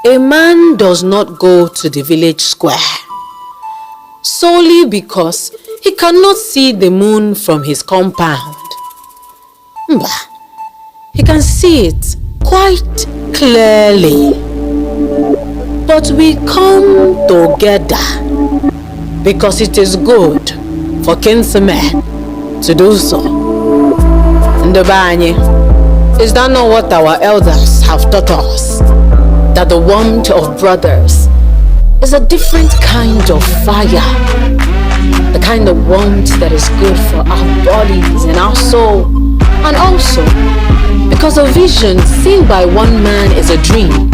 A man does not go to the village square solely because he cannot see the moon from his compound. Mbah, he can see it quite clearly. But we come together because it is good for kinsmen to do so. Ndobanye, is that not what our elders have taught us? That the warmth of brothers is a different kind of fire. The kind of warmth that is good for our bodies and our soul. And also, because a vision seen by one man is a dream,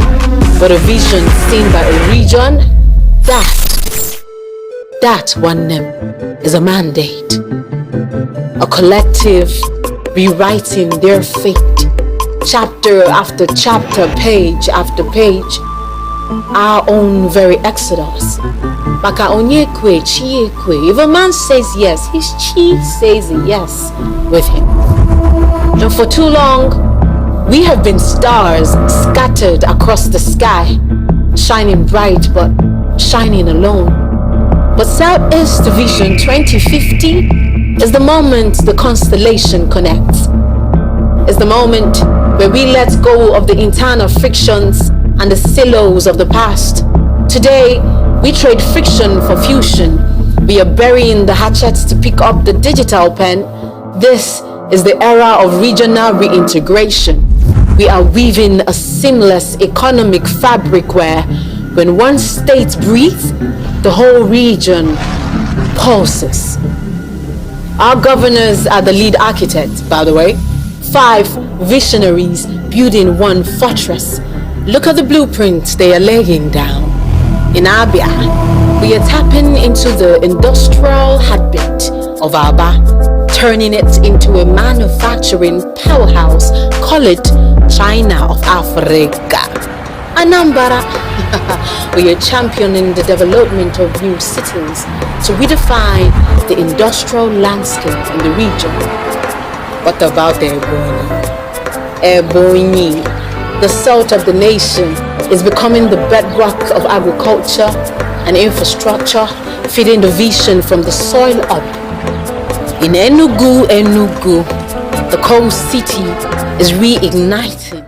but a vision seen by a region, that one name is a mandate. A collective rewriting their fate, chapter after chapter, page after page. Our own very exodus. Maka onye kwe, chi kwe. If a man says yes, his chi says yes with him. And for too long, we have been stars scattered across the sky, shining bright but shining alone. But Southeast Vision 2050 is the moment the constellation connects. It's the moment where we let go of the internal frictions and the silos of the past. Today, we trade friction for fusion. We are burying the hatchets to pick up the digital pen. This is the era of regional reintegration. We are weaving a seamless economic fabric where when one state breathes, the whole region pulses. Our governors are the lead architects, by the way. 5 visionaries building one fortress. Look at the blueprints they are laying down. In Abia, we are tapping into the industrial heartbeat of Aba, turning it into a manufacturing powerhouse. Call it China of Africa. Anambra, we are championing the development of new cities to redefine the industrial landscape in the region. What about Ebonyi? Ebonyi, the salt of the nation, is becoming the bedrock of agriculture and infrastructure, feeding the vision from the soil up. In Enugu, the coal city is reigniting.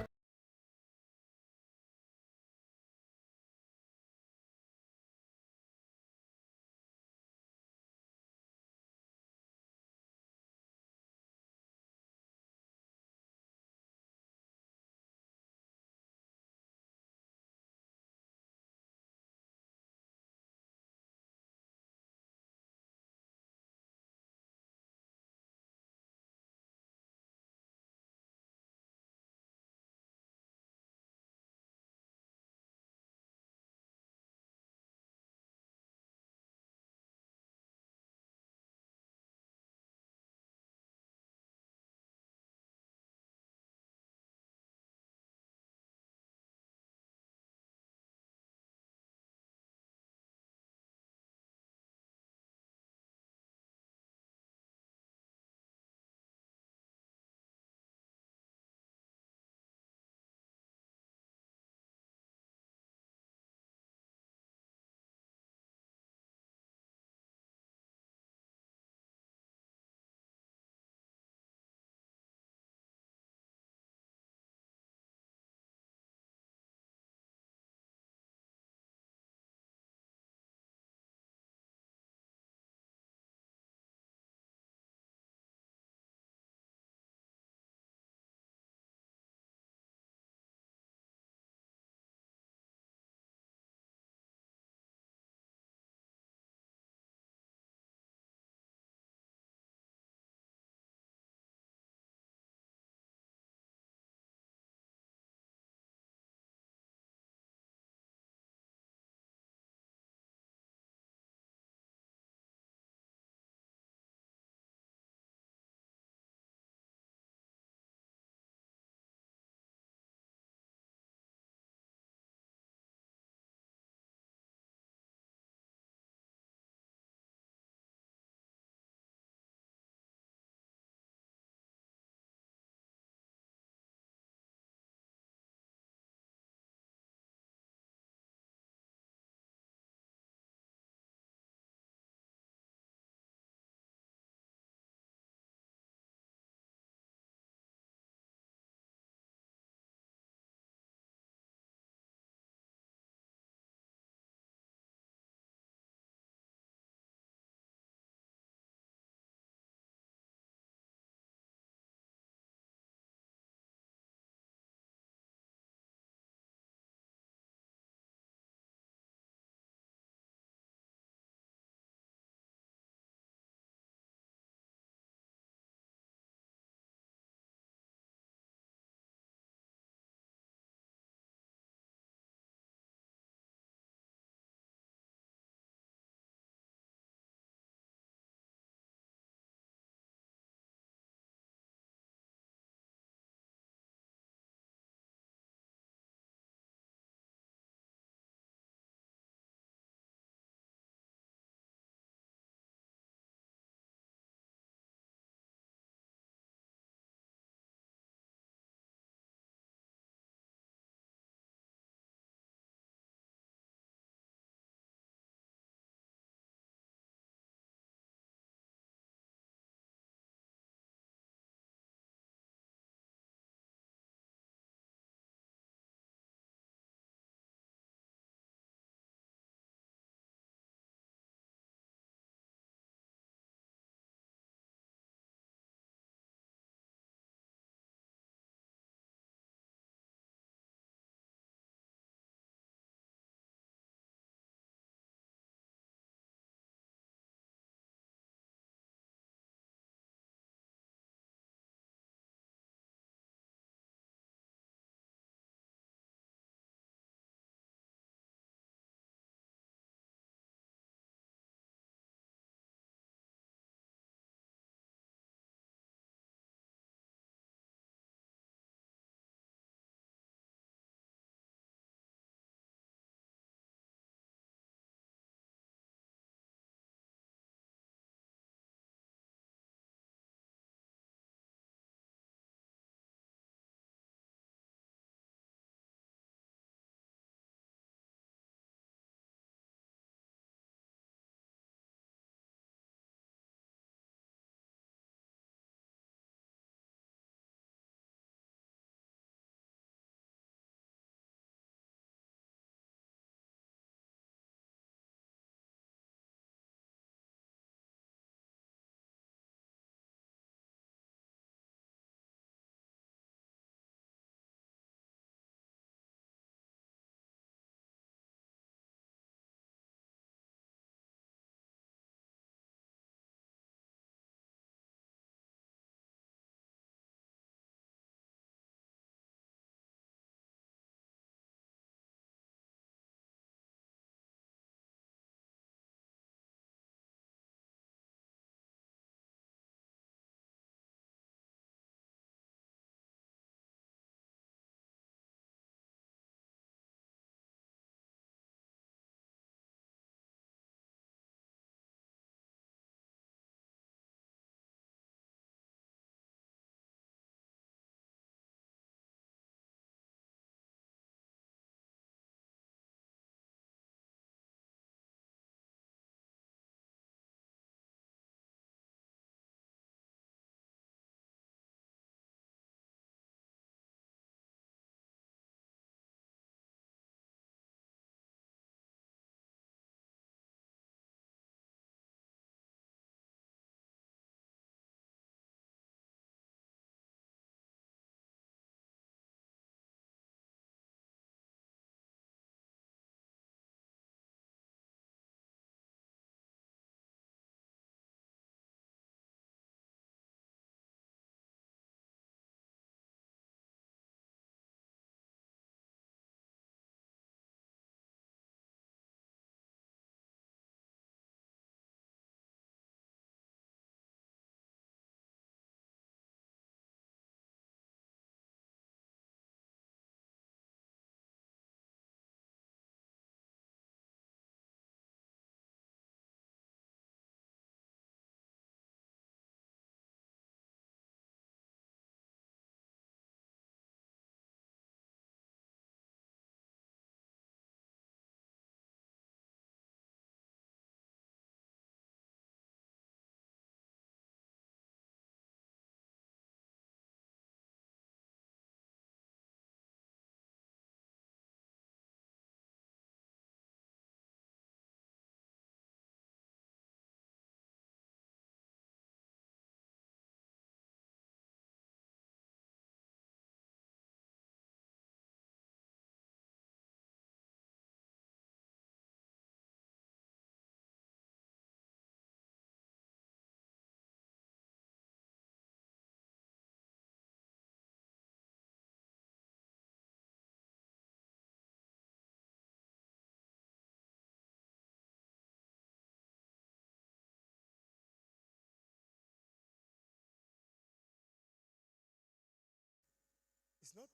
not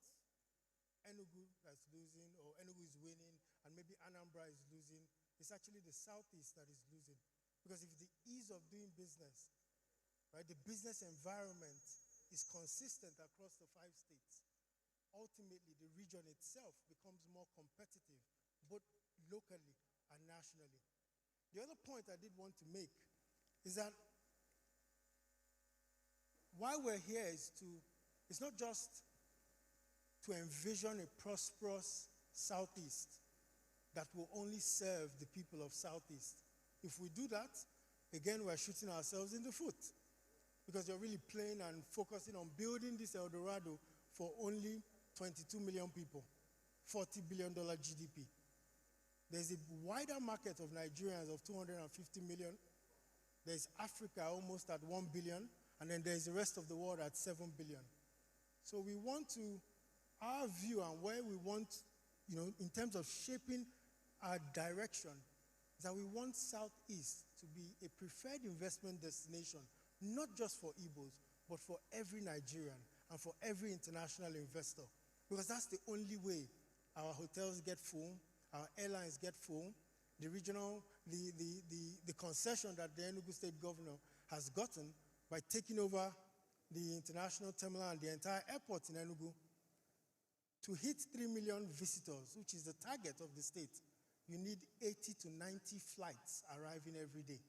Enugu that's losing, or Enugu is winning, and maybe Anambra is losing. It's actually the Southeast that is losing. Because if the ease of doing business, right, the business environment is consistent across the 5 states, ultimately the region itself becomes more competitive, both locally and nationally. The other point I did want to make is that why we're here is it's not just to envision a prosperous Southeast that will only serve the people of Southeast. If we do that, again, we're shooting ourselves in the foot, because you're really playing and focusing on building this El Dorado for only 22 million people, $40 billion GDP. There's a wider market of Nigerians of 250 million. There's Africa almost at 1 billion, and then there's the rest of the world at 7 billion. So we want to, our view and where we want, in terms of shaping our direction, is that we want Southeast to be a preferred investment destination, not just for Igbos, but for every Nigerian and for every international investor. Because that's the only way our hotels get full, our airlines get full, the regional, the concession that the Enugu State Governor has gotten by taking over the international terminal and the entire airport in Enugu. To hit 3 million visitors, which is the target of the state, you need 80 to 90 flights arriving every day.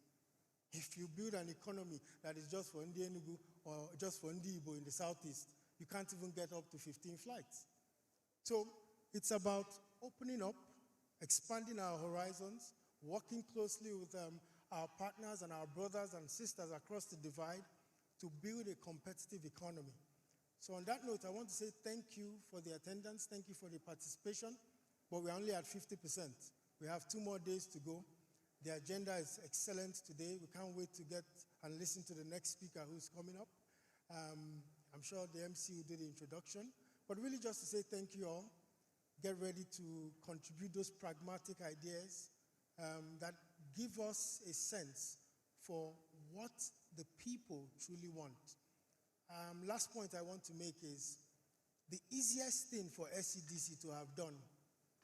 If you build an economy that is just for Ndi Enugu or just for Ndi Igbo in the Southeast, you can't even get up to 15 flights. So it's about opening up, expanding our horizons, working closely with our partners and our brothers and sisters across the divide to build a competitive economy. So on that note, I want to say thank you for the attendance, thank you for the participation, but we're only at 50%. We have 2 more days to go. The agenda is excellent today. We can't wait to get and listen to the next speaker who's coming up. I'm sure the MC will do the introduction, but really just to say thank you all. Get ready to contribute those pragmatic ideas that give us a sense for what the people truly want. Last point I want to make is the easiest thing for SCDC to have done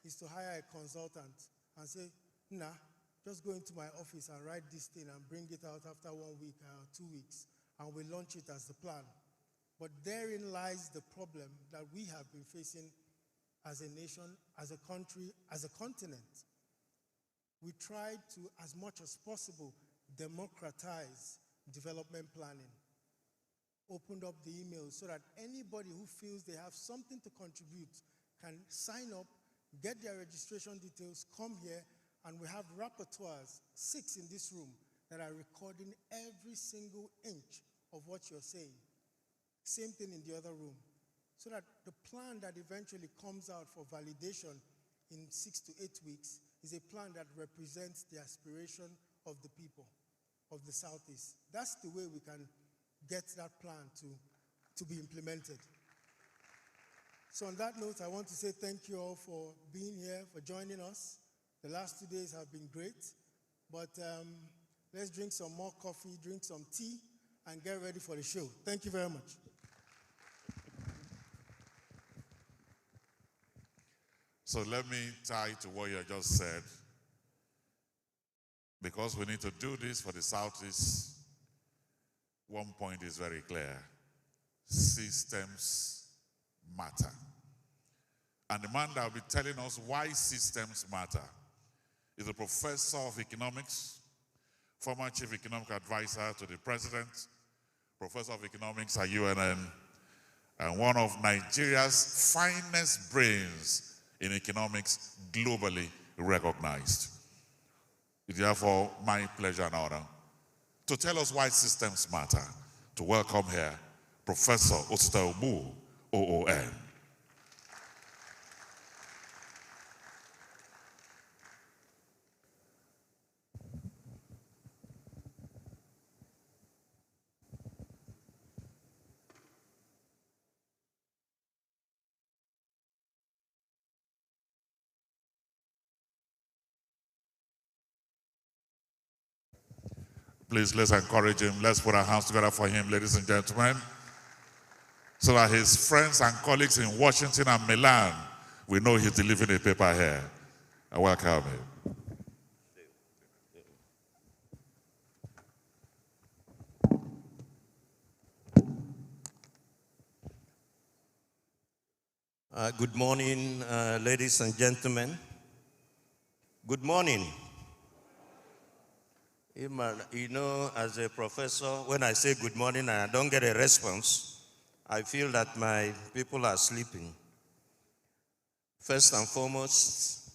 is to hire a consultant and say, nah, just go into my office and write this thing and bring it out after 1 week or 2 weeks, and we launch it as the plan. But therein lies the problem that we have been facing as a nation, as a country, as a continent. We tried to, as much as possible, democratize development planning. Opened up the emails so that anybody who feels they have something to contribute can sign up, get their registration details, come here, and we have rapporteurs, 6 in this room, that are recording every single inch of what you're saying. Same thing in the other room. So that the plan that eventually comes out for validation in 6 to 8 weeks is a plan that represents the aspiration of the people of the Southeast. That's the way we can get that plan to be implemented. So on that note, I want to say thank you all for being here, for joining us. The last 2 days have been great, but let's drink some more coffee, drink some tea, and get ready for the show. Thank you very much. So let me tie to what you just said. Because we need to do this for the Southeast, one point is very clear. Systems matter. And the man that will be telling us why systems matter is a professor of economics, former chief economic advisor to the president, professor of economics at UNN, and one of Nigeria's finest brains in economics, globally recognized. It's therefore my pleasure and honor to tell us why systems matter, to welcome here Professor Osita Omu, OON. Please, let's encourage him. Let's put our hands together for him, ladies and gentlemen. so that his friends and colleagues in Washington and Milan will know he's delivering a paper here. I welcome him. Good morning, ladies and gentlemen. Good morning. You know, as a professor, when I say good morning and I don't get a response, I feel that my people are sleeping. First and foremost,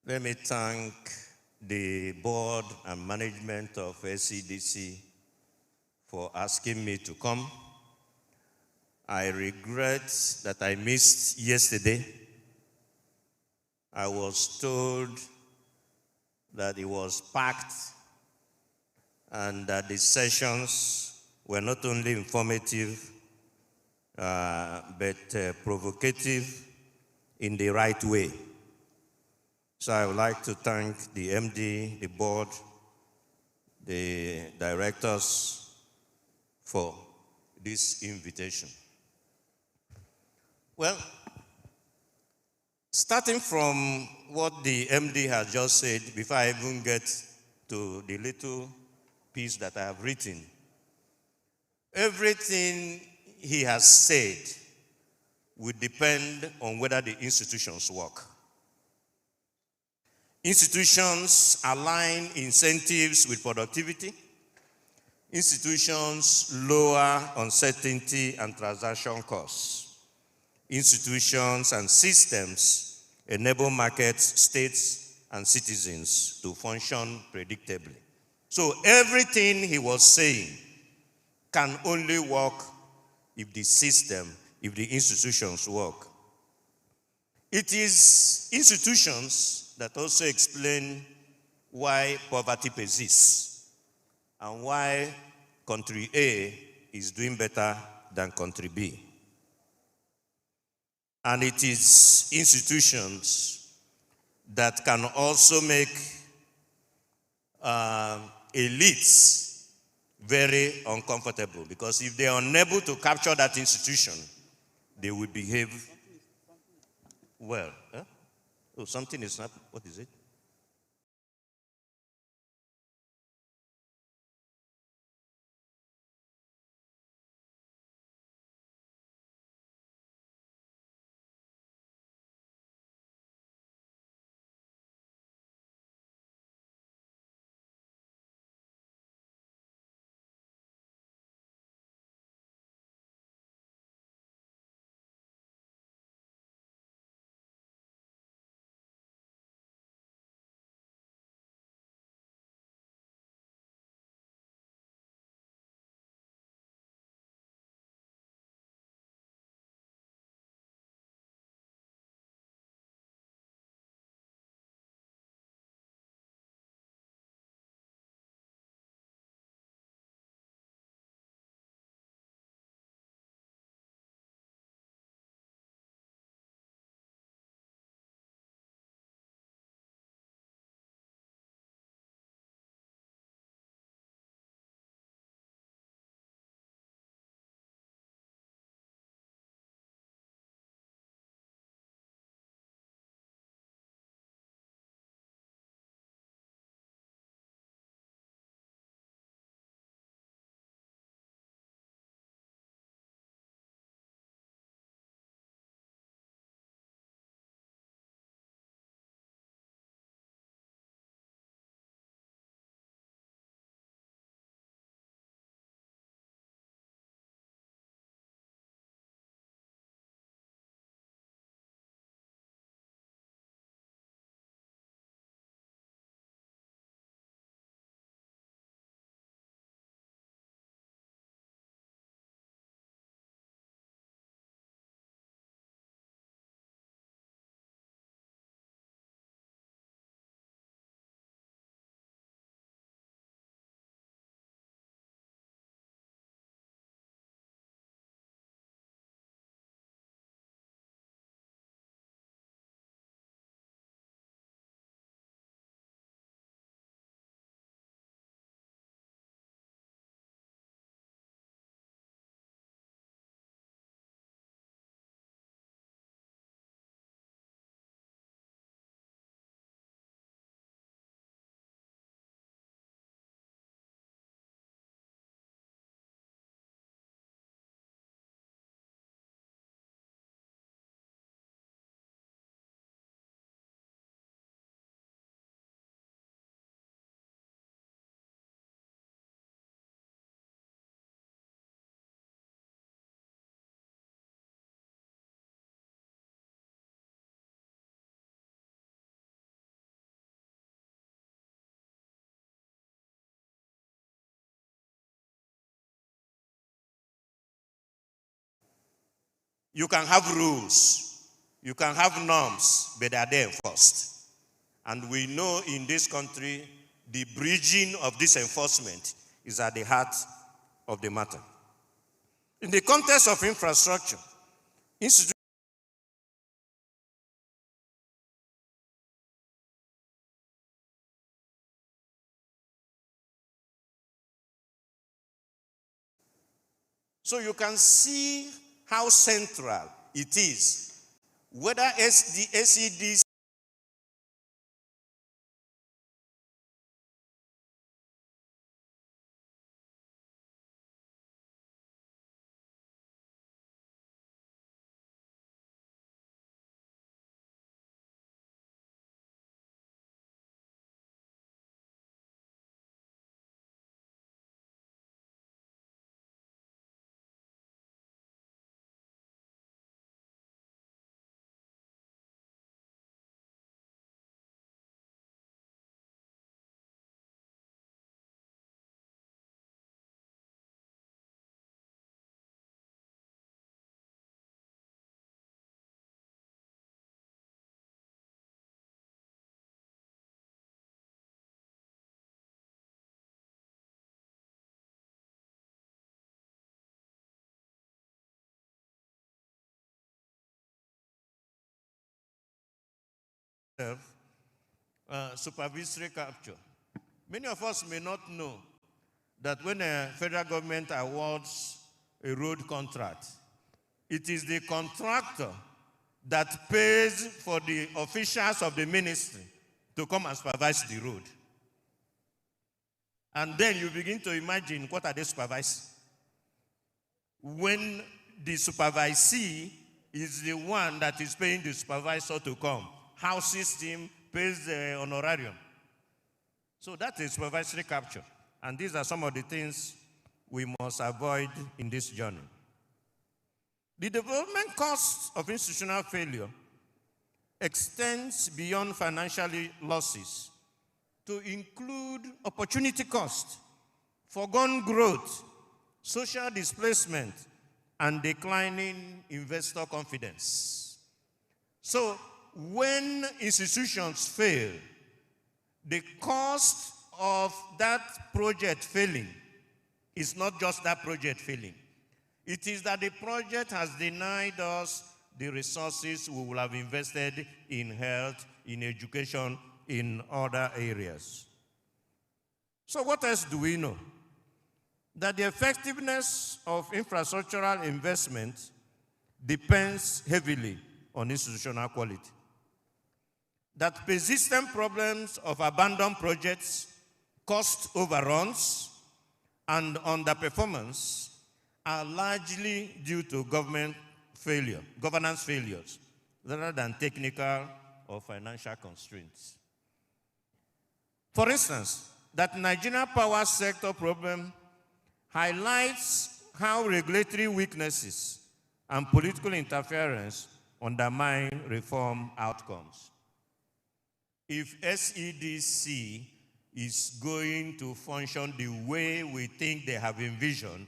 let me thank the board and management of SCDC for asking me to come. I regret that I missed yesterday. I was told that it was packed and that the sessions were not only informative, but provocative in the right way. So I would like to thank the MD, the board, the directors for this invitation. Well, starting from what the MD has just said, before I even get to the little piece that I have written, everything he has said will depend on whether the institutions work. Institutions align incentives with productivity. Institutions lower uncertainty and transaction costs. Institutions and systems enable markets, states, and citizens to function predictably. So everything he was saying can only work if the system, if the institutions work. It is institutions that also explain why poverty persists and why country A is doing better than country B. And it is institutions that can also make elites very uncomfortable, because if they are unable to capture that institution, they will behave well. Huh? Oh, something is not, what is it? You can have rules, you can have norms, but they are there enforced. And we know in this country, the bridging of this enforcement is at the heart of the matter. In the context of infrastructure, so you can see how central it is, whether SEDs supervisory capture. Many of us may not know that when a federal government awards a road contract, it is the contractor that pays for the officials of the ministry to come and supervise the road. And then you begin to imagine, what are they supervising? When the supervisee is the one that is paying the supervisor to come, houses him, pays the honorarium. So that is supervisory capture. And these are some of the things we must avoid in this journey. The development cost of institutional failure extends beyond financial losses to include opportunity cost, foregone growth, social displacement, and declining investor confidence. So when institutions fail, the cost of that project failing is not just that project failing. It is that the project has denied us the resources we will have invested in health, in education, in other areas. So what else do we know? That the effectiveness of infrastructural investment depends heavily on institutional quality. That persistent problems of abandoned projects, cost overruns, and underperformance are largely due to governance failures, rather than technical or financial constraints. For instance, that Nigerian power sector problem highlights how regulatory weaknesses and political interference undermine reform outcomes. If SEDC is going to function the way we think they have envisioned,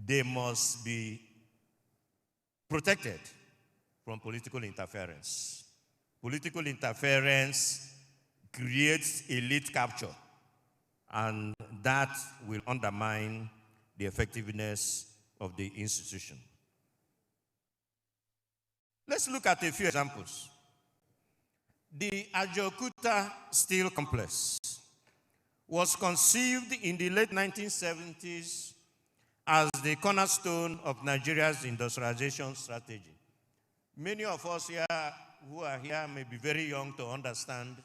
they must be protected from political interference. Political interference creates elite capture, and that will undermine the effectiveness of the institution. Let's look at a few examples. The Ajaokuta Steel Complex was conceived in the late 1970s as the cornerstone of Nigeria's industrialization strategy. Many of us here who are here may be very young to understand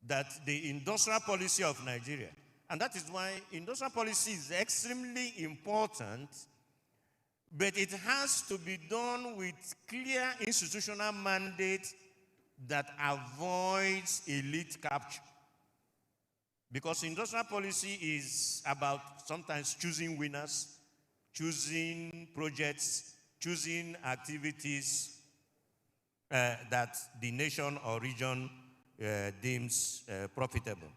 that the industrial policy of Nigeria, and that is why industrial policy is extremely important, but it has to be done with clear institutional mandate that avoids elite capture. Because industrial policy is about sometimes choosing winners, choosing projects, choosing activities that the nation or region deems profitable.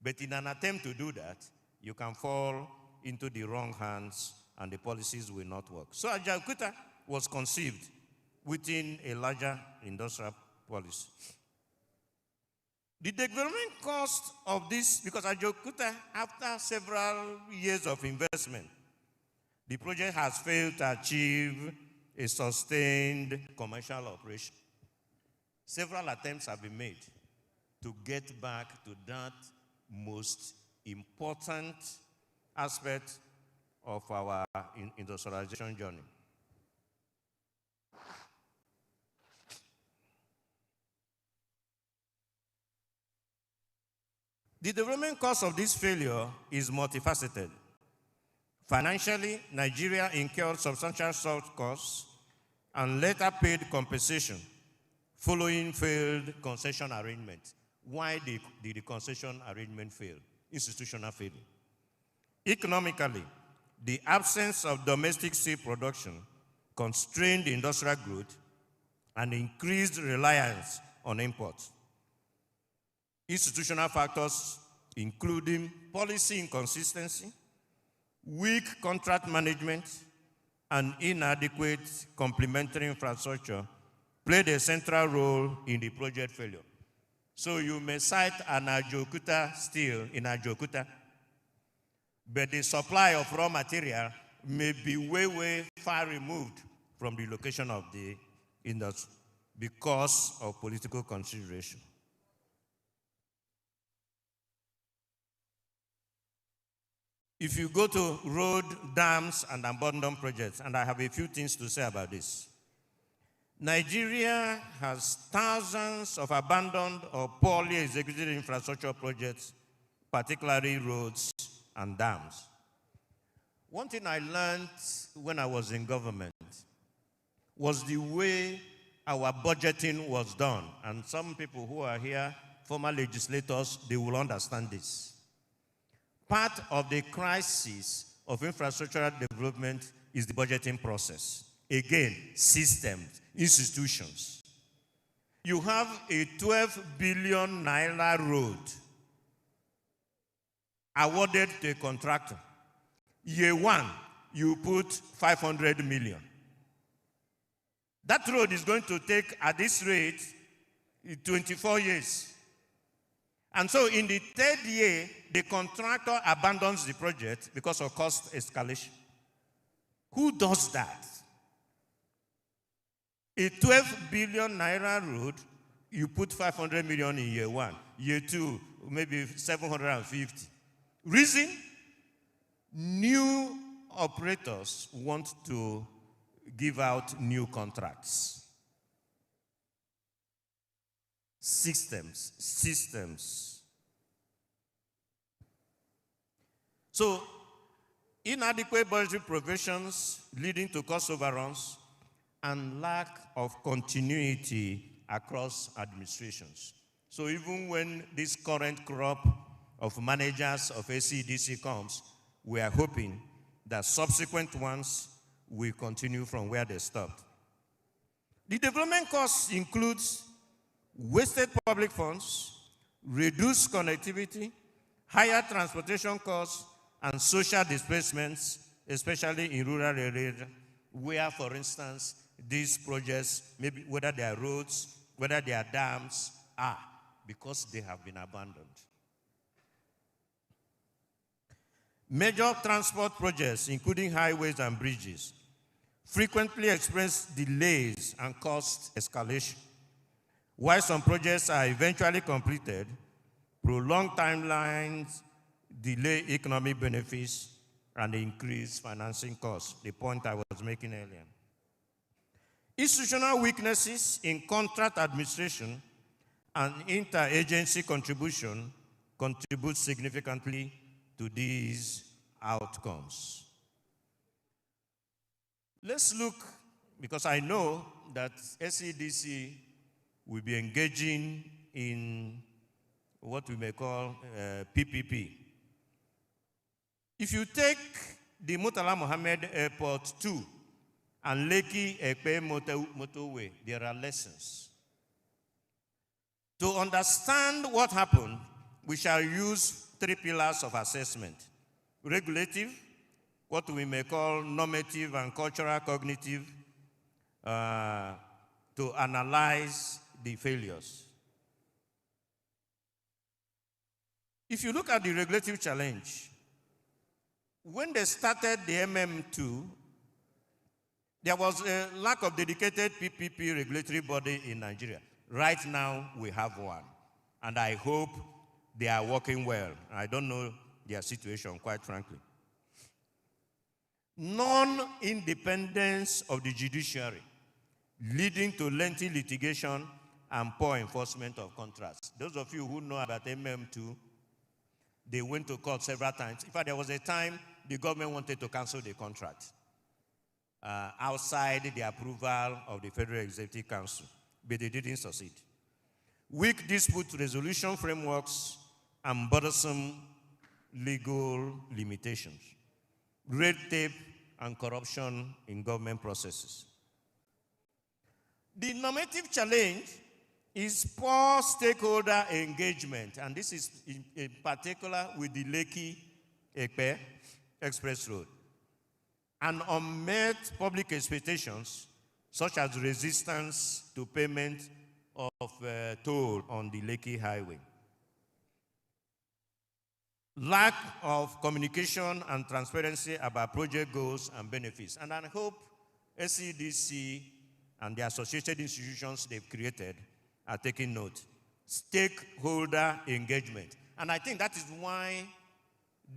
But in an attempt to do that, you can fall into the wrong hands and the policies will not work. So Ajaokuta was conceived within a larger industrial policy. The development cost of this, because Ajokuta, after several years of investment, the project has failed to achieve a sustained commercial operation. Several attempts have been made to get back to that most important aspect of our industrialization journey. The development cost of this failure is multifaceted. Financially, Nigeria incurred substantial soft costs and later paid compensation following failed concession arrangement. Why did the concession arrangement fail? Institutional failure. Economically, the absence of domestic steel production constrained industrial growth and increased reliance on imports. Institutional factors including policy inconsistency, weak contract management, and inadequate complementary infrastructure played a central role in the project failure. So you may cite an Ajokuta steel in Ajokuta, but the supply of raw material may be way far removed from the location of the industry because of political consideration. If you go to road, dams, and abandoned projects, and I have a few things to say about this. Nigeria has thousands of abandoned or poorly executed infrastructure projects, particularly roads and dams. One thing I learned when I was in government was the way our budgeting was done. And some people who are here, former legislators, they will understand this. Part of the crisis of infrastructural development is the budgeting process. Again, systems, institutions. You have a 12 billion naira road awarded to a contractor. Year one, you put 500 million. That road is going to take, at this rate, 24 years. And so in the third year, the contractor abandons the project because of cost escalation. Who does that? A 12 billion naira road, you put 500 million in year one. Year two, maybe 750. Reason? New operators want to give out new contracts. Systems. So, inadequate budgetary provisions leading to cost overruns and lack of continuity across administrations. So even when this current crop of managers of SCDC comes, we are hoping that subsequent ones will continue from where they stopped. The development costs includes wasted public funds, reduced connectivity, higher transportation costs, and social displacements, especially in rural areas, where, for instance, these projects, maybe whether they are roads, whether they are dams, are because they have been abandoned. Major transport projects, including highways and bridges, frequently experience delays and cost escalation. While some projects are eventually completed, prolonged timelines delay economic benefits and increase financing costs, the point I was making earlier. Institutional weaknesses in contract administration and interagency contribution contribute significantly to these outcomes. Let's look, because I know that SCDC will be engaging in what we may call PPP. If you take the Murtala Mohammed Airport 2 and Lekki Epe Motorway, there are lessons. To understand what happened, we shall use 3 pillars of assessment: regulative, what we may call normative and cultural cognitive, to analyze the failures. If you look at the regulatory challenge, when they started the MM2, there was a lack of dedicated PPP regulatory body in Nigeria. Right now, we have one, and I hope they are working well. I don't know their situation, quite frankly. Non-independence of the judiciary, leading to lengthy litigation and poor enforcement of contracts. Those of you who know about MM2, they went to court several times. In fact, there was a time the government wanted to cancel the contract outside the approval of the Federal Executive Council, but they didn't succeed. Weak dispute resolution frameworks and burdensome legal limitations, red tape and corruption in government processes. The normative challenge is poor stakeholder engagement, and this is in particular with the Lekki-Epe Express Road, and unmet public expectations, such as resistance to payment of toll on the Lekki Highway. Lack of communication and transparency about project goals and benefits. And I hope SCDC and the associated institutions they've created are taking note. Stakeholder engagement. And I think that is why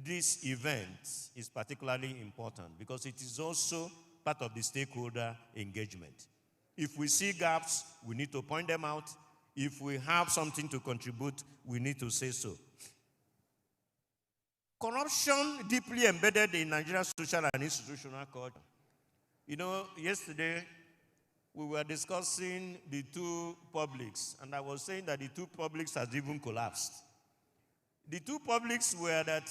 this event is particularly important, because it is also part of the stakeholder engagement. If we see gaps, we need to point them out. If we have something to contribute, we need to say so. Corruption deeply embedded in Nigeria's social and institutional culture. You know, yesterday we were discussing the two publics, and I was saying that the two publics has even collapsed. The two publics were that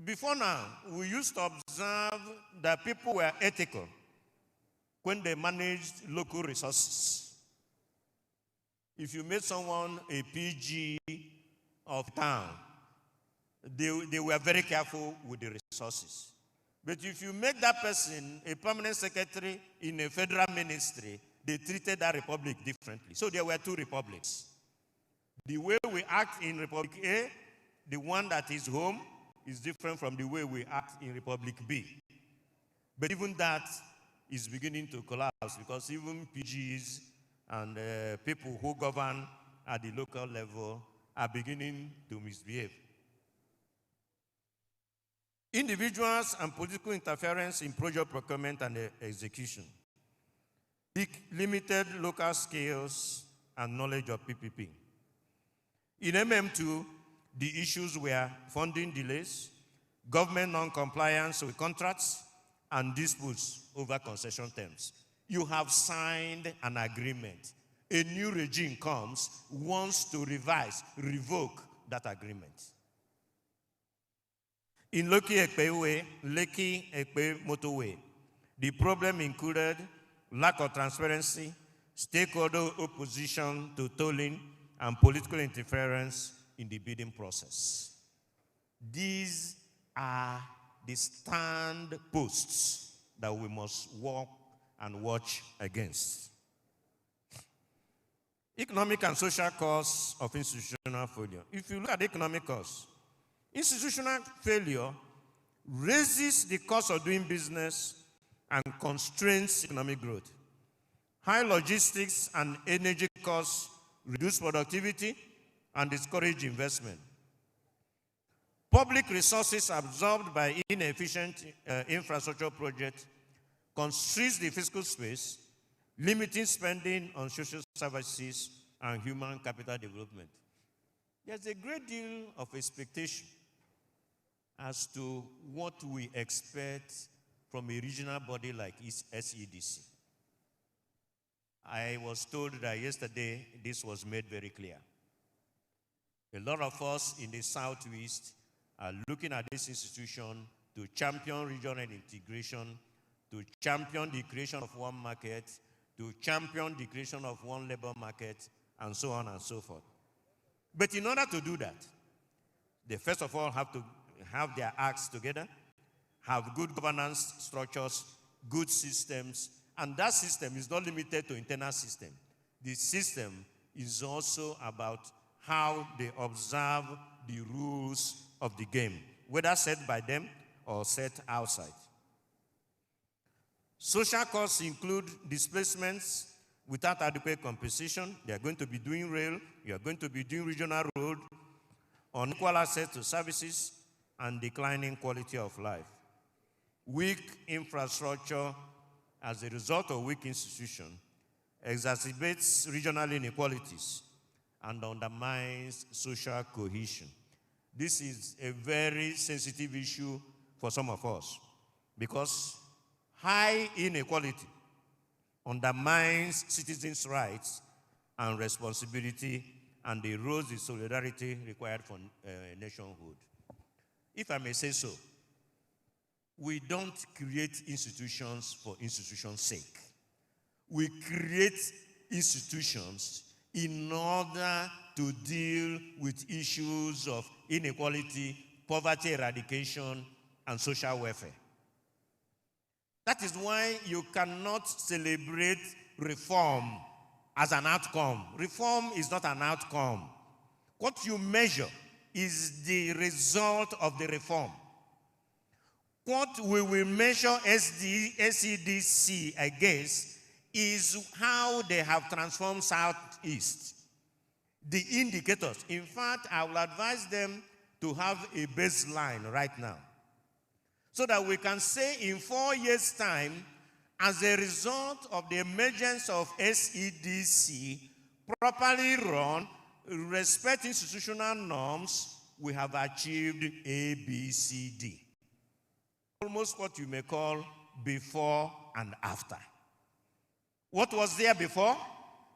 before now, we used to observe that people were ethical when they managed local resources. If you made someone a PG of town, they were very careful with the resources. But if you make that person a permanent secretary in a federal ministry, they treated that republic differently. So there were two republics. The way we act in Republic A, the one that is home, is different from the way we act in Republic B. But even that is beginning to collapse, because even PGs and people who govern at the local level are beginning to misbehave. Individuals and political interference in project procurement and execution. Limited local skills and knowledge of PPP. In MM2, the issues were funding delays, government non-compliance with contracts, and disputes over concession terms. You have signed an agreement. A new regime comes, wants to revoke that agreement. In Lekki-Epe motorway, the problem included lack of transparency, stakeholder opposition to tolling, and political interference in the bidding process. These are the stand posts that we must walk and watch against. Economic and social costs of institutional failure. If you look at the economic costs, institutional failure raises the cost of doing business and constrains economic growth. High logistics and energy costs reduce productivity and discourage investment. Public resources absorbed by inefficient infrastructure projects constricts the fiscal space, limiting spending on social services and human capital development. There's a great deal of expectation as to what we expect from a regional body like SEDC. I was told that yesterday this was made very clear. A lot of us in the Southeast are looking at this institution to champion regional integration, to champion the creation of one market, to champion the creation of one labor market, and so on and so forth. But in order to do that, they first of all have to have their acts together, have good governance structures, good systems, And that system is not limited to internal system. The system is also about how they observe the rules of the game, whether set by them or set outside. Social costs include displacements without adequate compensation. They are going to be doing rail, you are going to be doing regional road, unequal access to services, and declining quality of life. Weak infrastructure as a result of weak institution exacerbates regional inequalities and undermines social cohesion. This is a very sensitive issue for some of us because high inequality undermines citizens' rights and responsibility and erodes the solidarity required for nationhood. If I may say so, we don't create institutions for institution's sake. We create institutions in order to deal with issues of inequality, poverty eradication, and social welfare. That is why you cannot celebrate reform as an outcome. Reform is not an outcome. What you measure is the result of the reform. What we will measure SEDC against is how they have transformed Southeast. The indicators. In fact, I will advise them to have a baseline right now, so that we can say in 4 years' time, as a result of the emergence of SEDC, properly run, respect institutional norms, we have achieved A, B, C, D. Almost what you may call before and after. What was there before?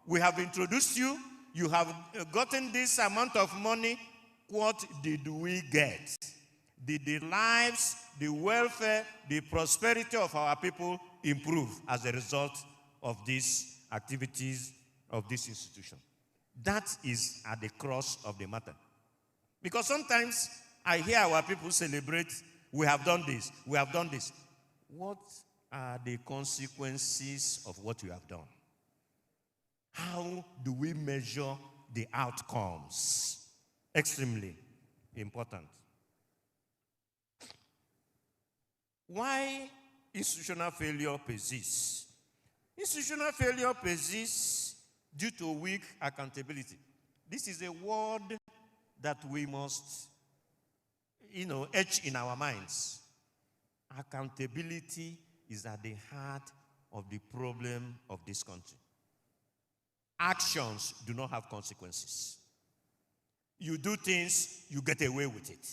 We have introduced you. You have gotten this amount of money. What did we get? Did the lives, the welfare, the prosperity of our people improve as a result of these activities of this institution? That is at the crux of the matter. Because sometimes I hear our people celebrate, we have done this, we have done this. What are the consequences of what you have done? How do we measure the outcomes? Extremely important. Why institutional failure persists? Institutional failure persists due to weak accountability. This is a word that we must, etch in our minds. Accountability is at the heart of the problem of this country. Actions do not have consequences. You do things, you get away with it.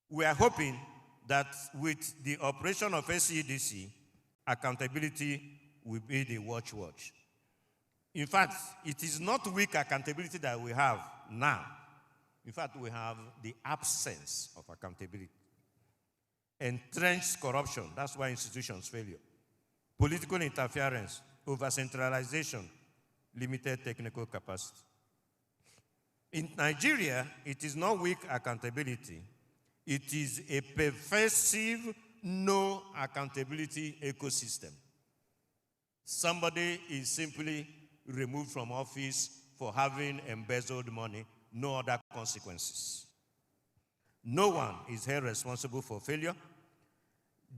We are hoping that with the operation of SEDC, accountability will be the watch. In fact, it is not weak accountability that we have now. In fact, we have the absence of accountability. Entrenched corruption, that's why institutions fail. Political interference, over-centralization, limited technical capacity. In Nigeria, it is not weak accountability. It is a pervasive no accountability ecosystem. Somebody is simply removed from office for having embezzled money, no other consequences. No one is held responsible for failure.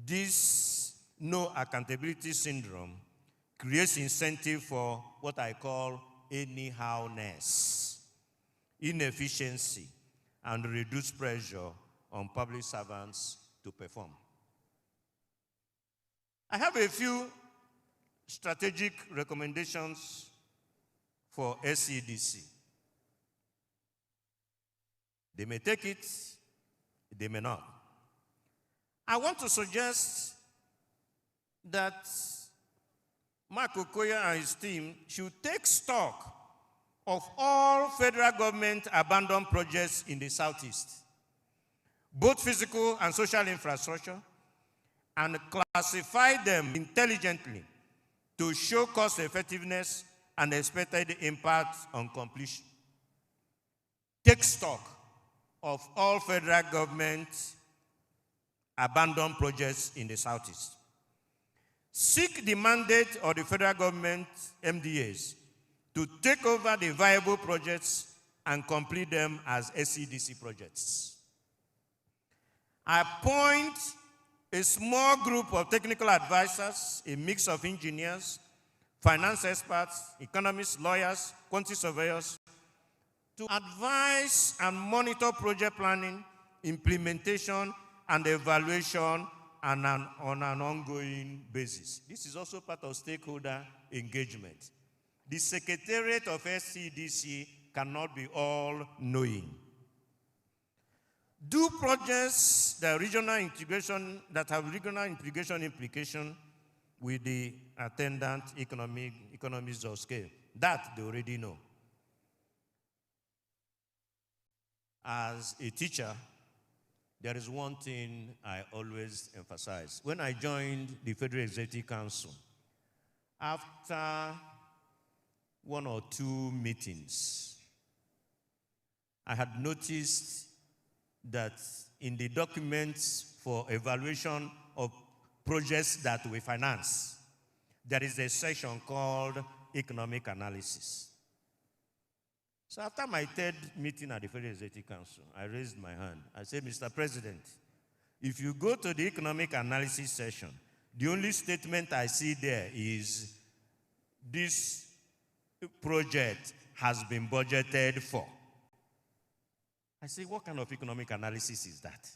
This no accountability syndrome creates incentive for what I call anyhowness, inefficiency, and reduced pressure on public servants to perform. I have a few strategic recommendations for SEDC. They may take it, they may not. I want to suggest that Mark Okoya and his team should take stock of all federal government abandoned projects in the Southeast, both physical and social infrastructure, and classify them intelligently to show cost effectiveness and expected impact on completion. Take stock of all federal government abandoned projects in the Southeast. seek the mandate of the federal government MDAs to take over the viable projects and complete them as SCDC projects. Appoint a small group of technical advisors, a mix of engineers, finance experts, economists, lawyers, quantity surveyors, to advise and monitor project planning, implementation, and evaluation on an ongoing basis. This is also part of stakeholder engagement. The Secretariat of SCDC cannot be all-knowing. Do projects that have regional integration implication with the attendant economies of scale. That they already know. As a teacher, there is one thing I always emphasize. When I joined the Federal Executive Council, after one or two meetings, I had noticed that in the documents for evaluation of projects that we finance, there is a section called economic analysis. So after my third meeting at the Federal Executive Council, I raised my hand. I said, Mr. President, if you go to the economic analysis section, the only statement I see there is this project has been budgeted for. I say, what kind of economic analysis is that?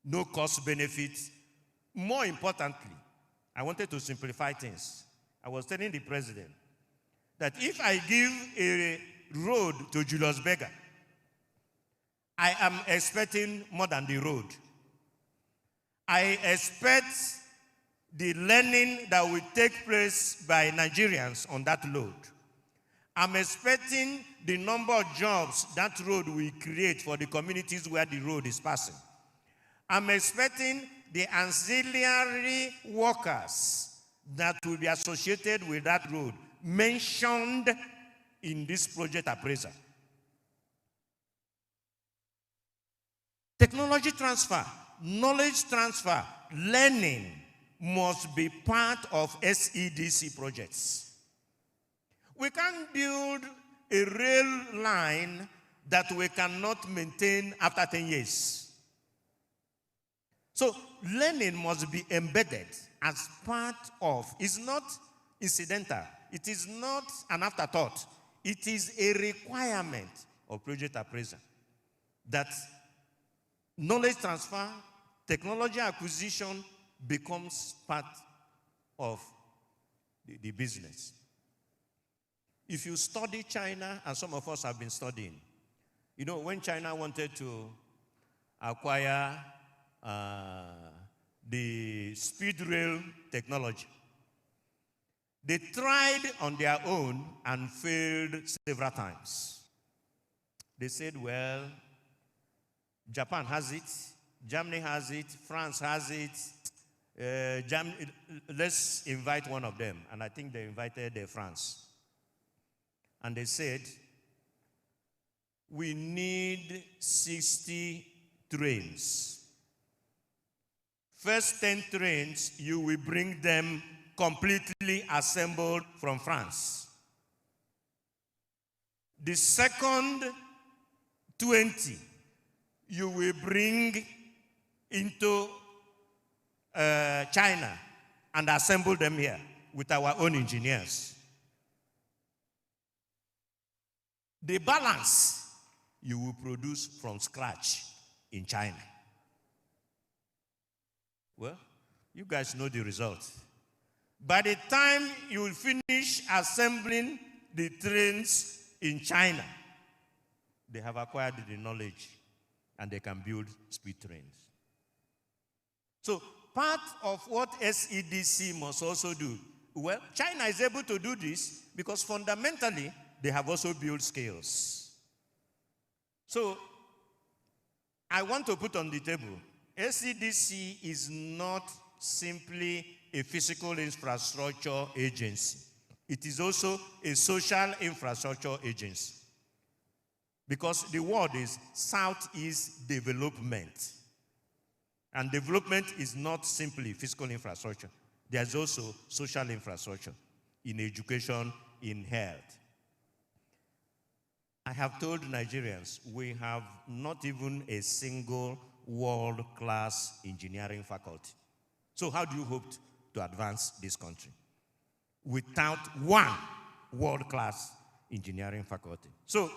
No cost benefit. More importantly, I wanted to simplify things. I was telling the president that if I give a road to Julius Berger, I am expecting more than the road. I expect the learning that will take place by Nigerians on that road. I'm expecting the number of jobs that road will create for the communities where the road is passing. I'm expecting the ancillary workers that will be associated with that road mentioned in this project appraisal. Technology transfer, knowledge transfer, learning must be part of SEDC projects. We can't build a rail line that we cannot maintain after 10 years. So learning must be embedded as part of, it's not incidental, it is not an afterthought, it is a requirement of project appraisal that knowledge transfer, technology acquisition becomes part of the business. If you study China, and some of us have been studying, you know, when China wanted to acquire the speed rail technology, they tried on their own and failed several times. They said, well, Japan has it, Germany has it, France has it, let's invite one of them. And I think they invited France. And they said, we need 60 trains. First 10 trains, you will bring them completely assembled from France. The second 20, you will bring into China and assemble them here with our own engineers. The balance you will produce from scratch in China. Well, you guys know the result. By the time you will finish assembling the trains in China, they have acquired the knowledge and they can build speed trains. So part of what SEDC must also do, well, China is able to do this because fundamentally they have also built skills. So I want to put on the table, SEDC is not simply a physical infrastructure agency. It is also a social infrastructure agency. Because the word is Southeast development. And development is not simply physical infrastructure. There's also social infrastructure in education, in health. I have told Nigerians we have not even a single world-class engineering faculty. So how do you hope to advance this country without one world-class engineering faculty? So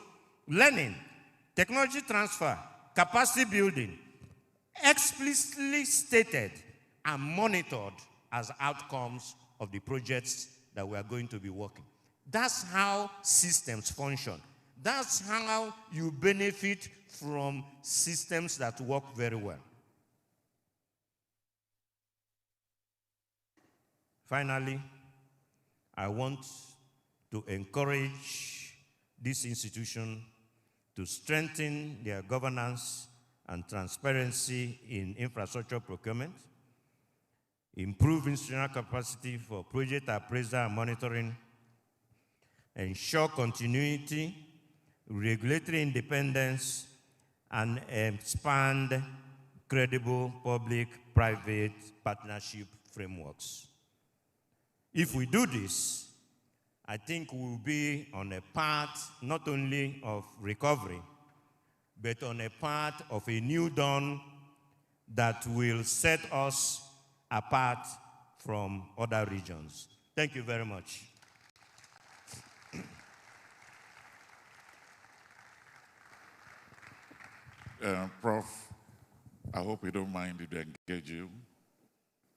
learning, technology transfer, capacity building, explicitly stated and monitored as outcomes of the projects that we are going to be working. That's how systems function. That's how you benefit from systems that work very well. Finally, I want to encourage this institution to strengthen their governance and transparency in infrastructure procurement, improve institutional capacity for project appraisal and monitoring, ensure continuity, regulatory independence, and expand credible public-private partnership frameworks. If we do this, I think we'll be on a path not only of recovery, but on a path of a new dawn that will set us apart from other regions. Thank you very much. Prof, I hope you don't mind if they engage you.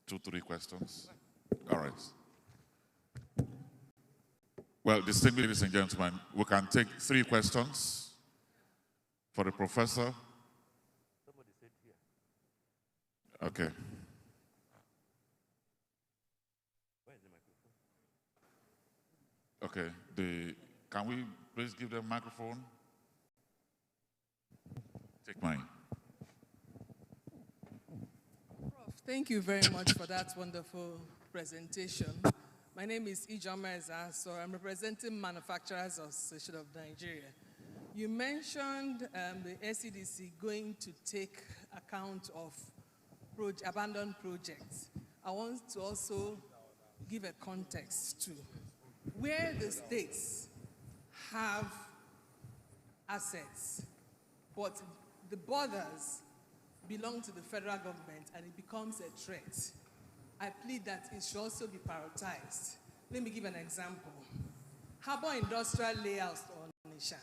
2-3 questions. All right. Well, distinguished ladies and gentlemen, we can take 3 questions for the professor. Somebody said here. Okay. Where is the microphone? Okay. Can we please give them a microphone? Take mine. Prof, thank you very much for that wonderful presentation. My name is Ijoma Eza, so I'm representing Manufacturers Association of Nigeria. You mentioned the SCDC going to take account of abandoned projects. I want to also give a context too. Where the states have assets, but the borders belong to the federal government and it becomes a threat, I plead that it should also be prioritized. Let me give an example. Harbor Industrial Layout on Onitsha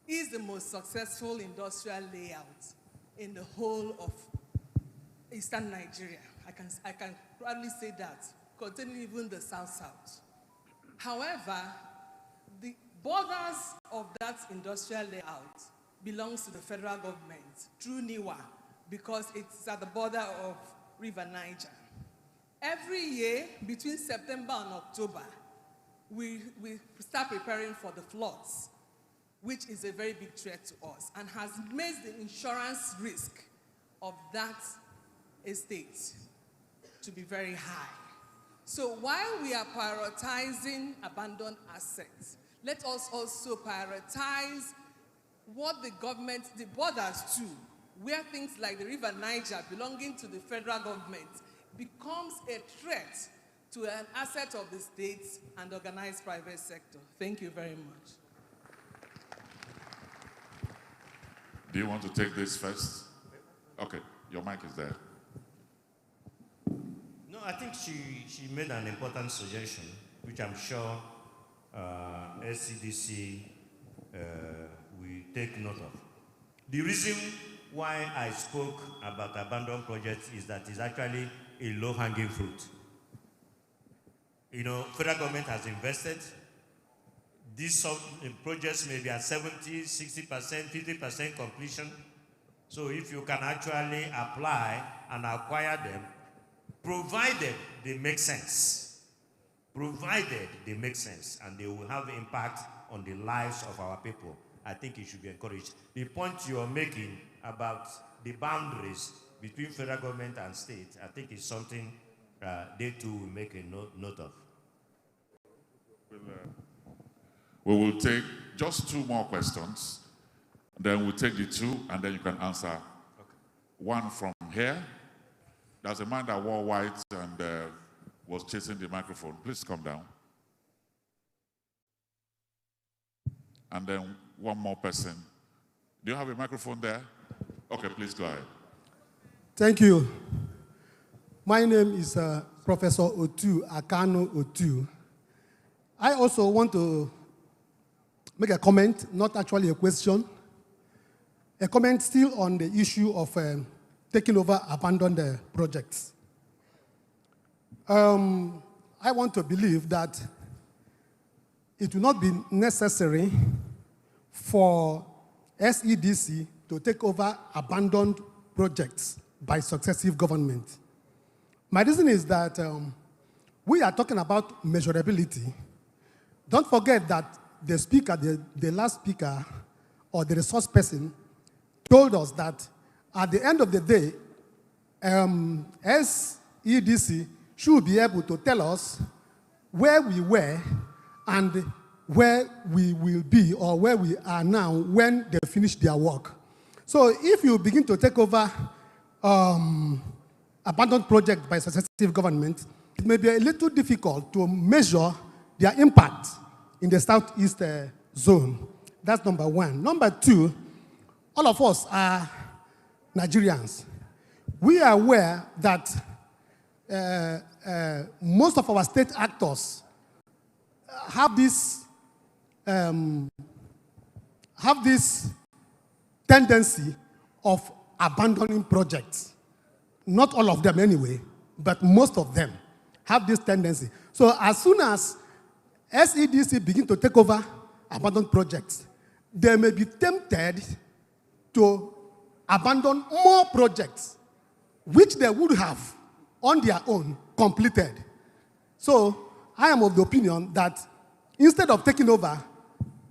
is the most successful industrial layout in the whole of Eastern Nigeria. I can proudly say that, containing even the South-South. However, the borders of that industrial layout belongs to the federal government through NIWA because it's at the border of River Niger. Every year, between September and October, we start preparing for the floods, which is a very big threat to us and has made the insurance risk of that estate to be very high. So while we are prioritizing abandoned assets, let us also prioritize what the government, the borders too, where things like the River Niger belonging to the federal government becomes a threat to an asset of the states and organized private sector. Thank you very much. Do you want to take this first? Okay, your mic is there. No, I think she made an important suggestion, which I'm sure SCDC will take note of. The reason why I spoke about abandoned projects is that it's actually a low-hanging fruit. You know, federal government has invested. These projects may be at 70, 60%, 50% completion. So if you can actually apply and acquire them, provided they make sense, and they will have impact on the lives of our people, I think it should be encouraged. The point you are making about the boundaries between federal government and state, I think is something they too will make a note of. We will take just 2 more questions. Then we'll take the 2, and then you can answer. Okay. One from here. There's a man that wore white and was chasing the microphone. Please come down. And then one more person. Do you have a microphone there? Okay, please go ahead. Thank you. My name is Professor Otu, Akano Otu. I also want to make a comment, not actually a question. A comment still on the issue of taking over abandoned projects. I want to believe that it will not be necessary for SEDC to take over abandoned projects by successive governments. My reason is that we are talking about measurability. Don't forget that the speaker, the last speaker, or the resource person told us that at the end of the day, SEDC should be able to tell us where we were and where we will be or where we are now when they finish their work. So if you begin to take over abandoned projects by successive government, it may be a little difficult to measure their impact in the southeast zone. That's number one. Number two, all of us are Nigerians. We are aware that most of our state actors have this tendency of abandoning projects. Not all of them anyway, but most of them have this tendency. So as soon as SEDC begin to take over abandoned projects, they may be tempted to abandon more projects, which they would have on their own completed. So I am of the opinion that instead of taking over,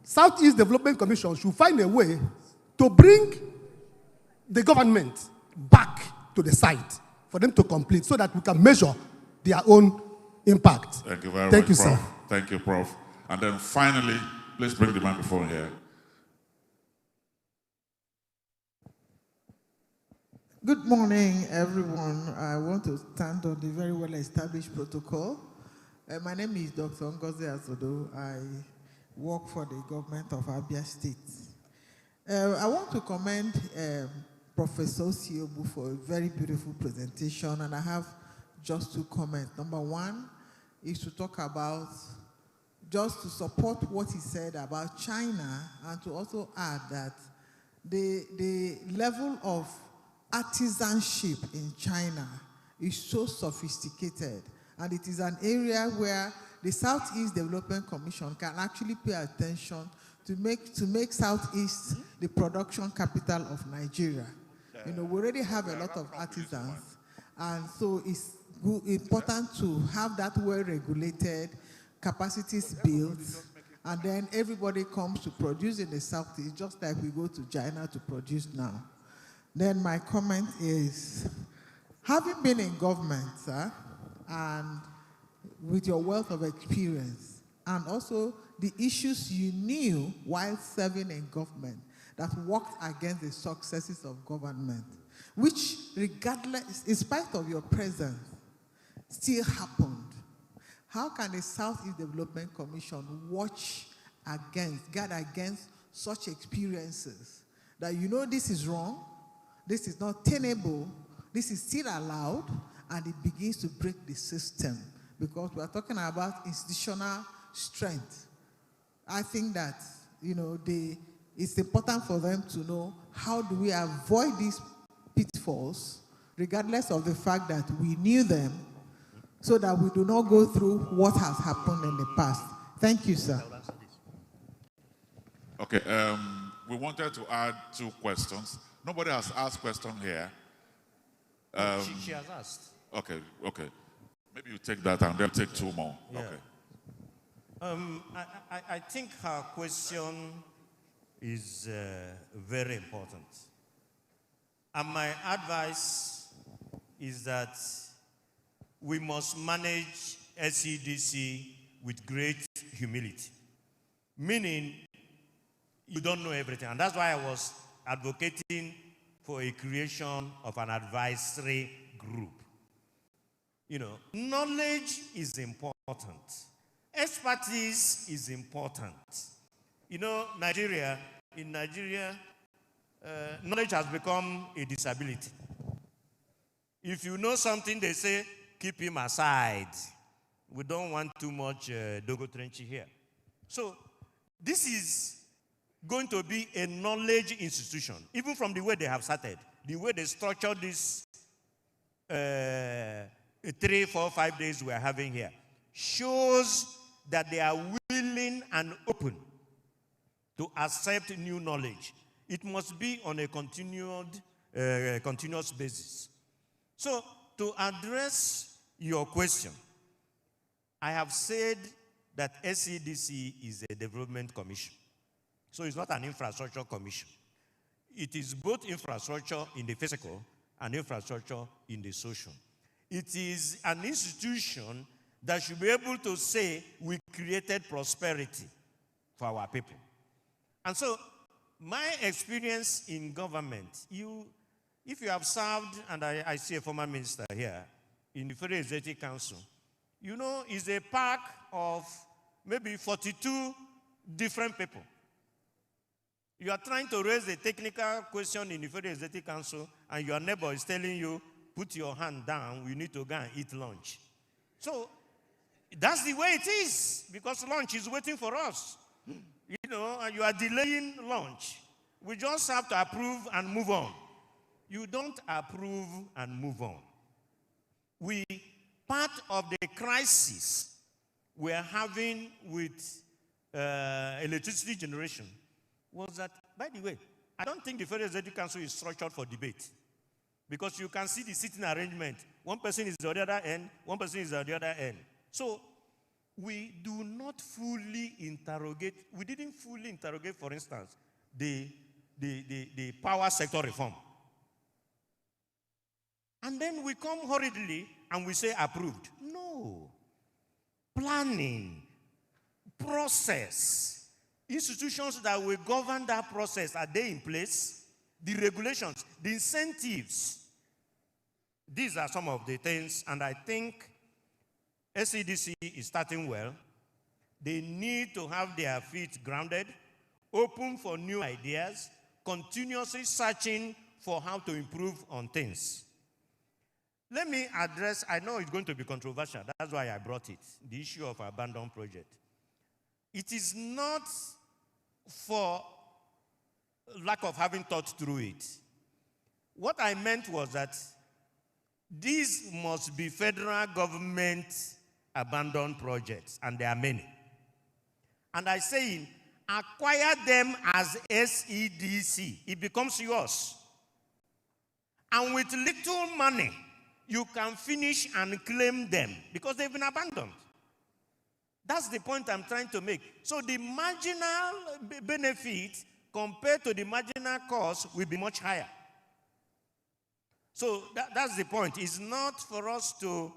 Southeast Development Commission should find a way to bring the government back to the site for them to complete so that we can measure their own impact. Thank you very much, Thank you, Prof. sir. Thank you, Prof. And then finally, please bring the microphone here. Good morning, everyone. I want to stand on the very well-established protocol. My name is Dr. Ngozi Azodo. I work for the government of Abia State. I want to commend Professor Siobu for a very beautiful presentation, and I have just two comments. Number one is to talk about, just to support what he said about China, and to also add that the level of artisanship in China is so sophisticated, and it is an area where the Southeast Development Commission can actually pay attention to make Southeast the production capital of Nigeria. You know, we already have a lot of artisans, and so it's important to have that well-regulated, capacities built, and then everybody comes to produce in the Southeast, just like we go to China to produce now. Then my comment is, having been in government, sir, and with your wealth of experience, and also the issues you knew while serving in government that worked against the successes of government, which regardless, in spite of your presence, still happened. How can the Southeast Development Commission guard against such experiences that you know this is wrong, this is not tenable, this is still allowed, and it begins to break the system? Because we are talking about institutional strength. I think that, you know, it's important for them to know how do we avoid these pitfalls, regardless of the fact that we knew them, so that we do not go through what has happened in the past. Thank you, sir. Okay, we wanted to add two questions. Nobody has asked question here. She has asked. Okay. Maybe you take that and then take two more. Yeah. Okay. I think her question is very important. And my advice is that we must manage SEDC with great humility, meaning you don't know everything. And that's why I was advocating for a creation of an advisory group. knowledge is important. Expertise is important. In Nigeria, knowledge has become a disability. If you know something, they say, keep him aside. We don't want too much dogo trenchy here. So this is going to be a knowledge institution, even from the way they have started, the way they structured this 3, 4, 5 days we are having here, shows that they are willing and open to accept new knowledge. It must be on a continuous basis. So, to address your question, I have said that SCDC is a development commission. So it's not an infrastructure commission. It is both infrastructure in the physical and infrastructure in the social. It is an institution that should be able to say we created prosperity for our people. And so my experience in government, if you have served, and I see a former minister here, in the Federal Executive Council, is a pack of maybe 42 different people. You are trying to raise a technical question in the Federal Executive Council, and your neighbor is telling you, put your hand down, we need to go and eat lunch. So that's the way it is, because lunch is waiting for us. And you are delaying lunch. We just have to approve and move on. You don't approve and move on. Part of the crisis we are having with electricity generation was that, by the way, I don't think the Federal Executive Council is structured for debate. Because you can see the sitting arrangement. One person is at the other end, one person is at the other end. So we do not fully interrogate, we didn't fully interrogate, for instance, the power sector reform. And then we come hurriedly and we say approved. No. Planning, process, institutions that will govern that process, are they in place? The regulations, the incentives. These are some of the things, and I think SCDC is starting well. They need to have their feet grounded, open for new ideas, continuously searching for how to improve on things. Let me address, I know it's going to be controversial, that's why I brought it, the issue of abandoned project. It is not for lack of having thought through it. What I meant was that these must be federal government abandoned projects, and there are many. And I say, acquire them as SEDC. It becomes yours. And with little money, you can finish and claim them because they've been abandoned. That's the point I'm trying to make. So the marginal benefit compared to the marginal cost will be much higher. So that's the point. It's not for us to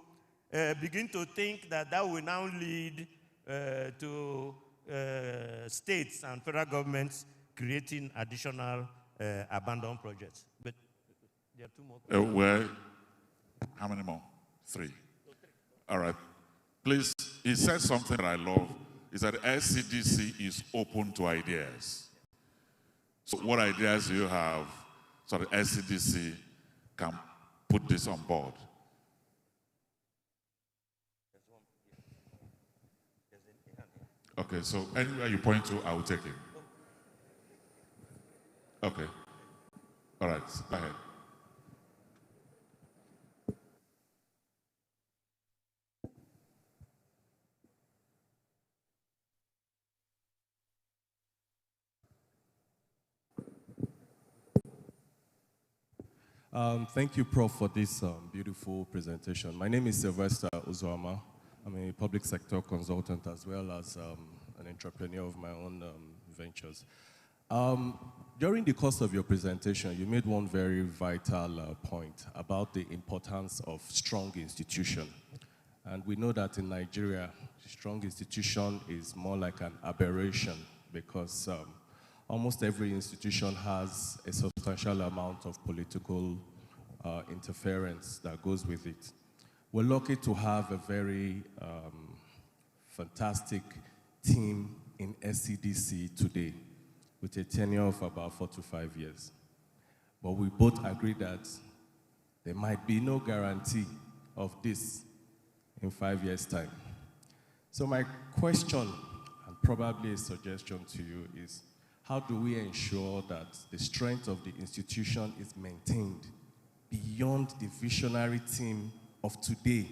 begin to think that will now lead to states and federal governments creating additional abandoned projects. But there are two more. Well, how many more? 3. All right. Please, he said something that I love, is that SCDC is open to ideas. So what ideas do you have so that SCDC can put this on board? Okay, so anywhere you point to, I will take it. Okay. All right, go ahead. Thank you, Prof, for this beautiful presentation. My name is Sylvester Uzoama. I'm a public sector consultant as well as an entrepreneur of my own ventures. During the course of your presentation, you made one very vital point about the importance of strong institution. And we know that in Nigeria, strong institution is more like an aberration because almost every institution has a substantial amount of political interference that goes with it. We're lucky to have a very fantastic team in SCDC today with a tenure of about 4 to 5 years. But we both agree that there might be no guarantee of this in 5 years' time. So my question, and probably a suggestion to you, is how do we ensure that the strength of the institution is maintained beyond the visionary team of today,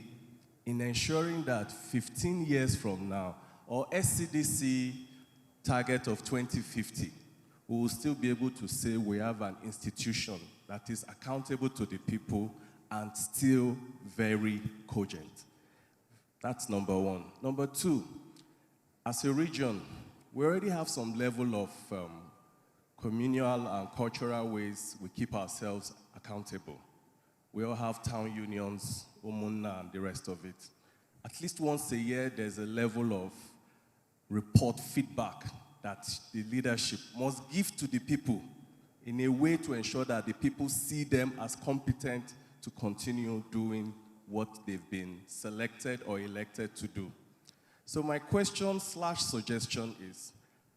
in ensuring that 15 years from now, or SCDC target of 2050, we will still be able to say we have an institution that is accountable to the people and still very cogent. That's number one. Number two, as a region, we already have some level of communal and cultural ways we keep ourselves accountable. We all have town unions, Umunna, and the rest of it. At least once a year, there's a level of report feedback that the leadership must give to the people in a way to ensure that the people see them as competent to continue doing what they've been selected or elected to do. So my question / suggestion is,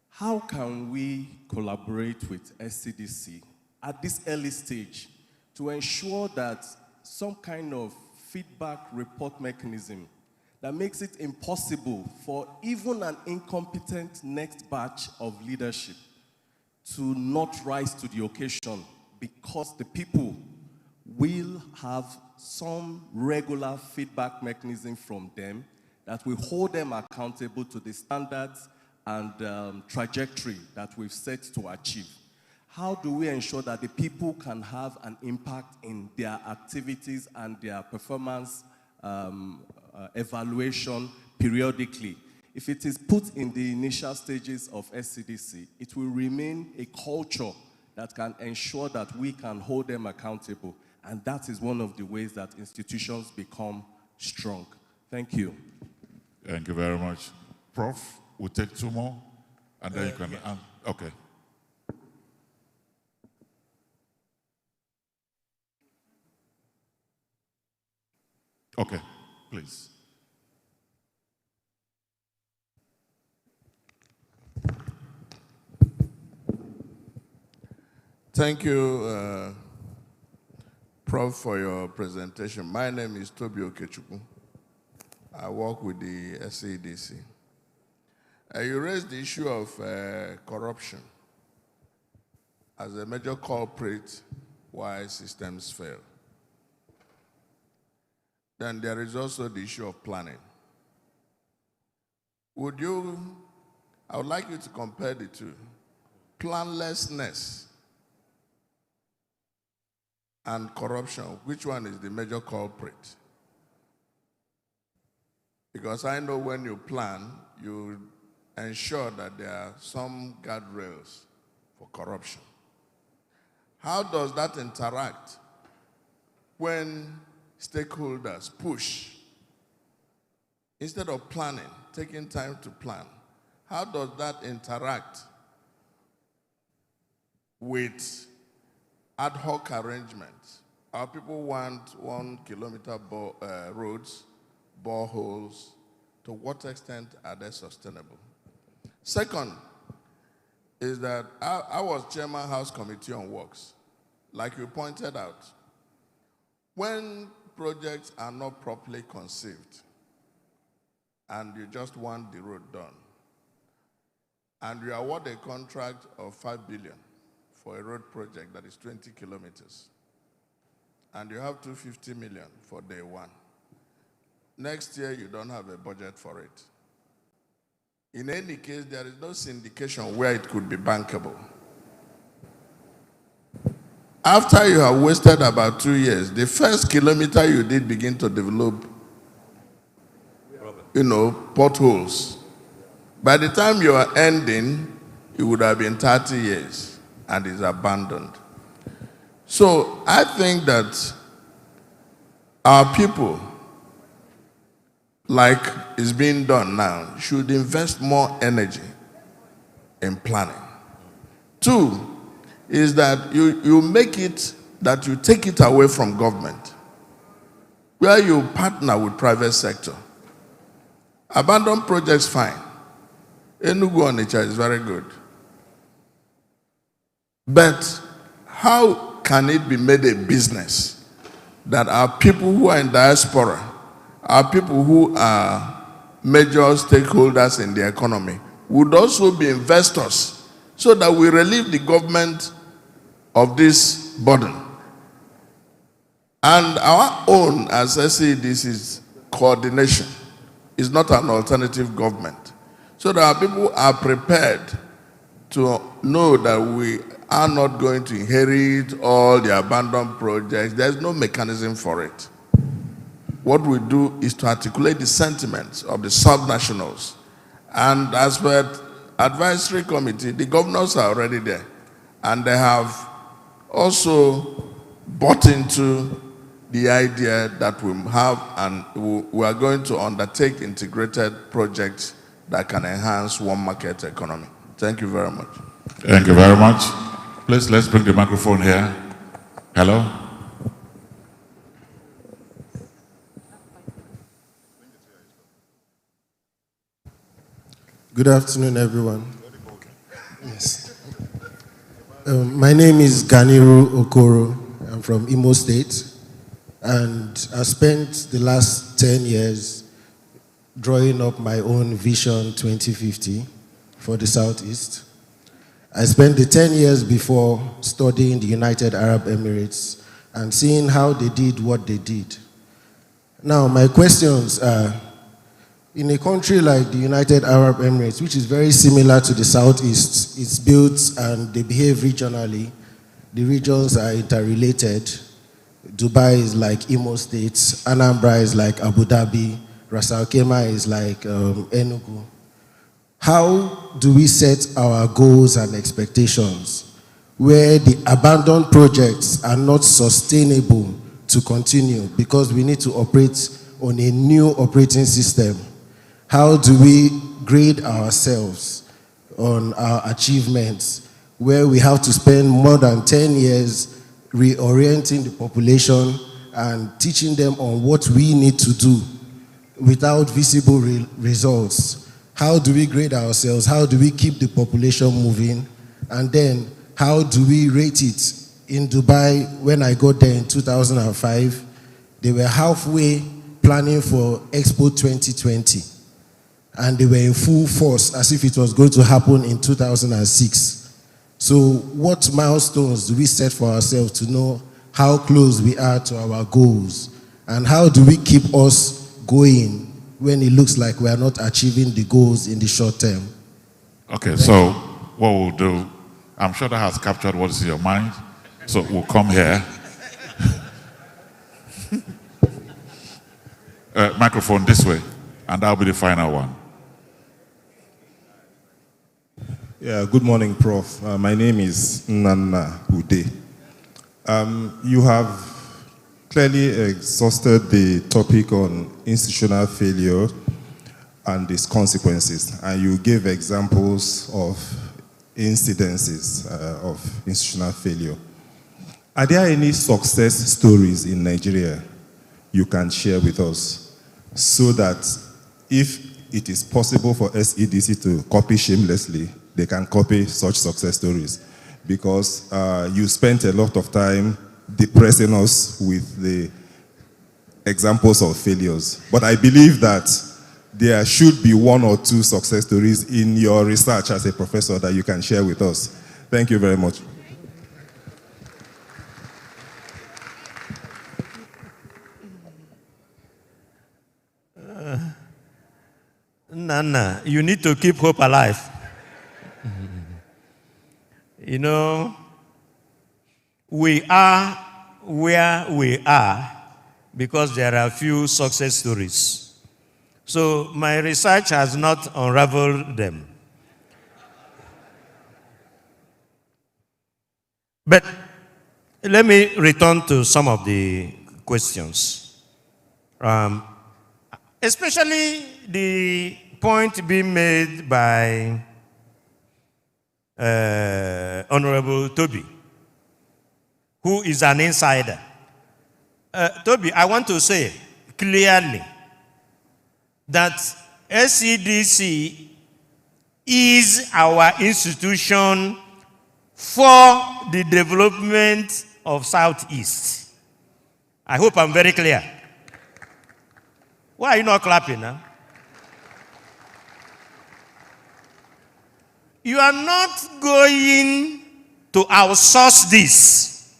how can we collaborate with SCDC at this early stage to ensure that some kind of feedback report mechanism that makes it impossible for even an incompetent next batch of leadership to not rise to the occasion, because the people will have some regular feedback mechanism from them that will hold them accountable to the standards and trajectory that we've set to achieve. How do we ensure that the people can have an impact in their activities and their performance evaluation periodically? If it is put in the initial stages of SCDC, it will remain a culture that can ensure that we can hold them accountable. And that is one of the ways that institutions become strong. Thank you. Thank you very much. Prof, we'll take 2 more, and then you can... yeah. Okay. Okay, please. Thank you, Prof, for your presentation. My name is Tobi Okechukwu. I work with the SCDC. You raised the issue of corruption as a major culprit why systems fail. Then there is also the issue of planning. I would like you to compare the two. Planlessness and corruption, which one is the major culprit? Because I know when you plan, you ensure that there are some guardrails for corruption. How does that interact when stakeholders push? Instead of planning, taking time to plan, how does that interact with ad hoc arrangements? Our people want 1 kilometer roads, boreholes. To what extent are they sustainable? Second is that I was chairman House Committee on Works. Like you pointed out, when projects are not properly conceived and you just want the road done, and you award a contract of 5 billion for a road project that is 20 kilometers, and you have 250 million for day one. Next year, you don't have a budget for it. In any case, there is no syndication where it could be bankable. After you have wasted about 2 years, the first kilometer you did begin to develop, potholes. By the time you are ending, it would have been 30 years and is abandoned. So I think that our people, like is being done now, should invest more energy in planning. 2 is that you make it that you take it away from government. where you partner with private sector. Abandoned projects, fine. Enugu Onitsha is very good. But how can it be made a business that our people who are in diaspora, our people who are major stakeholders in the economy, would also be investors so that we relieve the government of this burden? And our own, as SEDC, is coordination. Is not an alternative government. So that our people are prepared to know that we are not going to inherit all the abandoned projects. There's no mechanism for it. What we do is to articulate the sentiments of the subnationals. And as per advisory committee, the governors are already there. And they have also bought into the idea that we have, and we are going to undertake integrated projects that can enhance one market economy. Thank you very much. Thank you very much. Please, let's bring the microphone here. Hello? Good afternoon, everyone. Yes. My name is Ganiru Okoro. I'm from Imo State. And I spent the last 10 years drawing up my own Vision 2050 for the Southeast. I spent the 10 years before studying the United Arab Emirates and seeing how they did what they did. Now, my questions are, in a country like the United Arab Emirates, which is very similar to the Southeast, it's built and they behave regionally. The regions are interrelated. Dubai is like Imo State, Anambra is like Abu Dhabi, Ras Al Khaimah is like Enugu. How do we set our goals and expectations where the abandoned projects are not sustainable to continue because we need to operate on a new operating system? How do we grade ourselves on our achievements where we have to spend more than 10 years reorienting the population and teaching them on what we need to do without visible results? How do we grade ourselves? How do we keep the population moving? And then how do we rate it? In Dubai, when I got there in 2005, they were halfway planning for Expo 2020. And they were in full force as if it was going to happen in 2006. So what milestones do we set for ourselves to know how close we are to our goals? And how do we keep us going when it looks like we are not achieving the goals in the short term? Okay, so what we'll do, I'm sure that has captured what is in your mind. So we'll come here. Microphone this way, and that'll be the final one. Yeah, good morning, Prof. My name is Nana Ude. You have clearly exhausted the topic on institutional failure and its consequences, and you gave examples of incidences of institutional failure. Are there any success stories in Nigeria you can share with us so that if it is possible for SEDC to copy shamelessly, they can copy such success stories? Because you spent a lot of time depressing us with the examples of failures. But I believe that there should be one or two success stories in your research as a professor that you can share with us. Thank you very much. Nana, you need to keep hope alive. You know, we are where we are because there are few success stories. So my research has not unraveled them. But let me return to some of the questions. Especially the point being made by Honorable Toby, who is an insider. Toby, I want to say, clearly that SCDC is our institution for the development of Southeast. I hope I'm very clear. Why are you not clapping now? You are not going to outsource this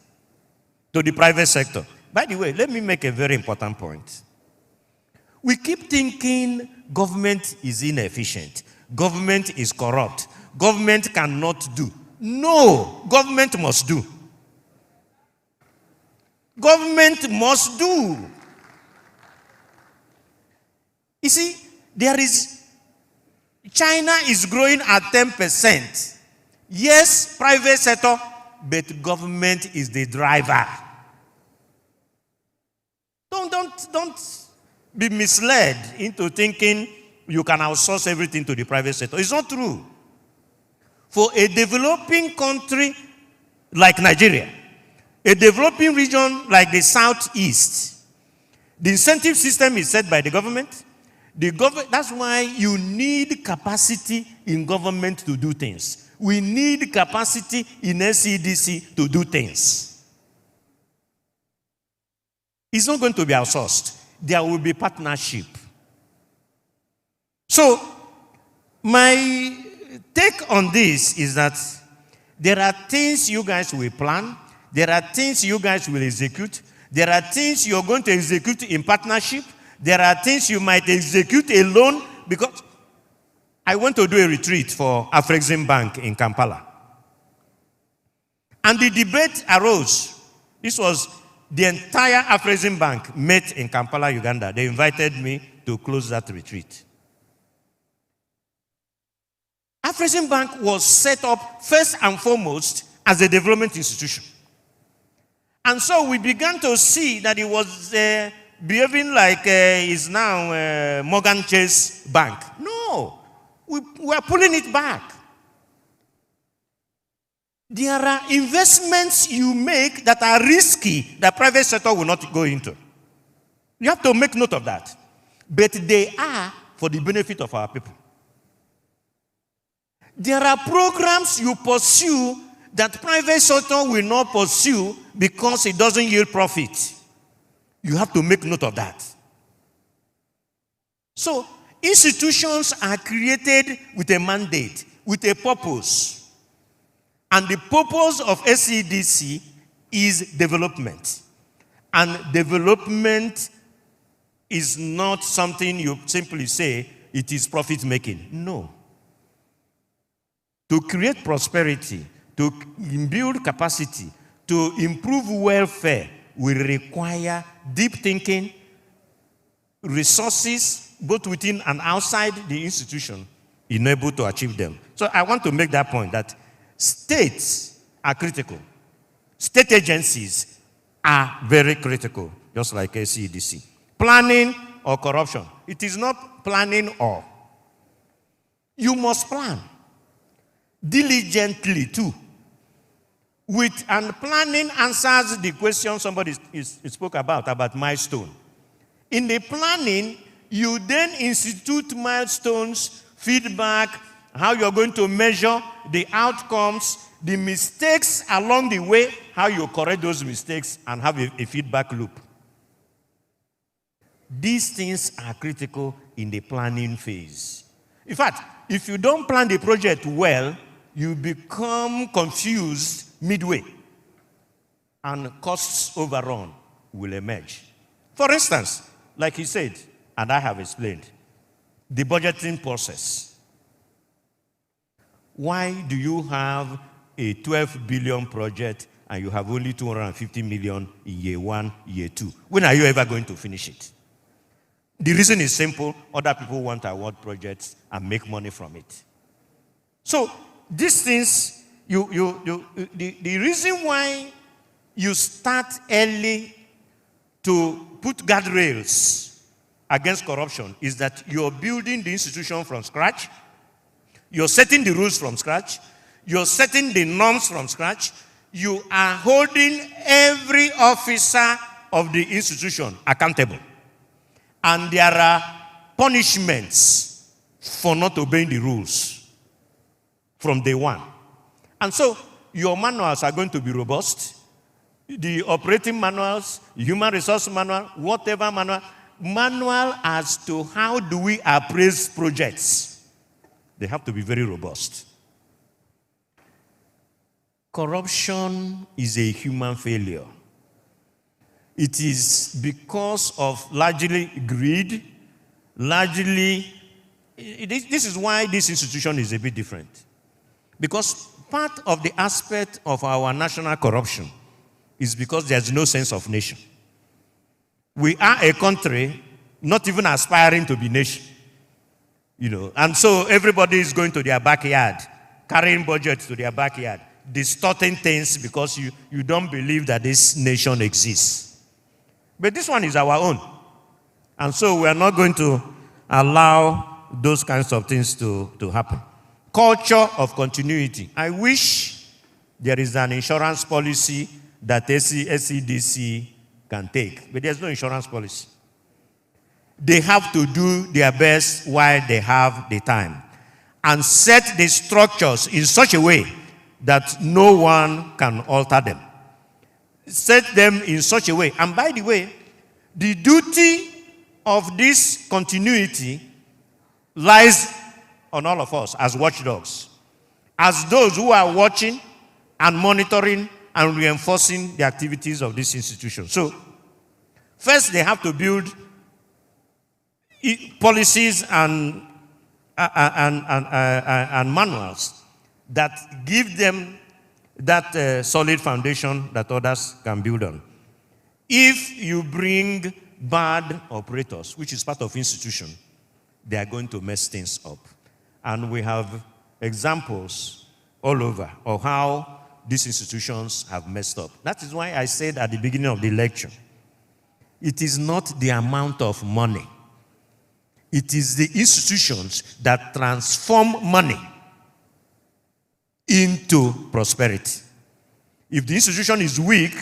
to the private sector. By the way, let me make a very important point. We keep thinking government is inefficient, government is corrupt, government cannot do. No, government must do. Government must do. You see, China is growing at 10%. Yes, private sector, but government is the driver. Don't be misled into thinking you can outsource everything to the private sector. It's not true. For a developing country like Nigeria, a developing region like the Southeast, the incentive system is set by the government. That's why you need capacity in government to do things. We need capacity in SCDC to do things. It's not going to be outsourced. There will be partnership. So, my take on this is that there are things you guys will plan. There are things you guys will execute. There are things you're going to execute in partnership. There are things you might execute alone, because I went to do a retreat for Afrexim Bank in Kampala. And the debate arose. This was the entire Afrexim Bank met in Kampala, Uganda. They invited me to close that retreat. Afrexim Bank was set up first and foremost as a development institution. And so we began to see that it was behaving like it's now Morgan Chase Bank. No, we are pulling it back. There are investments you make that are risky that private sector will not go into. You have to make note of that. But they are for the benefit of our people. There are programs you pursue that private sector will not pursue because it doesn't yield profit. You have to make note of that. So, institutions are created with a mandate, with a purpose. And the purpose of SCDC is development. And development is not something you simply say, it is profit making. No. To create prosperity, to build capacity, to improve welfare will require deep thinking, resources, both within and outside the institution, in able to achieve them. So I want to make that point that states are critical. State agencies are very critical, just like SCDC. Planning or corruption. It is not planning or. You must plan diligently too. And planning answers the question somebody spoke about milestone. In the planning, you then institute milestones, feedback, how you're going to measure the outcomes, the mistakes along the way, how you correct those mistakes and have a feedback loop. These things are critical in the planning phase. In fact, if you don't plan the project well, you become confused midway, and costs overrun will emerge. For instance, like he said, and I have explained, the budgeting process. Why do you have a 12 billion project and you have only 250 million in year 1, year 2? When are you ever going to finish it? The reason is simple. Other people want to award projects and make money from it. So these things, the reason why you start early to put guardrails against corruption is that you're building the institution from scratch. You're setting the rules from scratch. You're setting the norms from scratch. You are holding every officer of the institution accountable. And there are punishments for not obeying the rules from day one. And so your manuals are going to be robust. The operating manuals, human resource manual, whatever manual as to how do we appraise projects, they have to be very robust. Corruption is a human failure. It is because of largely greed, this is why this institution is a bit different. Because part of the aspect of our national corruption is because there's no sense of nation. We are a country not even aspiring to be nation. And so everybody is going to their backyard, carrying budgets to their backyard, distorting things because you don't believe that this nation exists. But this one is our own. And so we are not going to allow those kinds of things to happen. Culture of continuity. I wish there is an insurance policy that SEDC can take, but there's no insurance policy. They have to do their best while they have the time and set the structures in such a way that no one can alter them. Set them in such a way. And by the way, the duty of this continuity lies on all of us as watchdogs, as those who are watching and monitoring and reinforcing the activities of this institution. So, first they have to build policies and manuals that give them that solid foundation that others can build on. If you bring bad operators, which is part of institution, they are going to mess things up. And we have examples all over of how these institutions have messed up. That is why I said at the beginning of the lecture, it is not the amount of money. It is the institutions that transform money into prosperity. If the institution is weak,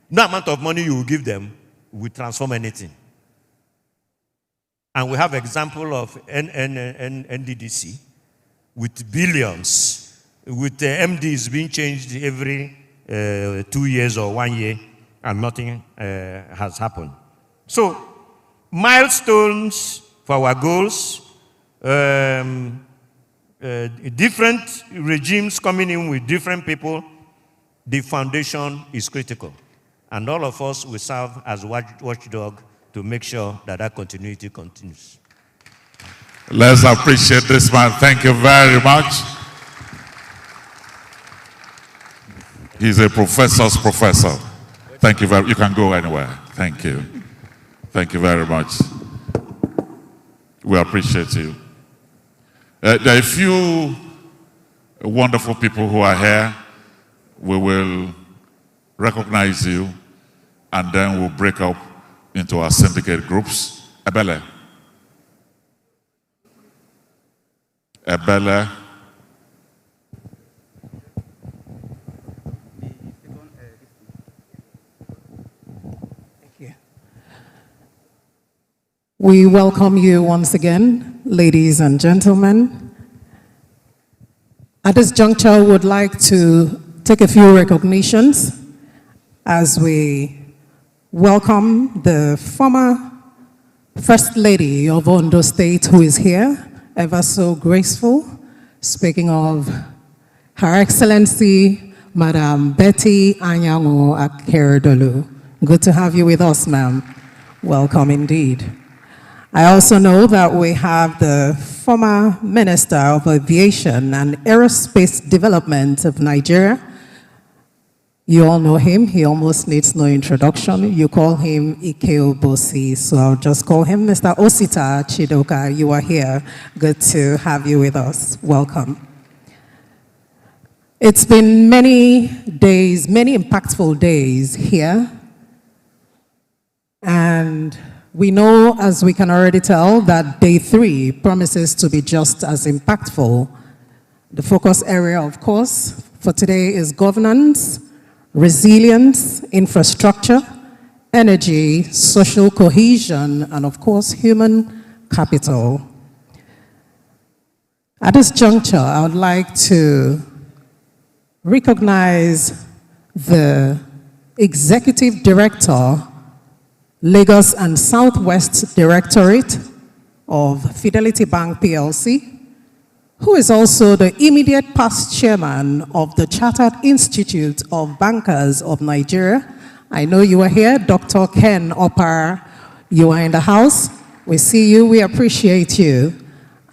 no amount of money you will give them will transform anything. And we have example of NDDC with billions, with MDs being changed every 2 years or 1 year, and nothing has happened. So, milestones for our goals, different regimes coming in with different people, the foundation is critical. And all of us will serve as watchdog to make sure that that continuity continues. Let's appreciate this man. Thank you very much. He's a professor's professor. Thank you very much. You can go anywhere. Thank you. Thank you very much. We appreciate you. There are a few wonderful people who are here. We will recognize you, and then we'll break up into our syndicate groups. Ebele. Ebele. Thank you. We welcome you once again, ladies and gentlemen. At this juncture, we would like to take a few recognitions as we welcome the former First Lady of Ondo State who is here, ever so graceful, speaking of Her Excellency, Madam Betty Anyango Akeredolu. Good to have you with us, ma'am. Welcome indeed. I also know that we have the former Minister of Aviation and Aerospace Development of Nigeria. You all know him. He almost needs no introduction. You call him Ike Obosi, so I'll just call him Mr. Osita Chidoka. You are here. Good to have you with us. Welcome. It's been many days, many impactful days here. And we know, as we can already tell, that day 3 promises to be just as impactful. The focus area, of course, for today is governance, resilience, infrastructure, energy, social cohesion, and of course, human capital. At this juncture, I would like to recognize the Executive Director, Lagos and Southwest Directorate of Fidelity Bank PLC, who is also the immediate past chairman of the Chartered Institute of Bankers of Nigeria. I know you are here, Dr. Ken Opar, you are in the house. We see you, we appreciate you.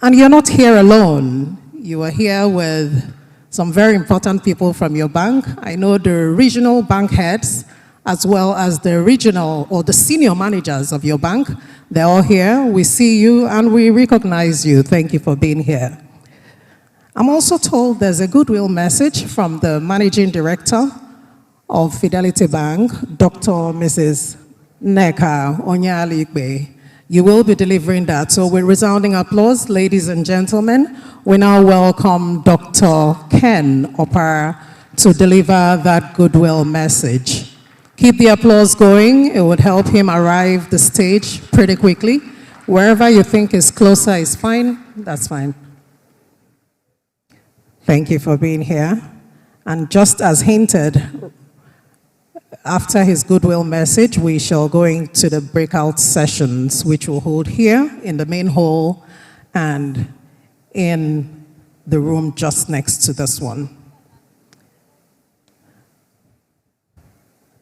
And you're not here alone. You are here with some very important people from your bank. I know the regional bank heads, as well as the regional or the senior managers of your bank. They're all here. We see you and we recognize you. Thank you for being here. I'm also told there's a goodwill message from the Managing Director of Fidelity Bank, Dr. Mrs. Nneka Onyealikpe. You will be delivering that. So with resounding applause, ladies and gentlemen, we now welcome Dr. Ken Opar to deliver that goodwill message. Keep the applause going. It would help him arrive the stage pretty quickly. Wherever you think is closer is fine. That's fine. Thank you for being here. And just as hinted, after his goodwill message, we shall go into the breakout sessions, which we'll hold here in the main hall and in the room just next to this one.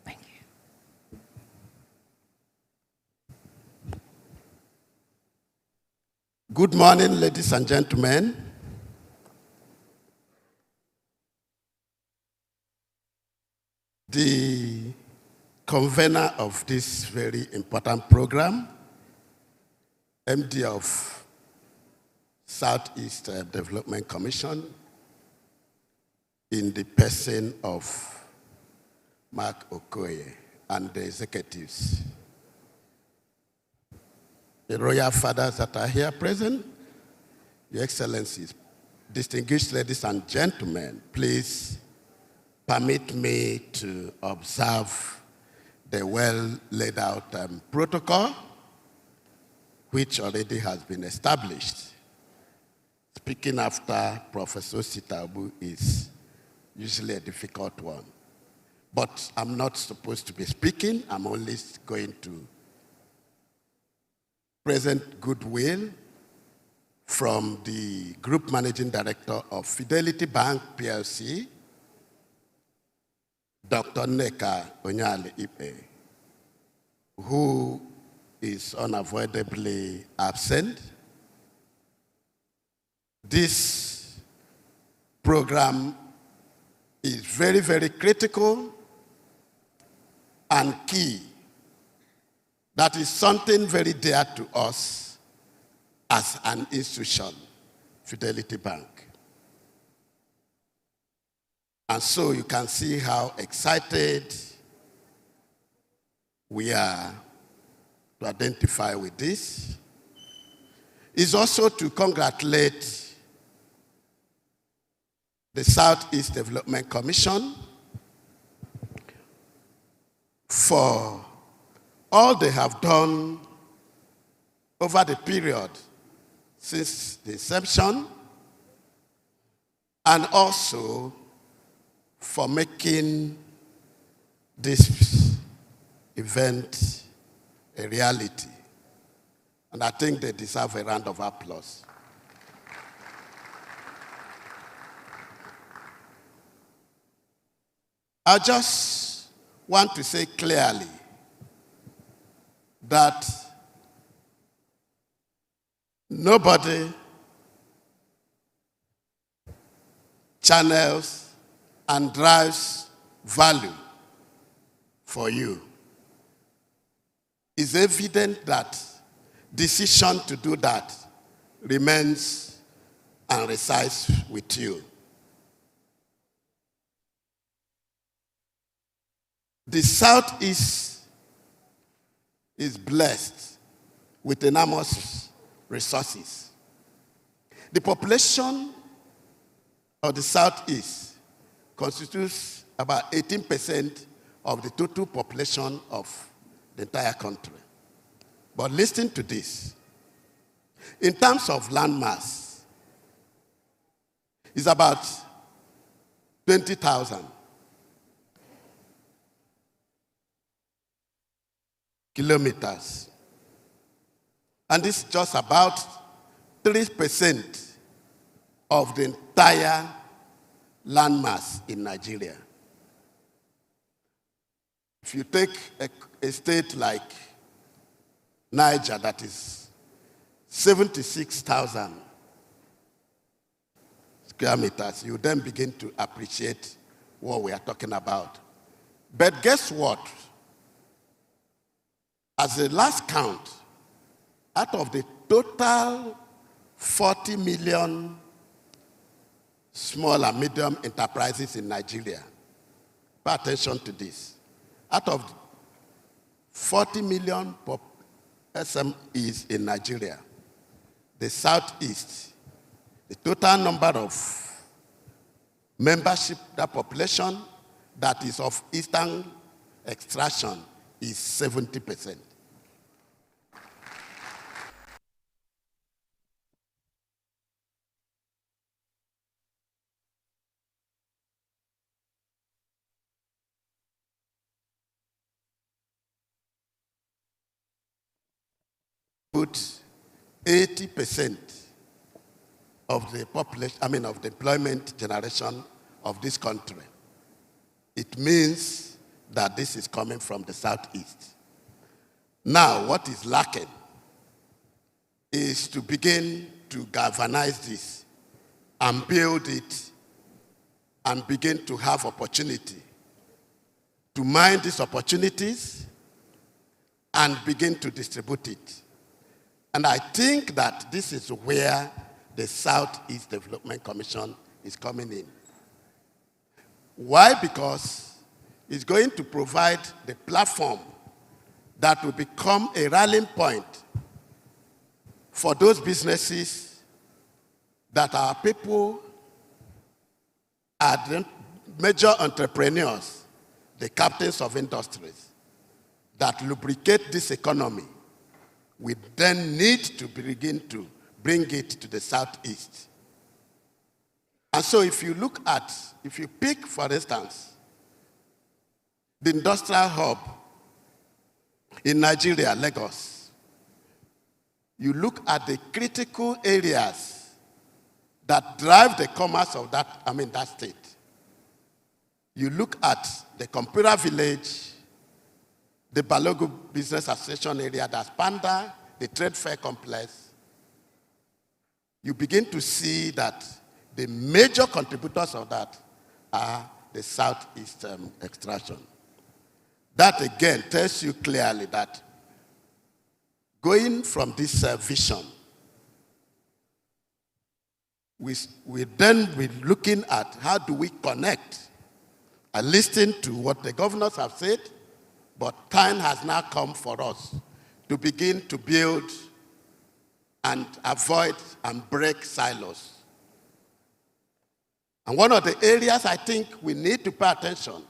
Thank you. Good morning, ladies and gentlemen. The convener of this very important program, MD of Southeast Development Commission, in the person of Mark Okoye and the executives. The royal fathers that are here present, Your Excellencies, distinguished ladies and gentlemen, please permit me to observe the well laid out protocol, which already has been established. Speaking after Professor Sitabu is usually a difficult one. But I'm not supposed to be speaking. I'm only going to present goodwill from the Group Managing Director of Fidelity Bank PLC, Dr. Nneka Onyealikpe, who is unavoidably absent. This program is very, very critical and key. That is something very dear to us as an institution, Fidelity Bank. And so you can see how excited we are to identify with this. Is also to congratulate the Southeast Development Commission for all they have done over the period since the inception, and also for making this event a reality. And I think they deserve a round of applause. I just want to say clearly that nobody channels and drives value for you. It's evident that decision to do that remains and resides with you. The Southeast is blessed with enormous resources. The population of the Southeast constitutes about 18% of the total population of the entire country. But listen to this. In terms of landmass, it's about 20,000 kilometers. And it's just about 3% of the entire landmass in Nigeria. If you take a state like Niger, that is 76,000 square meters, you then begin to appreciate what we are talking about. But guess what? As the last count, out of the total 40 million small and medium enterprises in Nigeria, pay attention to this. Out of 40 million SMEs in Nigeria, the Southeast, the total number of membership, that population that is of Eastern extraction is 70%. Put 80% of the population, of the employment generation of this country. It means that this is coming from the Southeast. Now, what is lacking is to begin to galvanize this and build it and begin to have opportunity to mine these opportunities and begin to distribute it. And I think that this is where the Southeast Development Commission is coming in. Why? Because it's going to provide the platform that will become a rallying point for those businesses that our people are the major entrepreneurs, the captains of industries, that lubricate this economy. We then need to begin to bring it to the Southeast. And so if you pick, for instance, the industrial hub in Nigeria, Lagos, you look at the critical areas that drive the commerce of that state. You look at the Computer Village, the Balogu Business Association area, that's Panda, the Trade Fair Complex. You begin to see that the major contributors of that are the Southeast extraction. That again tells you clearly that going from this vision, we then be looking at how do we connect and listen to what the governors have said, but time has now come for us to begin to build and avoid and break silos. And one of the areas I think we need to pay attention,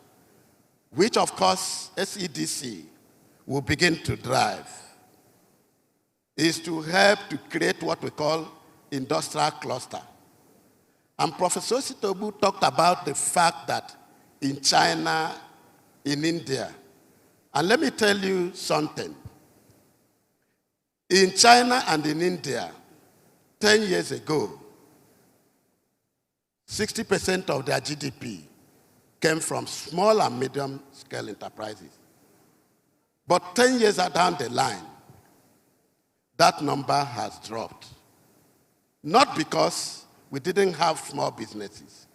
which of course SEDC will begin to drive, is to help to create what we call industrial cluster. And Professor Sitobu talked about the fact that in China, in India, and let me tell you something. In China and in India, 10 years ago, 60% of their GDP came from small and medium scale enterprises. But 10 years down the line, that number has dropped. Not because we didn't have small businesses,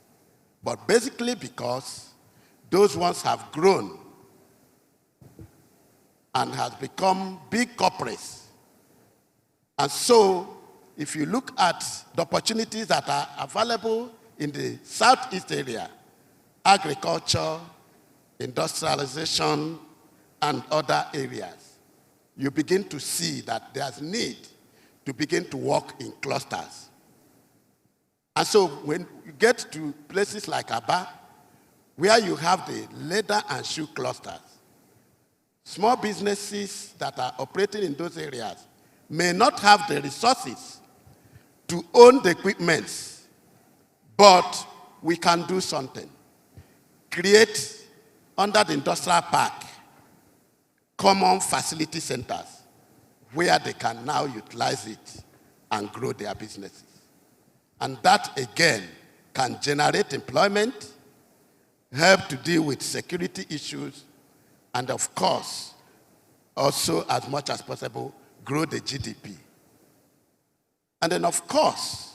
but basically because those ones have grown and has become big corporates. And so, if you look at the opportunities that are available in the Southeast area, agriculture, industrialization, and other areas, you begin to see that there's need to begin to work in clusters. And so when you get to places like Aba, where you have the leather and shoe clusters, small businesses that are operating in those areas may not have the resources to own the equipment, but we can do something. Create, under the industrial park, common facility centers where they can now utilize it and grow their businesses. And that, again, can generate employment, help to deal with security issues, and of course, also, as much as possible, grow the GDP. And then, of course,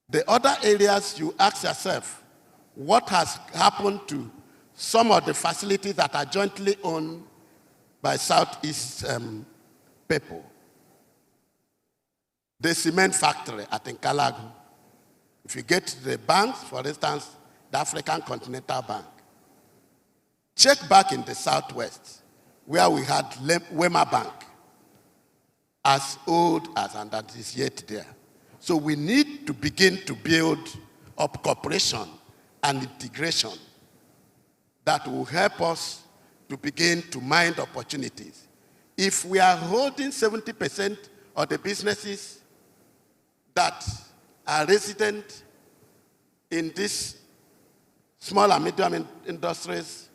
the other areas you ask yourself, what has happened to some of the facilities that are jointly owned by Southeast people? The cement factory at Nkalagu. If you get to the banks, for instance, the African Continental Bank, check back in the Southwest, where we had Wema Bank, as old as, and that is yet there. So we need to begin to build up cooperation and integration that will help us to begin to mine opportunities. If we are holding 70% of the businesses that are resident in these small and medium industries,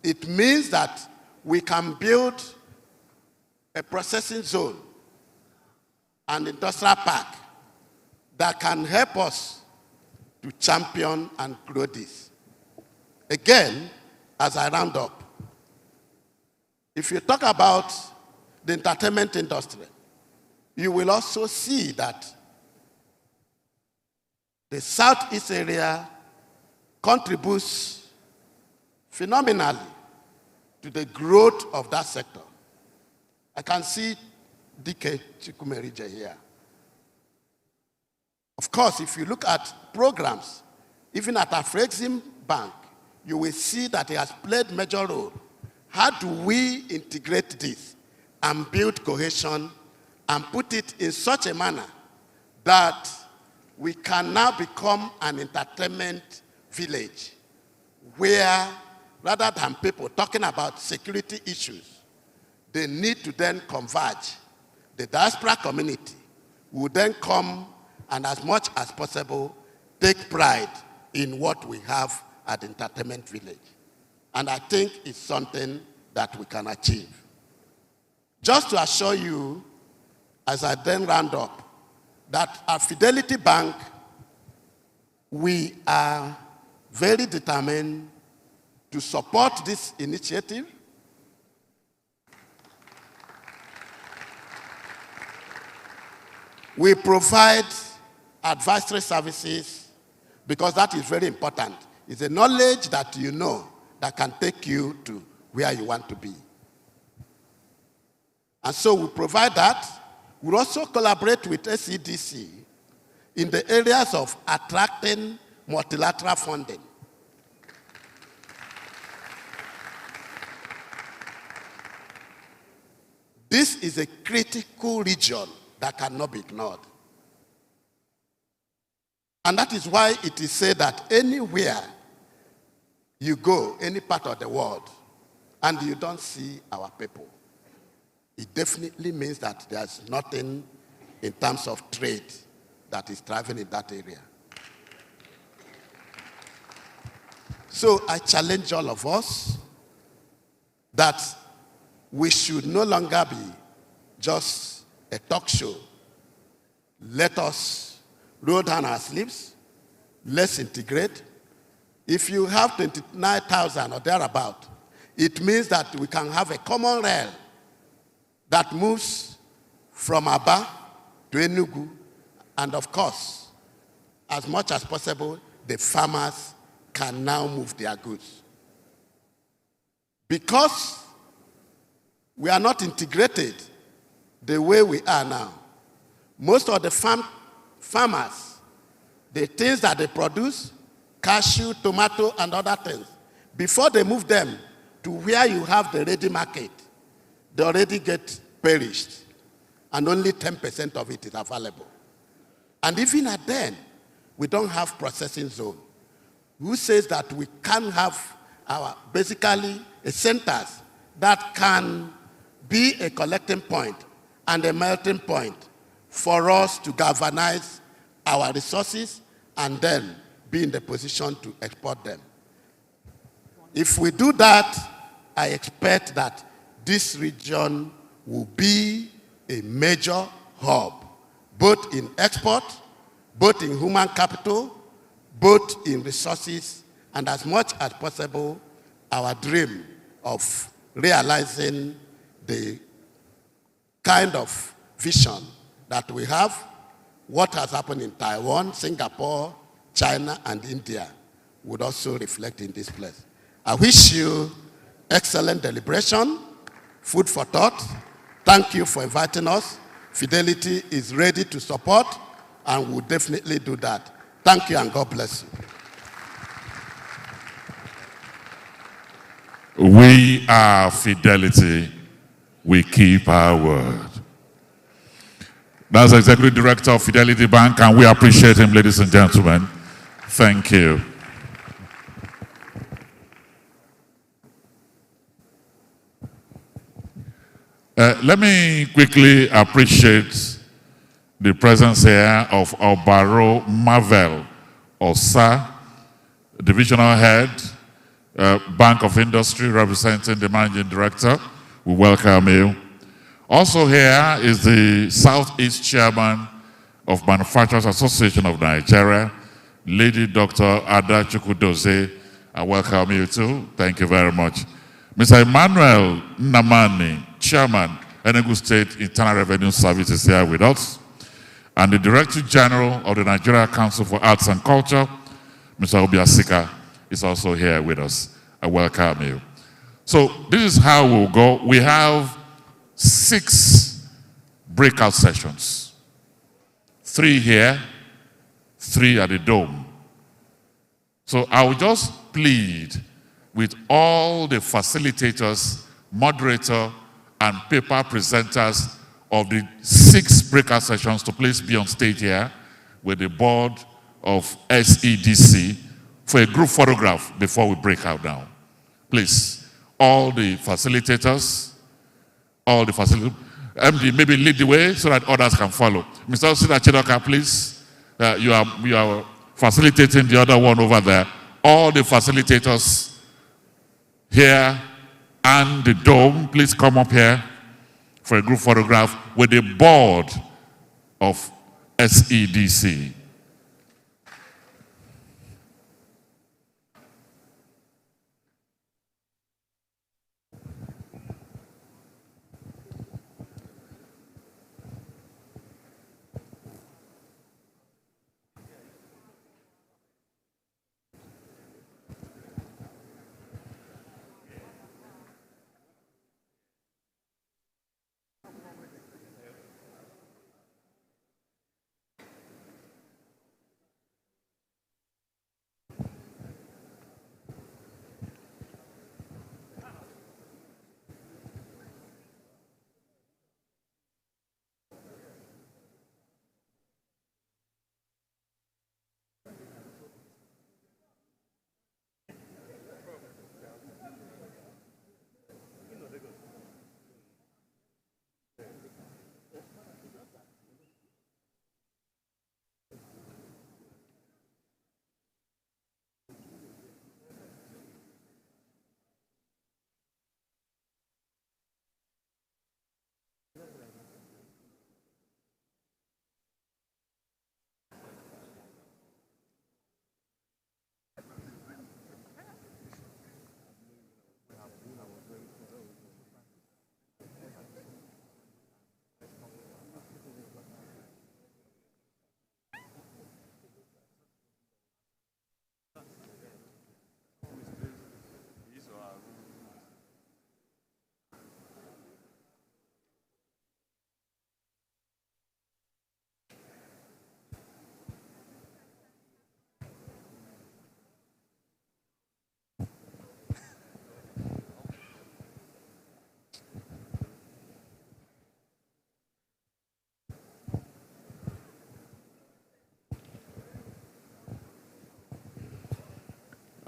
it means that we can build a processing zone and industrial park that can help us to champion and grow this. Again, as I round up, if you talk about the entertainment industry, you will also see that the Southeast area contributes phenomenally to the growth of that sector. I can see DK Chikumerije here. Of course, if you look at programs, even at Afrexim Bank, you will see that it has played major role. How do we integrate this and build cohesion and put it in such a manner that we can now become an entertainment village where, rather than people talking about security issues, they need to then converge. The diaspora community will then come and, as much as possible, take pride in what we have at the entertainment village. And I think it's something that we can achieve. Just to assure you, as I then round up, that at Fidelity Bank, we are very determined to support this initiative. We provide advisory services because that is very important. It's a knowledge that you know that can take you to where you want to be. And so we provide that. We also collaborate with SEDC in the areas of attracting multilateral funding. This is a critical region that cannot be ignored. And that is why it is said that anywhere you go, any part of the world, and you don't see our people, it definitely means that there's nothing in terms of trade that is thriving in that area. So I challenge all of us that we should no longer be just a talk show. Let us roll down our sleeves. Let's integrate. If you have 29,000 or thereabout, it means that we can have a common rail that moves from Aba to Enugu. And of course, as much as possible, the farmers can now move their goods. Because we are not integrated the way we are now, most of the farmers, the things that they produce, cashew, tomato, and other things, before they move them to where you have the ready market, they already get perished, and only 10% of it is available. And even at then, we don't have processing zone. Who says that we can have our, basically, centers that can be a collecting point and a melting point for us to galvanize our resources and then be in the position to export them. If we do that, I expect that this region will be a major hub, both in export, both in human capital, both in resources, and as much as possible, our dream of realizing the kind of vision that we have, what has happened in Taiwan, Singapore, China, and India would also reflect in this place. I wish you excellent deliberation, food for thought. Thank you for inviting us. Fidelity is ready to support and will definitely do that. Thank you and God bless you. We are Fidelity. We keep our word. That's the Executive Director of Fidelity Bank, and we appreciate him, ladies and gentlemen. Thank you. Let me quickly appreciate the presence here of Obaro Marvel Osa, Divisional Head, Bank of Industry, representing the Managing Director. We welcome you. Also here is the Southeast Chairman of Manufacturers Association of Nigeria, Lady Dr. Ada Chukwudozie. I welcome you too. Thank you very much. Mr. Emmanuel Namani, Chairman, Enugu State Internal Revenue Service, is here with us. And the Director General of the Nigeria Council for Arts and Culture, Mr. Obiasika, is also here with us. I welcome you. So this is how we'll go. We have 6 breakout sessions. 3 here, 3 at the Dome. So I will just plead with all the facilitators, moderator, and paper presenters of the 6 breakout sessions to please be on stage here with the board of SEDC for a group photograph before we break out now. Please, all the facilitators, MD, maybe lead the way so that others can follow. Mr. Osina Chidoka, please, you are facilitating the other one over there. All the facilitators here and the Dome, please come up here for a group photograph with the board of SEDC.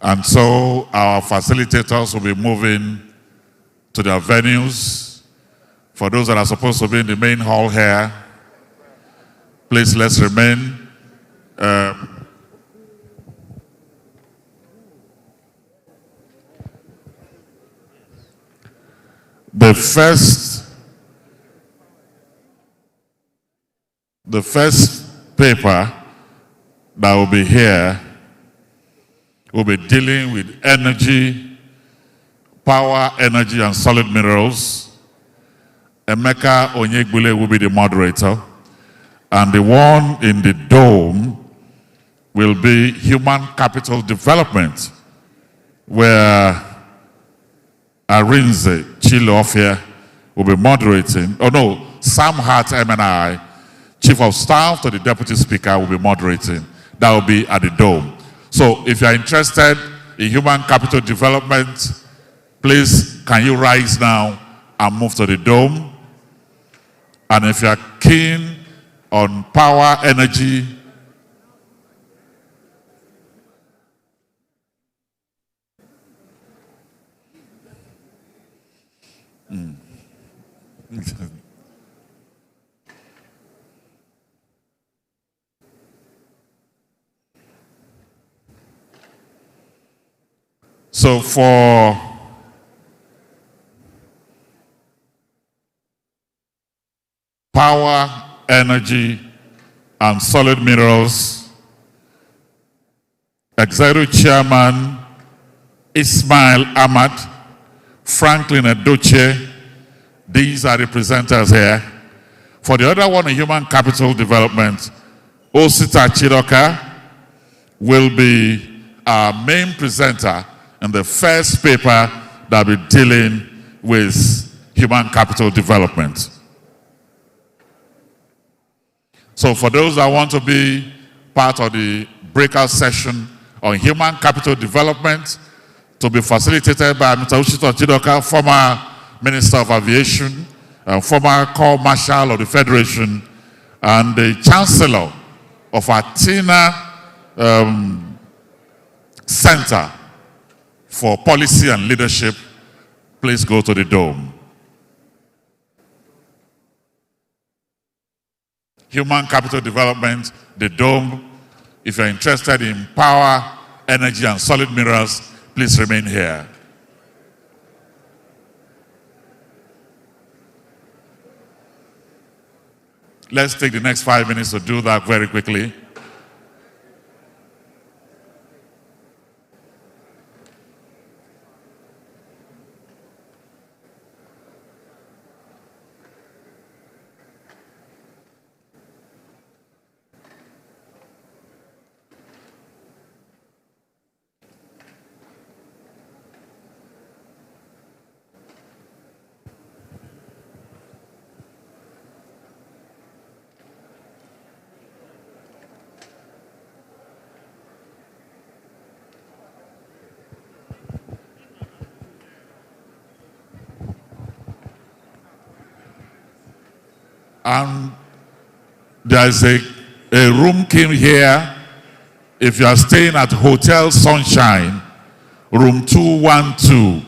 And so our facilitators will be moving to their venues. For those that are supposed to be in the main hall here, please let's remain. The first paper that will be here will be dealing with energy, power, energy, and solid minerals. Emeka Onyegbule will be the moderator. And the one in the dome will be human capital development, where Arinze Chilofia will be moderating. Oh no, Sam Hart MNI, Chief of Staff to the Deputy Speaker, will be moderating. That will be at the dome. So if you are interested in human capital development, please can you rise now and move to the dome? And if you are keen on power, energy, so for power, energy, and solid minerals, Executive Chairman Ismail Ahmad, Franklin Edochie, these are the presenters here. For the other one in human capital development, Osita Chidoka will be our main presenter in the first paper that will be dealing with human capital development. So for those that want to be part of the breakout session on human capital development, to be facilitated by Mr. Osita Chidoka, former Minister of Aviation, former Corps Marshal of the Federation, and the Chancellor of Athena Center for Policy and Leadership, please go to the dome. Human capital development, the dome. If you're interested in power, energy, and solid minerals, please remain here. Let's take the next 5 minutes to do that very quickly. And there's a room key here. If you are staying at Hotel Sunshine, room 212,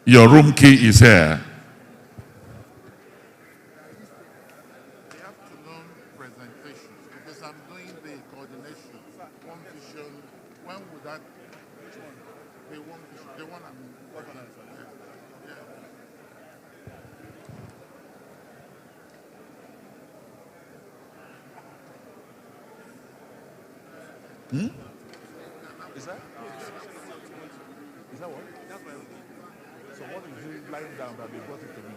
your room key is here. The afternoon presentation, because I'm doing the coordination, one vision, when would that, the one vision, the one I'm organizing. Hmm? Is that what? So what is he lying down that they brought it to me?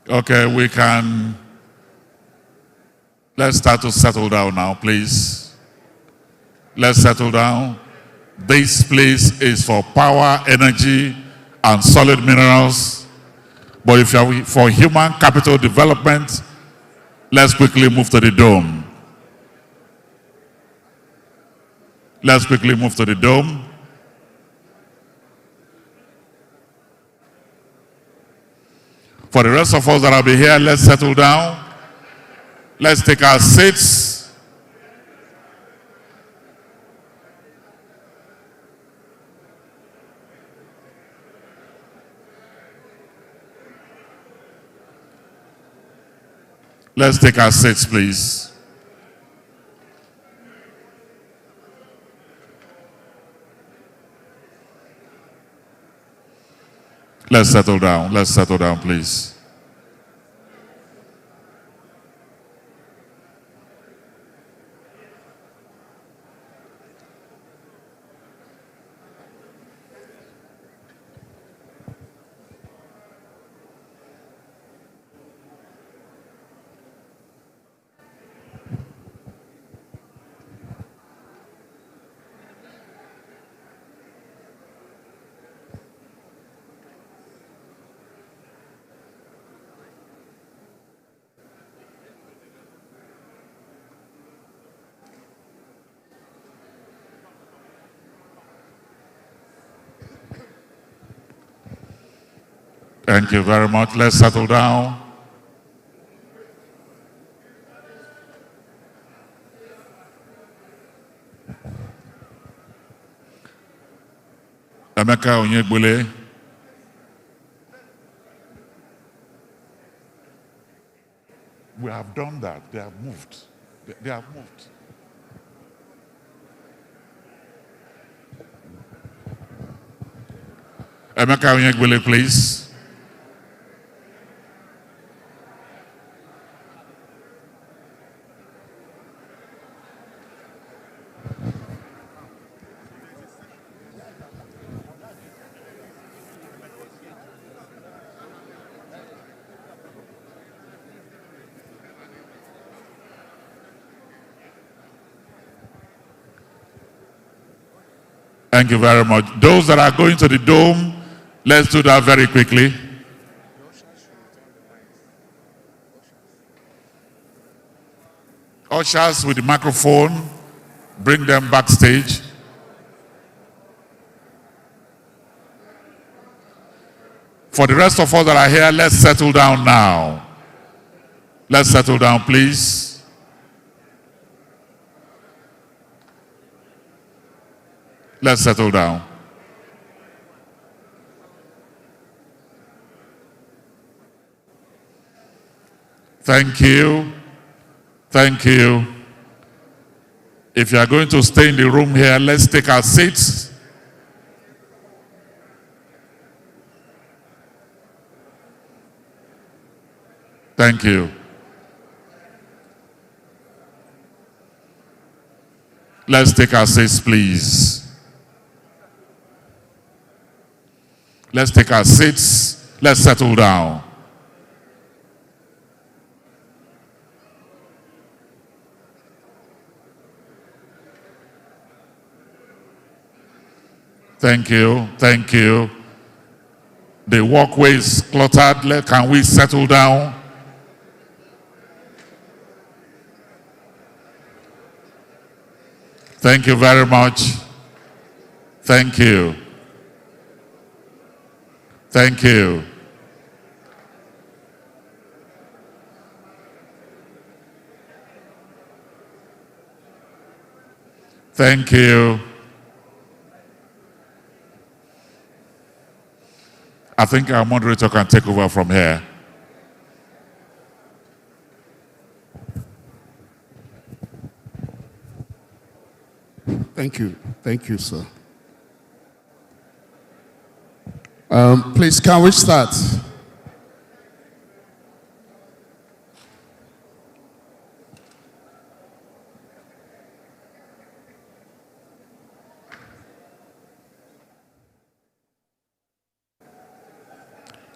Okay, we can. Let's start to settle down now, please. Let's settle down. This place is for power, energy, and solid minerals. But if you're for human capital development, let's quickly move to the dome. Let's quickly move to the dome. For the rest of us that will be here, let's settle down. Let's take our seats. Let's take our seats, please. Let's settle down. Let's settle down, please. Thank you very much. Let's settle down. Emeka Onyegbule. We have done that. They have moved. They have moved. Emeka Onyegbule, please. Thank you very much. Those that are going to the dome, let's do that very quickly. Ushers with the microphone, bring them backstage. For the rest of us that are here, let's settle down now. Let's settle down, please. Let's settle down. Thank you. Thank you. If you are going to stay in the room here, let's take our seats. Thank you. Let's take our seats, please. Let's take our seats. Let's settle down. Thank you. Thank you. The walkway is cluttered. Can we settle down? Thank you very much. Thank you. Thank you. Thank you. I think our moderator can take over from here. Thank you. Thank you, sir. Please, can we start?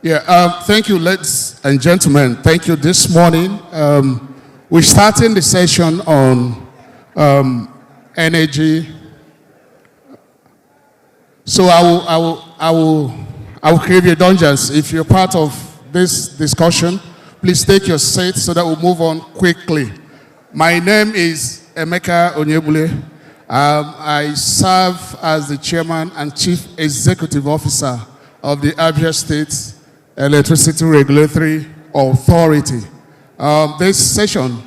Yeah, thank you, ladies and gentlemen. Thank you this morning. We're starting the session on energy. So I will crave your indulgence. If you're part of this discussion, please take your seat so that we'll move on quickly. My name is Emeka Onyebule. I serve as the chairman and chief executive officer of the Abia State Electricity Regulatory Authority. This session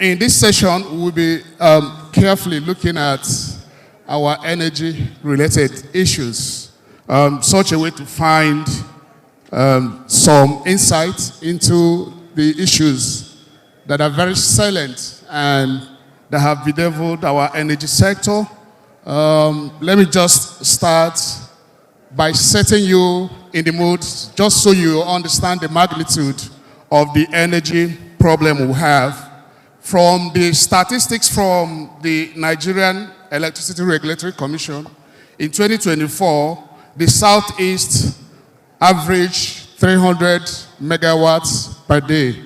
in this session, we'll be carefully looking at our energy-related issues, such a way to find some insight into the issues that are very salient and that have bedeviled our energy sector. Let me just start by setting you in the mood, just so you understand the magnitude of the energy problem we have. From the statistics from the Nigerian Electricity Regulatory Commission, in 2024, the Southeast averaged 300 megawatts per day.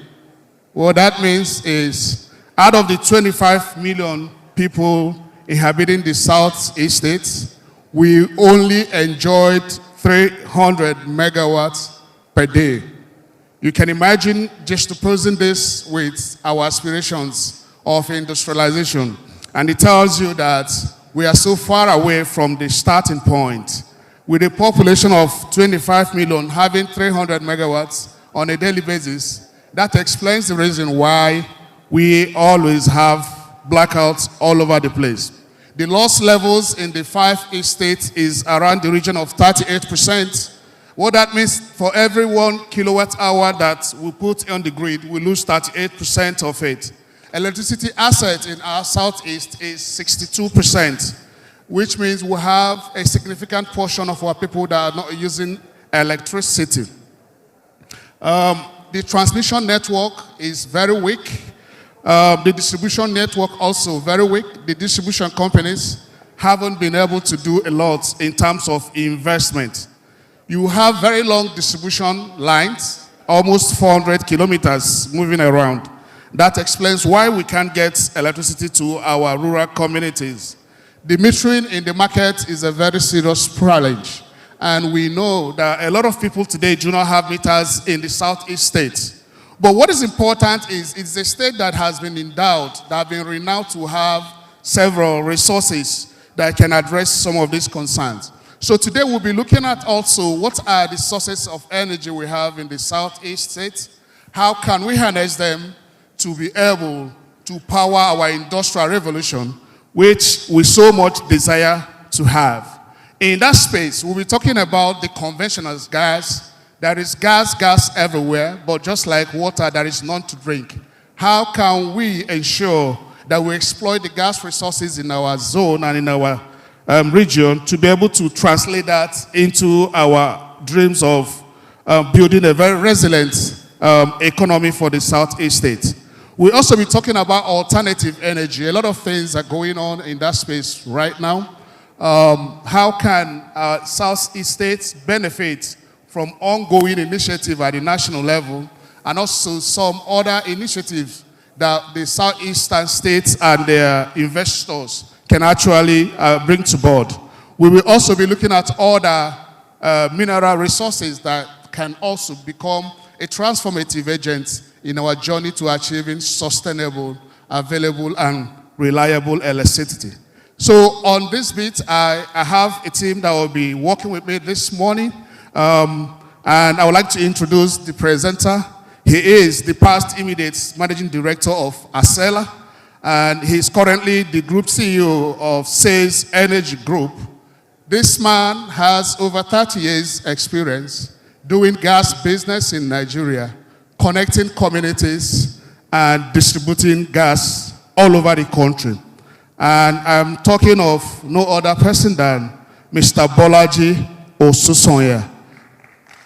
What that means is, out of the 25 million people inhabiting the Southeast states, we only enjoyed 300 megawatts per day. You can imagine juxtaposing this with our aspirations of industrialization. And it tells you that we are so far away from the starting point. With a population of 25 million having 300 megawatts on a daily basis, that explains the reason why we always have blackouts all over the place. The loss levels in the 5 East states is around the region of 38%. What that means, for every 1 kilowatt hour that we put on the grid, we lose 38% of it. Electricity asset in our Southeast is 62%, which means we have a significant portion of our people that are not using electricity. The transmission network is very weak. The distribution network also very weak. The distribution companies haven't been able to do a lot in terms of investment. You have very long distribution lines, almost 400 kilometers moving around. That explains why we can't get electricity to our rural communities. The metering in the market is a very serious challenge. And we know that a lot of people today do not have meters in the Southeast states. But what is important is it's a state that has been endowed, that have been renowned to have several resources that can address some of these concerns. So today we'll be looking at also what are the sources of energy we have in the Southeast states. How can we harness them to be able to power our industrial revolution, which we so much desire to have. In that space, we'll be talking about the conventional gas. There is gas everywhere, but just like water, there is none to drink. How can we ensure that we exploit the gas resources in our zone and in our region to be able to translate that into our dreams of building a very resilient economy for the Southeast states? We'll also be talking about alternative energy. A lot of things are going on in that space right now. How can Southeast states benefit from ongoing initiative at the national level, and also some other initiatives that the Southeastern states and their investors can actually bring to board. We will also be looking at other mineral resources that can also become a transformative agent in our journey to achieving sustainable, available, and reliable electricity. So on this bit, I have a team that will be working with me this morning. And I would like to introduce the presenter. He is the past immediate managing director of Acela, and he's currently the group CEO of Sales Energy Group. This man has over 30 years experience doing gas business in Nigeria, connecting communities and distributing gas all over the country. And I'm talking of no other person than Mr. Bolaji Osusonya.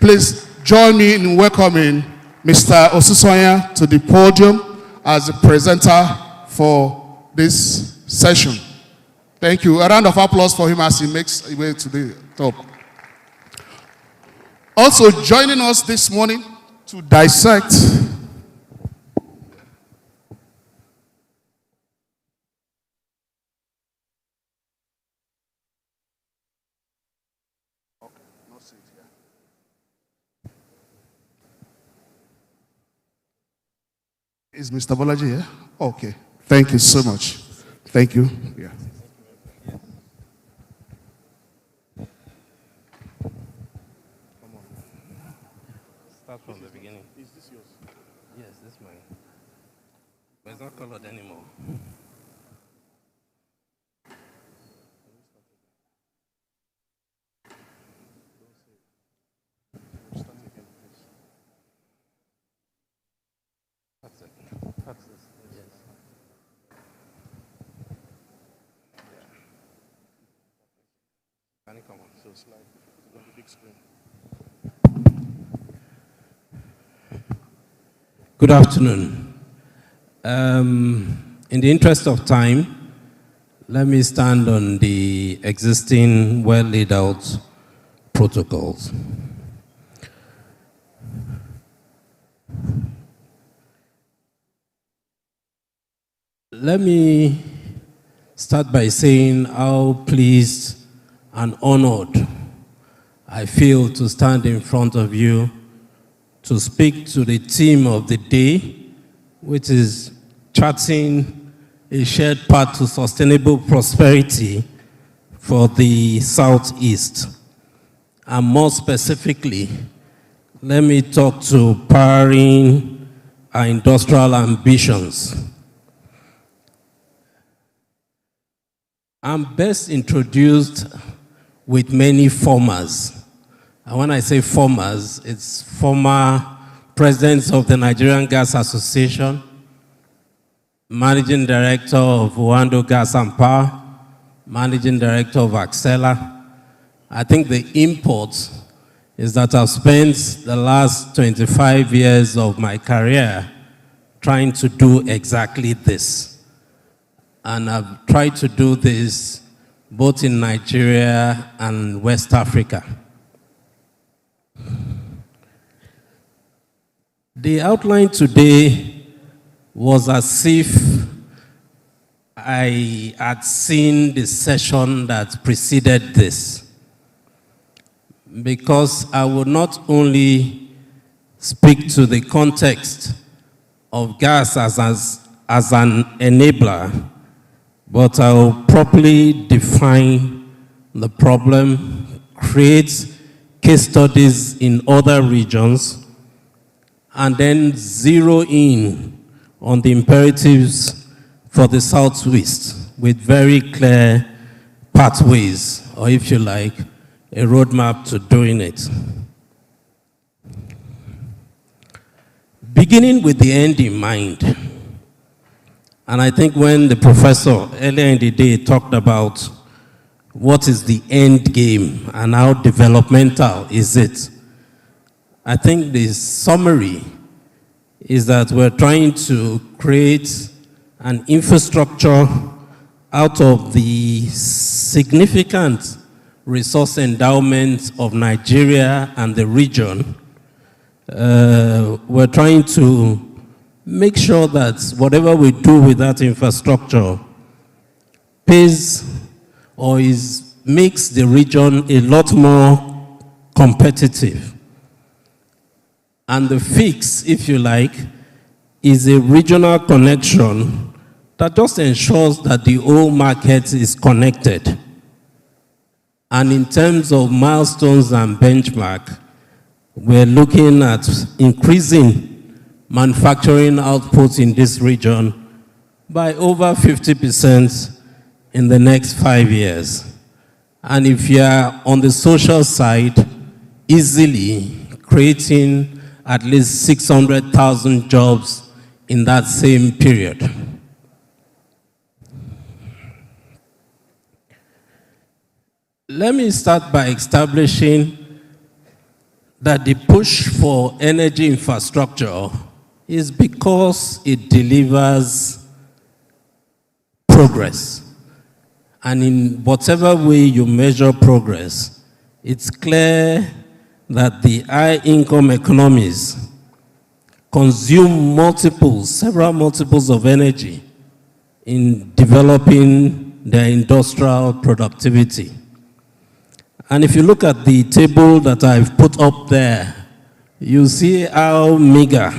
Please join me in welcoming Mr. Osusonya to the podium. as the presenter for this session. Thank you. A round of applause for him as he makes his way to the top. Also joining us this morning to dissect Is Mr. Bolaji here? Okay. Thank you so much. Thank you. Yeah. Start from the beginning. Is this yours? Yes, this is mine. But it's not colored anymore. Good afternoon. In the interest of time, let me stand on the existing well laid out protocols. Let me start by saying how pleased and honored I feel to stand in front of you to speak to the theme of the day, which is charting a shared path to sustainable prosperity for the Southeast. And more specifically, let me talk to powering our industrial ambitions. I'm best introduced with many formers. And when I say formers, it's former presidents of the Nigerian Gas Association, managing director of Wando Gas and Power, managing director of Axela. I think the import is that I've spent the last 25 years of my career trying to do exactly this. And I've tried to do this both in Nigeria and West Africa. The outline today was as if I had seen the session that preceded this, because I would not only speak to the context of gas as an enabler, but I will properly define the problem, create case studies in other regions, and then zero in on the imperatives for the Southwest with very clear pathways, or if you like, a roadmap to doing it. Beginning with the end in mind. And I think when the professor earlier in the day talked about what is the end game and how developmental is it, I think the summary is that we're trying to create an infrastructure out of the significant resource endowment of Nigeria and the region. We're trying to make sure that whatever we do with that infrastructure pays or makes the region a lot more competitive. And the fix, if you like, is a regional connection that just ensures that the whole market is connected. And in terms of milestones and benchmark, we're looking at increasing manufacturing output in this region by over 50% in the next 5 years. And if you are on the social side, easily creating at least 600,000 jobs in that same period. Let me start by establishing that the push for energy infrastructure is because it delivers progress. And in whatever way you measure progress, it's clear that the high-income economies consume several multiples of energy in developing their industrial productivity. And if you look at the table that I've put up there, you see how meager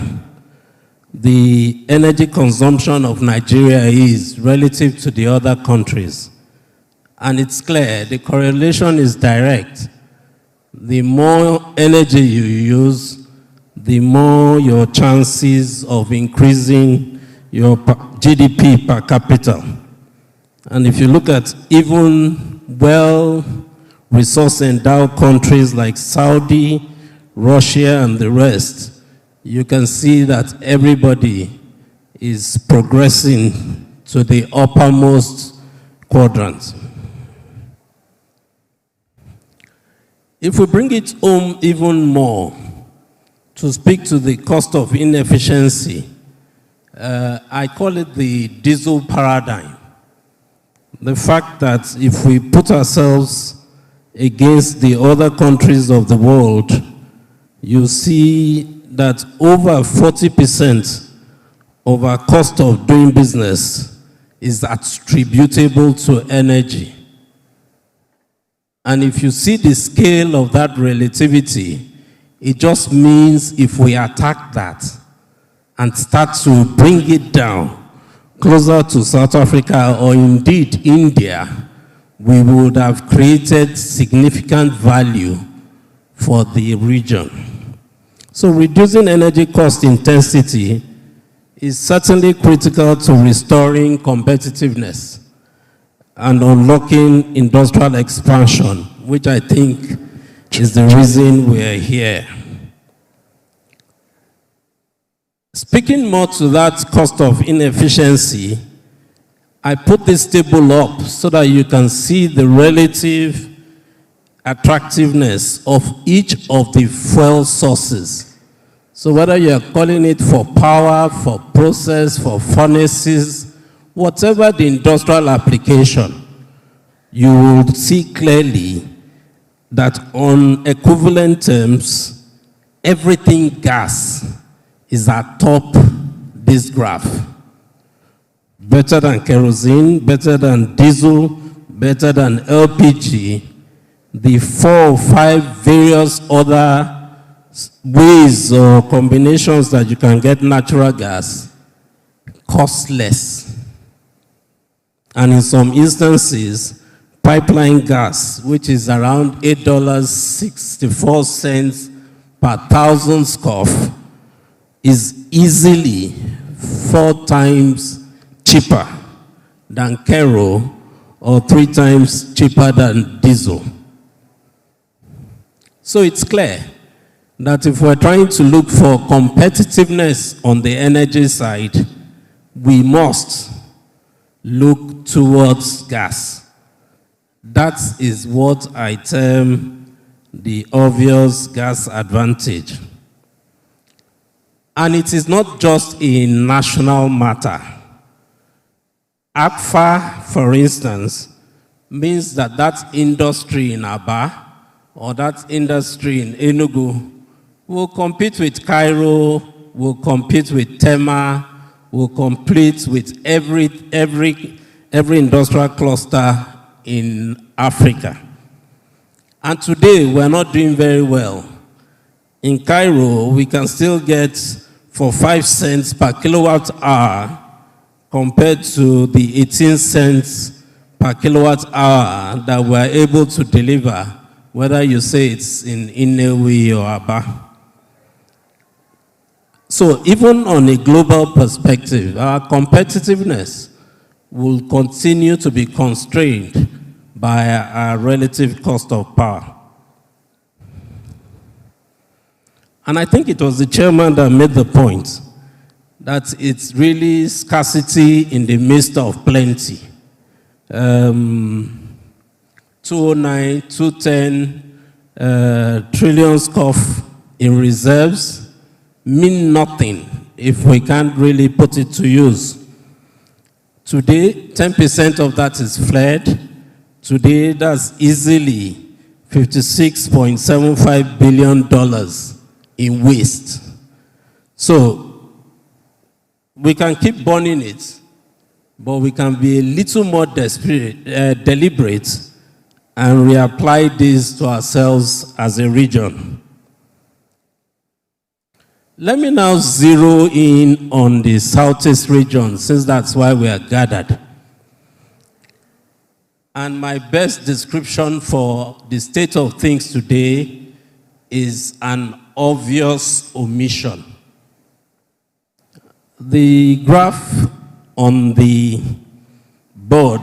the energy consumption of Nigeria is relative to the other countries. And it's clear, the correlation is direct. The more energy you use, the more your chances of increasing your GDP per capita. And if you look at even well-resource endowed countries like Saudi, Russia, and the rest, you can see that everybody is progressing to the uppermost quadrant. If we bring it home even more, to speak to the cost of inefficiency, I call it the diesel paradigm. The fact that if we put ourselves against the other countries of the world, you see that over 40% of our cost of doing business is attributable to energy. And if you see the scale of that relativity, it just means if we attack that and start to bring it down closer to South Africa or indeed India, we would have created significant value for the region. So reducing energy cost intensity is certainly critical to restoring competitiveness and unlocking industrial expansion, which I think is the reason we're here. Speaking more to that cost of inefficiency, I put this table up so that you can see the relative attractiveness of each of the fuel sources. So whether you're calling it for power, for process, for furnaces, whatever the industrial application, you will see clearly that on equivalent terms, everything gas is atop this graph. Better than kerosene, better than diesel, better than LPG. The 4 or 5 various other ways or combinations that you can get natural gas cost less. And in some instances, pipeline gas, which is around $8.64 per 1,000 scoff, is easily 4 times cheaper than kero or 3 times cheaper than diesel. So it's clear that if we're trying to look for competitiveness on the energy side, we must look towards gas. That is what I term the obvious gas advantage. And it is not just a national matter. APFA, for instance, means that that industry in Aba or that industry in Enugu will compete with Cairo, will compete with Tema, will compete with every industrial cluster in Africa. And today, we're not doing very well. In Cairo, we can still get for 5 cents per kilowatt hour compared to the 18 cents per kilowatt hour that we're able to deliver, whether you say it's in Inewi or Aba. So even on a global perspective, our competitiveness will continue to be constrained by our relative cost of power. And I think it was the chairman that made the point that it's really scarcity in the midst of plenty. 209, 210 trillion scoff in reserves mean nothing if we can't really put it to use. Today, 10% of that is fled. Today, that's easily $56.75 billion in waste. So, we can keep burning it, but we can be a little more deliberate and reapply this to ourselves as a region. Let me now zero in on the Southeast region, since that's why we are gathered. And my best description for the state of things today is an obvious omission. The graph on the board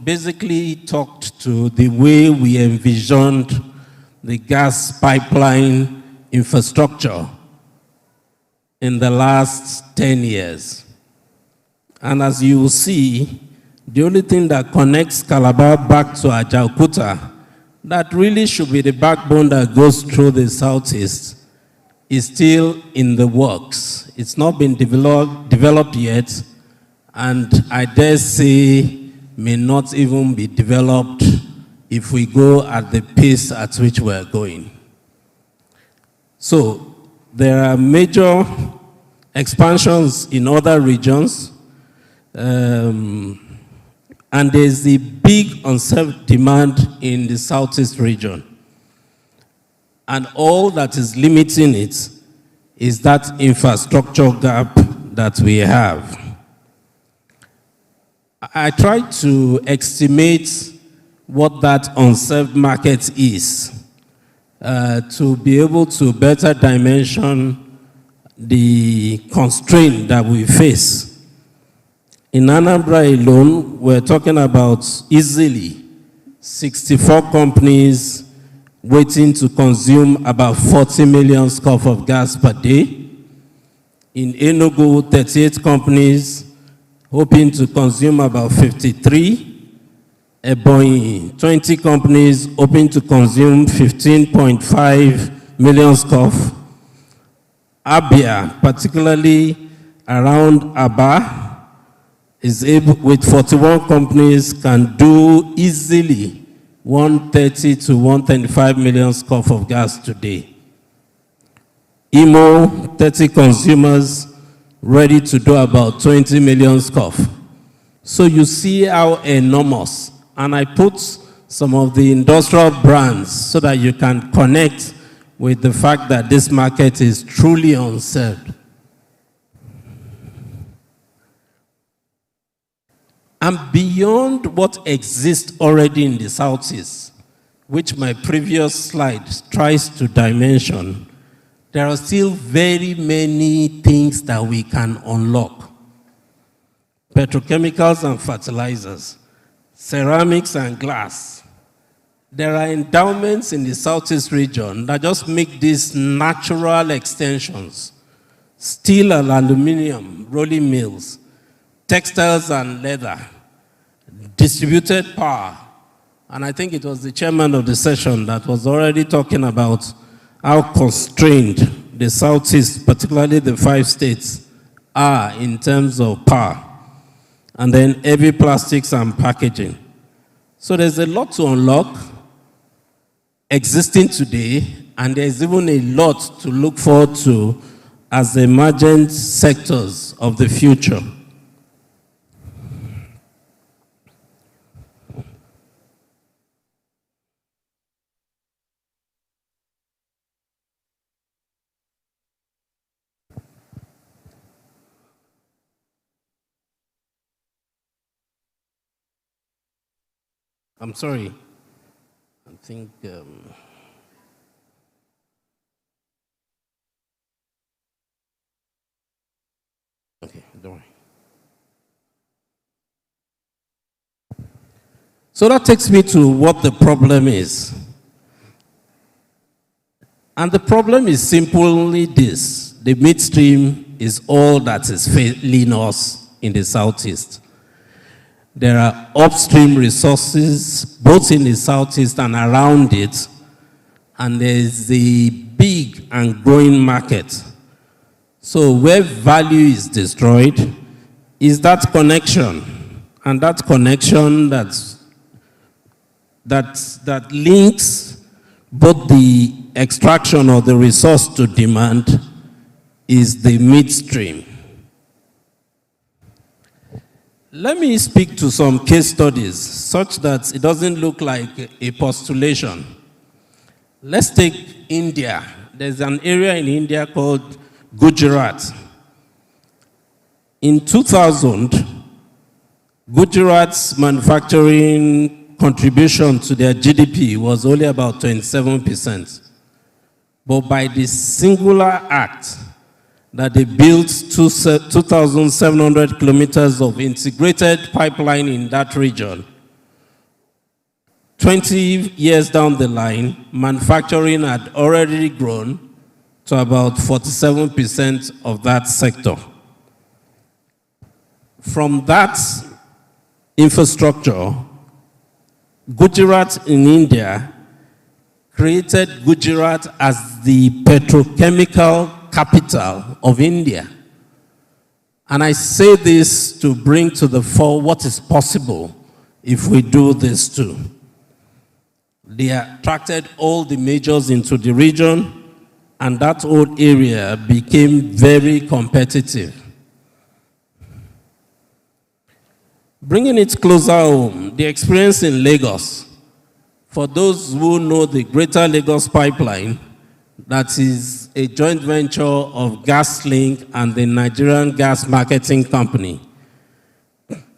basically talked to the way we envisioned the gas pipeline infrastructure in the last 10 years. And as you will see, the only thing that connects Calabar back to Ajaokuta, that really should be the backbone that goes through the Southeast, is still in the works. It's not been developed yet, and I dare say may not even be developed if we go at the pace at which we're going. So, there are major expansions in other regions, and there's a big unserved demand in the Southeast region. And all that is limiting it is that infrastructure gap that we have. I tried to estimate what that unserved market is to be able to better dimension the constraint that we face. In Anambra alone, we're talking about easily 64 companies waiting to consume about 40 million scoff of gas per day. In Enugu, 38 companies hoping to consume about 53. Ebonyi, 20 companies hoping to consume 15.5 million scoff. Abia, particularly around Aba, is able, with 41 companies, can do easily 130 to 125 million scoff of gas today. Imo, 30 consumers, ready to do about 20 million scoff. So you see how enormous. And I put some of the industrial brands so that you can connect with the fact that this market is truly unserved. And beyond what exists already in the Southeast, which my previous slide tries to dimension, there are still very many things that we can unlock. Petrochemicals and fertilizers, ceramics and glass. There are endowments in the Southeast region that just make these natural extensions. Steel and aluminum, rolling mills, textiles and leather, distributed power. And I think it was the chairman of the session that was already talking about how constrained the Southeast, particularly the 5 states, are in terms of power. And then heavy plastics and packaging. So there's a lot to unlock existing today, and there's even a lot to look forward to as emergent sectors of the future. I'm sorry. I think okay, don't worry. So that takes me to what the problem is. And the problem is simply this: the midstream is all that is failing us in the Southeast. There are upstream resources, both in the Southeast and around it, and there's the big and growing market. So where value is destroyed is that connection, and that connection that links both the extraction of the resource to demand is the midstream. Let me speak to some case studies such that it doesn't look like a postulation. Let's take India. There's an area in India called Gujarat. In 2000, Gujarat's manufacturing contribution to their GDP was only about 27%. But by the singular act that they built 2,700 kilometers of integrated pipeline in that region, 20 years down the line, manufacturing had already grown to about 47% of that sector. From that infrastructure, Gujarat in India created Gujarat as the petrochemical capital of India. And I say this to bring to the fore what is possible if we do this too. They attracted all the majors into the region, and that whole area became very competitive. Bringing it closer home, the experience in Lagos. For those who know the Greater Lagos Pipeline, that is a joint venture of GasLink and the Nigerian Gas Marketing Company.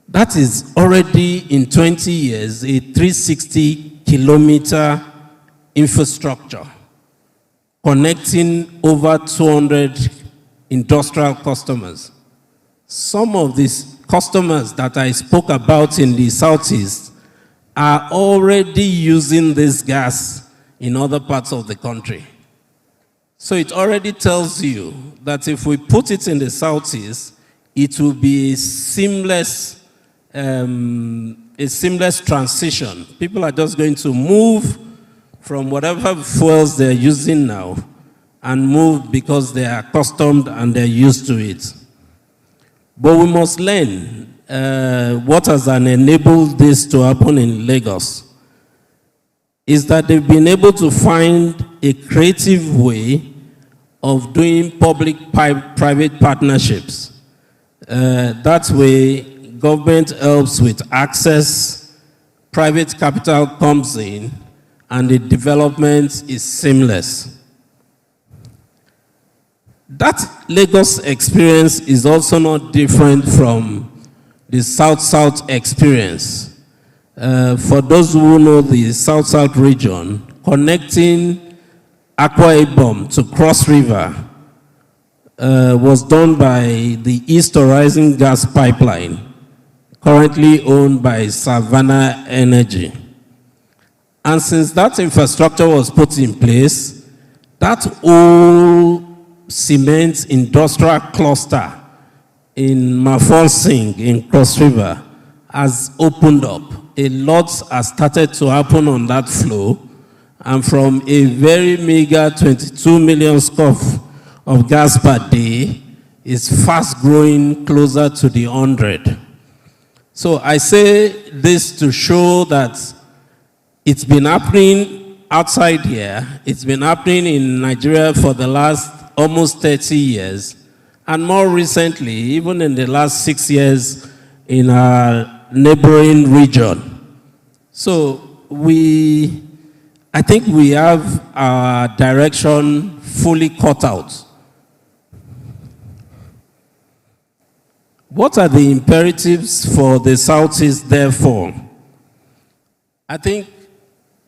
That is already in 20 years a 360-kilometer infrastructure connecting over 200 industrial customers. Some of these customers that I spoke about in the Southeast are already using this gas in other parts of the country. So it already tells you that if we put it in the Southeast, it will be a seamless transition. People are just going to move from whatever fuels they're using now and move because they are accustomed and they're used to it. But we must learn what has enabled this to happen in Lagos is that they've been able to find a creative way of doing public-private partnerships. That way, government helps with access, private capital comes in, and the development is seamless. That Lagos experience is also not different from the South-South experience. For those who know the South-South region, connecting Akwa Ibom to Cross River was done by the East Horizon Gas Pipeline, currently owned by Savannah Energy. And since that infrastructure was put in place, that whole cement industrial cluster in Mafonsing in Cross River has opened up. A lot has started to happen on that flow, and from a very meager 22 million scoff of gas per day is fast growing closer to the 100. So I say this to show that it's been happening outside here, it's been happening in Nigeria for the last almost 30 years, and more recently, even in the last 6 years in our neighboring region. So I think we have our direction fully cut out. What are the imperatives for the Southeast, therefore? I think,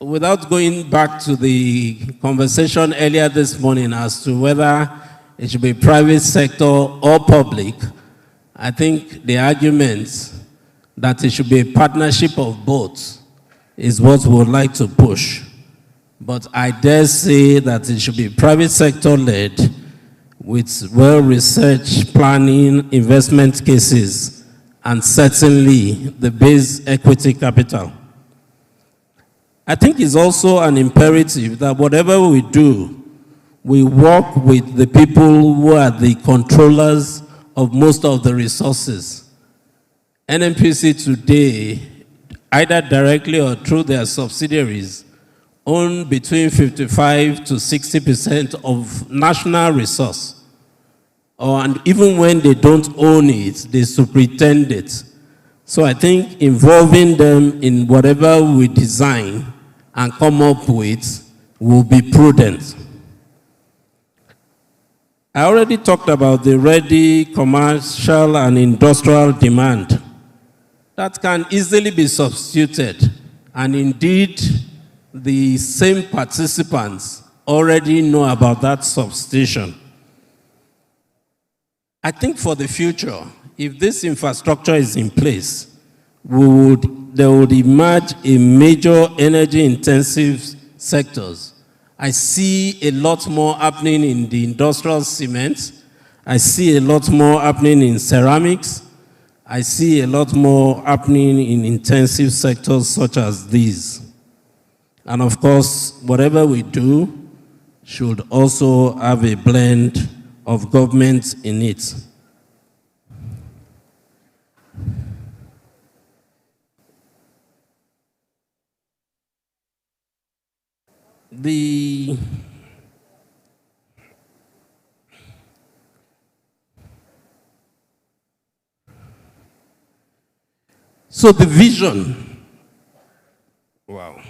without going back to the conversation earlier this morning as to whether it should be private sector or public, I think the argument that it should be a partnership of both is what we would like to push. But I dare say that it should be private sector led with well-researched planning, investment cases, and certainly the base equity capital. I think it's also an imperative that whatever we do we work with the people who are the controllers of most of the resources. NNPC today, either directly or through their subsidiaries, own between 55 to 60% of national resource. And even when they don't own it, they superintend it. So I think involving them in whatever we design and come up with will be prudent. I already talked about the ready commercial and industrial demand. That can easily be substituted, and indeed, the same participants already know about that substitution. I think for the future, if this infrastructure is in place, there would emerge a major energy-intensive sectors. I see a lot more happening in the industrial cement. I see a lot more happening in ceramics. I see a lot more happening in intensive sectors such as these. And of course, whatever we do should also have a blend of government in it. So the vision, wow.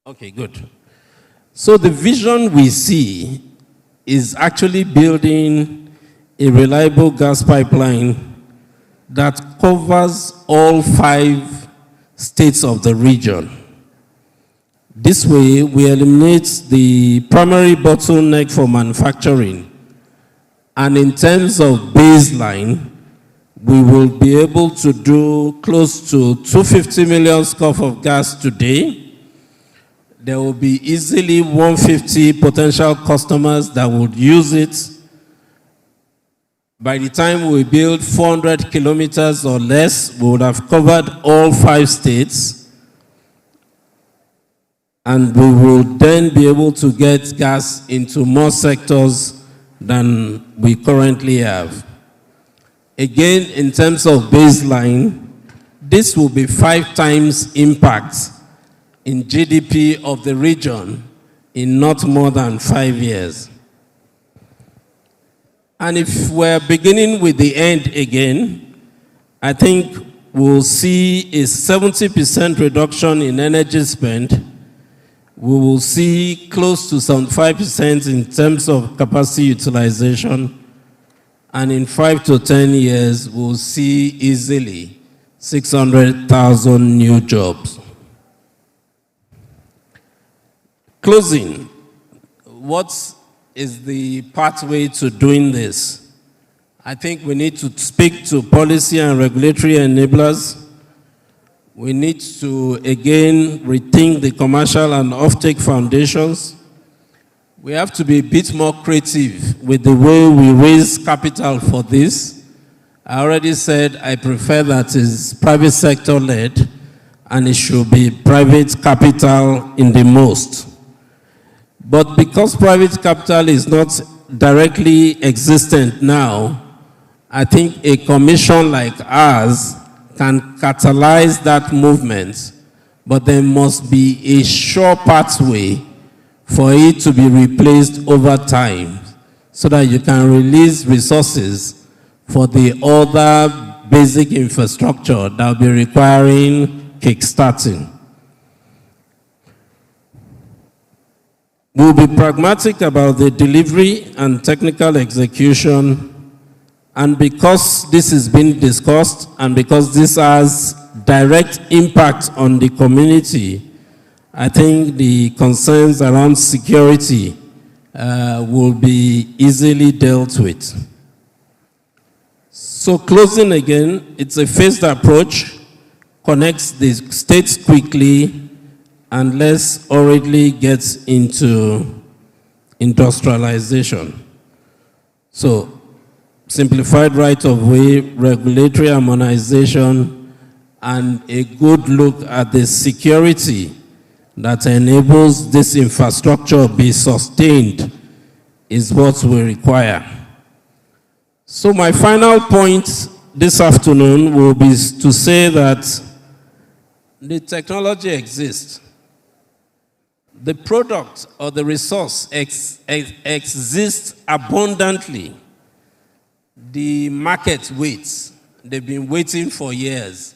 Okay, good. So the vision we see is actually building a reliable gas pipeline that covers all 5 states of the region. This way, we eliminate the primary bottleneck for manufacturing. And in terms of baseline, we will be able to do close to 250 million scf of gas today. There will be easily 150 potential customers that would use it. By the time we build 400 kilometers or less, we would have covered all 5 states. And we will then be able to get gas into more sectors than we currently have. Again, in terms of baseline, this will be 5 times impact in GDP of the region in not more than 5 years. And if we're beginning with the end again, I think we'll see a 70% reduction in energy spend. We will see close to 75% in terms of capacity utilization. And in 5 to 10 years, we'll see easily 600,000 new jobs. Closing, what is the pathway to doing this? I think we need to speak to policy and regulatory enablers. We need to, again, rethink the commercial and offtake foundations. We have to be a bit more creative with the way we raise capital for this. I already said I prefer that it's private sector led, and it should be private capital in the most. But because private capital is not directly existent now, I think a commission like ours can catalyze that movement, but there must be a sure pathway for it to be replaced over time so that you can release resources for the other basic infrastructure that will be requiring kickstarting. We'll be pragmatic about the delivery and technical execution, and because this is being discussed and because this has direct impact on the community, I think the concerns around security will be easily dealt with. So closing again, it's a phased approach, connects the states quickly, and less hurriedly gets into industrialization. So simplified right-of-way, regulatory harmonization, and a good look at the security that enables this infrastructure be sustained is what we require. So my final point this afternoon will be to say that the technology exists. The product or the resource exists abundantly. The market waits. They've been waiting for years.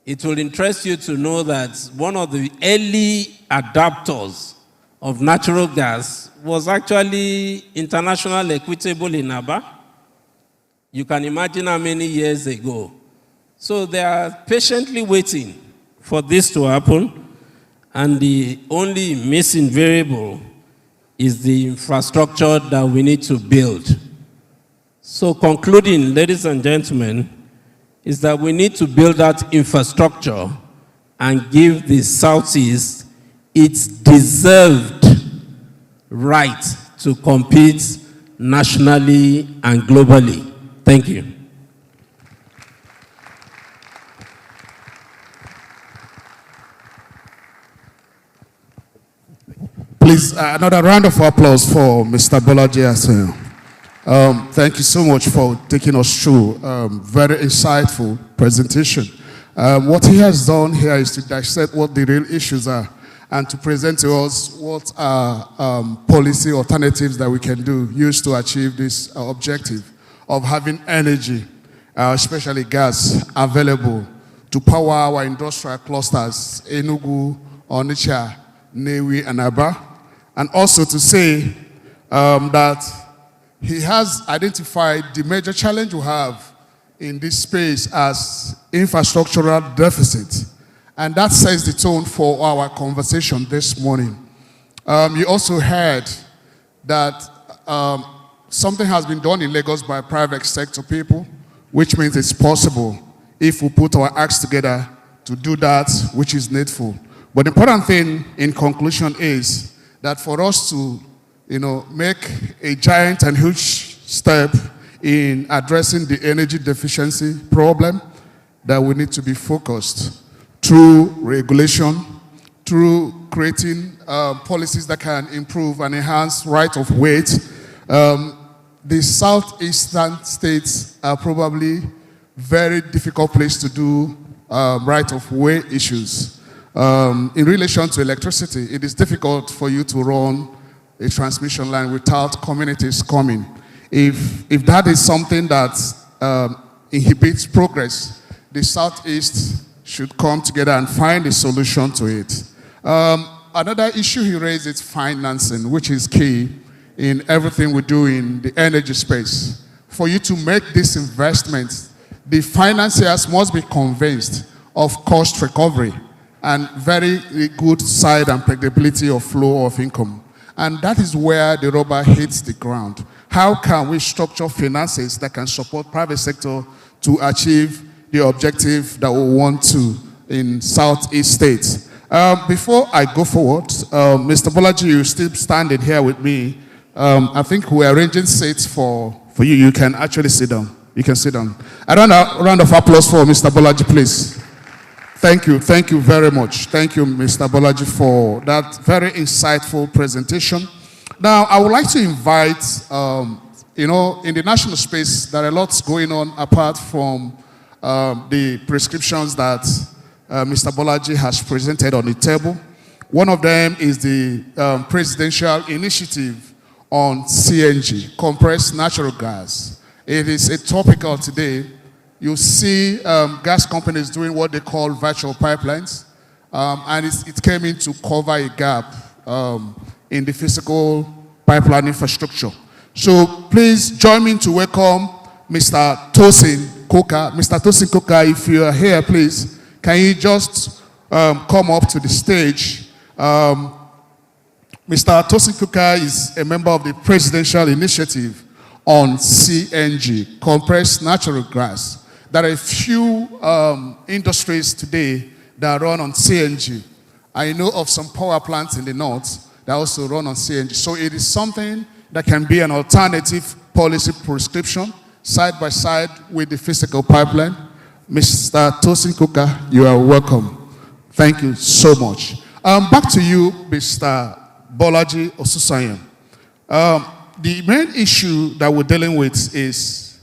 It will interest you to know that one of the early adapters of natural gas was actually International Equitable in Aba. You can imagine how many years ago. So they are patiently waiting for this to happen, and the only missing variable is the infrastructure that we need to build. So concluding, ladies and gentlemen, is that we need to build that infrastructure and give the Southeast its deserved right to compete nationally and globally. Thank you. Please, another round of applause for Mr. Bolaji Asen. Thank you so much for taking us through very insightful presentation. What he has done here is to dissect what the real issues are and to present to us what are policy alternatives that we can use to achieve this objective of having energy, especially gas, available to power our industrial clusters, Enugu, Onitsha, Newi, and Aba. And also to say that he has identified the major challenge we have in this space as infrastructural deficit. And that sets the tone for our conversation this morning. You also heard that something has been done in Lagos by private sector people, which means it's possible if we put our acts together to do that which is needful. But the important thing in conclusion is that for us to make a giant and huge step in addressing the energy deficiency problem, that we need to be focused through regulation, through creating policies that can improve and enhance right of way. The southeastern states are probably very difficult place to do right of way issues. In relation to electricity, it is difficult for you to run a transmission line without communities coming. If that is something that inhibits progress, the Southeast should come together and find a solution to it. Another issue he raised is financing, which is key in everything we do in the energy space. For you to make this investment, the financiers must be convinced of cost recovery and very good side and predictability of flow of income. And that is where the rubber hits the ground. How can we structure finances that can support private sector to achieve the objective that we want to in Southeast states? Before I go forward, Mr. Bolaji, you're still standing here with me. I think we're arranging seats for you. You can actually sit down. You can sit down. A round of applause for Mr. Bolaji, please. Thank you very much. Thank you, Mr. Bolaji, for that very insightful presentation. Now, I would like to invite, in the national space, there are lots going on apart from the prescriptions that Mr. Bolaji has presented on the table. One of them is the presidential initiative on CNG, compressed natural gas. It is a topical today. You see gas companies doing what they call virtual pipelines, and it came in to cover a gap in the physical pipeline infrastructure. So please join me to welcome Mr. Tosin Koka. Mr. Tosin Koka, if you are here, please, can you just come up to the stage? Mr. Tosin Koka is a member of the Presidential Initiative on CNG, compressed natural gas. There are a few industries today that run on CNG. I know of some power plants in the north that also run on CNG. So it is something that can be an alternative policy prescription side by side with the physical pipeline. Mr. Tosin Koka, you are welcome. Thank you so much. Back to you, Mr. Bolaji Osusanyan. The main issue that we're dealing with is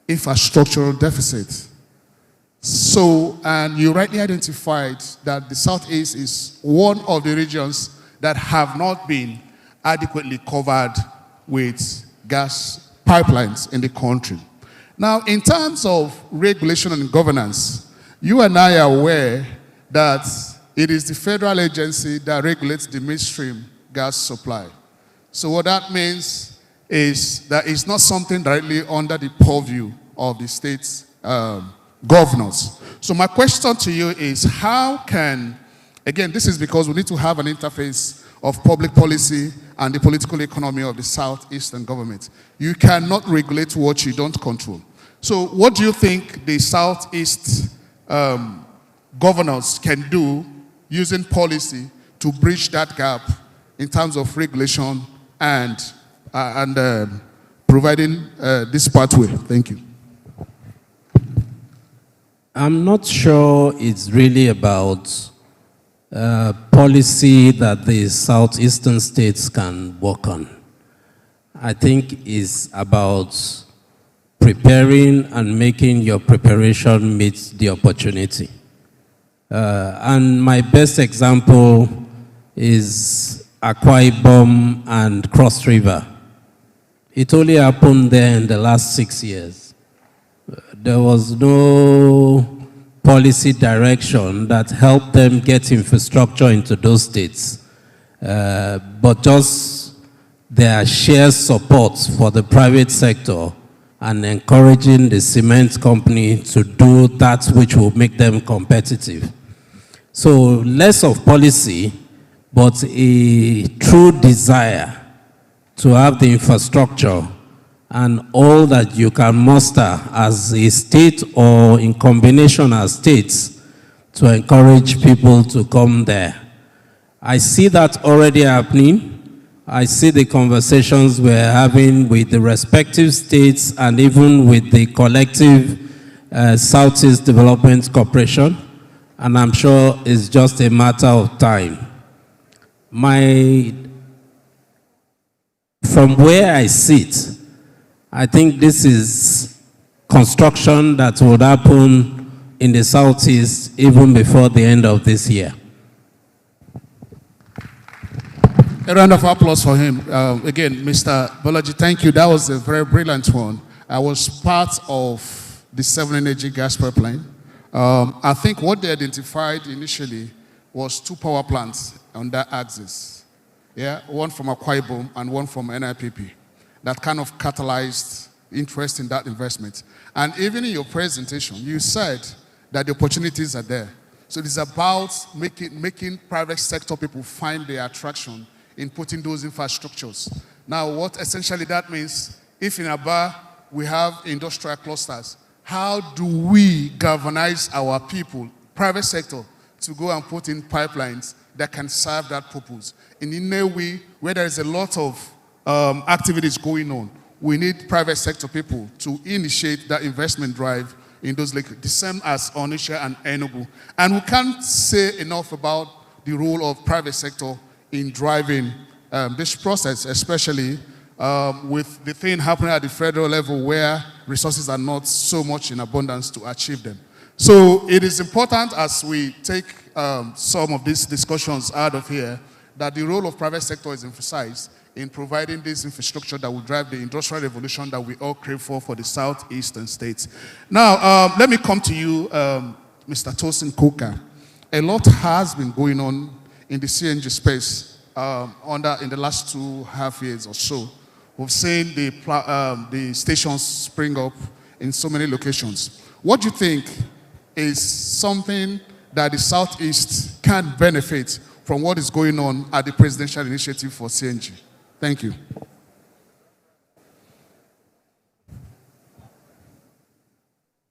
infrastructural deficit. So, and you rightly identified that the Southeast is one of the regions that have not been adequately covered with gas pipelines in the country. Now, in terms of regulation and governance, you and I are aware that it is the federal agency that regulates the midstream gas supply. So what that means is that it's not something directly under the purview of the state's governors. So my question to you is, how can, again, this is because we need to have an interface of public policy and the political economy of the Southeastern government. You cannot regulate what you don't control. So what do you think the Southeast governors can do using policy to bridge that gap in terms of regulation and providing this pathway? Thank you. I'm not sure it's really about policy that the southeastern states can work on. I think it's about preparing and making your preparation meet the opportunity. And my best example is Akwa Ibom and Cross River. It only happened there in the last 6 years. There was no policy direction that helped them get infrastructure into those states, but just their shared support for the private sector and encouraging the cement company to do that which will make them competitive. So less of policy, but a true desire to have the infrastructure and all that you can muster as a state or in combination as states to encourage people to come there. I see that already happening. I see the conversations we're having with the respective states and even with the collective Southeast Development Corporation, and I'm sure it's just a matter of time. From where I sit, I think this is construction that would happen in the Southeast even before the end of this year. A round of applause for him. Again, Mr. Bolaji, thank you. That was a very brilliant one. I was part of the 7 Energy gas pipeline. I think what they identified initially was 2 power plants on that axis. Yeah, one from Akwa Ibom and one from NIPP. That kind of catalyzed interest in that investment. And even in your presentation, you said that the opportunities are there. So it is about making private sector people find their attraction in putting those infrastructures. Now, what essentially that means, if in Aba we have industrial clusters, how do we galvanize our people, private sector, to go and put in pipelines that can serve that purpose? And in a way where there is a lot of activities going on, we need private sector people to initiate that investment drive in those lakes, the same as Onitsha and Enugu. And we can't say enough about the role of private sector in driving this process, especially with the thing happening at the federal level where resources are not so much in abundance to achieve them. So it is important as we take some of these discussions out of here that the role of private sector is emphasized in providing this infrastructure that will drive the industrial revolution that we all crave for the southeastern states. Now, let me come to you, Mr. Tosin Koka. A lot has been going on in the CNG space in the last 2.5 years or so. We've seen the stations spring up in so many locations. What do you think is something that the Southeast can benefit from what is going on at the presidential initiative for CNG? Thank you.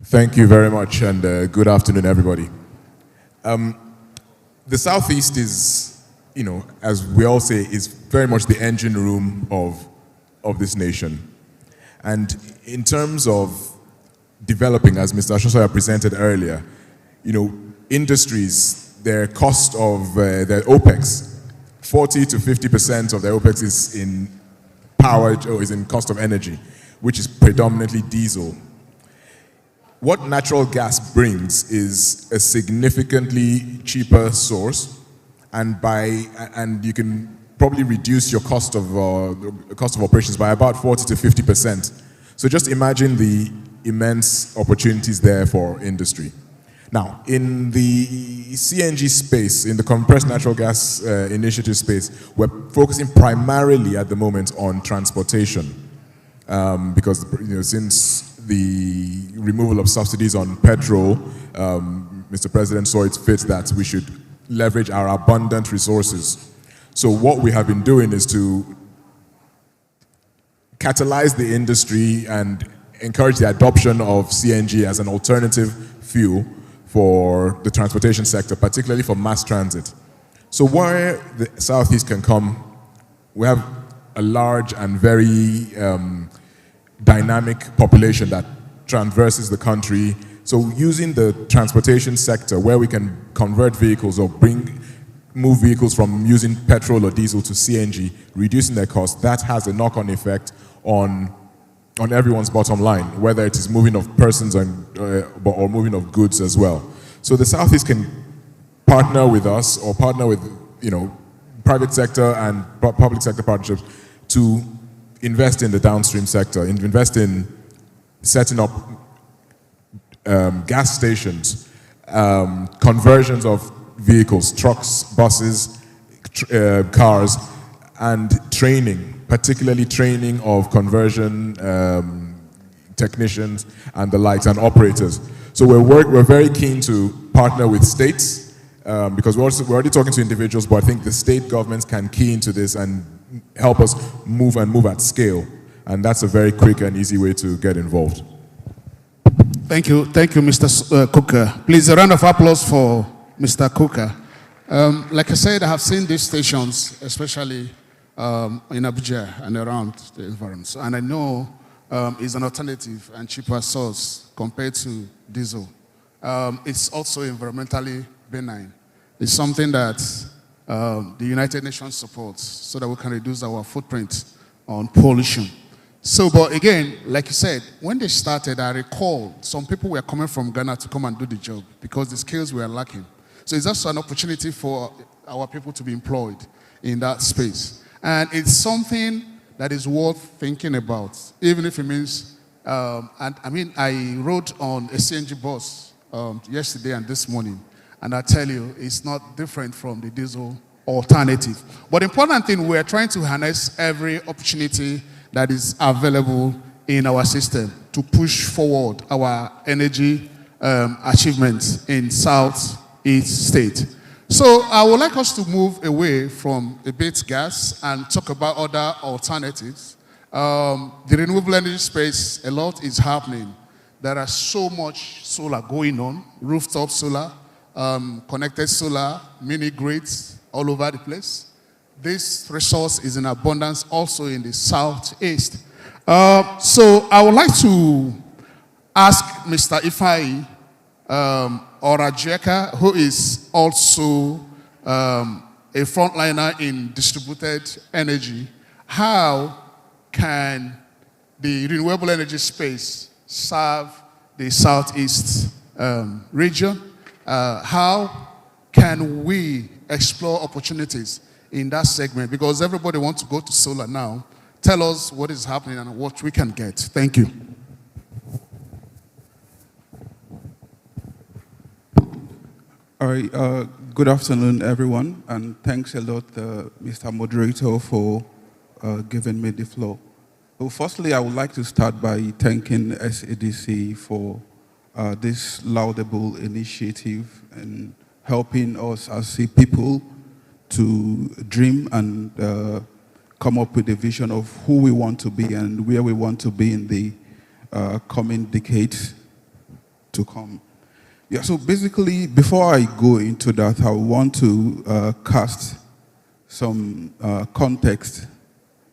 Thank you very much, and good afternoon, everybody. The Southeast is, as we all say, is very much the engine room of this nation. And in terms of developing, as Mr. Ashosoya presented earlier, industries their cost of their OPEX. 40 to 50% of their OPEX is in power or is in cost of energy, which is predominantly diesel. What natural gas brings is a significantly cheaper source, and you can probably reduce your cost of operations by about 40 to 50%. So just imagine the immense opportunities there for industry. Now, in the CNG space, in the compressed natural gas initiative space, we're focusing primarily at the moment on transportation, because since the removal of subsidies on petrol, Mr. President saw it fit that we should leverage our abundant resources. So what we have been doing is to catalyze the industry and encourage the adoption of CNG as an alternative fuel for the transportation sector, particularly for mass transit. So where the Southeast can come, we have a large and very dynamic population that traverses the country. So using the transportation sector where we can convert vehicles or move vehicles from using petrol or diesel to CNG, reducing their cost, that has a knock-on effect on everyone's bottom line, whether it is moving of persons or moving of goods as well. So the Southeast can partner with us or partner with private sector and public sector partnerships to invest in the downstream sector, invest in setting up gas stations, conversions of vehicles, trucks, buses, cars, and training, particularly training of conversion technicians and the likes, and operators. So we're very keen to partner with states, because we're already talking to individuals, but I think the state governments can key into this and help us move at scale. And that's a very quick and easy way to get involved. Thank you, Mr. Cooker. Please, a round of applause for Mr. Cooker. Like I said, I have seen these stations, especially in Abuja and around the environs. And I know it's an alternative and cheaper source compared to diesel. It's also environmentally benign. It's something that the United Nations supports so that we can reduce our footprint on pollution. So, but again, like you said, when they started, I recall some people were coming from Ghana to come and do the job because the skills were lacking. So it's also an opportunity for our people to be employed in that space. And it's something that is worth thinking about, even if it means, I rode on a CNG bus yesterday and this morning, and I tell you, it's not different from the diesel alternative. But the important thing, we're trying to harness every opportunity that is available in our system to push forward our energy achievements in Southeast State. So I would like us to move away from a bit gas and talk about other alternatives. The renewable energy space, a lot is happening. There are so much solar going on, rooftop solar, connected solar, mini grids all over the place. This resource is in abundance also in the Southeast. So I would like to ask Mr. Ifai Orajeka, who is also a frontliner in distributed energy, how can the renewable energy space serve the Southeast region? How can we explore opportunities in that segment? Because everybody wants to go to solar now. Tell us what is happening and what we can get. Thank you. All right, good afternoon, everyone, and thanks a lot, Mr. Moderator, for giving me the floor. Well, firstly, I would like to start by thanking SADC for this laudable initiative and helping us as a people to dream and come up with a vision of who we want to be and where we want to be in the coming decades to come. Yeah, so basically, before I go into that, I want to cast some context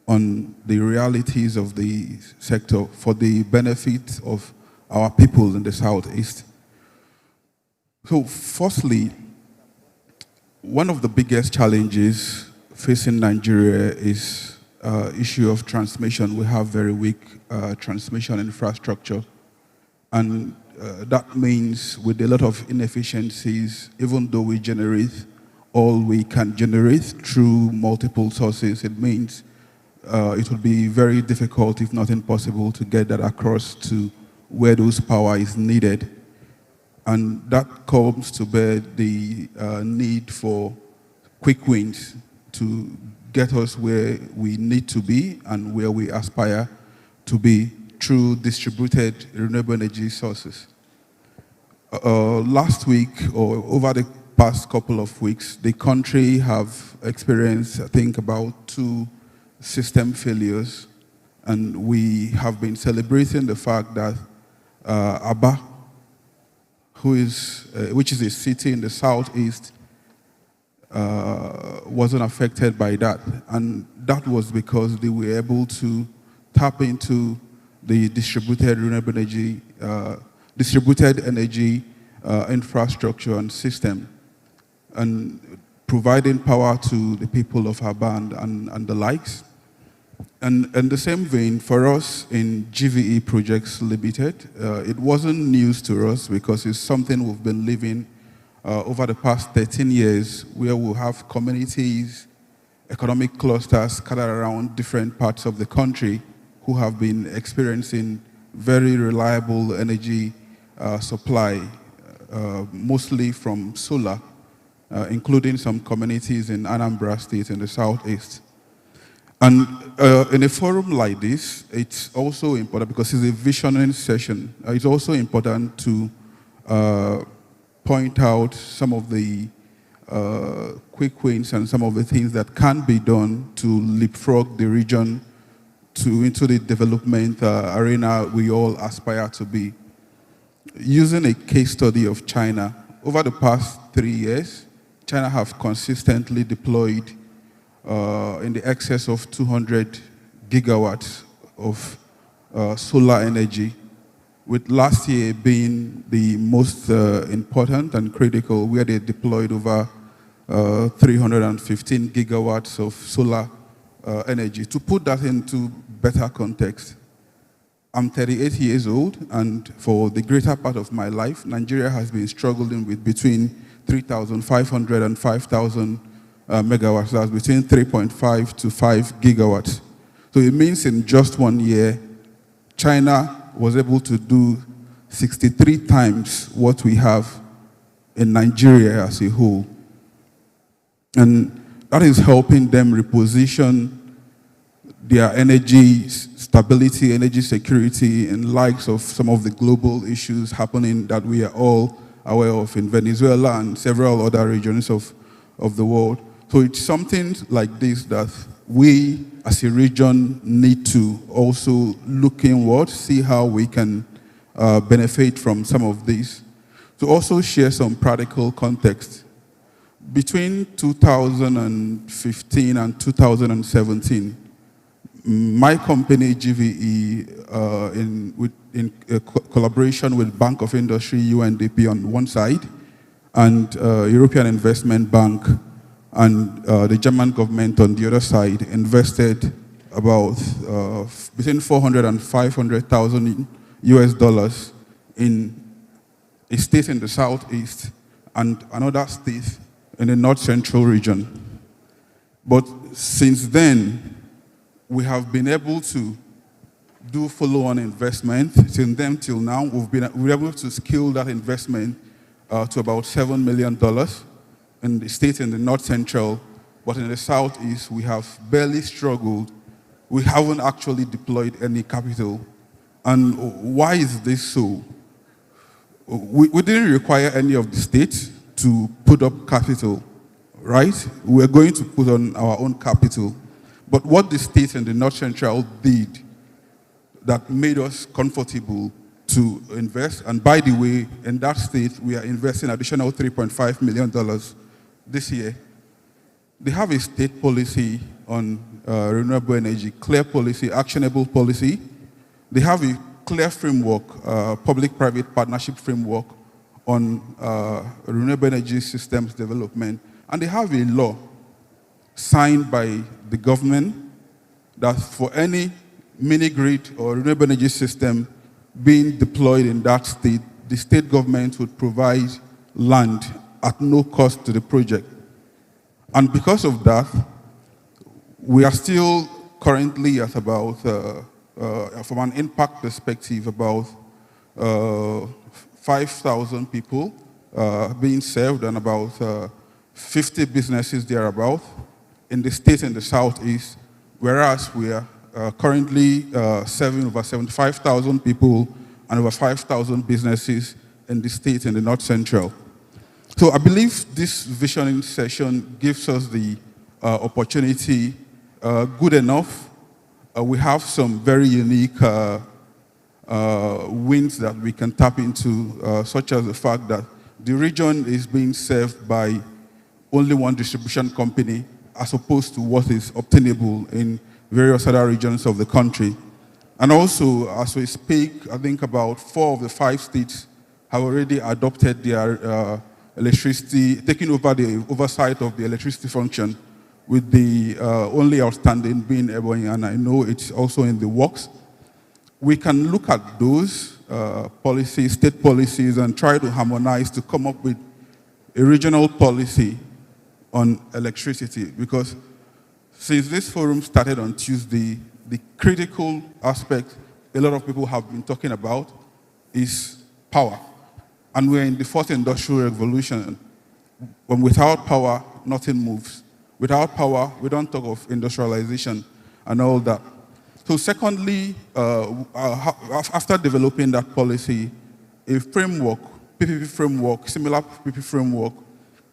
on the realities of the sector for the benefit of our people in the Southeast. So firstly, one of the biggest challenges facing Nigeria is issue of transmission. We have very weak transmission infrastructure. And that means with a lot of inefficiencies, even though we generate all we can generate through multiple sources, it means it would be very difficult, if not impossible, to get that across to where those power is needed. And that comes to bear the need for quick wins to get us where we need to be and where we aspire to be through distributed renewable energy sources. Last week, or over the past couple of weeks, the country have experienced, I think, about 2 system failures, and we have been celebrating the fact that Aba, which is a city in the southeast, wasn't affected by that. And that was because they were able to tap into the distributed renewable energy, infrastructure and system, and providing power to the people of Aba and the likes. And in the same vein, for us in GVE Projects Limited, it wasn't news to us because it's something we've been living over the past 13 years, where we'll have communities, economic clusters scattered around different parts of the country who have been experiencing very reliable energy supply, mostly from solar, including some communities in Anambra State in the southeast. And in a forum like this, it's also important because it's a visioning session. It's also important to point out some of the quick wins and some of the things that can be done to leapfrog the region into the development arena we all aspire to be. Using a case study of China, over the past 3 years, China have consistently deployed in the excess of 200 gigawatts of solar energy, with last year being the most important and critical, where they deployed over 315 gigawatts of solar energy. To put that into better context, I'm 38 years old, and for the greater part of my life, Nigeria has been struggling with between 3,500 and 5,000 megawatts. That's between 3.5 to 5 gigawatts. So it means in just 1 year, China was able to do 63 times what we have in Nigeria as a whole. And that is helping them reposition their energy stability, energy security, and likes of some of the global issues happening that we are all aware of in Venezuela and several other regions of the world. So it's something like this that we as a region need to also look inward, see how we can benefit from some of these. To also share some practical context. Between 2015 and 2017, my company, GVE, in collaboration with Bank of Industry, UNDP on one side, and European Investment Bank and the German government on the other side, invested about between 400 and 500,000 US dollars in a state in the southeast and another state in the north central region. But since then, we have been able to do follow-on investment. Since then till now, we've been able to scale that investment to about $7 million in the state in the north central, but in the southeast, we have barely struggled. We haven't actually deployed any capital. And why is this so? We didn't require any of the states to put up capital, right? We're going to put on our own capital. But what the states in the North Central did that made us comfortable to invest, and by the way, in that state, we are investing additional $3.5 million this year. They have a state policy on renewable energy, clear policy, actionable policy. They have a clear framework, public-private partnership framework on renewable energy systems development. And they have a law signed by the government that for any mini-grid or renewable energy system being deployed in that state, the state government would provide land at no cost to the project. And because of that, we are still currently at about, from an impact perspective, about 5,000 people being served and about 50 businesses thereabout in the state and the southeast, whereas we are currently serving over 75,000 people and over 5,000 businesses in the state and the north central. So I believe this visioning session gives us the opportunity good enough. We have some very unique wins that we can tap into, such as the fact that the region is being served by only one distribution company as opposed to what is obtainable in various other regions of the country. And also, as we speak, I think about 4 of the 5 states have already adopted their electricity, taking over the oversight of the electricity function, with the only outstanding being Ebonyi, and I know it's also in the works. We can look at those policies, state policies, and try to harmonize to come up with a regional policy on electricity, because since this forum started on Tuesday, the critical aspect a lot of people have been talking about is power. And we're in the 4th industrial revolution. When without power, nothing moves. Without power, we don't talk of industrialization and all that. So secondly, after developing that policy, a framework, PPP framework, similar PPP framework,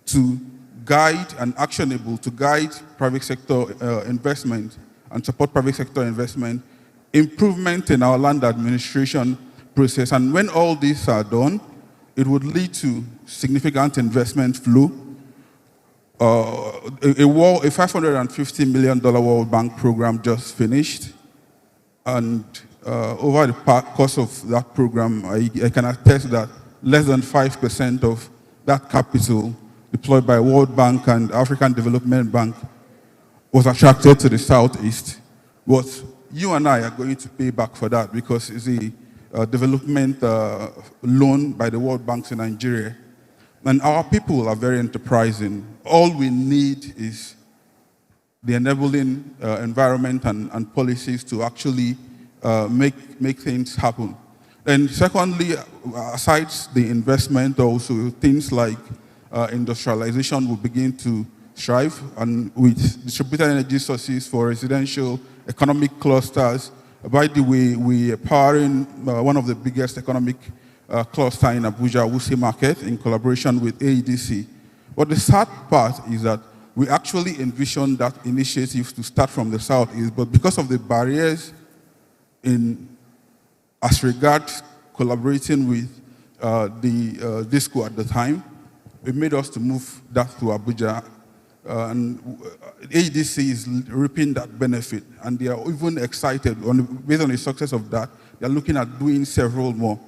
to guide and actionable to guide private sector investment and support private sector investment, improvement in our land administration process. And when all these are done, it would lead to significant investment flow. A $550 million World Bank program just finished. And over the course of that program, I can attest that less than 5% of that capital deployed by World Bank and African Development Bank was attracted to the Southeast. But you and I are going to pay back for that because it's a development loan by the World Bank in Nigeria. And our people are very enterprising. All we need is the enabling environment and policies to actually make things happen. And secondly, aside the investment, also things like industrialization will begin to thrive, and with distributed energy sources for residential economic clusters. By the way, we are powering one of the biggest economic cluster in Abuja, Wuse Market, in collaboration with AEDC. But the sad part is that we actually envisioned that initiative to start from the southeast, but because of the barriers as regards collaborating with the DISCO at the time, it made us to move that to Abuja. And AEDC is reaping that benefit, and they are even excited, based on the success of that, they're looking at doing several more.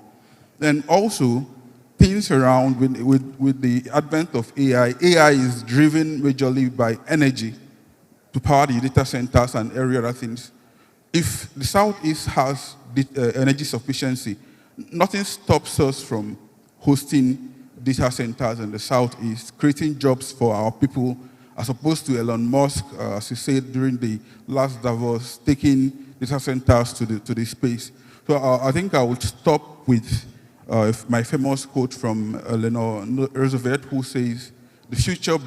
And also, things around with the advent of AI. AI is driven majorly by energy to power the data centers and every other things. If the Southeast has energy sufficiency, nothing stops us from hosting data centers in the Southeast, creating jobs for our people, as opposed to Elon Musk, as he said during the last Davos, taking data centers to the space. So I think I would stop with my famous quote from Eleanor Roosevelt, who says, "The future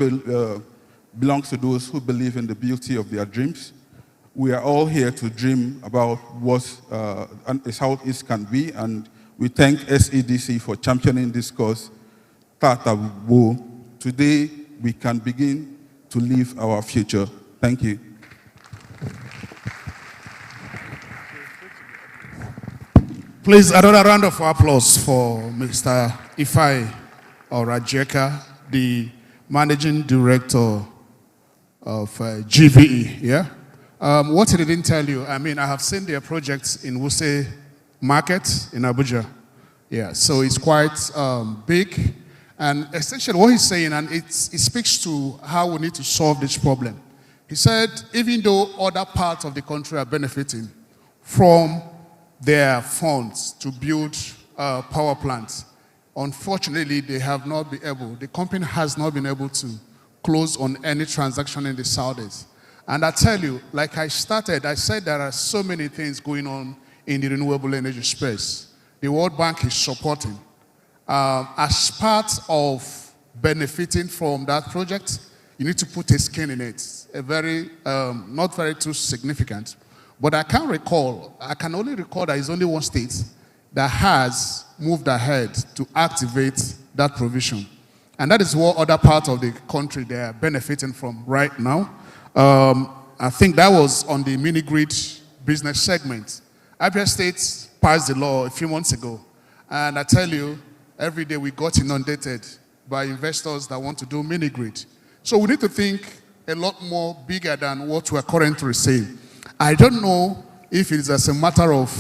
belongs to those who believe in the beauty of their dreams." We are all here to dream about what the Southeast can be, and we thank SEDC for championing this cause. Today, we can begin to live our future. Thank you. Please, another round of applause for Mr. Ifai Orajeka, the Managing Director of GVE. Yeah? What he didn't tell you, I mean, I have seen their projects in Wuse Market in Abuja. Yeah, so it's quite big. And essentially what he's saying, and it speaks to how we need to solve this problem. He said, even though other parts of the country are benefiting from their funds to build power plants, unfortunately, they have not been able, the company has not been able to close on any transaction in the Southeast. And I tell you, like I said there are so many things going on in the renewable energy space. The World Bank is supporting. As part of benefiting from that project, you need to put a skin in it. A very, not very too significant. But I can only recall there is only one state that has moved ahead to activate that provision. And that is what other parts of the country they are benefiting from right now. I think that was on the mini-grid business segment. Abia State passed the law a few months ago. And I tell you, every day we got inundated by investors that want to do mini-grid. So we need to think a lot more bigger than what we're currently saying. I don't know if it is as a matter of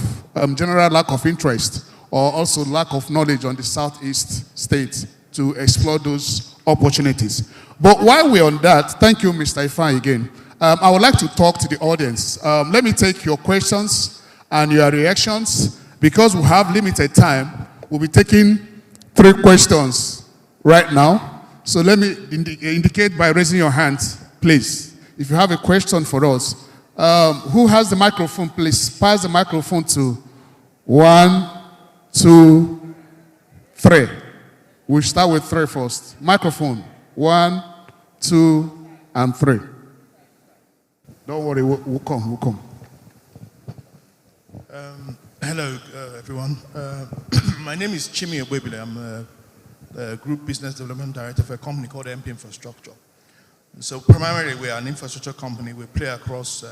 general lack of interest or also lack of knowledge on the Southeast states to explore those opportunities. But while we're on that, thank you, Mr. Ifan, again. I would like to talk to the audience. Let me take your questions and your reactions. Because we have limited time, we'll be taking 3 questions right now. So let me indicate by raising your hand, please. If you have a question for us. Who has the microphone, please? Pass the microphone to 1, 2, 3. We'll start with 3 first. Microphone. 1, 2, and 3. Don't worry, we'll come. Hello, everyone. My name is Chimi Obwebile. I'm the Group Business Development Director for a company called MP Infrastructure. So primarily, we are an infrastructure company. We play across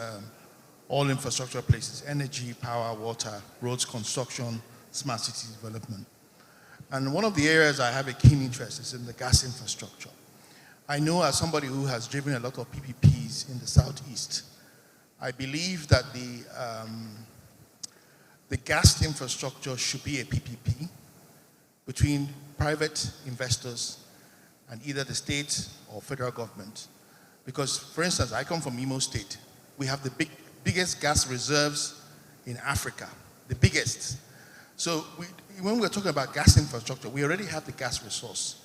all infrastructure places: energy, power, water, roads, construction, smart city development. And one of the areas I have a keen interest is in the gas infrastructure. I know, as somebody who has driven a lot of PPPs in the Southeast, I believe that the gas infrastructure should be a PPP between private investors and either the state or federal government. Because, for instance, I come from Imo State. We have the biggest gas reserves in Africa, the biggest. So when we're talking about gas infrastructure, we already have the gas resource.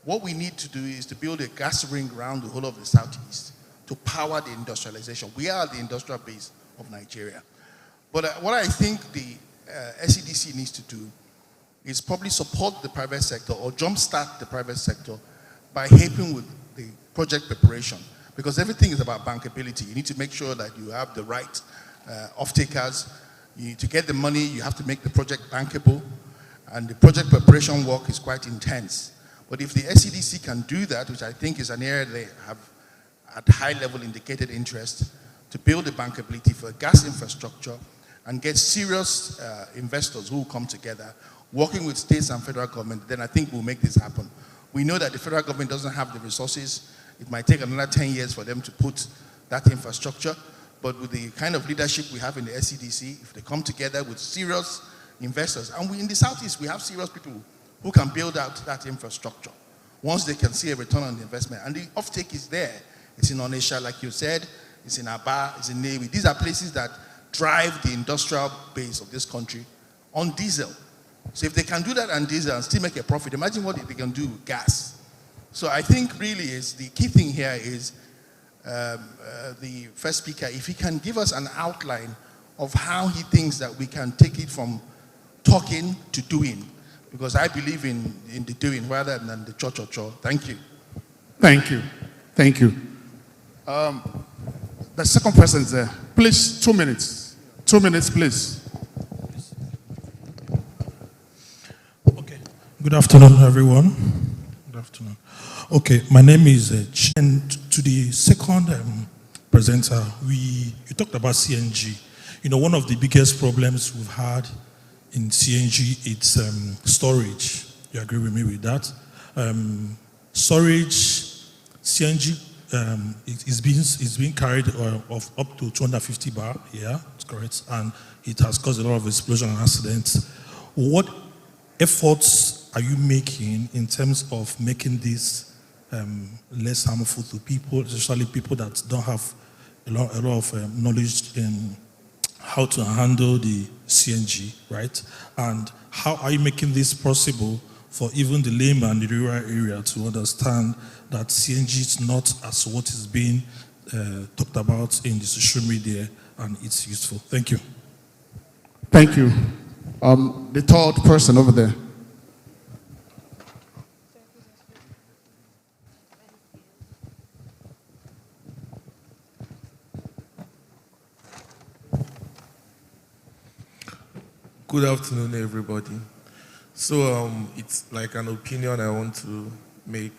What we need to do is to build a gas ring around the whole of the Southeast to power the industrialization. We are the industrial base of Nigeria. But what I think the SEDC needs to do is probably support the private sector or jumpstart the private sector by helping with the project preparation. Because everything is about bankability. You need to make sure that you have the right off-takers. You need to get the money, you have to make the project bankable. And the project preparation work is quite intense. But if the SEDC can do that, which I think is an area they have at high level indicated interest, to build the bankability for gas infrastructure and get serious investors who will come together, working with states and federal government, then I think we'll make this happen. We know that the federal government doesn't have the resources. It might take another 10 years for them to put that infrastructure. But with the kind of leadership we have in the SEDC, if they come together with serious investors, and in the Southeast, we have serious people who can build out that infrastructure once they can see a return on the investment. And the offtake is there. It's in Onitsha, like you said. It's in Aba, it's in Nnewi. These are places that drive the industrial base of this country on diesel. So if they can do that on diesel and still make a profit, imagine what they can do with gas. So I think really is the key thing here is the first speaker, if he can give us an outline of how he thinks that we can take it from talking to doing, because I believe in the doing rather than the cho-cho-cho. Thank you. Thank you. Thank you. The second person is there. Please, 2 minutes. 2 minutes, please. Okay. Good afternoon, everyone. Good afternoon. Okay, my name is Chen. To the second presenter, you talked about CNG. You know, one of the biggest problems we've had in CNG, it's storage. You agree with me with that? Storage, CNG, it's being carried of up to 250 bar, yeah, that's correct, and it has caused a lot of explosion and accidents. What efforts are you making in terms of making this less harmful to people, especially people that don't have a lot of knowledge in how to handle the CNG, right? And how are you making this possible for even the layman in the rural area to understand that CNG is not as what is being talked about in the social media and it's useful? Thank you. Thank you. The third person over there. Good afternoon, everybody. So it's like an opinion I want to make.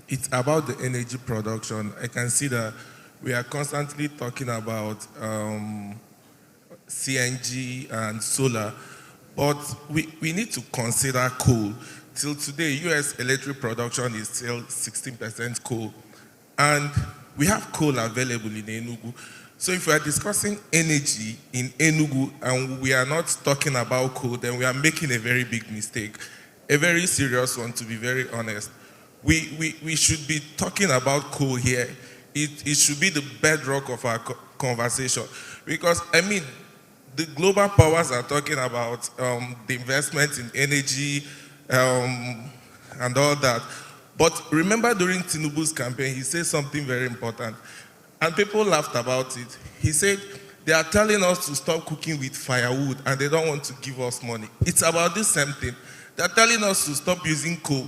It's about the energy production. I can see that we are constantly talking about CNG and solar, but we need to consider coal. Till today, US electric production is still 16% coal, and we have coal available in Enugu. So if we are discussing energy in Enugu and we are not talking about coal, then we are making a very big mistake, a very serious one, to be very honest. We should be talking about coal here. It should be the bedrock of our conversation, because, I mean, the global powers are talking about the investment in energy and all that. But remember, during Tinubu's campaign, he said something very important. And people laughed about it. He said, they are telling us to stop cooking with firewood and they don't want to give us money. It's about the same thing. They're telling us to stop using coal.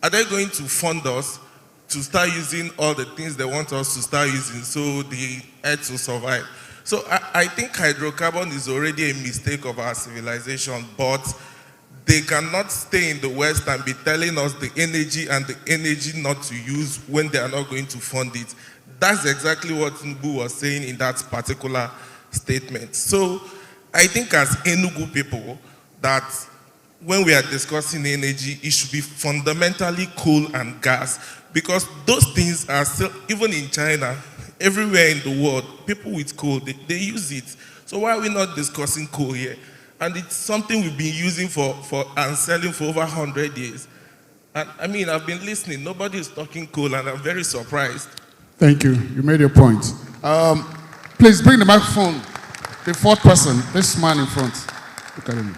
Are they going to fund us to start using all the things they want us to start using so the earth will survive? So I think hydrocarbon is already a mistake of our civilization, but they cannot stay in the West and be telling us the energy and the energy not to use when they are not going to fund it. That's exactly what Tinubu was saying in that particular statement. So I think as Enugu people, that when we are discussing energy, it should be fundamentally coal and gas, because those things are still, even in China, everywhere in the world, people with coal, they use it. So why are we not discussing coal here? And it's something we've been using for and selling for over 100 years. And I mean, I've been listening, nobody is talking coal, and I'm very surprised. Thank you. You made your point. Please bring the microphone. The fourth person, this man in front. Look at him.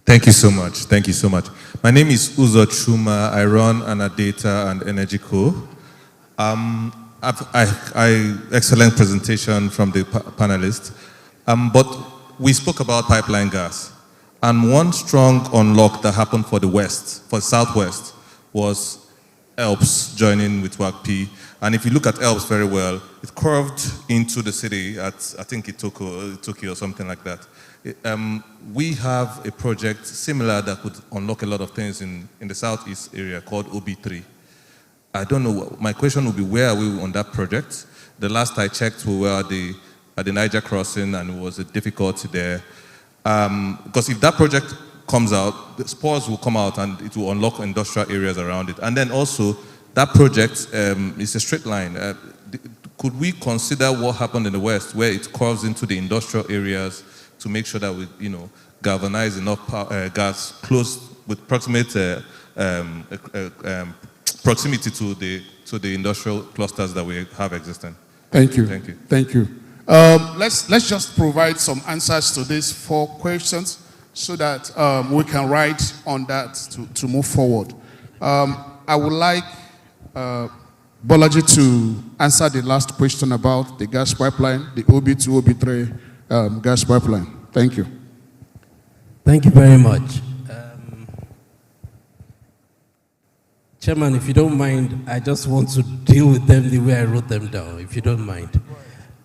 Thank you so much. Thank you so much. My name is Uzo Chuma. I run an Data and Energy Co. Excellent presentation from the panelists. But we spoke about pipeline gas. And one strong unlock that happened for the West, for Southwest, was ELPS joining with WACP. And if you look at ELPS very well, it curved into the city at, I think, Tokyo or something like that. We have a project similar that could unlock a lot of things in the Southeast area called OB3. I don't know, my question would be, where are we on that project? The last I checked, we were at the Niger crossing, and it was a difficulty there. Because if that project comes out, the spores will come out and it will unlock industrial areas around it. And then also, that project is a straight line. Could we consider what happened in the West, where it curves into the industrial areas to make sure that we, galvanize enough gas close with proximity to the industrial clusters that we have existing? Thank you. Thank you. Thank you. Let's just provide some answers to these 4 questions so that we can write on that to move forward. I would like Bolaji to answer the last question about the gas pipeline, the OB2, OB3 gas pipeline. Thank you. Thank you very much. Chairman, if you don't mind, I just want to deal with them the way I wrote them down, if you don't mind.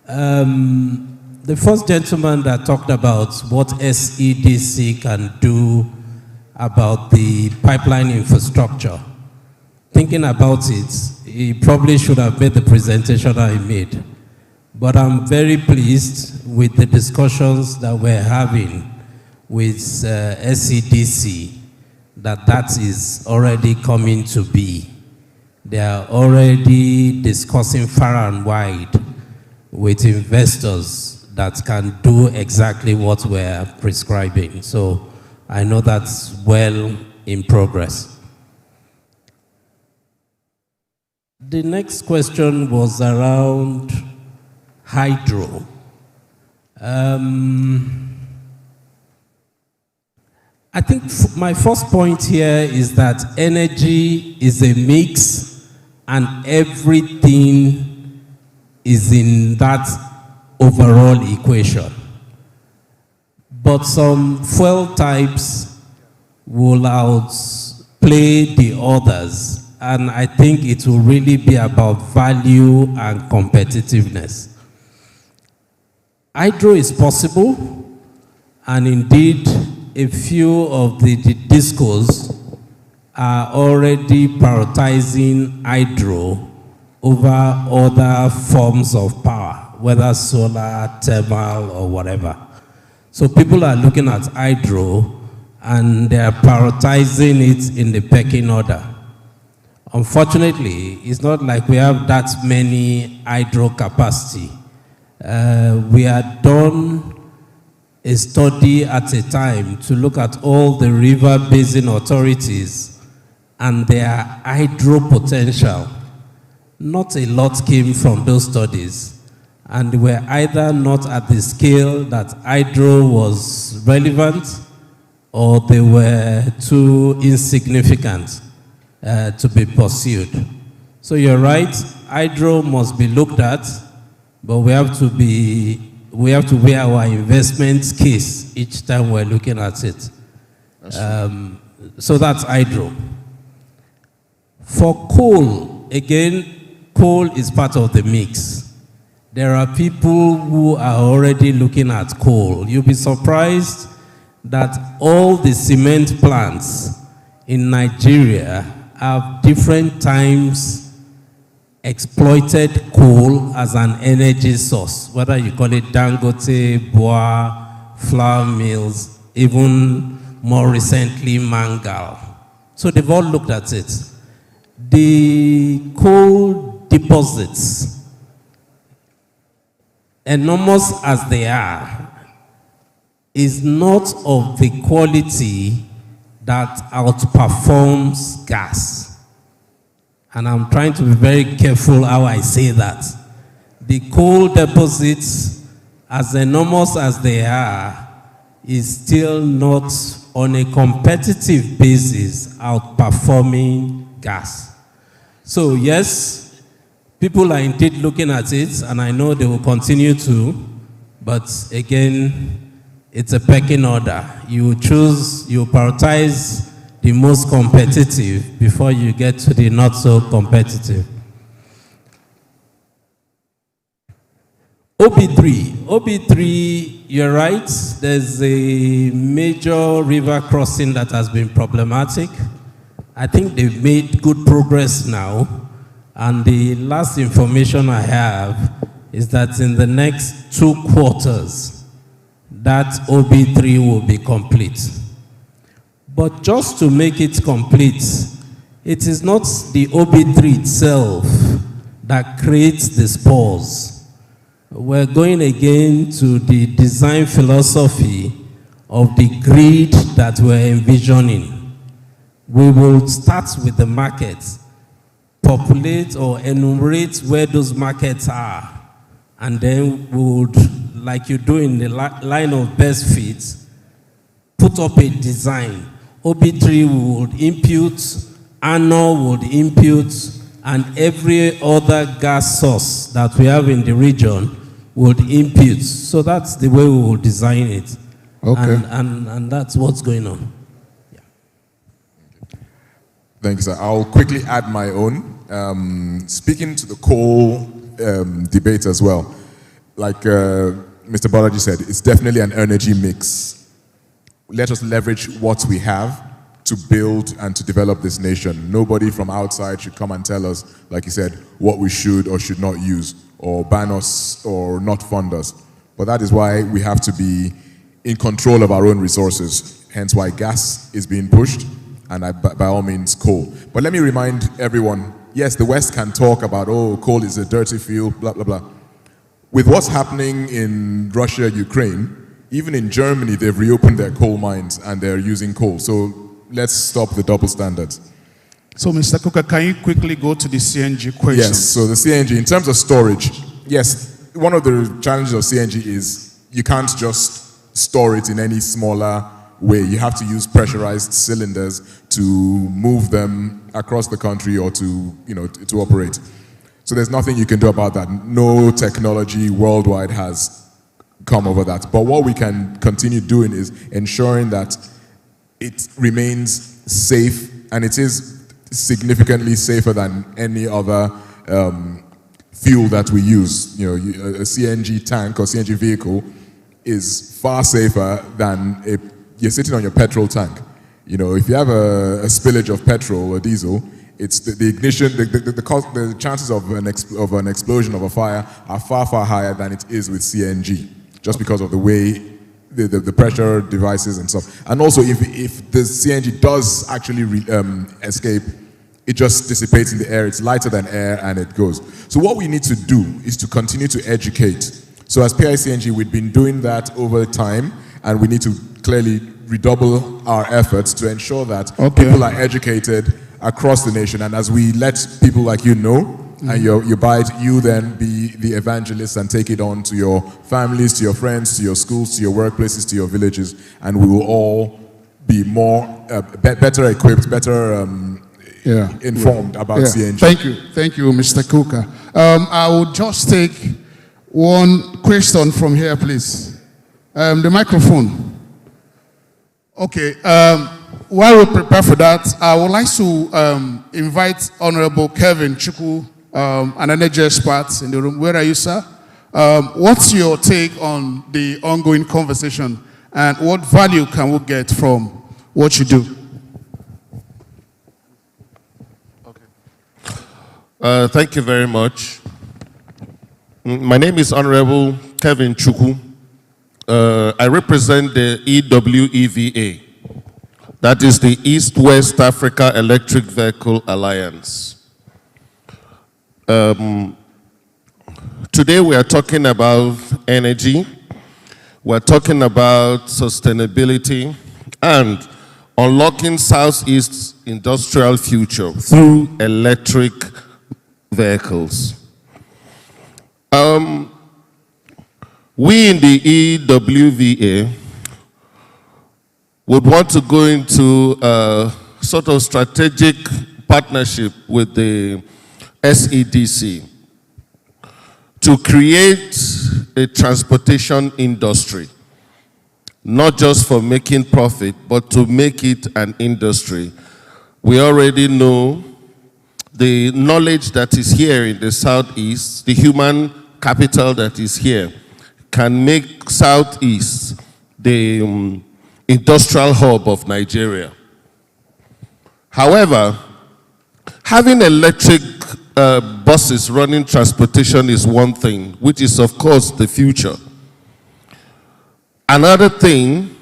The first gentleman that talked about what SEDC can do about the pipeline infrastructure, thinking about it, he probably should have made the presentation I made. But I'm very pleased with the discussions that we're having with SEDC, that is already coming to be. They are already discussing far and wide with investors that can do exactly what we're prescribing. So I know that's well in progress. The next question was around hydro. I think my first point here is that energy is a mix and everything is in that overall equation. But some fuel types will outplay the others, and I think it will really be about value and competitiveness. Hydro is possible, and indeed a few of the discos are already prioritizing hydro over other forms of power, whether solar, thermal, or whatever. So people are looking at hydro and they are prioritizing it in the pecking order. Unfortunately, it's not like we have that many hydro capacity. We had done a study at a time to look at all the river basin authorities and their hydro potential. Not a lot came from those studies, and they were either not at the scale that hydro was relevant, or they were too insignificant to be pursued. So you're right, hydro must be looked at, but we have to weigh our investment case each time we're looking at it. So that's hydro. For coal, again, coal is part of the mix. There are people who are already looking at coal. You'll be surprised that all the cement plants in Nigeria have different times exploited coal as an energy source, whether you call it Dangote, Boa, flour mills, even more recently Mangal. So they've all looked at it. The coal deposits, enormous as they are, is not of the quality that outperforms gas. And I'm trying to be very careful how I say that. The coal deposits, as enormous as they are, is still not on a competitive basis outperforming gas. So yes, people are indeed looking at it, and I know they will continue to, but again, it's a pecking order. You choose, you prioritize the most competitive before you get to the not so competitive. OB3, you're right, there's a major river crossing that has been problematic. I think they've made good progress now, and the last information I have is that in the next 2 quarters, that OB3 will be complete. But just to make it complete, it is not the OB3 itself that creates the spores. We're going again to the design philosophy of the grid that we're envisioning. We will start with the markets, populate or enumerate where those markets are, and then we would, like you do in the line of best fit, put up a design. OB3 would impute, ANO would impute, and every other gas source that we have in the region would impute. So that's the way we will design it. Okay. And that's what's going on. Thank you, sir. I'll quickly add my own. Speaking to the coal debate as well, like Mr. Balaji said, it's definitely an energy mix. Let us leverage what we have to build and to develop this nation. Nobody from outside should come and tell us, like you said, what we should or should not use, or ban us or not fund us. But that is why we have to be in control of our own resources, hence why gas is being pushed, and by all means coal. But let me remind everyone, yes, the West can talk about, oh, coal is a dirty fuel, blah, blah, blah. With what's happening in Russia, Ukraine, even in Germany, they've reopened their coal mines and they're using coal. So let's stop the double standards. So, Mr. Kuka, can you quickly go to the CNG question? Yes, so the CNG, in terms of storage, yes, one of the challenges of CNG is you can't just store it in any smaller way. You have to use pressurized cylinders to move them across the country or to, to operate. So there's nothing you can do about that. No technology worldwide has come over that. But what we can continue doing is ensuring that it remains safe, and it is significantly safer than any other fuel that we use. A CNG tank or CNG vehicle is far safer than you're sitting on your petrol tank. If you have a spillage of petrol or diesel, it's the ignition, the chances of an explosion of a fire are far, far higher than it is with CNG, just because of the way the pressure devices and stuff. And also, if the CNG does actually escape, it just dissipates in the air. It's lighter than air and it goes. So what we need to do is to continue to educate. So as PICNG, we've been doing that over time, and we need to clearly redouble our efforts to ensure that people are educated across the nation. And as we let people like you know, and you buy it, you then be the evangelist and take it on to your families, to your friends, to your schools, to your workplaces, to your villages, and we will all be more, better equipped, better informed about CNG. Thank you, Mr. Kuka. I will just take one question from here, please. The microphone. Okay, while we prepare for that, I would like to invite Honorable Kevin Chukwu, an energy expert in the room. Where are you, sir? What's your take on the ongoing conversation, and what value can we get from what you do? Thank you very much. My name is Honorable Kevin Chukwu. I represent the EWEVA, that is the East-West Africa Electric Vehicle Alliance. Today we are talking about energy, we're talking about sustainability, and unlocking Southeast's industrial future through electric vehicles. We in the EWVA would want to go into a sort of strategic partnership with the SEDC to create a transportation industry, not just for making profit, but to make it an industry. We already know the knowledge that is here in the Southeast, the human capital that is here, can make Southeast the industrial hub of Nigeria. However, having electric buses running transportation is one thing, which is of course the future. Another thing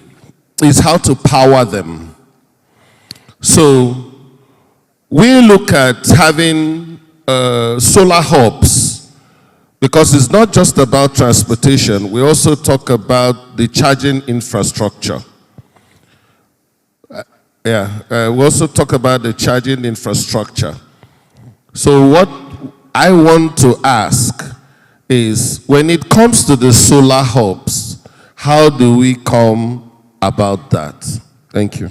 is how to power them. So we look at having solar hubs, because it's not just about transportation. We also talk about the charging infrastructure. We also talk about the charging infrastructure. So what I want to ask is, when it comes to the solar hubs, how do we come about that? Thank you.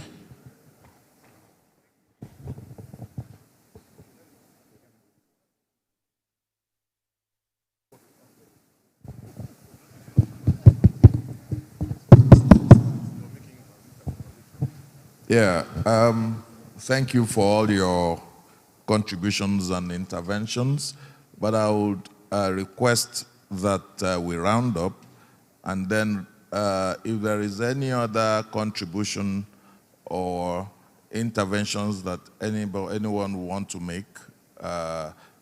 Thank you for all your contributions and interventions, but I would request that we round up, and then if there is any other contribution or interventions that anyone will want to make,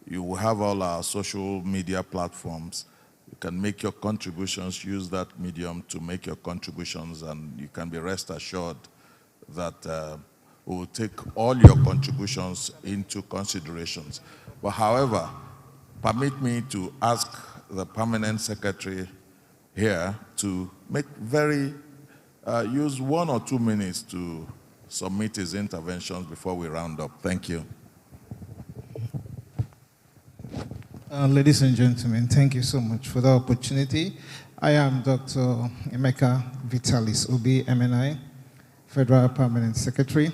you will have all our social media platforms. You can make your contributions, use that medium to make your contributions, and you can be rest assured that we will take all your contributions into considerations. But however, permit me to ask the permanent secretary here to make use 1 or 2 minutes to submit his interventions before we round up. Thank you. Ladies and gentlemen, thank you so much for the opportunity. I am Dr. Emeka Vitalis Obi, MNI, Federal Permanent Secretary.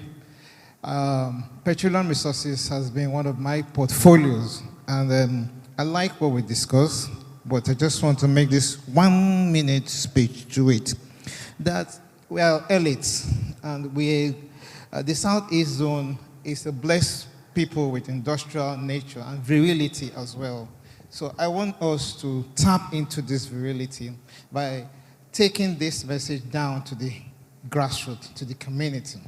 Petroleum resources has been one of my portfolios, and I like what we discussed, but I just want to make this 1 minute speech to it. That we are elites, and the Southeast Zone is a blessed people with industrial nature and virility as well. So I want us to tap into this virility by taking this message down to the grassroots, to the community.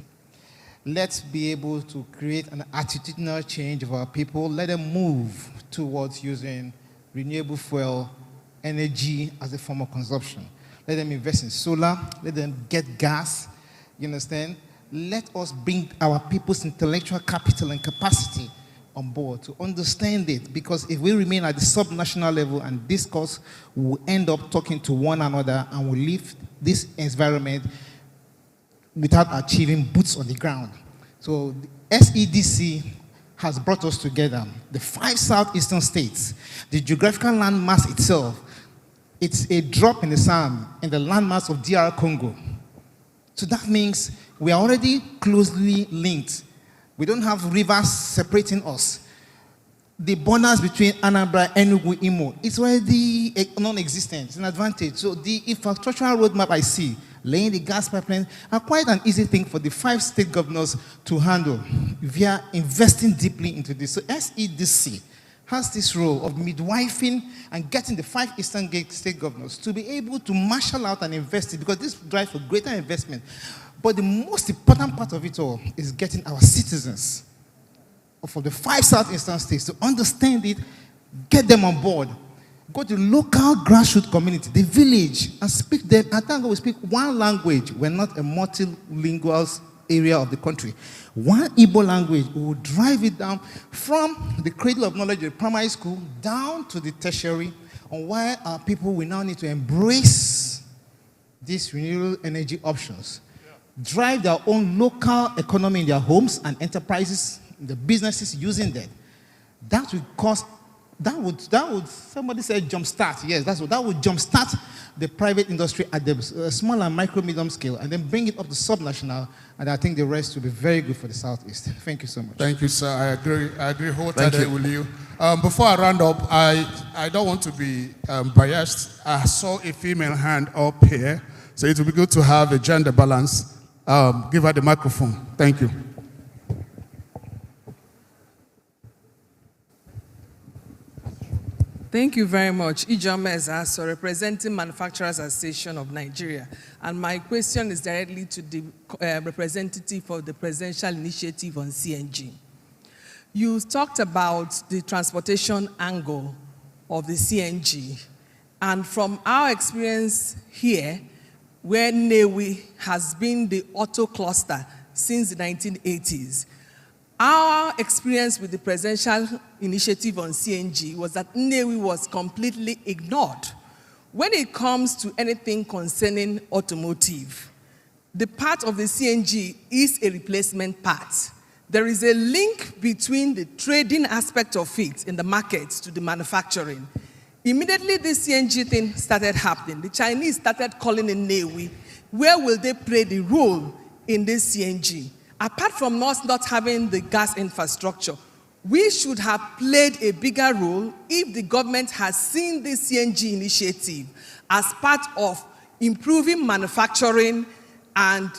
Let's be able to create an attitudinal change of our people. Let them move towards using renewable fuel energy as a form of consumption. Let them invest in solar. Let them get gas. You understand? Let us bring our people's intellectual capital and capacity on board to understand it, because if we remain at the subnational level and discuss, we will end up talking to one another and we'll leave this environment without achieving boots on the ground. So the SEDC has brought us together, the 5 southeastern states, the geographical landmass itself. It's a drop in the sand in the landmass of DR Congo. So that means we are already closely linked. We don't have rivers separating us. The borders between Anambra, Enugu, Imo, it's already non-existent. It's an advantage. So the infrastructural roadmap I see, laying the gas pipeline, are quite an easy thing for the 5 state governors to handle via investing deeply into this. So SEDC has this role of midwifing and getting the 5 eastern state governors to be able to marshal out and invest it, because this drives for greater investment. But the most important part of it all is getting our citizens from the 5 southeastern states to understand it, get them on board. Go to the local grassroots community, the village, and speak them. I think we speak one language. We're not a multilingual area of the country. One Igbo language, we will drive it down from the cradle of knowledge, the primary school, down to the tertiary, on why our people will now need to embrace these renewable energy options. Drive their own local economy in their homes and enterprises, the businesses using that. That would cause, that would somebody said jumpstart. Yes, that would jumpstart the private industry at the small and micro medium scale, and then bring it up to subnational, and I think the rest will be very good for the Southeast. Thank you so much. Thank you, sir. I agree wholeheartedly with you. Before I round up, I don't want to be biased. I saw a female hand up here, so it would be good to have a gender balance. Give her the microphone. Thank you. Thank you very much. Ijoma Ezaso, representing Manufacturers Association of Nigeria. And my question is directly to the representative of the Presidential Initiative on CNG. You talked about the transportation angle of the CNG. And from our experience here, where Nnewi has been the auto cluster since the 1980s, our experience with the Presidential Initiative on CNG was that Nnewi was completely ignored. When it comes to anything concerning automotive, the part of the CNG is a replacement part. There is a link between the trading aspect of it in the markets to the manufacturing. Immediately this CNG thing started happening, the Chinese started calling in Nnewi. Where will they play the role in this CNG? Apart from us not having the gas infrastructure, we should have played a bigger role if the government has seen this CNG initiative as part of improving manufacturing and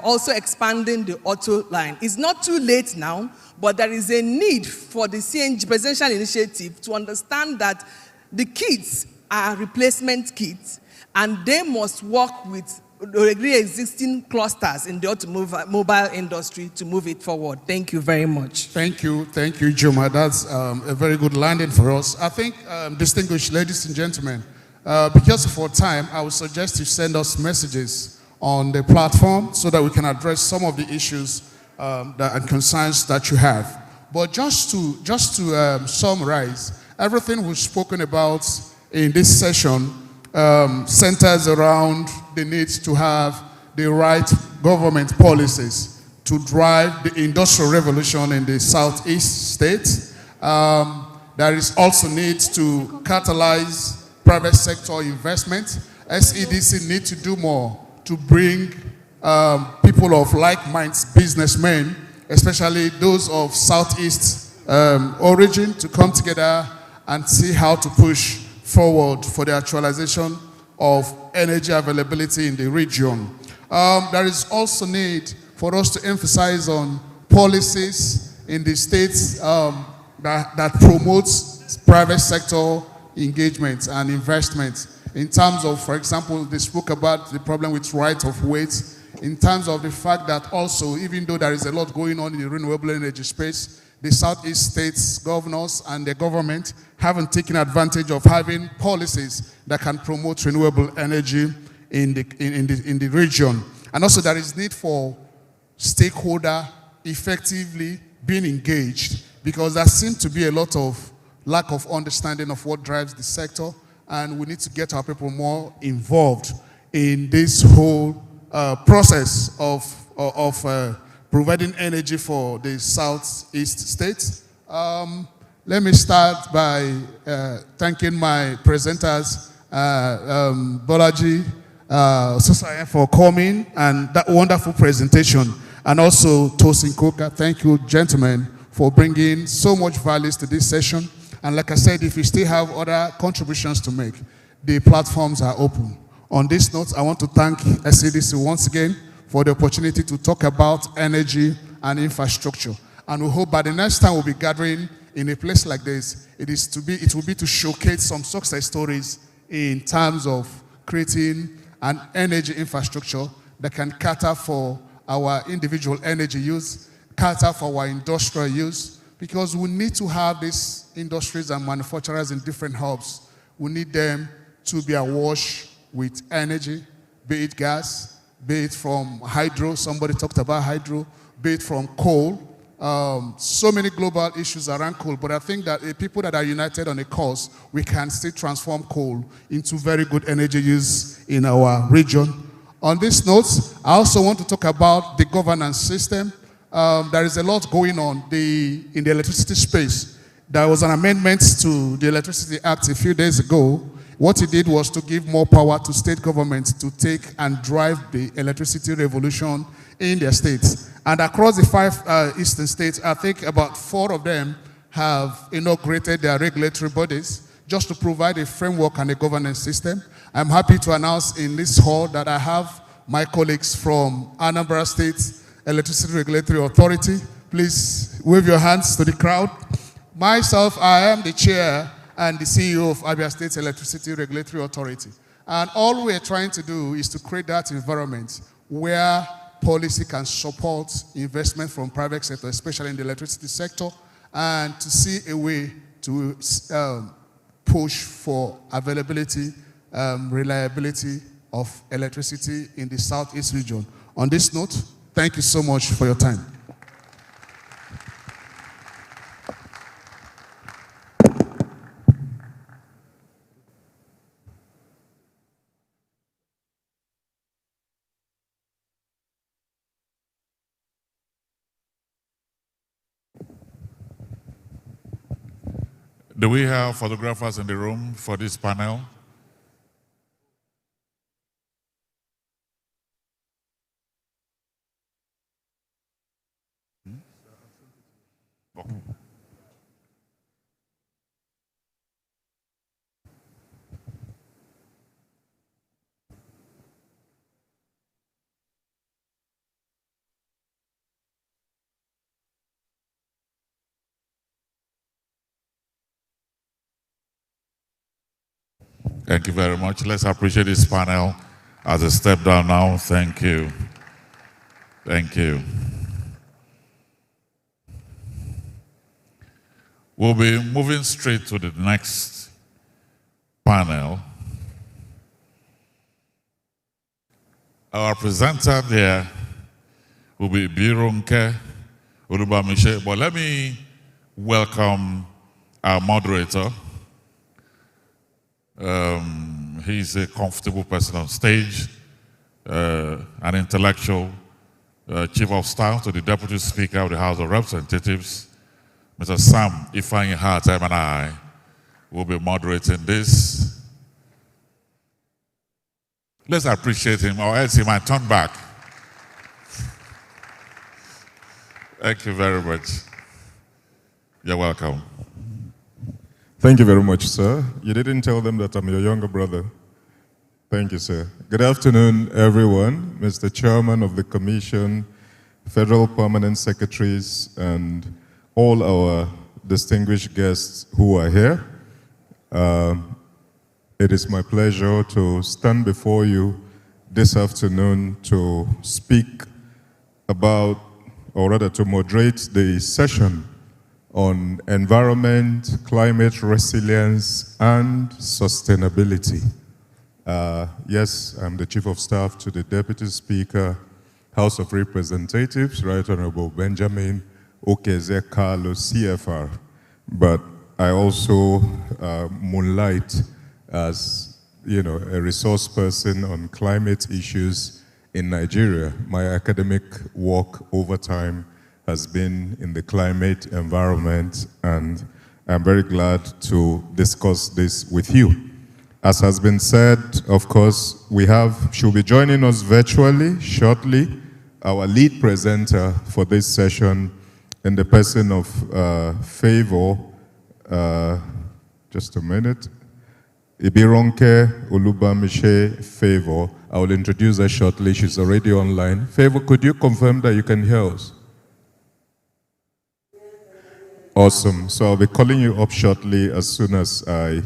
also expanding the auto line. It's not too late now, but there is a need for the CNG Presidential Initiative to understand that the kits are replacement kits, and they must work with already existing clusters in the automobile industry to move it forward. Thank you very much. Thank you, Joma. That's a very good landing for us. I think, distinguished ladies and gentlemen, because of our time, I would suggest you send us messages on the platform so that we can address some of the issues and concerns that you have. But just to summarize, everything we've spoken about in this session centers around the need to have the right government policies to drive the industrial revolution in the southeast states. There is also need to catalyze private sector investment. SEDC need to do more to bring people of like minds, businessmen, especially those of southeast origin, to come together and see how to push forward for the actualization of energy availability in the region. There is also need for us to emphasize on policies in the states that promotes private sector engagement and investment in terms of, for example, they spoke about the problem with right of weight, in terms of the fact that also, even though there is a lot going on in the renewable energy space, the Southeast states governors and the government haven't taken advantage of having policies that can promote renewable energy in the region. And also there is need for stakeholder effectively being engaged, because there seems to be a lot of lack of understanding of what drives the sector, and we need to get our people more involved in this whole process of providing energy for the southeast states. Let me start by thanking my presenters, Bolaji, Susaye, for coming and that wonderful presentation, and also Tosin Koka. Thank you, gentlemen, for bringing so much value to this session. And like I said, if you still have other contributions to make, the platforms are open. On this note, I want to thank SCDC once again for the opportunity to talk about energy and infrastructure. And we hope by the next time we'll be gathering in a place like this, it will be to showcase some success stories in terms of creating an energy infrastructure that can cater for our individual energy use, cater for our industrial use, because we need to have these industries and manufacturers in different hubs. We need them to be awash with energy, be it gas, be it from hydro, somebody talked about hydro, be it from coal. So many global issues around coal, but I think that people that are united on a cause, we can still transform coal into very good energy use in our region. On this note, I also want to talk about the governance system. There is a lot going on in the electricity space. There was an amendment to the Electricity Act a few days ago. What it did was to give more power to state governments to take and drive the electricity revolution in their states. And across the 5 eastern states, I think about 4 of them have inaugurated their regulatory bodies just to provide a framework and a governance system. I'm happy to announce in this hall that I have my colleagues from Anambra State Electricity Regulatory Authority. Please wave your hands to the crowd. Myself, I am the chair and the CEO of Abia State Electricity Regulatory Authority. And all we're trying to do is to create that environment where policy can support investment from private sector, especially in the electricity sector, and to see a way to push for availability, reliability of electricity in the Southeast region. On this note, thank you so much for your time. Do we have photographers in the room for this panel? Okay. Thank you very much. Let's appreciate this panel as a step down now. Thank you. Thank you. We'll be moving straight to the next panel. Our presenter there will be Birunke Olubamiche, but let me welcome our moderator. He's a comfortable person on stage, an intellectual, Chief of Staff to the Deputy Speaker of the House of Representatives, Mr. Sam Ifeanyi Hartem, and I will be moderating this. Let's appreciate him, or else he might turn back. Thank you very much. You're welcome. Thank you very much, sir. You didn't tell them that I'm your younger brother. Thank you, sir. Good afternoon, everyone. Mr. Chairman of the Commission, Federal Permanent Secretaries, and all our distinguished guests who are here. It is my pleasure to stand before you this afternoon to speak about, or rather to moderate the session on environment, climate resilience, and sustainability. Yes, I'm the Chief of Staff to the Deputy Speaker, House of Representatives, Right Honorable Benjamin Okeze Carlos, CFR. But I also moonlight as, a resource person on climate issues in Nigeria. My academic work over time has been in the climate environment, and I'm very glad to discuss this with you. As has been said, of course, she'll be joining us virtually shortly, our lead presenter for this session in the person of Favor, just a minute, Ibironke Olubamiche Favor. I will introduce her shortly. She's already online. Favor, could you confirm that you can hear us? Awesome. So I'll be calling you up shortly as soon as I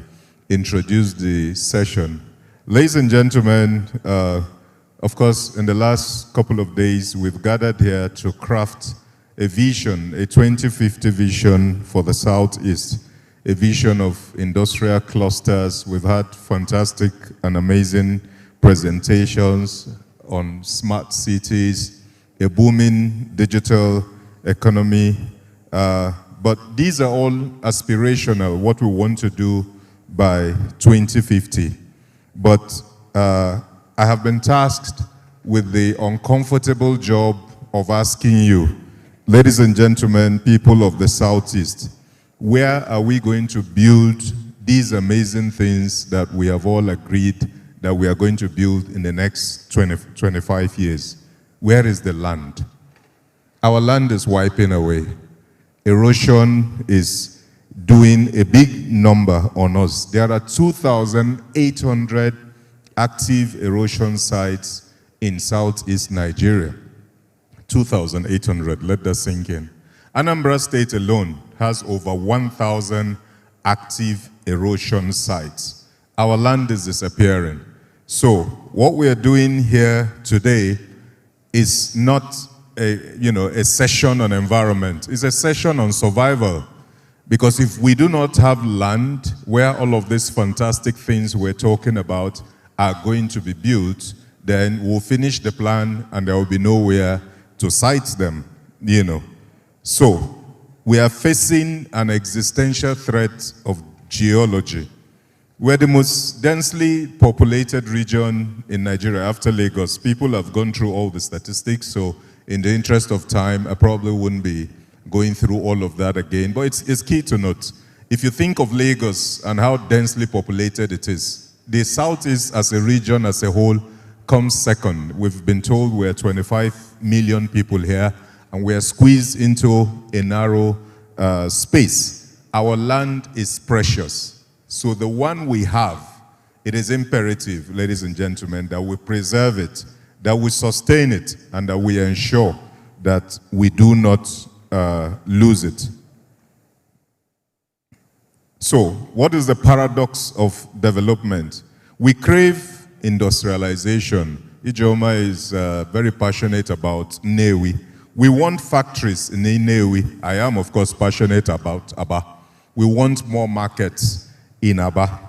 introduce the session. Ladies and gentlemen, of course, in the last couple of days, we've gathered here to craft a vision, a 2050 vision for the Southeast, a vision of industrial clusters. We've had fantastic and amazing presentations on smart cities, a booming digital economy, but these are all aspirational, what we want to do by 2050. But I have been tasked with the uncomfortable job of asking you, ladies and gentlemen, people of the Southeast, where are we going to build these amazing things that we have all agreed that we are going to build in the next 25 years? Where is the land? Our land is wiping away. Erosion is doing a big number on us. There are 2,800 active erosion sites in Southeast Nigeria. 2,800, let that sink in. Anambra State alone has over 1,000 active erosion sites. Our land is disappearing. So what we are doing here today is not a session on environment. It's a session on survival. Because if we do not have land where all of these fantastic things we're talking about are going to be built, then we'll finish the plan and there will be nowhere to site them, So we are facing an existential threat of geology. We're the most densely populated region in Nigeria after Lagos. People have gone through all the statistics, so in the interest of time, I probably wouldn't be going through all of that again. But it's key to note, if you think of Lagos and how densely populated it is, the Southeast as a region as a whole comes second. We've been told we're 25 million people here, and we're squeezed into a narrow space. Our land is precious. So the one we have, it is imperative, ladies and gentlemen, that we preserve it, that we sustain it, and that we ensure that we do not lose it. So, what is the paradox of development? We crave industrialization. Ijoma is very passionate about Nnewi. We want factories in Nnewi. I am, of course, passionate about Aba. We want more markets in Aba.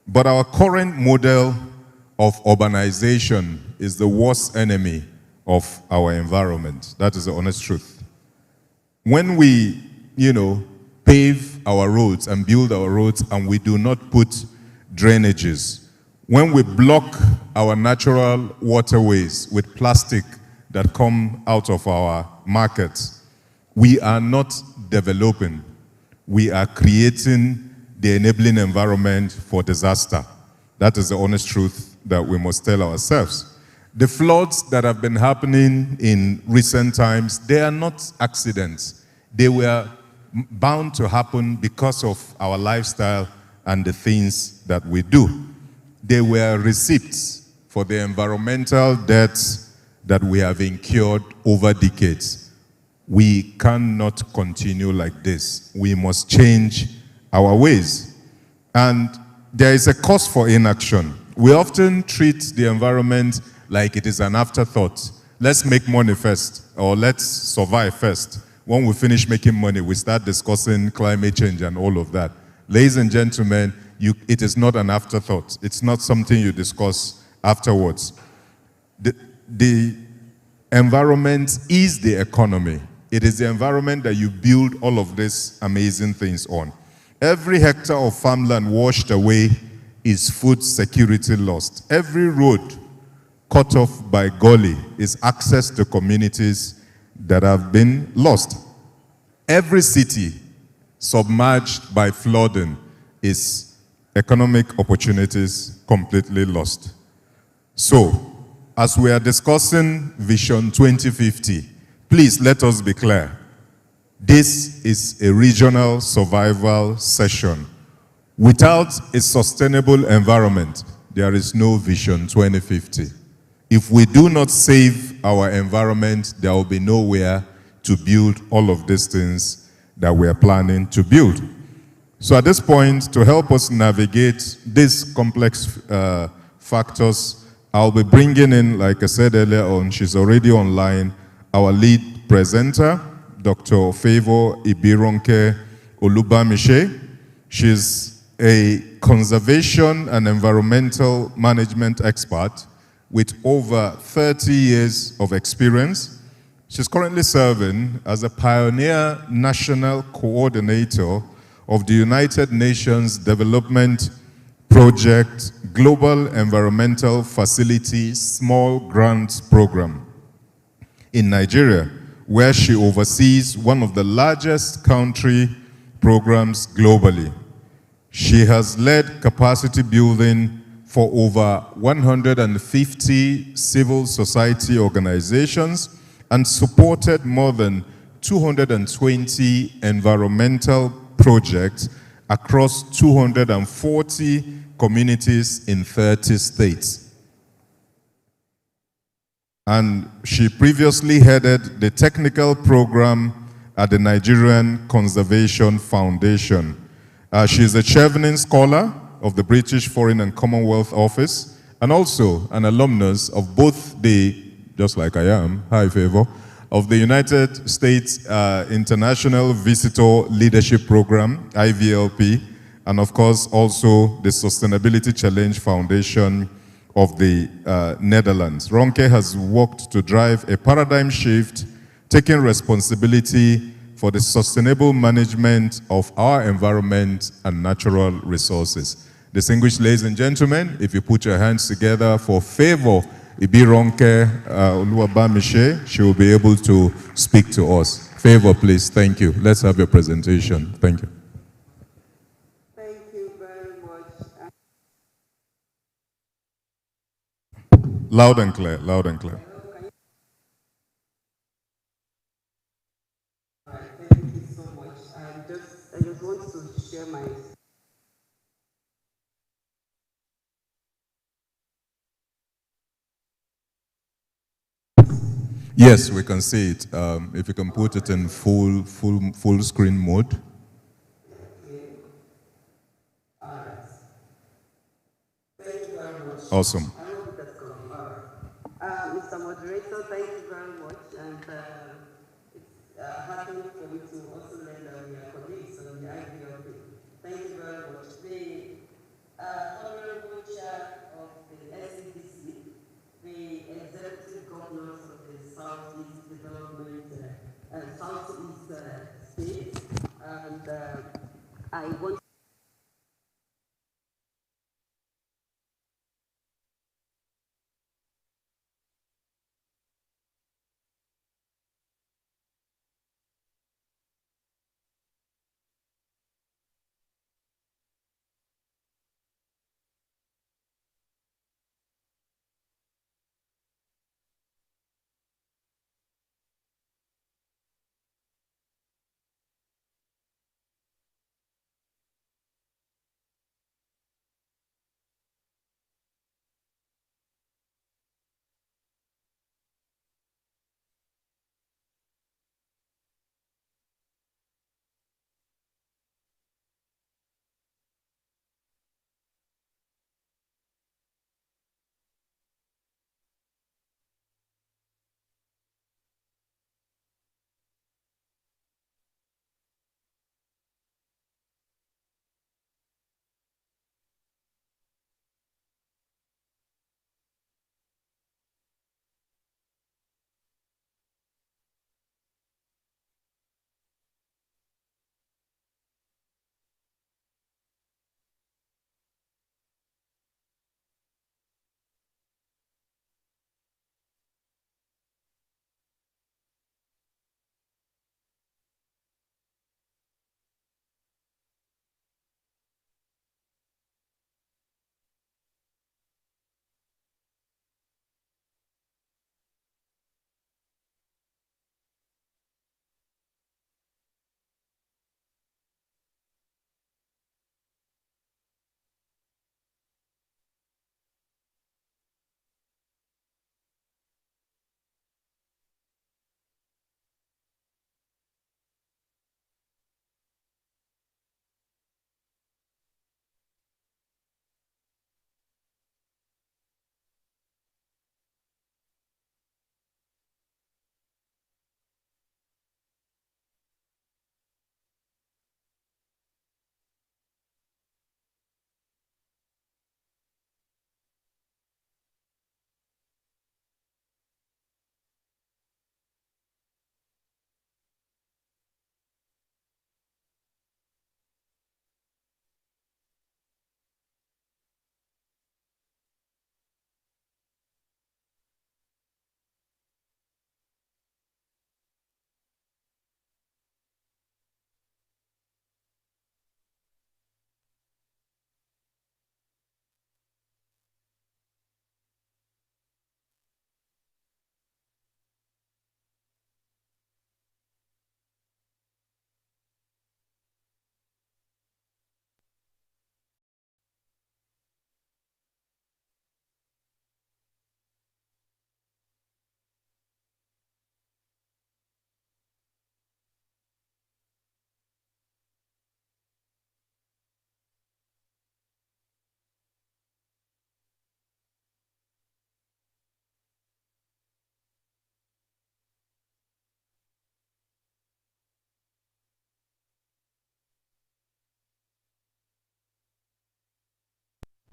But our current model of urbanization is the worst enemy of our environment. That is the honest truth. When we, pave our roads and build our roads and we do not put drainages, when we block our natural waterways with plastic that come out of our markets, we are not developing. We are creating the enabling environment for disaster. That is the honest truth that we must tell ourselves. The floods that have been happening in recent times, they are not accidents. They were bound to happen because of our lifestyle and the things that we do. They were receipts for the environmental debts that we have incurred over decades. We cannot continue like this. We must change our ways. And there is a cause for inaction. We often treat the environment like it is an afterthought. Let's make money first, or let's survive first. When we finish making money, we start discussing climate change and all of that. Ladies and gentlemen, it is not an afterthought. It's not something you discuss afterwards. The environment is the economy. It is the environment that you build all of these amazing things on. Every hectare of farmland washed away is food security lost. Every road cut off by gully is access to communities that have been lost. Every city submerged by flooding is economic opportunities completely lost. So, as we are discussing Vision 2050, please let us be clear. This is a regional survival session. Without a sustainable environment, there is no Vision 2050. If we do not save our environment, there will be nowhere to build all of these things that we are planning to build. So at this point, to help us navigate these complex factors, I'll be bringing in, like I said earlier on, she's already online, our lead presenter, Dr. Favor Ibironke Olubamiche. She's a conservation and environmental management expert with over 30 years of experience. She's currently serving as a pioneer national coordinator of the United Nations Development Project Global Environmental Facility Small Grants Program in Nigeria, where she oversees one of the largest country programs globally. She has led capacity building for over 150 civil society organizations and supported more than 220 environmental projects across 240 communities in 30 states. And she previously headed the technical program at the Nigerian Conservation Foundation. She is a Chevening Scholar of the British Foreign and Commonwealth Office, and also an alumnus of both the, just like I am, hi Favor, of the United States International Visitor Leadership Program, IVLP, and of course also the Sustainability Challenge Foundation of the Netherlands. Ronke has worked to drive a paradigm shift, taking responsibility for the sustainable management of our environment and natural resources. Distinguished ladies and gentlemen, if you put your hands together for Favor Ibironke Oluwabamiche, she will be able to speak to us. Favor, please. Thank you. Let's have your presentation. Thank you. Thank you very much. Loud and clear, loud and clear. Thank you so much. I just want to share my. Yes, we can see it. If you can put it in full screen mode. Okay. All right. Thank you very much. Awesome. I hope that's going. All right. Mr. Moderator, thank you very much. And it's happening for me to also learn that we are colleagues on the IVLP. Thank you very much. The Honorable Chair of the SEC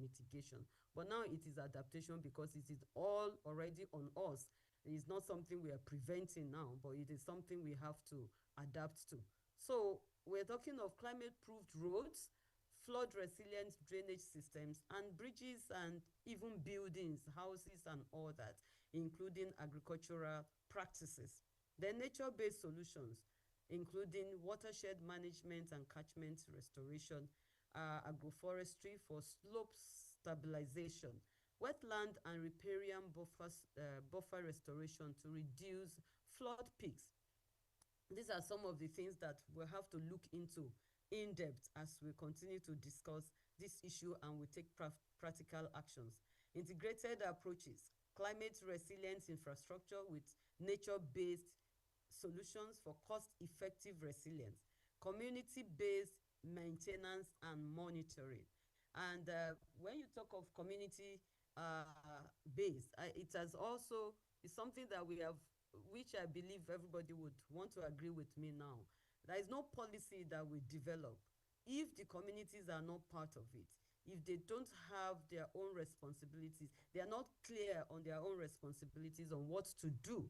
mitigation. But now it is adaptation because it is all already on us. It is not something we are preventing now, but it is something we have to adapt to. So we're talking of climate-proofed roads, flood-resilient drainage systems, and bridges, and even buildings, houses, and all that, including agricultural practices. Then nature-based solutions, including watershed management and catchment restoration, agroforestry for slope stabilization, wetland and riparian buffer restoration to reduce flood peaks. These are some of the things that we'll have to look into in depth as we continue to discuss this issue and we take practical actions. Integrated approaches, climate resilient infrastructure with nature-based solutions for cost-effective resilience, community-based maintenance and monitoring. And when you talk of community based, it has also is something that we have, which I believe everybody would want to agree with me now. There is no policy that we develop if the communities are not part of it, if they don't have their own responsibilities, they are not clear on their own responsibilities on what to do.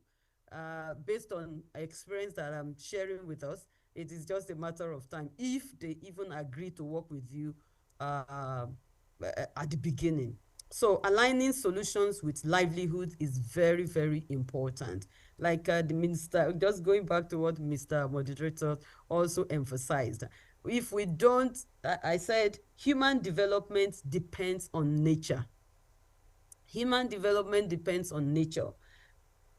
Based on experience that I'm sharing with us, it is just a matter of time if they even agree to work with you at the beginning. So aligning solutions with livelihood is very, very important. Like the minister, just going back to what Mr. Moderator also emphasized. If we don't, I said, human development depends on nature. Human development depends on nature.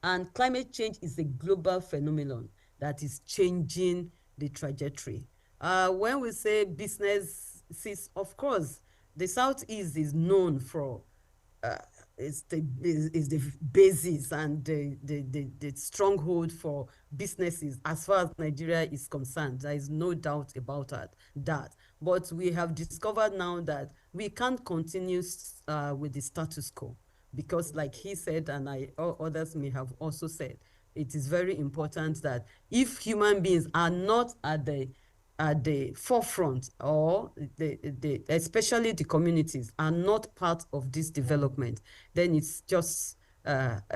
And climate change is a global phenomenon that is changing the trajectory. When we say businesses, of course, the Southeast is known for is the basis and the stronghold for businesses as far as Nigeria is concerned. There is no doubt about that. But we have discovered now that we can't continue with the status quo, because like he said, and others may have also said, it is very important that if human beings are not at the forefront, or especially the communities are not part of this development, then it's just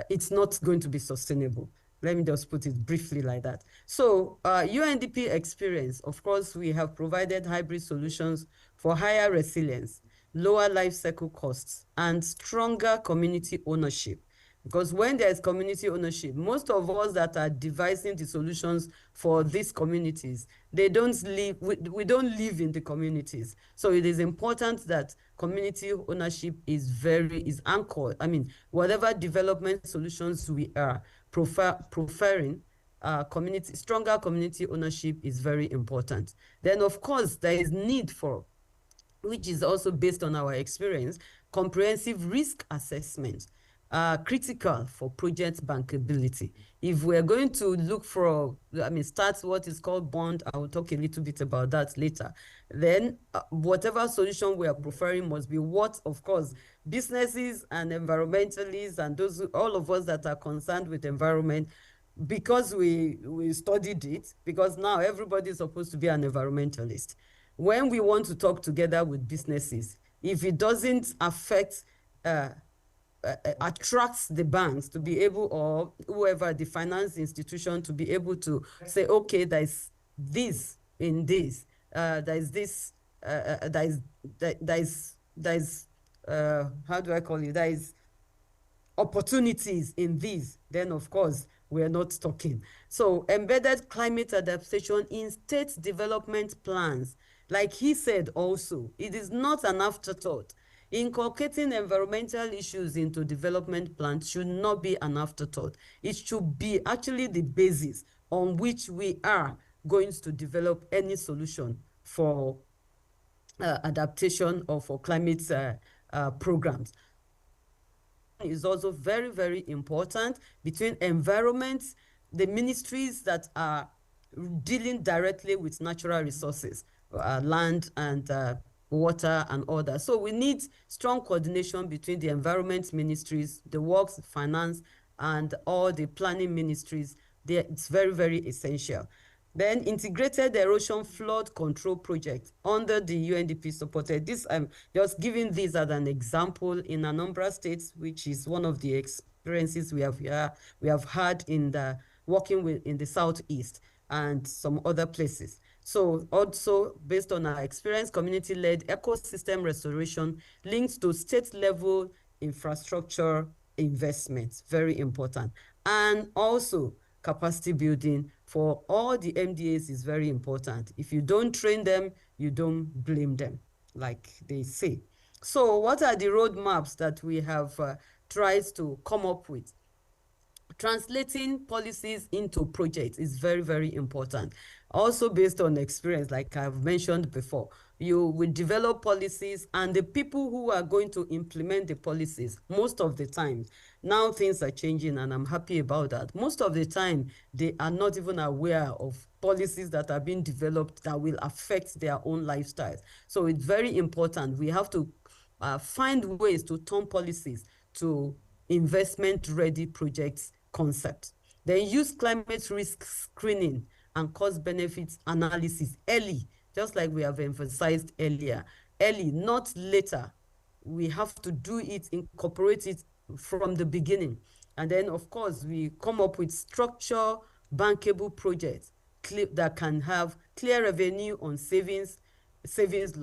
it's not going to be sustainable. Let me just put it briefly like that. So UNDP experience, of course, we have provided hybrid solutions for higher resilience, lower life cycle costs, and stronger community ownership. Because when there's community ownership, most of us that are devising the solutions for these communities, they don't live, we don't live in the communities. So it is important that community ownership is anchored. I mean, whatever development solutions we are preferring, stronger community ownership is very important. Then, of course, there is need for, which is also based on our experience, comprehensive risk assessment, critical for project bankability. If we're going to look for, start what is called bond, I will talk a little bit about that later, then whatever solution we are preferring must be what, of course, businesses and environmentalists and all of us that are concerned with environment, because we studied it, because now everybody is supposed to be an environmentalist. When we want to talk together with businesses, if it doesn't affect, attracts the banks to be able, or whoever, the finance institution, to be able to say, okay, there is this in this, there is this, there is how do I call it? There is opportunities in these, then of course we're not talking. So embedded climate adaptation in state development plans, like he said also, it is not an afterthought. Inculcating environmental issues into development plans should not be an afterthought. It should be actually the basis on which we are going to develop any solution for adaptation or for climate programs. Is also very, very important between environment, the ministries that are dealing directly with natural resources, land and water and all that. So we need strong coordination between the environment ministries, the works, finance, and all the planning ministries. It's very, very essential. Then integrated erosion flood control project under the UNDP supported. This I'm just giving this as an example in Anambra State, which is one of the experiences we have had in the working with in the southeast and some other places. So also based on our experience, community-led ecosystem restoration linked to state-level infrastructure investments, very important. And also capacity building for all the MDAs is very important. If you don't train them, you don't blame them, like they say. So what are the roadmaps that we have tried to come up with? Translating policies into projects is very, very important. Also based on experience, like I've mentioned before, you will develop policies and the people who are going to implement the policies, most of the time, now things are changing and I'm happy about that. Most of the time, they are not even aware of policies that are being developed that will affect their own lifestyles. So it's very important. We have to find ways to turn policies to investment-ready projects concept. Then use climate risk screening and cost benefits analysis early, just like we have emphasized earlier. Early, not later. We have to do it, incorporate it from the beginning. And then, of course, we come up with structure bankable projects that can have clear revenue on savings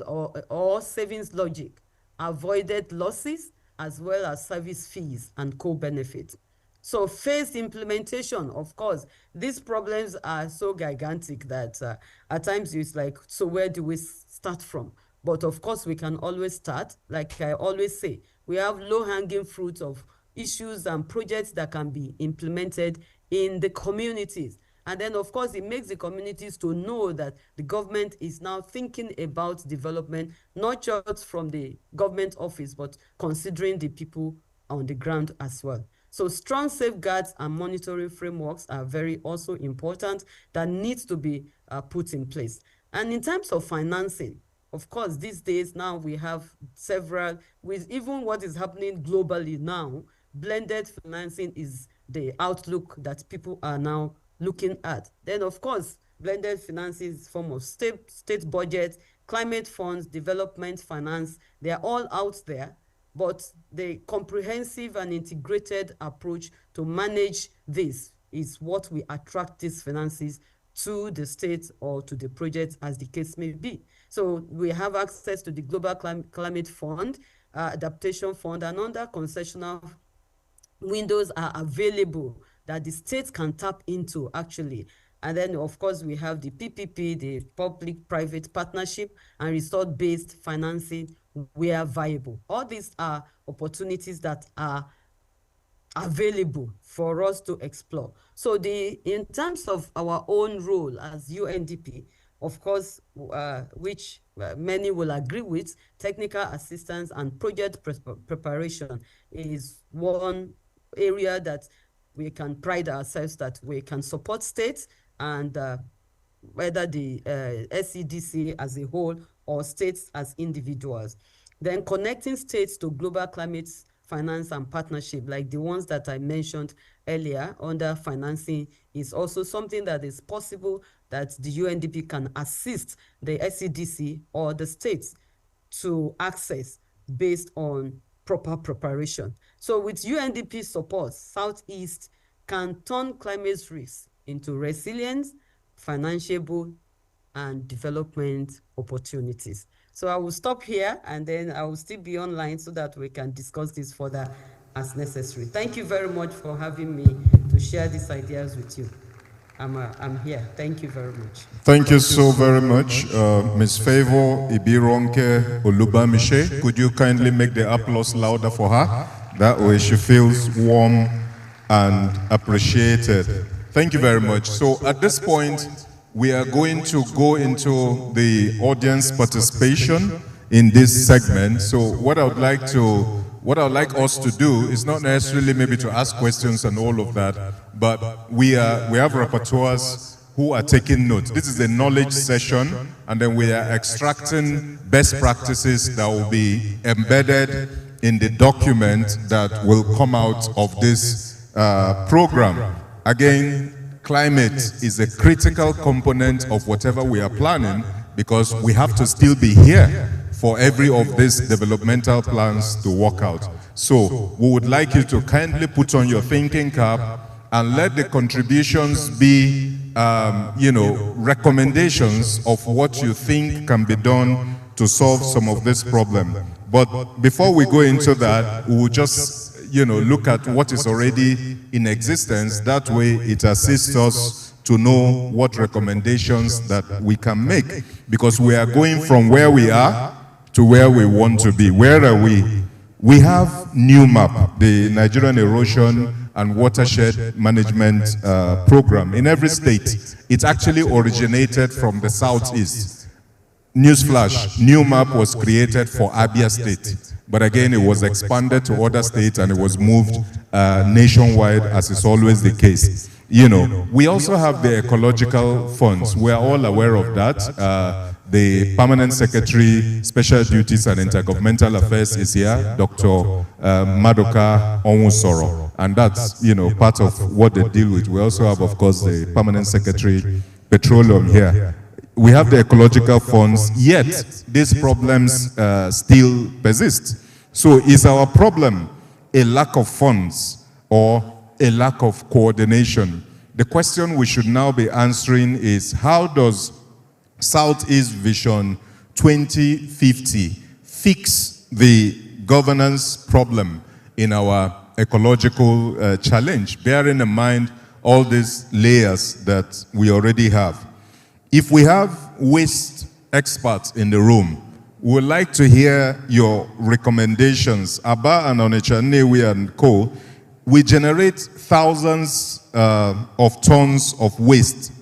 or savings logic, avoided losses, as well as service fees and co-benefits. So phased implementation, of course, these problems are so gigantic that at times it's like, so where do we start from? But of course, we can always start. Like I always say, we have low-hanging fruits of issues and projects that can be implemented in the communities. And then, of course, it makes the communities to know that the government is now thinking about development, not just from the government office, but considering the people on the ground as well. So strong safeguards and monitoring frameworks are very also important that needs to be put in place. And in terms of financing, of course, these days now we have several, with even what is happening globally now, blended financing is the outlook that people are now looking at. Then, of course, blended finances form of state budget, climate funds, development finance, they are all out there. But the comprehensive and integrated approach to manage this is what will attract these finances to the state or to the project as the case may be. So we have access to the Global Climate Fund, Adaptation Fund, and under concessional windows are available that the states can tap into actually. And then, of course, we have the PPP, the public-private partnership, and resort-based financing where viable. All these are opportunities that are available for us to explore. So in terms of our own role as UNDP, of course, which many will agree with, technical assistance and project preparation is one area that we can pride ourselves that we can support states and whether the SEDC as a whole or states as individuals. Then connecting states to global climate finance and partnership, like the ones that I mentioned earlier under financing, is also something that is possible that the UNDP can assist the SEDC or the states to access based on proper preparation. So with UNDP support, Southeast can turn climate risks into resilience, financiable, and development opportunities. So I will stop here and then I will still be online so that we can discuss this further as necessary. Thank you very much for having me to share these ideas with you. I'm here. Thank you very much. Thank you so very much, Ms. Favor Ibironke Olubamiche. Could you kindly make the applause louder for her? That way she feels warm and appreciated. Thank you very much. So at this point, we are going to go into the audience participation in this segment. So what I would like us to do is not necessarily maybe to ask questions and all of that, but we have rapporteurs who are taking notes. This is a knowledge session, and then we are extracting best practices that will be embedded in the document that will come out of this program. Again, climate is a critical component of whatever we are planning, because we have to still be here for every of these developmental plans to work out. So we would like you to kindly put on your thinking cap and let the contributions be, recommendations of what you think can be done to solve some of this problem. But before we go into that, we will just look at what is already in existence. That way it assists us to know what recommendations that we can make, because we are going from where we are to where we want to be. Where are we? We have NEWMAP, the Nigerian Erosion and Watershed Management Program, in every state. It actually originated from the Southeast. Newsflash, NEWMAP was created for Abia State, but again it was expanded to other states and it was moved nationwide, as is always the case. We also have the ecological funds. We are all aware of that. The Permanent Secretary, Special Duties and Intergovernmental Affairs is here, Dr. Madoka Onwusoro, and that's part of what they deal with. We also have, of course, the Permanent Secretary, Petroleum here. We have the ecological funds, yet these problems still persist. So is our problem a lack of funds or a lack of coordination? The question we should now be answering is, how does Southeast Vision 2050 fix the governance problem in our ecological challenge, bearing in mind all these layers that we already have? If we have waste experts in the room, we would like to hear your recommendations. Aba and Onitsha, and Co., we generate thousands of tons of waste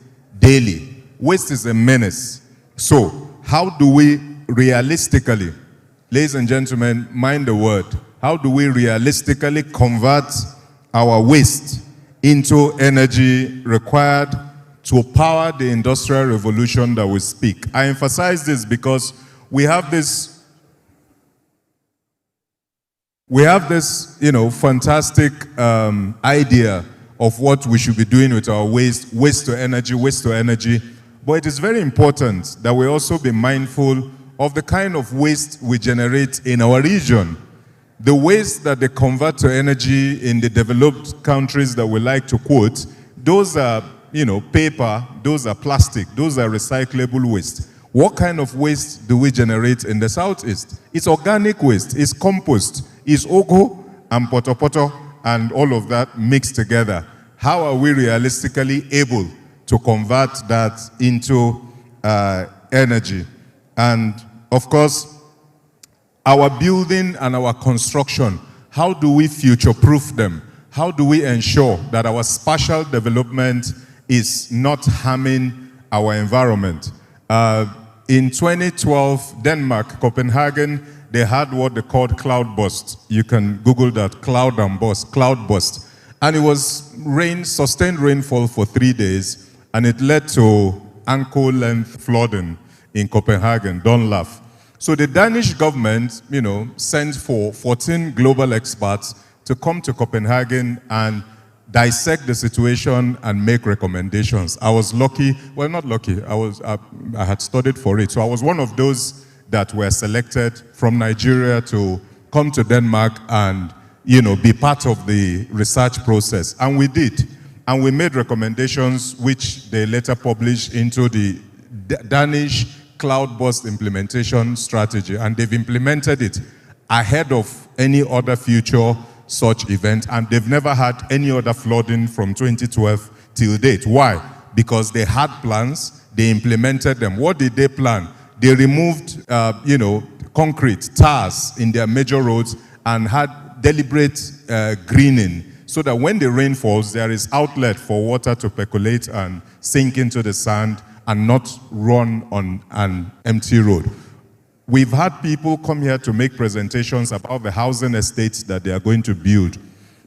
daily. Waste is a menace. So how do we realistically, ladies and gentlemen, mind the word, how do we realistically convert our waste into energy required to power the industrial revolution that we speak? I emphasize this because we have this fantastic idea of what we should be doing with our waste to energy. But it is very important that we also be mindful of the kind of waste we generate in our region. The waste that they convert to energy in the developed countries that we like to quote, those are, paper, those are plastic, those are recyclable waste. What kind of waste do we generate in the Southeast? It's organic waste, it's compost, it's ogo and poto and all of that mixed together. How are we realistically able to convert that into energy? And of course, our building and our construction, how do we future-proof them? How do we ensure that our spatial development is not harming our environment? In 2012, Denmark, Copenhagen, they had what they called cloud burst. You can Google that, cloud burst. And it was sustained rainfall for 3 days, and it led to ankle-length flooding in Copenhagen. Don't laugh. So the Danish government, sent for 14 global experts to come to Copenhagen and dissect the situation and make recommendations. I was lucky, well, not lucky, I had studied for it. So I was one of those that were selected from Nigeria to come to Denmark and, be part of the research process. And we did. And we made recommendations which they later published into the Danish cloud burst implementation strategy. And they've implemented it ahead of any other future such event, and they've never had any other flooding from 2012 till date. Why? Because they had plans, they implemented them. What did they plan? They removed, concrete, tars in their major roads and had deliberate greening so that when the rain falls, there is outlet for water to percolate and sink into the sand and not run on an empty road. We've had people come here to make presentations about the housing estates that they are going to build.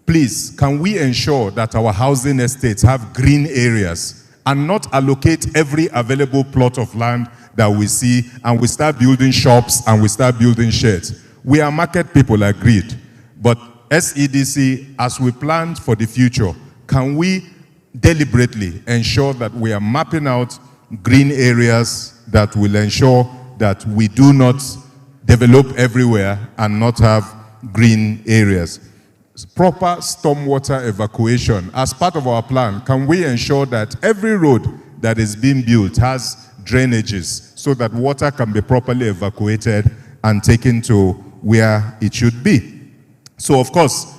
Please, can we ensure that our housing estates have green areas and not allocate every available plot of land that we see and we start building shops and we start building sheds? We are market people, agreed. But SEDC, as we plan for the future, can we deliberately ensure that we are mapping out green areas that will ensure that we do not develop everywhere and not have green areas. Proper stormwater evacuation. As part of our plan, can we ensure that every road that is being built has drainages so that water can be properly evacuated and taken to where it should be? So of course,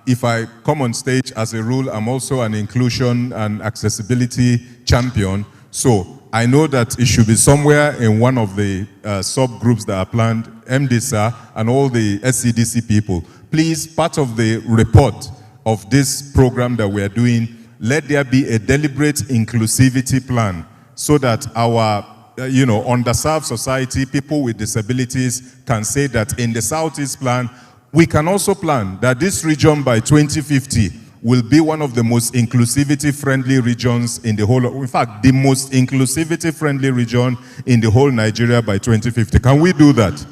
if I come on stage, as a rule, I'm also an inclusion and accessibility champion. So I know that it should be somewhere in one of the subgroups that are planned, MDSA and all the SCDC people. Please, part of the report of this program that we are doing, let there be a deliberate inclusivity plan so that our underserved society, people with disabilities, can say that in the Southeast plan, we can also plan that this region by 2050 will be one of the most inclusivity-friendly regions in the whole, in fact, the most inclusivity-friendly region in the whole Nigeria by 2050. Can we do that?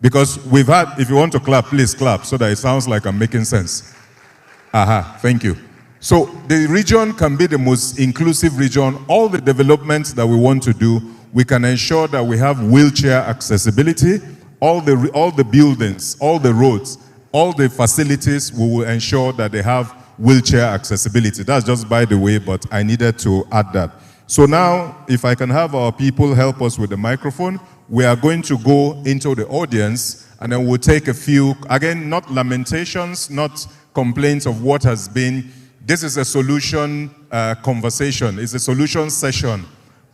Because we've had, if you want to clap, please clap so that it sounds like I'm making sense. Aha, thank you. So the region can be the most inclusive region. All the developments that we want to do, we can ensure that we have wheelchair accessibility. All the buildings, all the roads, all the facilities, we will ensure that they have wheelchair accessibility. That's just by the way, but I needed to add that. So now, if I can have our people help us with the microphone, we are going to go into the audience and then we'll take a few, again, not lamentations, not complaints of what has been. This is a solution conversation. It's a solution session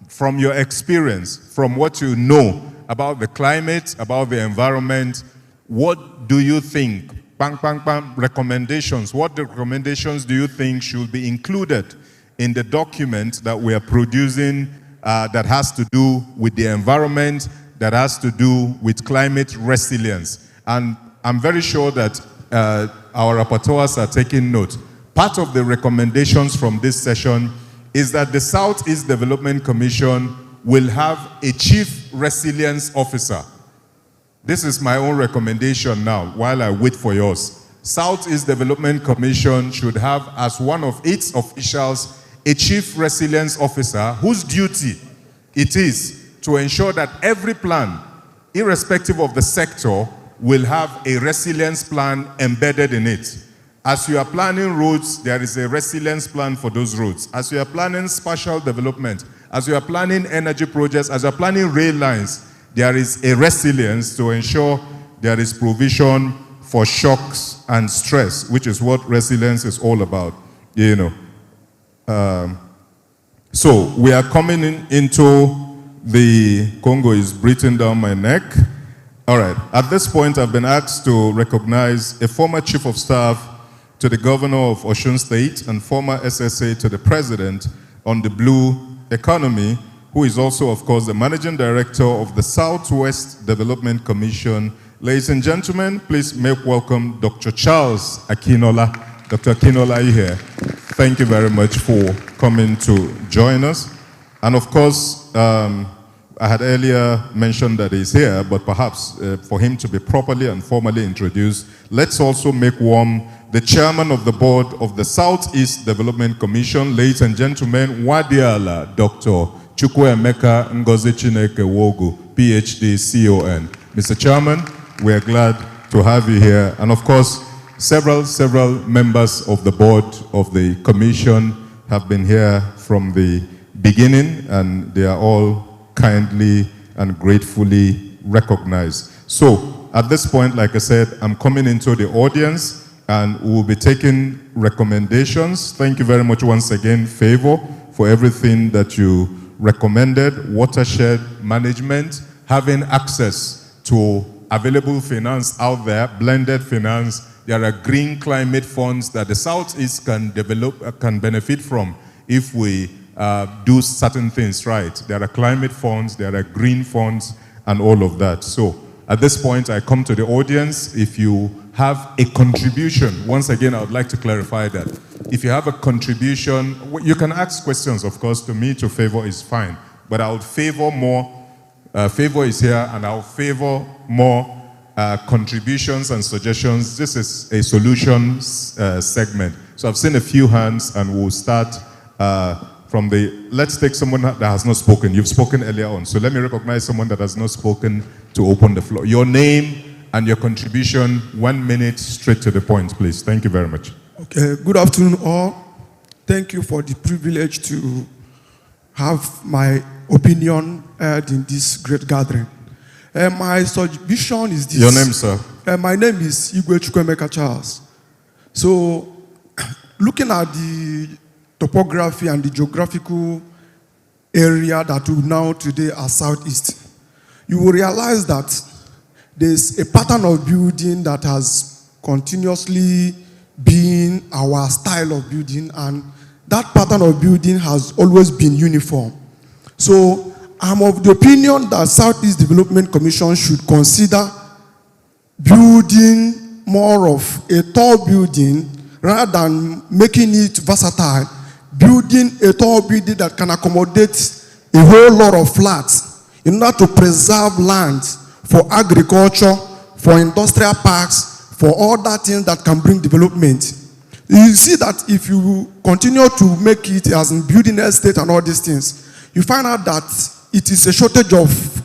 from your experience, from what you know about the climate, about the environment. What do you think? Bang, bang, bang, recommendations. What recommendations do you think should be included in the document that we are producing that has to do with the environment, that has to do with climate resilience? And I'm very sure that our rapporteurs are taking note. Part of the recommendations from this session is that the Southeast Development Commission will have a chief resilience officer. This is my own recommendation now while I wait for yours. Southeast Development Commission should have as one of its officials a chief resilience officer whose duty it is to ensure that every plan, irrespective of the sector, will have a resilience plan embedded in it. As you are planning roads, there is a resilience plan for those roads. As you are planning spatial development, as you are planning energy projects, as you are planning rail lines, there is a resilience to ensure there is provision for shocks and stress, which is what resilience is all about, So we are coming into the Congo is breathing down my neck. All right, at this point, I've been asked to recognize a former chief of staff to the governor of Osun State and former SSA to the president on the blue economy, who is also, of course, the managing director of the Southwest Development Commission. Ladies and gentlemen, please make welcome Dr. Charles Akinola. Dr. Akinola, are you here? Thank you very much for coming to join us. And of course, I had earlier mentioned that he's here, but perhaps for him to be properly and formally introduced, let's also make warm the chairman of the board of the Southeast Development Commission. Ladies and gentlemen, Wadiala Dr. Chukwuemeka Ngozi Chineke Wogu, PhD, CON. Mr. Chairman, we are glad to have you here. And of course, several members of the board of the commission have been here from the beginning, and they are all kindly and gratefully recognized. So at this point, like I said, I'm coming into the audience and we'll be taking recommendations. Thank you very much once again, Favor, for everything that you recommended. Watershed management, having access to available finance out there, blended finance. There are green climate funds that the Southeast can develop, can benefit from if we do certain things right. There are climate funds, there are green funds, and all of that. So at this point, I come to the audience. If you have a contribution, once again, I would like to clarify that. If you have a contribution, you can ask questions, of course, to me, to Favor is fine. But I would favor more, Favor is here, and I'll favor more contributions and suggestions. This is a solutions segment. So I've seen a few hands, and we'll start Let's take someone that has not spoken. You've spoken earlier on, so let me recognize someone that has not spoken to open the floor. Your name and your contribution, 1 minute, straight to the point, please. Thank you very much. Okay, good afternoon all. Thank you for the privilege to have my opinion heard in this great gathering. My submission is this. Your name, sir? My name is Igwe Chukwemeka Charles. So, looking at the topography and the geographical area that we know today as Southeast, you will realize that there's a pattern of building that has continuously been our style of building, and that pattern of building has always been uniform. So I'm of the opinion that Southeast Development Commission should consider building more of a tall building rather than making it versatile, building a tall building that can accommodate a whole lot of flats in order to preserve land for agriculture, for industrial parks, for all that things that can bring development. You see that if you continue to make it as in building estate and all these things, you find out that it is a shortage of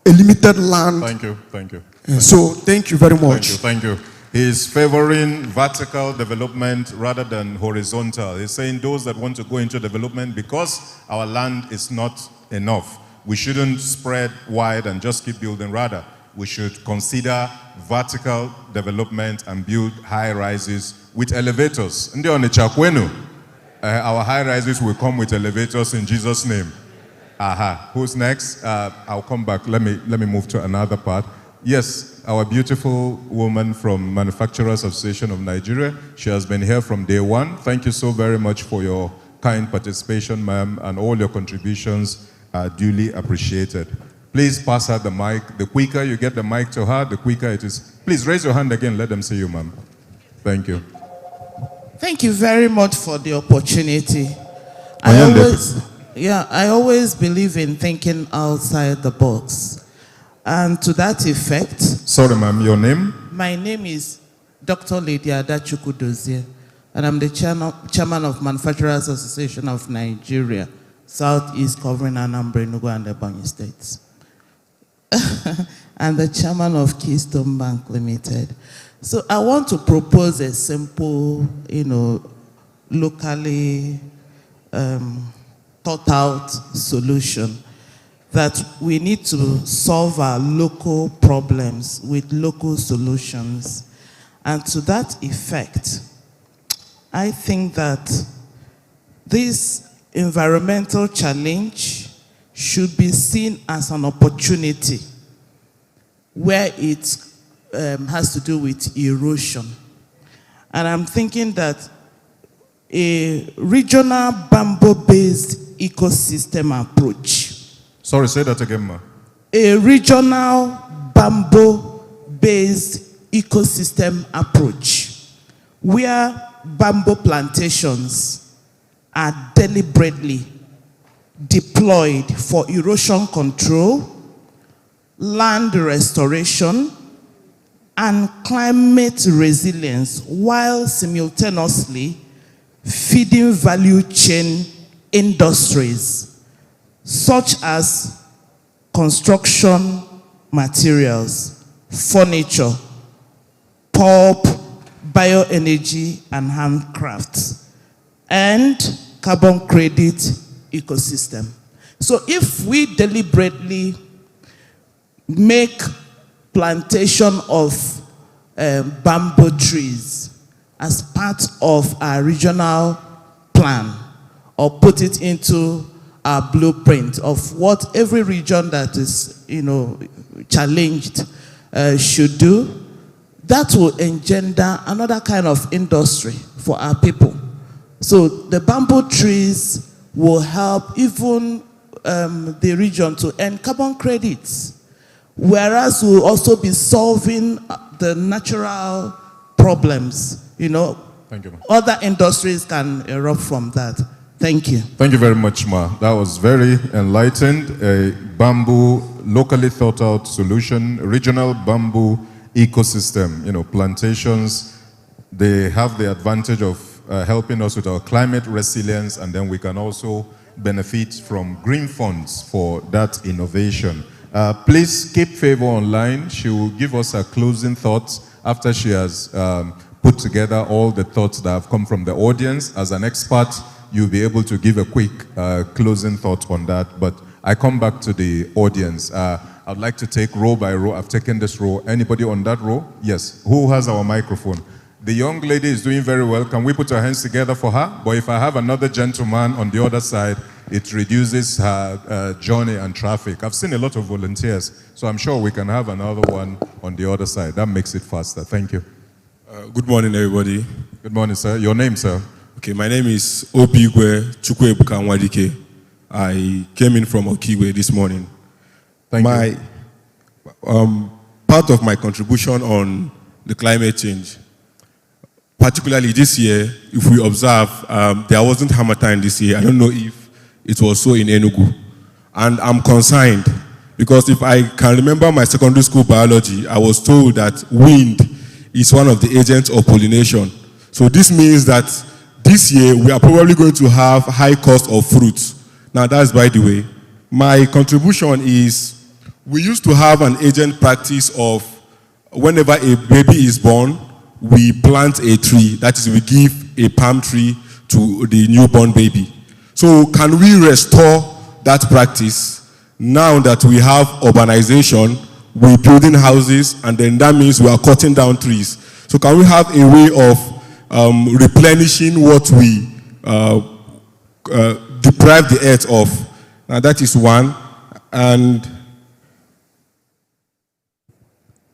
a limited land. Thank you, thank you. So thank you very much. Thank you, thank you. He's favoring vertical development rather than horizontal. He's saying those that want to go into development, because our land is not enough, we shouldn't spread wide and just keep building. Rather, we should consider vertical development and build high rises with elevators. Our high rises will come with elevators in Jesus' name. Who's next? I'll come back. Let me move to another part. Yes, our beautiful woman from Manufacturers Association of Nigeria. She has been here from day one. Thank you so very much for your kind participation, ma'am, and all your contributions are duly appreciated. Please pass her the mic. The quicker you get the mic to her, the quicker it is. Please raise your hand again. Let them see you, ma'am. Thank you. Thank you very much for the opportunity. I always believe in thinking outside the box. And to that effect... Sorry, ma'am, your name? My name is Dr. Lady Adachuku Dozie, and I'm the chairman of Manufacturers Association of Nigeria, Southeast, covering Anambra, Enugu, and Ebonyi states. And the chairman of Keystone Bank Limited. So I want to propose a simple, locally thought out solution that we need to solve our local problems with local solutions. And to that effect, I think that this environmental challenge should be seen as an opportunity where it has to do with erosion. And I'm thinking that a regional bamboo-based ecosystem approach. Sorry, say that again, ma. A regional bamboo-based ecosystem approach where bamboo plantations are deliberately deployed for erosion control, land restoration, and climate resilience, while simultaneously feeding value chain industries such as construction materials, furniture, pulp, bioenergy, and handcrafts, and carbon credit ecosystem. So if we deliberately make plantation of bamboo trees as part of our regional plan, or put it into our blueprint of what every region that is, challenged should do, that will engender another kind of industry for our people. So the bamboo trees will help even the region to earn carbon credits, whereas we'll also be solving the natural problems. Thank you, other industries can erupt from that. Thank you. Thank you very much, ma. That was very enlightened. A bamboo, locally thought out solution, regional bamboo ecosystem. Plantations, they have the advantage of helping us with our climate resilience, and then we can also benefit from green funds for that innovation. Please keep Favor online. She will give us her closing thoughts after she has put together all the thoughts that have come from the audience. As an expert, you'll be able to give a quick closing thought on that. But I come back to the audience. I'd like to take row by row. I've taken this row. Anybody on that row? Yes. Who has our microphone? The young lady is doing very well. Can we put our hands together for her? But if I have another gentleman on the other side, it reduces her journey and traffic. I've seen a lot of volunteers, so I'm sure we can have another one on the other side. That makes it faster. Thank you. Good morning, everybody. Good morning, sir. Your name, sir? Okay, my name is Opigwe Chukwebuka Nwadike. I came in from Okigwe this morning. Thank you. Part of my contribution on the climate change, particularly this year, if we observe, there wasn't hammer time this year. I don't know if it was so in Enugu. And I'm concerned because if I can remember my secondary school biology, I was told that wind is one of the agents of pollination. So this means that this year we are probably going to have high cost of fruits. Now that's by the way. My contribution is we used to have an agent practice of whenever a baby is born, we plant a tree. That is, we give a palm tree to the newborn baby. So can we restore that practice now that we have urbanization, we're building houses, and then that means we are cutting down trees. So can we have a way of replenishing what we deprive the earth of? Now that is one. And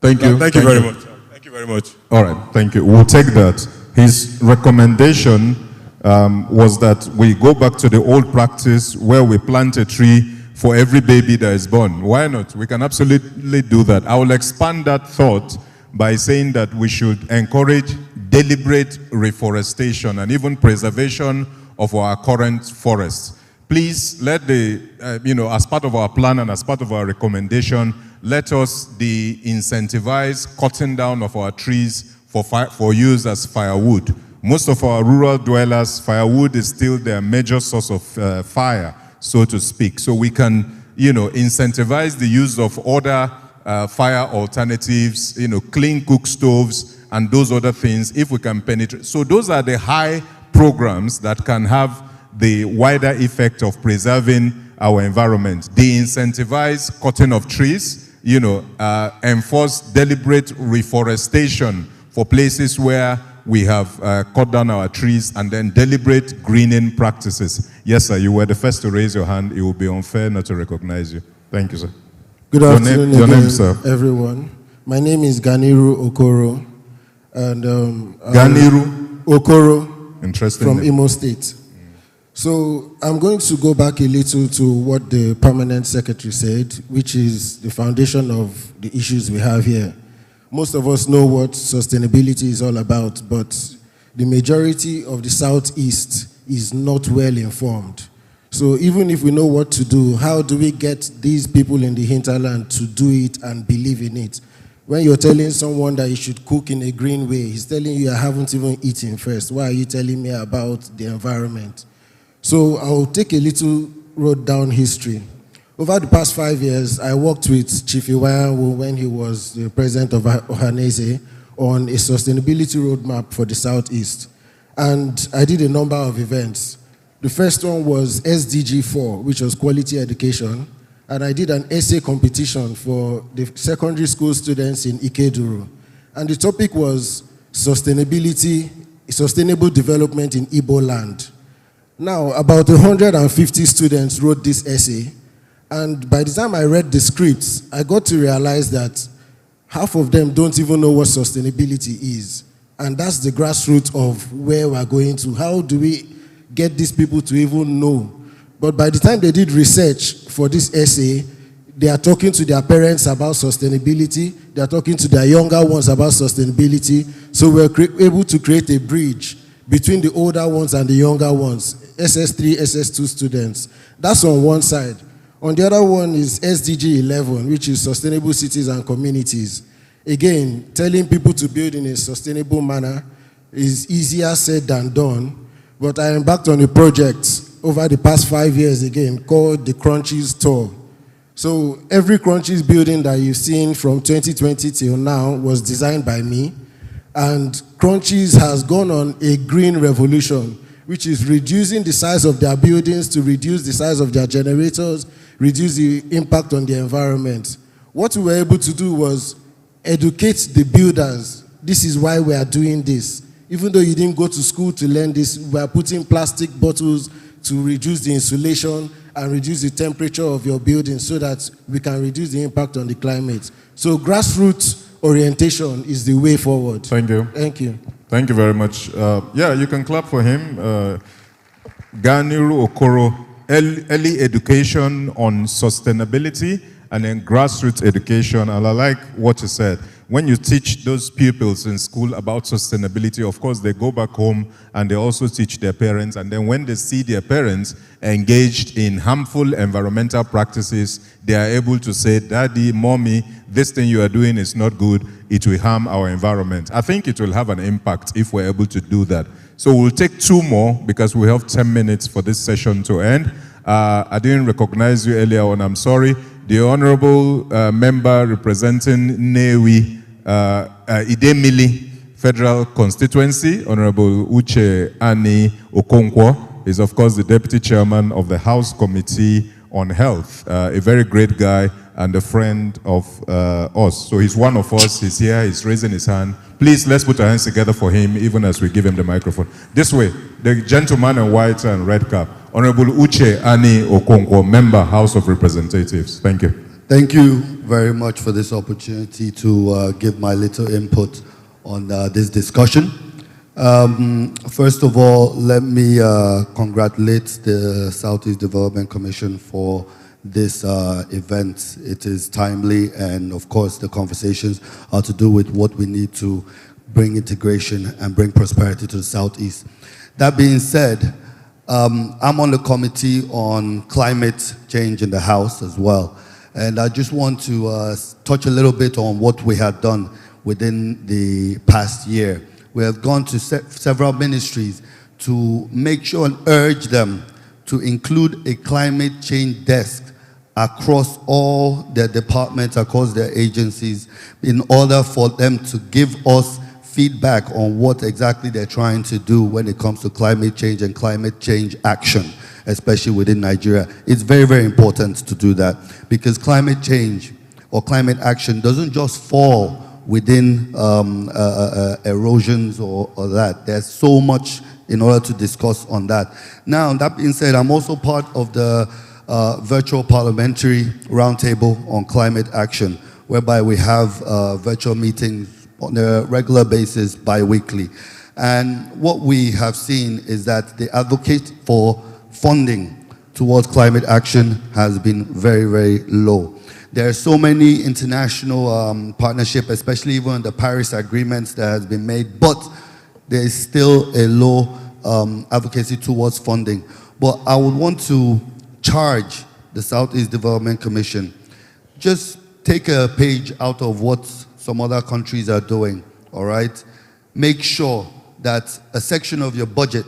thank you. Thank you very much. Thank you very much. All right, thank you. We'll take that. His recommendation was that we go back to the old practice where we plant a tree for every baby that is born. Why not? We can absolutely do that. I will expand that thought by saying that we should encourage deliberate reforestation and even preservation of our current forests. Please let the, as part of our plan and as part of our recommendation, let us incentivize cutting down of our trees for use as firewood. Most of our rural dwellers, firewood is still their major source of fire, so to speak. So we can, incentivize the use of other fire alternatives, clean cook stoves and those other things if we can penetrate. So those are the high programs that can have the wider effect of preserving our environment. De-incentivize cutting of trees, enforce deliberate reforestation for places where we have cut down our trees, and then deliberate greening practices. Yes, sir, you were the first to raise your hand. It would be unfair not to recognize you. Thank you, sir. Good afternoon, your name, sir? Everyone. My name is Ganiru Okoro. And Ganiru Okoro. Interesting from name. Imo State. So I'm going to go back a little to what the permanent secretary said, which is the foundation of the issues we have here. Most of us know what sustainability is all about, but the majority of the Southeast is not well informed. So even if we know what to do, how do we get these people in the hinterland to do it and believe in it? When you're telling someone that you should cook in a green way, he's telling you I haven't even eaten first. Why are you telling me about the environment? So I'll take a little road down history. Over the past 5 years, I worked with Chief Iwayanwu when he was the president of Ohanese on a sustainability roadmap for the Southeast. And I did a number of events. The first one was SDG 4, which was quality education. And I did an essay competition for the secondary school students in Ikeduru. And the topic was sustainability, sustainable development in Igbo land. Now, about 150 students wrote this essay, and by the time I read the scripts, I got to realize that half of them don't even know what sustainability is. And that's the grassroots of where we're going to. How do we get these people to even know? But by the time they did research for this essay, they are talking to their parents about sustainability, they are talking to their younger ones about sustainability, so we're able to create a bridge between the older ones and the younger ones, SS3, SS2 students. That's on one side. On the other one is SDG 11, which is Sustainable Cities and Communities. Again, telling people to build in a sustainable manner. is easier said than done, but I embarked on a project over the past 5 years again called the Crunchies Tour. So every Crunchies building that you've seen from 2020 till now was designed by me, and Crunchies has gone on a green revolution, which is reducing the size of their buildings to reduce the size of their generators, reduce the impact on the environment. What we were able to do was educate the builders. This is why we are doing this. Even though you didn't go to school to learn this, we are putting plastic bottles to reduce the insulation and reduce the temperature of your building so that we can reduce the impact on the climate. So grassroots orientation is the way forward. Thank you. Thank you. Thank you very much. Yeah, you can clap for him. Ganiru Okoro, early education on sustainability and then grassroots education. And I like what you said. When you teach those pupils in school about sustainability, of course, they go back home and they also teach their parents. And then when they see their parents engaged in harmful environmental practices, they are able to say, Daddy, Mommy, this thing you are doing is not good. It will harm our environment. I think it will have an impact if we're able to do that. So we'll take 2 more because we have 10 minutes for this session to end. I didn't recognize you earlier on, I'm sorry. The Honorable Member representing Newi, Idemili Federal Constituency, Honorable Uche Ani Okonkwo, is of course the Deputy Chairman of the House Committee on Health, a very great guy and a friend of us. So he's one of us, he's here, he's raising his hand. Please, let's put our hands together for him, even as we give him the microphone. This way, the gentleman in white and red cap, Honorable Uche Ani Okonkwo, Member, House of Representatives. Thank you. Thank you very much for this opportunity to give my little input on this discussion. First of all, let me congratulate the Southeast Development Commission for this event. It is timely, and of course the conversations are to do with what we need to bring integration and bring prosperity to the Southeast. That being said, I'm on the committee on climate change in the House as well, and I just want to touch a little bit on what we have done within the past year. We have gone to several ministries to make sure and urge them to include a climate change desk across all their departments, across their agencies, in order for them to give us feedback on what exactly they're trying to do when it comes to climate change and climate change action, especially within Nigeria. It's very, very important to do that, because climate change or climate action doesn't just fall within erosions or that. There's so much in order to discuss on that. Now, that being said, I'm also part of the virtual parliamentary roundtable on climate action, whereby we have virtual meetings on a regular basis, bi-weekly. And what we have seen is that the advocate for funding towards climate action has been very, very low. There are so many international partnerships, especially even the Paris agreements that has been made, but there is still a low advocacy towards funding. But I would want to charge the Southeast Development Commission, just take a page out of what some other countries are doing, all right? Make sure that a section of your budget,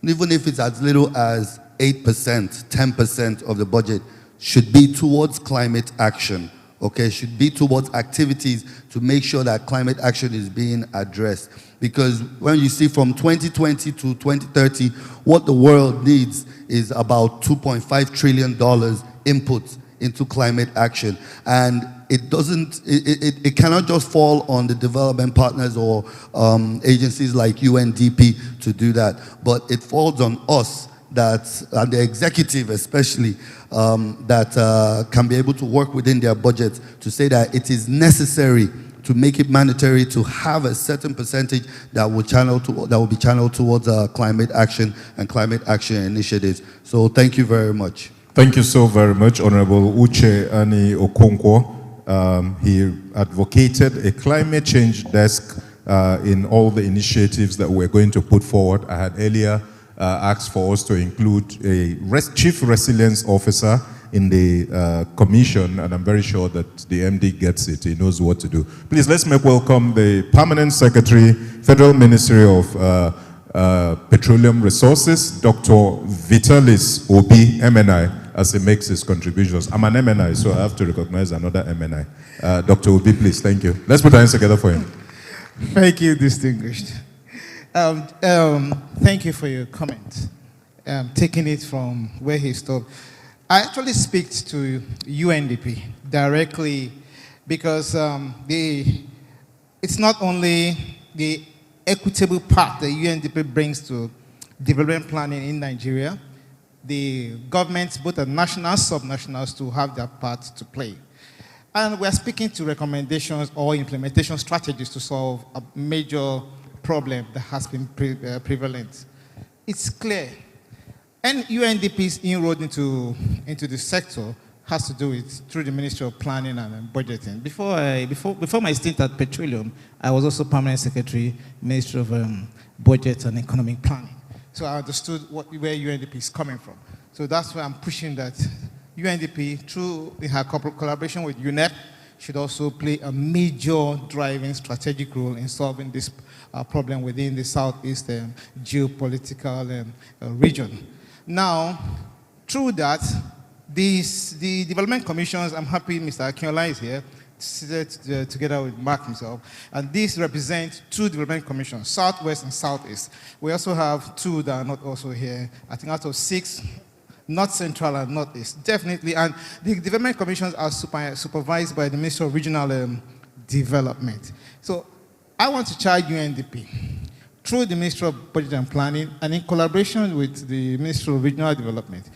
even if it's as little as 8%, 10% of the budget, should be towards climate action, okay? Should be towards activities to make sure that climate action is being addressed. Because when you see from 2020 to 2030, what the world needs is about $2.5 trillion input into climate action. And it cannot just fall on the development partners or agencies like UNDP to do that, but it falls on us, that, and the executive especially, that can be able to work within their budgets to say that it is necessary to make it mandatory to have a certain percentage that will be channeled towards climate action and climate action initiatives. So thank you very much. Thank you so very much, Honorable Uche Ani Okonkwo. He advocated a climate change desk in all the initiatives that we're going to put forward. I had earlier asked for us to include a Chief Resilience Officer in the commission, and I'm very sure that the MD gets it. He knows what to do. Please, let's make welcome the Permanent Secretary, Federal Ministry of Petroleum Resources, Dr. Vitalis Obi, MNI, as he makes his contributions. I'm an MNI, so I have to recognize another MNI. Dr. Obi, please, thank you. Let's put our hands together for him. Thank you, distinguished. Thank you for your comment. Taking it from where he stopped. I actually speak to UNDP directly because it's not only the equitable part that UNDP brings to development planning in Nigeria, the governments, both the national, subnationals, to have their part to play. And we're speaking to recommendations or implementation strategies to solve a major problem that has been prevalent. It's clear. And UNDP's inroad into the sector has to do with through the Ministry of Planning and Budgeting. Before my stint at Petroleum, I was also Permanent Secretary, Ministry of Budget and Economic Planning. So I understood where UNDP is coming from. So that's why I'm pushing that UNDP, through her collaboration with UNEP, should also play a major driving strategic role in solving this problem within the Southeast geopolitical region. Now, through that, the development commissions, I'm happy Mr. Akinola is here, together with Mark himself, and these represent 2 development commissions, Southwest and Southeast. We also have 2 that are not also here, I think out of 6, North Central and Northeast, definitely. And the development commissions are supervised by the Ministry of Regional Development. So I want to charge UNDP, through the Ministry of Budget and Planning, and in collaboration with the Ministry of Regional Development,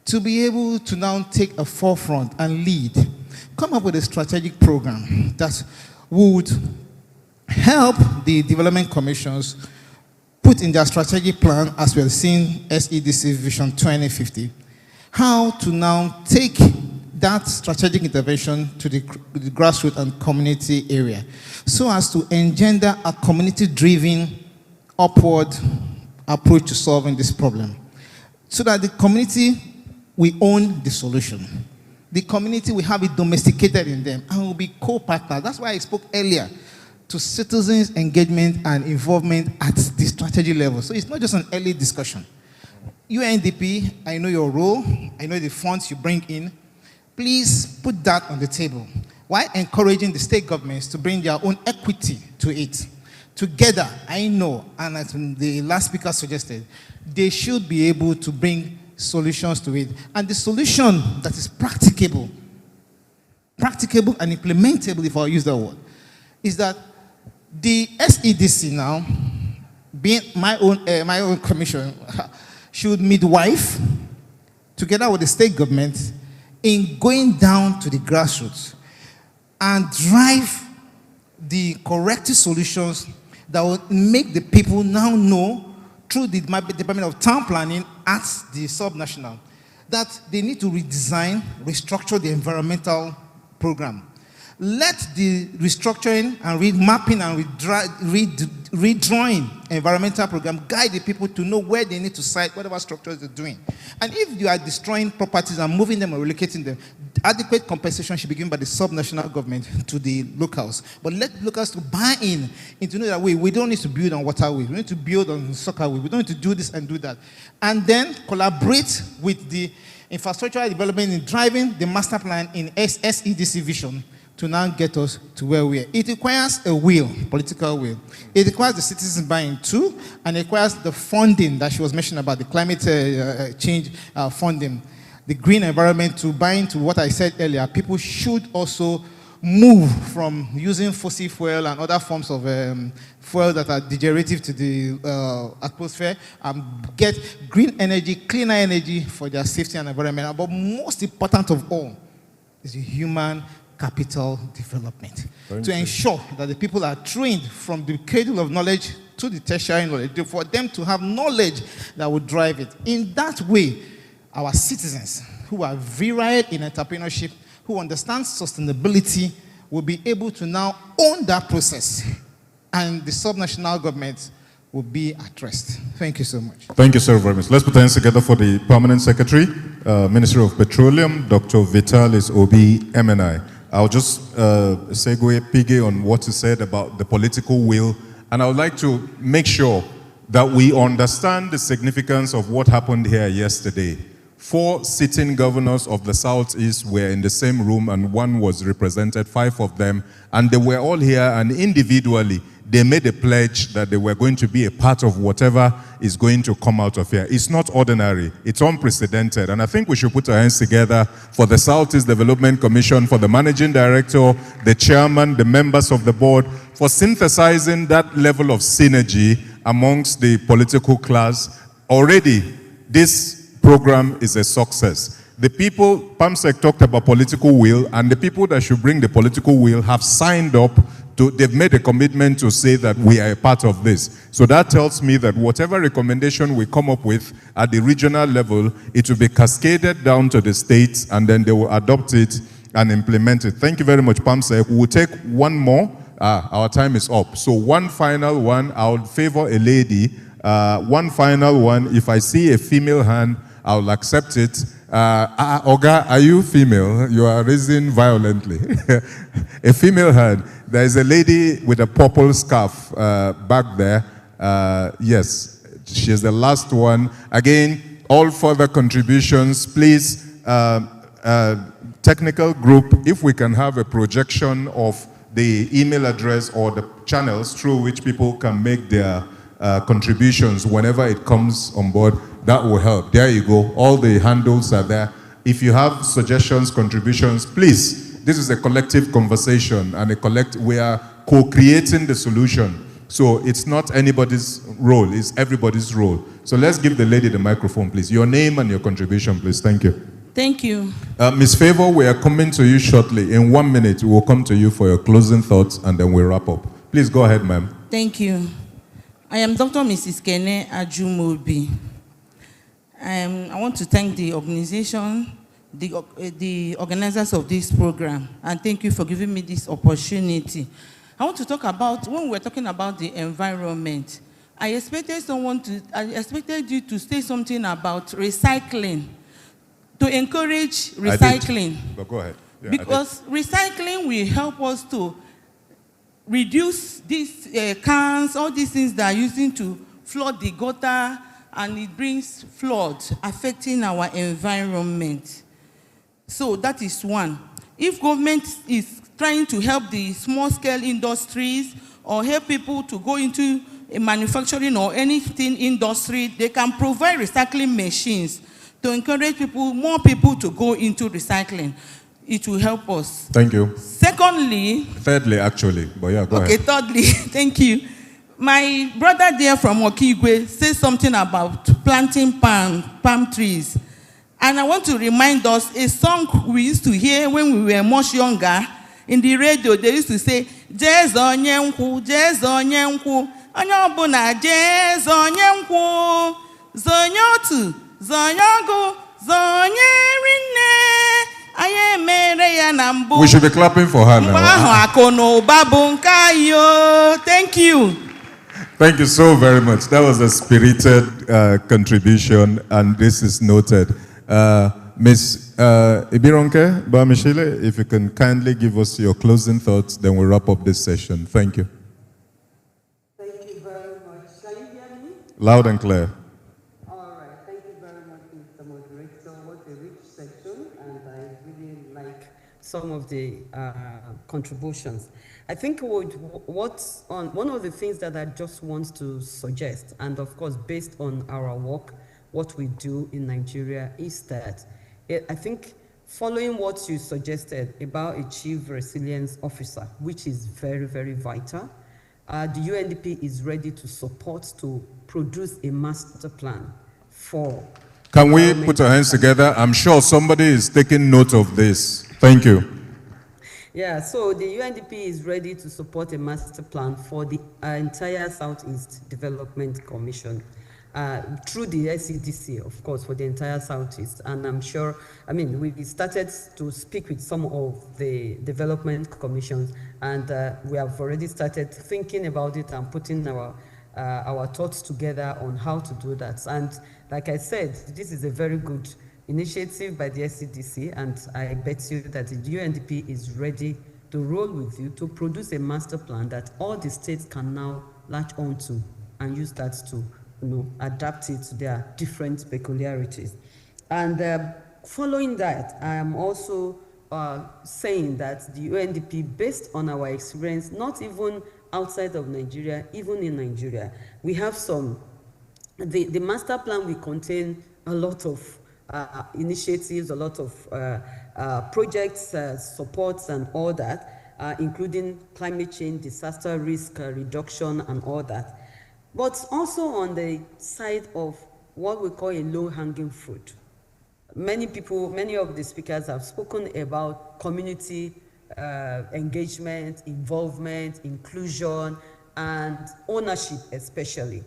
to be able to now take a forefront and lead, come up with a strategic program that would help the development commissions put in their strategic plan, as we have seen SEDC Vision 2050, how to now take that strategic intervention to the grassroots and community area, so as to engender a community-driven upward approach to solving this problem, so that the community will own the solution. The community will have it domesticated in them and will be co-partners. That's why I spoke earlier to citizens' engagement and involvement at the strategy level. So it's not just an early discussion. UNDP, I know your role, I know the funds you bring in. Please put that on the table, while encouraging the state governments to bring their own equity to it. Together, I know, and as the last speaker suggested, they should be able to bring solutions to it. And the solution that is practicable and implementable, if I use that word, is that the SEDC now, being my own commission, should midwife, together with the state government, in going down to the grassroots and drive the corrective solutions that will make the people now know, through the Department of Town Planning at the subnational, that they need to redesign, restructure the environmental program. Let the restructuring and remapping and redrawing environmental program guide the people to know where they need to site whatever structures they're doing. And if you are destroying properties and moving them or relocating them, adequate compensation should be given by the subnational government to the locals. But let locals to buy in into know that we don't need to build on waterways, we need to build on soccerways, we don't need to do this and do that. And then collaborate with the infrastructural development in driving the master plan in SEDC vision to now get us to where we are. It requires a will, political will. It requires the citizens buying too, and it requires the funding that she was mentioning about, the climate change funding, the green environment, to buy into what I said earlier. People should also move from using fossil fuel and other forms of fuel that are degenerative to the atmosphere and get green energy, cleaner energy for their safety and environment. But most important of all is the human capital development, to ensure that the people are trained from the cradle of knowledge to the tertiary knowledge, for them to have knowledge that will drive it. In that way, our citizens who are virile in entrepreneurship, who understand sustainability, will be able to now own that process, and the subnational government will be addressed. Thank you so much. Thank you so very much. Let's put hands together for the Permanent Secretary, Ministry of Petroleum, Dr. Vitalis Obi MNI. I'll just segue piggy on what you said about the political will, and I would like to make sure that we understand the significance of what happened here yesterday. 4 sitting governors of the Southeast were in the same room, and 1 was represented, 5 of them, and they were all here, and individually they made a pledge that they were going to be a part of whatever is going to come out of here. It's not ordinary, it's unprecedented, and I think we should put our hands together for the Southeast Development Commission, for the managing director, the chairman, the members of the board, for synthesizing that level of synergy amongst the political class. Already, this program is a success. The people, PAMSEC talked about political will, and the people that should bring the political will have signed up to, they've made a commitment to say that we are a part of this. So that tells me that whatever recommendation we come up with at the regional level, it will be cascaded down to the states, and then they will adopt it and implement it. Thank you very much, PAMSEC. We'll take one more. Our time is up. So one final one, I would favor a lady. One final one, if I see a female hand, I'll accept it. Oga, are you female? You are raising violently. A female hand. There is a lady with a purple scarf back there. Yes, she is the last one. Again, all further contributions, please, technical group, if we can have a projection of the email address or the channels through which people can make their contributions whenever it comes on board, that will help. There you go. All the handles are there. If you have suggestions, contributions, please. This is a collective conversation, and we are co-creating the solution. So it's not anybody's role, it's everybody's role. So let's give the lady the microphone, please. Your name and your contribution, please. Thank you. Thank you. Ms. Favor, we are coming to you shortly. In 1 minute, we will come to you for your closing thoughts, and then we'll wrap up. Please go ahead, ma'am. Thank you. I am Dr. Mrs. Kene Ajumobi. I want to thank the organization, the organizers of this program, and thank you for giving me this opportunity. I want to talk about, when we're talking about the environment, I expected you to say something about recycling, to encourage recycling. But go ahead. Yeah, because recycling will help us to reduce these cans, all these things that are using to flood the gutter, and it brings flood affecting our environment. So that is one. If government is trying to help the small-scale industries or help people to go into a manufacturing or anything industry, they can provide recycling machines to encourage people, more people to go into recycling. It will help us. Thank you. Thirdly, actually, but yeah, go okay, ahead. thirdly, thank you. My brother there from Okigwe said something about planting palm trees. And I want to remind us a song we used to hear when we were much younger. In the radio, they used to say, Jez onye nkwu, Jez onye nkwu, onye ọbụna Jez onye nkwu, zonye otu, zonye ọgụ, zonye rinne, aye mere ya na mbu. We should be clapping for her now. Thank you. Thank you so very much. That was a spirited contribution, and this is noted. Ms. Ibironke Bamishile, if you can kindly give us your closing thoughts, then we'll wrap up this session. Thank you. Thank you very much. Can you hear me? Loud and clear. All right. Thank you very much, Mr. Moderator. What a rich section, and I really like some of the contributions. I think one of the things that I just want to suggest, and of course based on our work, what we do in Nigeria, is that I think following what you suggested about a chief resilience officer, which is very, very vital, the UNDP is ready to support to produce a master plan for. Can we put our hands together? I'm sure somebody is taking note of this. Thank you. Yeah, so the UNDP is ready to support a master plan for the entire Southeast Development Commission through the SEDC, of course, for the entire Southeast. And I'm sure, we started to speak with some of the development commissions, and we have already started thinking about it and putting our our thoughts together on how to do that. And like I said, this is a very good initiative by the SCDC, and I bet you that the UNDP is ready to roll with you to produce a master plan that all the states can now latch onto and use that to adapt it to their different peculiarities. And following that, I am also saying that the UNDP, based on our experience, not even outside of Nigeria, even in Nigeria, we have the master plan will contain a lot of initiatives, a lot of projects, supports and all that, including climate change, disaster risk reduction and all that. But also on the side of what we call a low-hanging fruit. Many of the speakers have spoken about community engagement, involvement, inclusion, and ownership especially.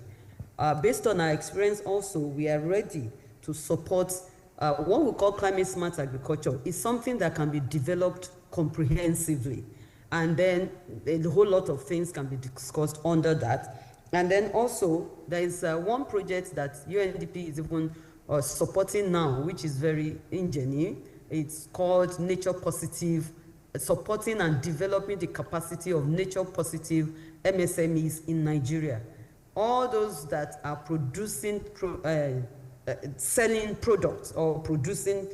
Based on our experience also, we are ready to support what we call climate smart agriculture. Is something that can be developed comprehensively. And then a whole lot of things can be discussed under that. And then also, there is one project that UNDP is even supporting now, which is very ingenious. It's called Nature Positive, supporting and developing the capacity of nature positive MSMEs in Nigeria. All those that are producing, selling products or producing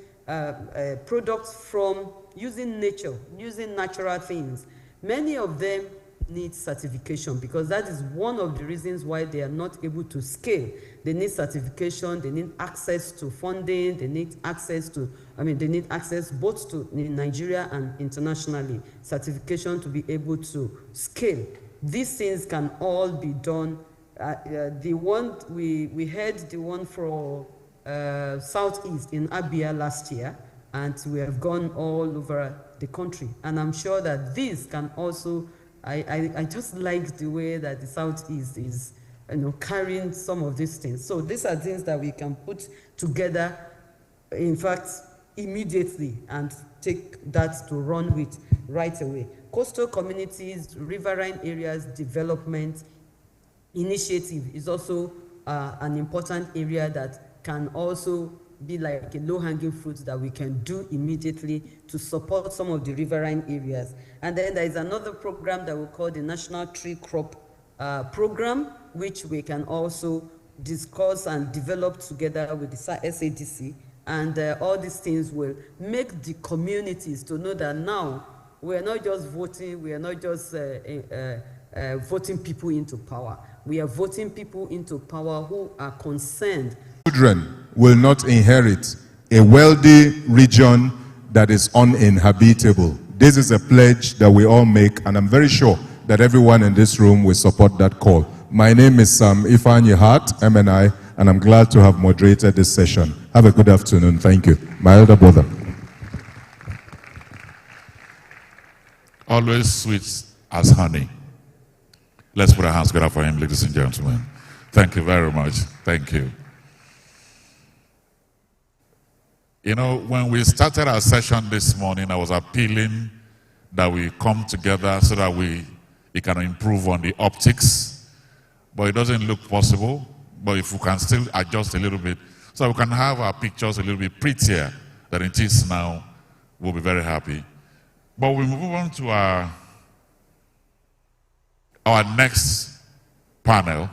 products from using nature, using natural things. Many of them need certification because that is one of the reasons why they are not able to scale. They need certification, they need access to funding, they need access to, they need access both to in Nigeria and internationally, certification to be able to scale. These things can all be done. The one, we had the one for Southeast in Abia last year, and we have gone all over the country. And I'm sure that this can also, I just like the way that the Southeast is carrying some of these things. So these are things that we can put together, in fact, immediately and take that to run with right away. Coastal communities, riverine areas development initiative is also an important area that can also be like a low-hanging fruit that we can do immediately to support some of the riverine areas. And then there is another program that we call the National Tree Crop Program, which we can also discuss and develop together with the SADC. And all these things will make the communities to know that now we are not just voting, we are not just voting people into power. We are voting people into power who are concerned. Children will not inherit a wealthy region that is uninhabitable. This is a pledge that we all make, and I'm very sure that everyone in this room will support that call. My name is Ifeanyi Hart, MNI, and I'm glad to have moderated this session. Have a good afternoon. Thank you. My elder brother. Always sweet as honey. Let's put our hands together for him, ladies and gentlemen. Thank you very much. Thank you. You know, when we started our session this morning, I was appealing that we come together so that it can improve on the optics, but it doesn't look possible. But if we can still adjust a little bit, so we can have our pictures a little bit prettier than it is now, we'll be very happy. But we move on to our next panel,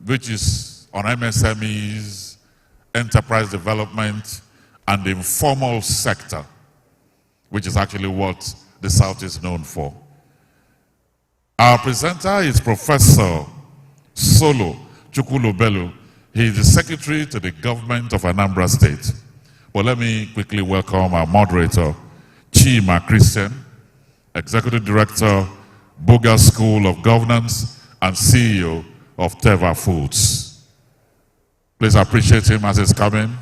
which is on MSMEs, enterprise development, and the informal sector, which is actually what the South is known for. Our presenter is Professor Solo Chukwulubelu. He is the Secretary to the Government of Anambra State. But let me quickly welcome our moderator, Chima Christian, Executive Director, Boga School of Governance, and CEO of Teva Foods. Please appreciate him as he's coming.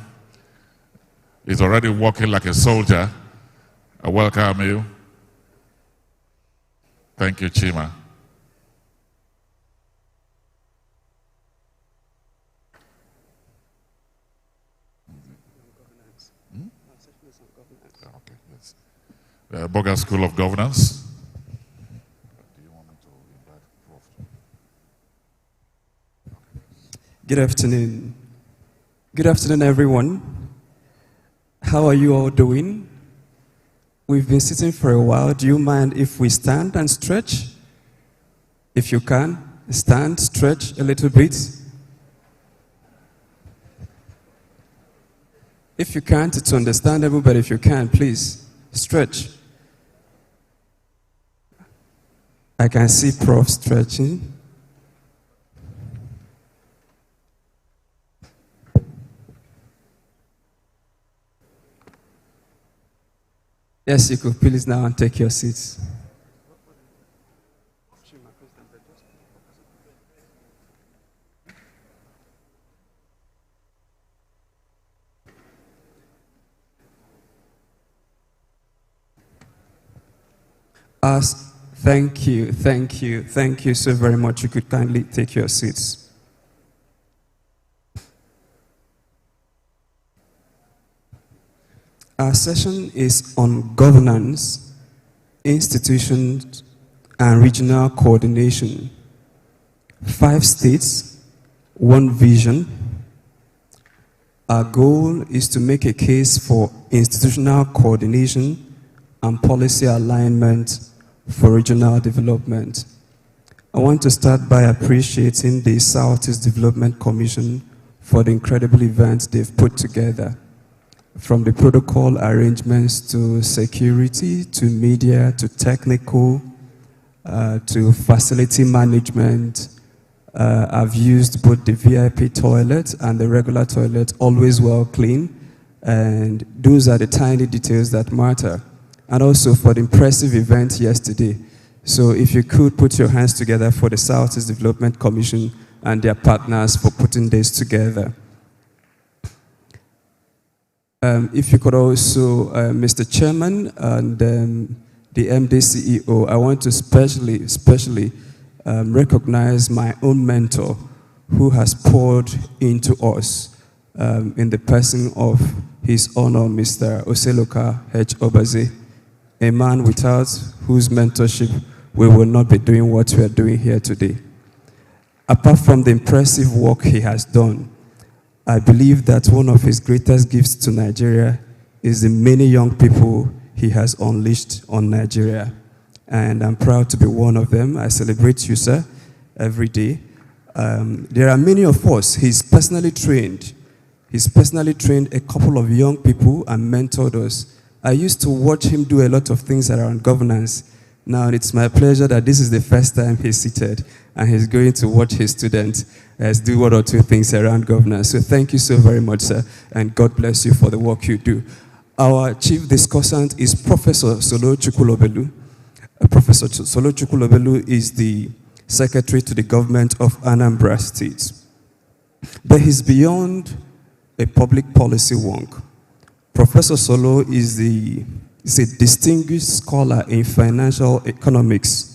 He's already walking like a soldier. I welcome you. Thank you, Chima. Boga School of Governance. Do you want me to invite? Good afternoon. Good afternoon, everyone. How are you all doing? We've been sitting for a while. Do you mind if we stand and stretch? If you can, stand, stretch a little bit. If you can't, it's understandable, but if you can, please, stretch. I can see Prof stretching. Yes, you could please now and take your seats. Thank you so very much. You could kindly take your seats. Our session is on governance, institutions, and regional coordination. 5 states, 1 vision. Our goal is to make a case for institutional coordination and policy alignment for regional development. I want to start by appreciating the Southeast Development Commission for the incredible event they've put together. From the protocol arrangements to security, to media, to technical, to facility management. I've used both the VIP toilet and the regular toilet, always well clean. And those are the tiny details that matter. And also for the impressive event yesterday. So if you could put your hands together for the Southeast Development Commission and their partners for putting this together. If you could also, Mr. Chairman and the MD CEO, I want to especially recognize my own mentor who has poured into us in the person of His Honor, Mr. Oseloka H. Obaze, a man without whose mentorship we will not be doing what we are doing here today. Apart from the impressive work he has done, I believe that one of his greatest gifts to Nigeria is the many young people he has unleashed on Nigeria. And I'm proud to be one of them. I celebrate you, sir, every day. There are many of us he's personally trained. He's personally trained a couple of young people and mentored us. I used to watch him do a lot of things around governance. Now it's my pleasure that this is the first time he's seated and he's going to watch his students do 1 or 2 things around governance. So thank you so very much, sir, and God bless you for the work you do. Our chief discussant is Professor Solo Chukwulobelu. Professor Solo Chukwulobelu is the secretary to the government of Anambra State. But he's beyond a public policy wonk. Professor Solo is a distinguished scholar in financial economics.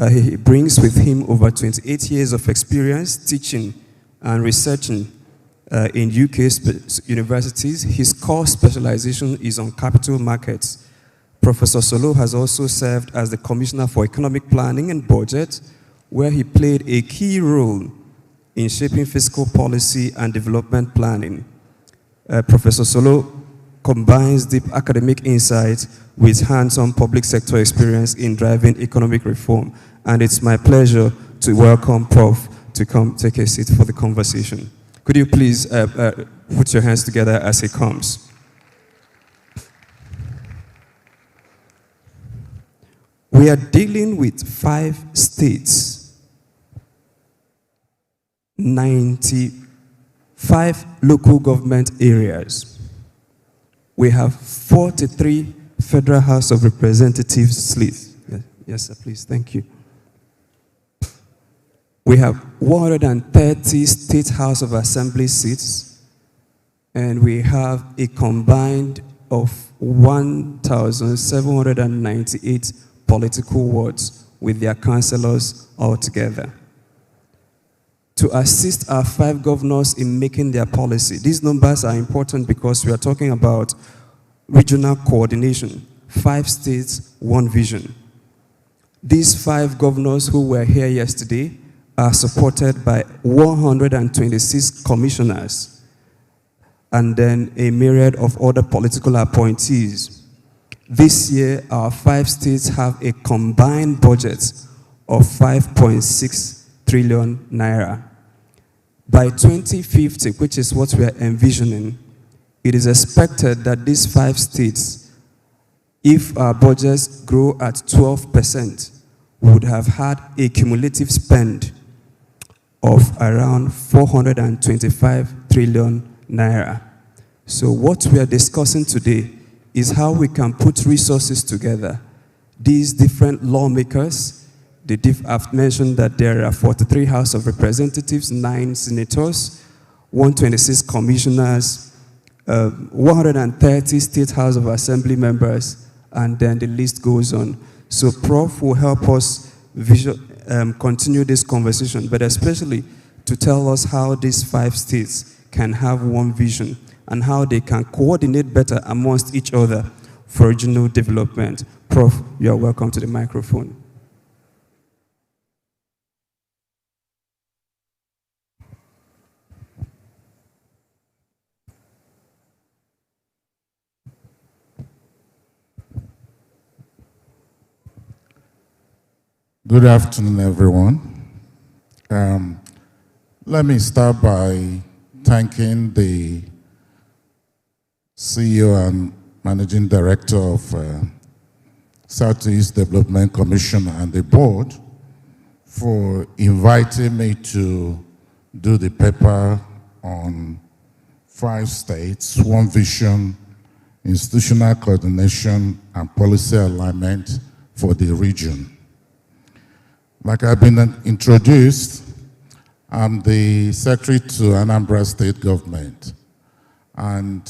He brings with him over 28 years of experience teaching and researching in UK universities. His core specialization is on capital markets. Professor Solo has also served as the Commissioner for Economic Planning and Budget, where he played a key role in shaping fiscal policy and development planning. Professor Solo combines deep academic insight with hands-on public sector experience in driving economic reform. And it's my pleasure to welcome Prof to come take a seat for the conversation. Could you please put your hands together as he comes? We are dealing with 5 states, 95 local government areas. We have 43 Federal House of Representatives seats. Yes, sir, please, thank you. We have 130 State House of Assembly seats, and we have a combined of 1,798 political wards with their councillors altogether. To assist our 5 governors in making their policy. These numbers are important because we are talking about regional coordination, 5 states, 1 vision. These 5 governors who were here yesterday are supported by 126 commissioners and then a myriad of other political appointees. This year, our 5 states have a combined budget of 5.6 trillion naira. By 2050, which is what we are envisioning, it is expected that these 5 states, if our budgets grow at 12%, would have had a cumulative spend of around 425 trillion naira. So what we are discussing today is how we can put resources together. These different lawmakers, I've mentioned that there are 43 House of Representatives, 9 senators, 126 commissioners, 130 State House of Assembly members, and then the list goes on. So Prof will help us continue this conversation, but especially to tell us how these 5 states can have one vision and how they can coordinate better amongst each other for regional development. Prof, you are welcome to the microphone. Good afternoon, everyone. Let me start by thanking the CEO and Managing Director of Southeast Development Commission and the board for inviting me to do the paper on 5 states, one vision, institutional coordination, and policy alignment for the region. Like I've been introduced, I'm the Secretary to Anambra State Government. And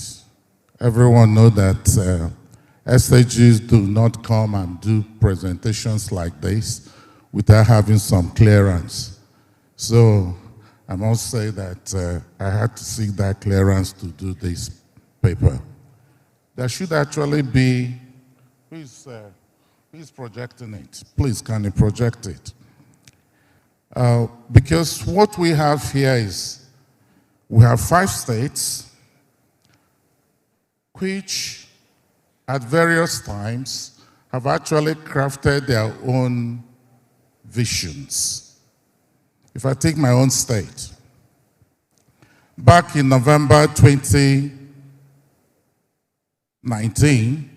everyone knows that SAGs do not come and do presentations like this without having some clearance. So I must say that I had to seek that clearance to do this paper. There should actually be, who is projecting it? Please, can you project it? Because what we have here is, we have 5 states which at various times have actually crafted their own visions. If I take my own state, back in November 2019,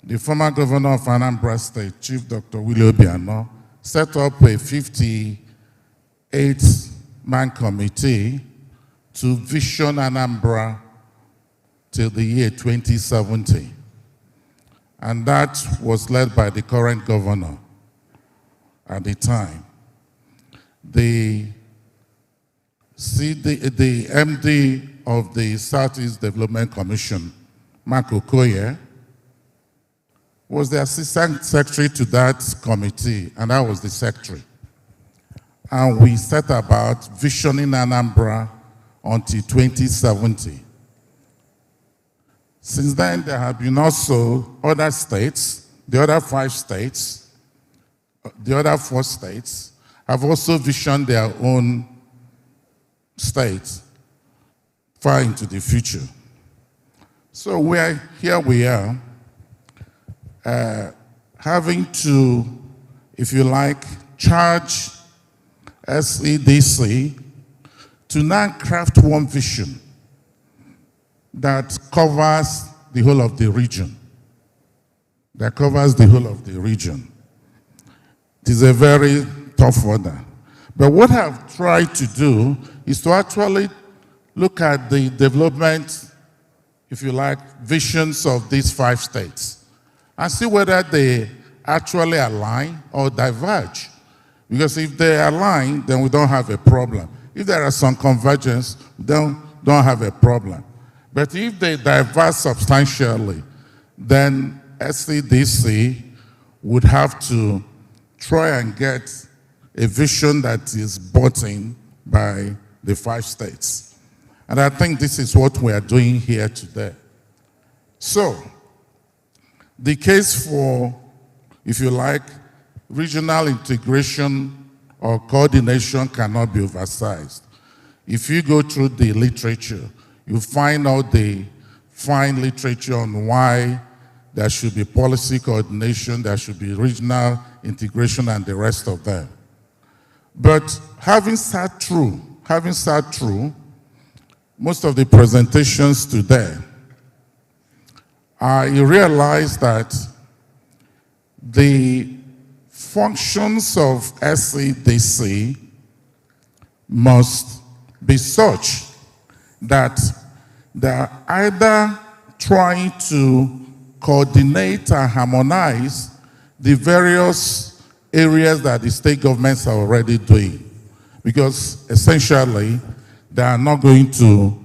the former governor of Anambra State, Chief Dr. Willie Obiano, set up a 58-man committee to vision Anambra till the year 2070. And that was led by the current governor at the time. The MD of the Southeast Development Commission, Mark Okoye, was the assistant secretary to that committee, and I was the secretary. And we set about visioning Anambra until 2070. Since then, there have been also other states, the other 5 states, the other 4 states have also visioned their own states far into the future. So here we are, having to, if you like, charge SEDC to now craft one vision that covers the whole of the region. It is a very tough order. But what I've tried to do is to actually look at the development, if you like, visions of these 5 states and see whether they actually align or diverge. Because if they align, then we don't have a problem. If there are some convergence, we don't have a problem. But if they diverge substantially, then SCDC would have to try and get a vision that is bought in by the 5 states. And I think this is what we are doing here today. So, the case for, if you like, regional integration or coordination cannot be oversized. If you go through the literature, you find out the fine literature on why there should be policy coordination, there should be regional integration, and the rest of them. But having sat through most of the presentations today, I realized that the functions of SEDC must be such that they're either trying to coordinate and harmonize the various areas that the state governments are already doing. Because essentially, they are not going to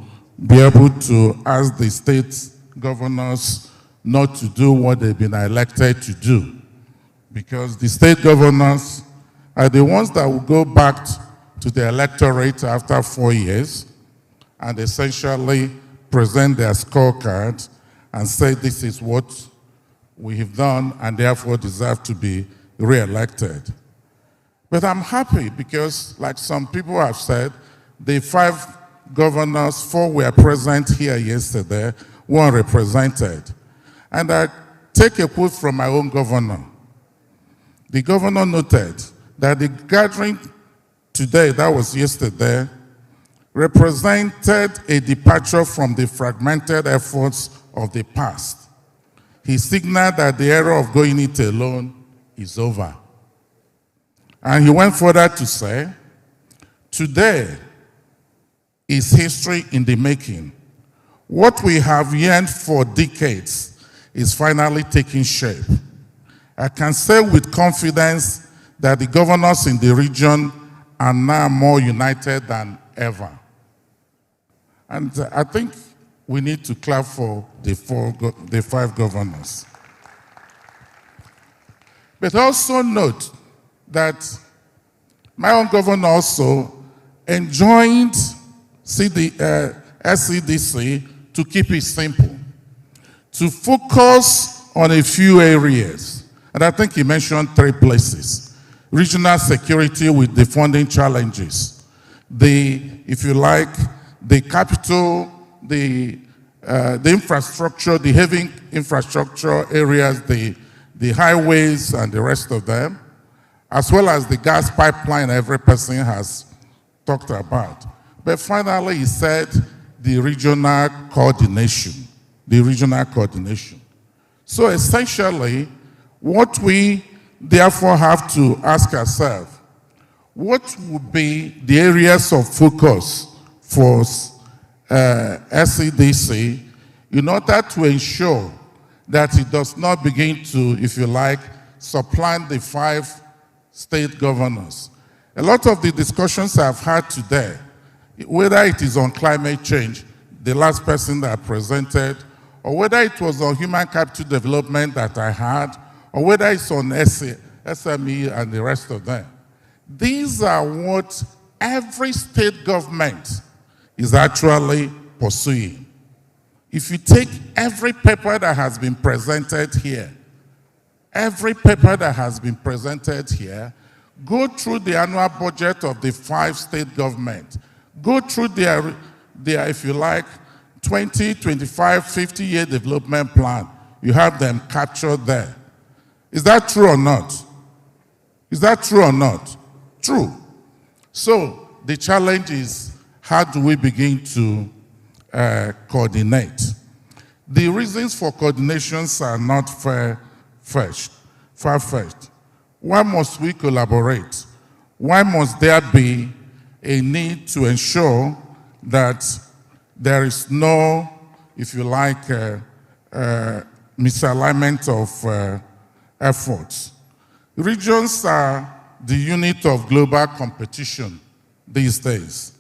be able to ask the state governors not to do what they've been elected to do. Because the state governors are the ones that will go back to the electorate after 4 years and essentially present their scorecard and say this is what we have done and therefore deserve to be re-elected. But I'm happy because, like some people have said, the 5 governors, 4 were present here yesterday, 1 represented. And I take a quote from my own governor. The governor noted that the gathering today, that was yesterday, represented a departure from the fragmented efforts of the past. He signaled that the era of going it alone is over. And he went further to say, today is history in the making. What we have yearned for decades is finally taking shape. I can say with confidence that the governors in the region are now more united than ever. And I think we need to clap for the 5 governors. But also note that my own governor also enjoined SEDC to keep it simple, to focus on a few areas. And I think he mentioned 3 places. Regional security with the funding challenges. If you like, the capital, the infrastructure, the heavy infrastructure areas, the highways and the rest of them, as well as the gas pipeline every person has talked about. But finally, he said the regional coordination, So essentially, what we therefore have to ask ourselves, what would be the areas of focus for SEDC in order to ensure that it does not begin to, if you like, supplant the 5 state governors? A lot of the discussions I've had today, whether it is on climate change, the last person that presented, or whether it was on human capital development that I had, or whether it's on SME and the rest of them. These are what every state government is actually pursuing. If you take every paper that has been presented here, go through the annual budget of the 5 state governments, go through their, if you like, 20, 25, 50-year development plan. You have them captured there. Is that true or not? True. So the challenge is, how do we begin to coordinate? The reasons for coordinations are not far-fetched. Why must we collaborate? Why must there be a need to ensure that there is no, if you like, misalignment of efforts? Regions are the unit of global competition these days.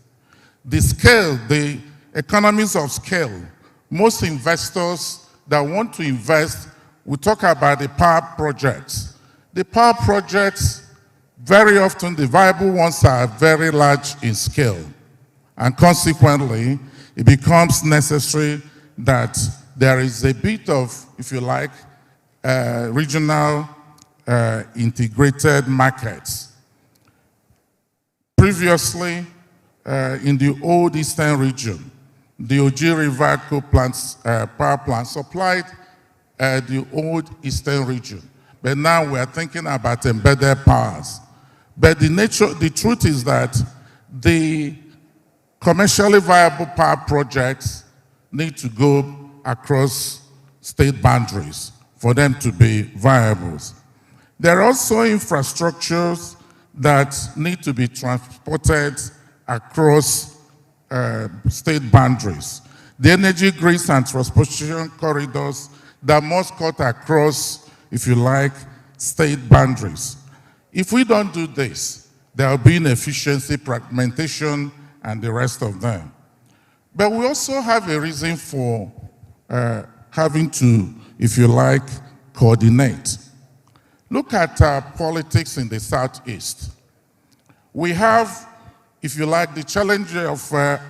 The scale, the economies of scale, most investors that want to invest, we talk about the power projects. The power projects, very often the viable ones are very large in scale. And consequently, it becomes necessary that there is a bit of, if you like, regional integrated markets. Previously, in the old eastern region, the Oji River power plant supplied the old eastern region. But now we are thinking about embedded powers. But the truth is that the commercially viable power projects need to go across state boundaries for them to be viable. There are also infrastructures that need to be transported across state boundaries. The energy grids and transportation corridors that must cut across, if you like, state boundaries. If we don't do this, there will be inefficiency, fragmentation, and the rest of them. But we also have a reason for having to, if you like, coordinate. Look at politics in the Southeast. We have, if you like, the challenge of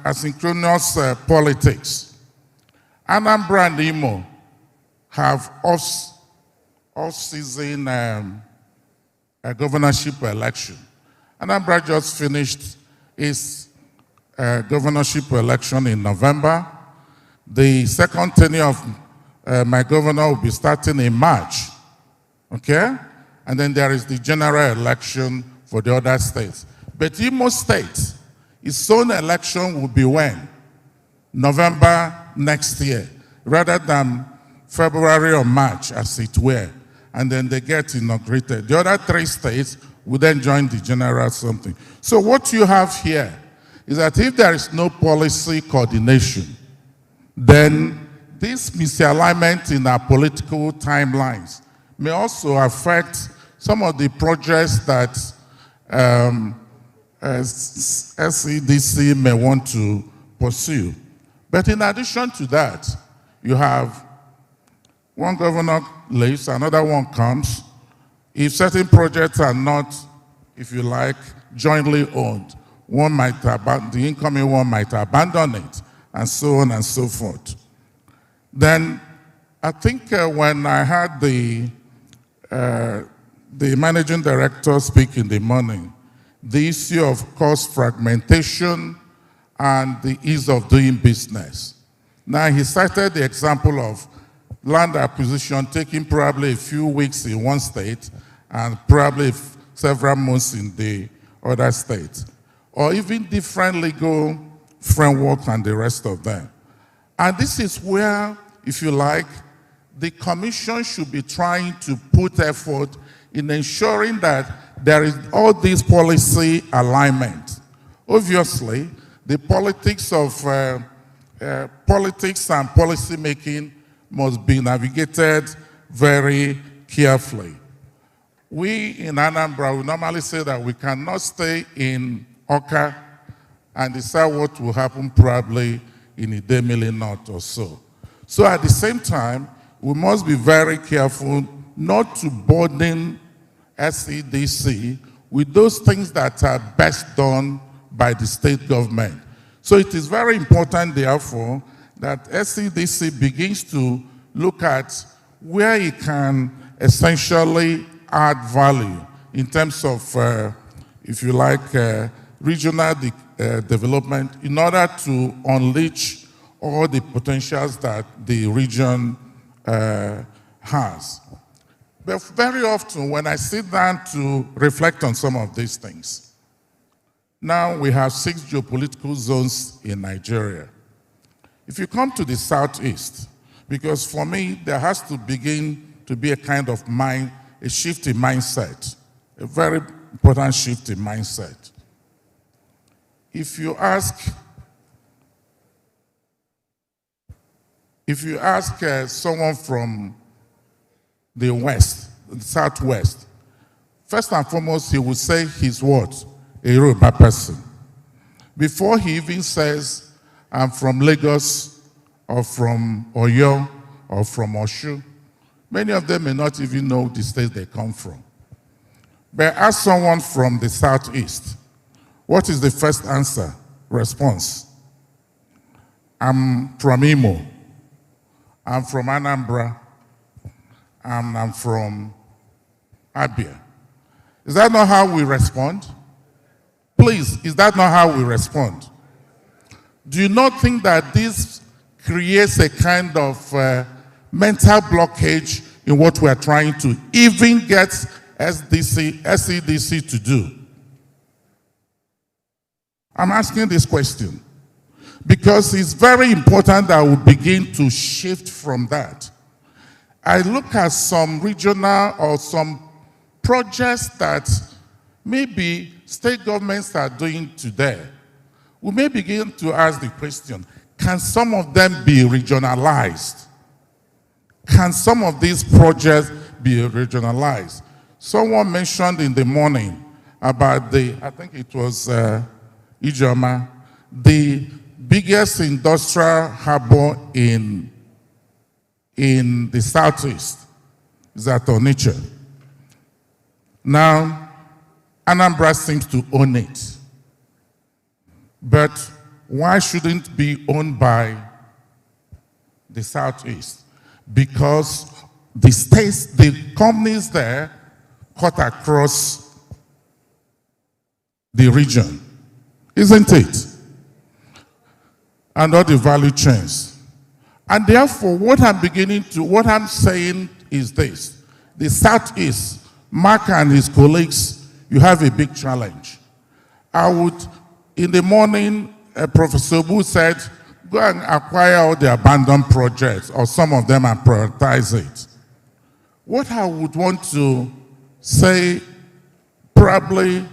asynchronous politics. Anambra and Imo have off-season governorship election. Anambra just finished its governorship election in November. The second tenure of my governor will be starting in March. Okay? And then there is the general election for the other states. But Imo State, its own election will be when? November next year, rather than February or March, as it were. And then they get inaugurated. The other three states will then join the general something. So what you have here is that if there is no policy coordination, then this misalignment in our political timelines may also affect some of the projects that SEDC may want to pursue. But in addition to that, you have one governor leaves, another one comes. If certain projects are not, if you like, jointly owned, the incoming one might abandon it, and so on and so forth. Then I think when I had the managing director speak in the morning, the issue of cost fragmentation and the ease of doing business. Now he cited the example of land acquisition taking probably a few weeks in one state and probably several months in the other state, or even different legal framework and the rest of them. And this is where, if you like, the commission should be trying to put effort in ensuring that there is all this policy alignment. Obviously, the politics of politics and policy making must be navigated very carefully. We in Anambra, we normally say that we cannot stay in Oka and decide what will happen probably in Idemili North or so. So at the same time, we must be very careful not to burden SEDC with those things that are best done by the state government. So it is very important, therefore, that SEDC begins to look at where it can essentially add value in terms of, if you like, regional development in order to unleash all the potentials that the region has. But very often when I sit down to reflect on some of these things, now we have 6 geopolitical zones in Nigeria. If you come to the southeast, because for me there has to begin to be a kind of a shift in mindset, a very important shift in mindset. If you ask someone from the west, the southwest, first and foremost he will say he's what? A Yoruba person. Before he even says, I'm from Lagos, or from Oyo, or from Oshu, many of them may not even know the state they come from. But ask someone from the southeast, what is the first answer, response? I'm from Imo, I'm from Anambra, and I'm from Abia. Is that not how we respond? Please, is that not how we respond? Do you not think that this creates a kind of mental blockage in what we're trying to even get SEDC to do? I'm asking this question because it's very important that we begin to shift from that. I look at some regional or some projects that maybe state governments are doing today. We may begin to ask the question, can some of them be regionalized? Can some of these projects be regionalized? Someone mentioned in the morning about I think it was Ijoma, the biggest industrial harbor in the southeast is at Onitsha. Now, Anambra seems to own it. But why shouldn't it be owned by the southeast? Because the states, the companies there cut across the region, isn't it? And all the value chains. And therefore, what I'm saying is this. The Southeast, Mark and his colleagues, you have a big challenge. In the morning, Professor Bu said, go and acquire all the abandoned projects, or some of them, and prioritize it. What I would want to say, probably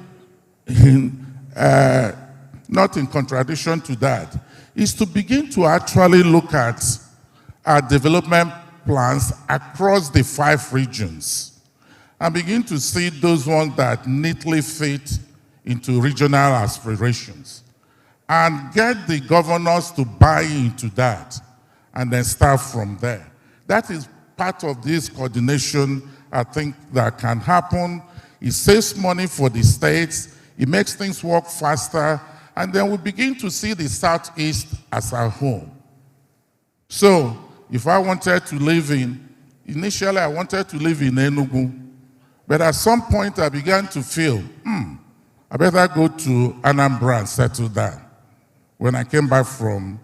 not in contradiction to that, is to begin to actually look at our development plans across the 5 regions and begin to see those ones that neatly fit into regional aspirations and get the governors to buy into that and then start from there. That is part of this coordination I think that can happen. It saves money for the states, it makes things work faster, and then we begin to see the Southeast as our home. So, if I wanted to live initially I wanted to live in Enugu, but at some point I began to feel, I better go to Anambra and settle down when I came back from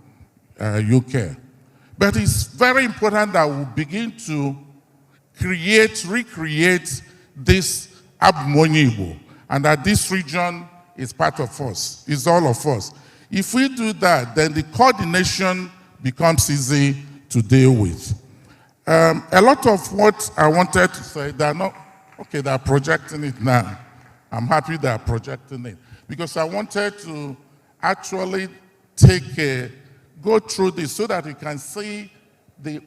UK. But it's very important that we begin to recreate this Abmonibo, and that this region is part of us, is all of us. If we do that, then the coordination becomes easy to deal with. A lot of what I wanted to say, they're projecting it now. I'm happy they're projecting it, because I wanted to actually go through this so that you can see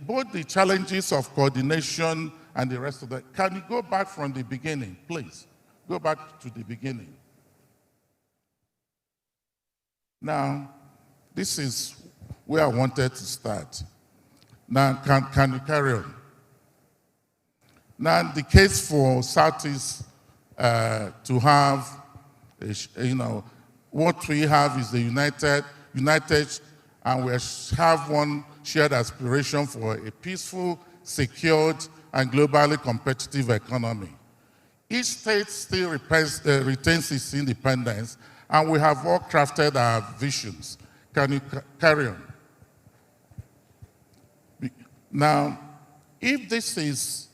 both the challenges of coordination and the rest of that. Can you go back from the beginning, please? Go back to the beginning. Now, this is where I wanted to start. Now, can you carry on? Now, the case for Southeast to have, what we have is the united, and we have one shared aspiration for a peaceful, secured, and globally competitive economy. Each state still retains its independence, and we have all crafted our visions. Can you carry on? Now, if this is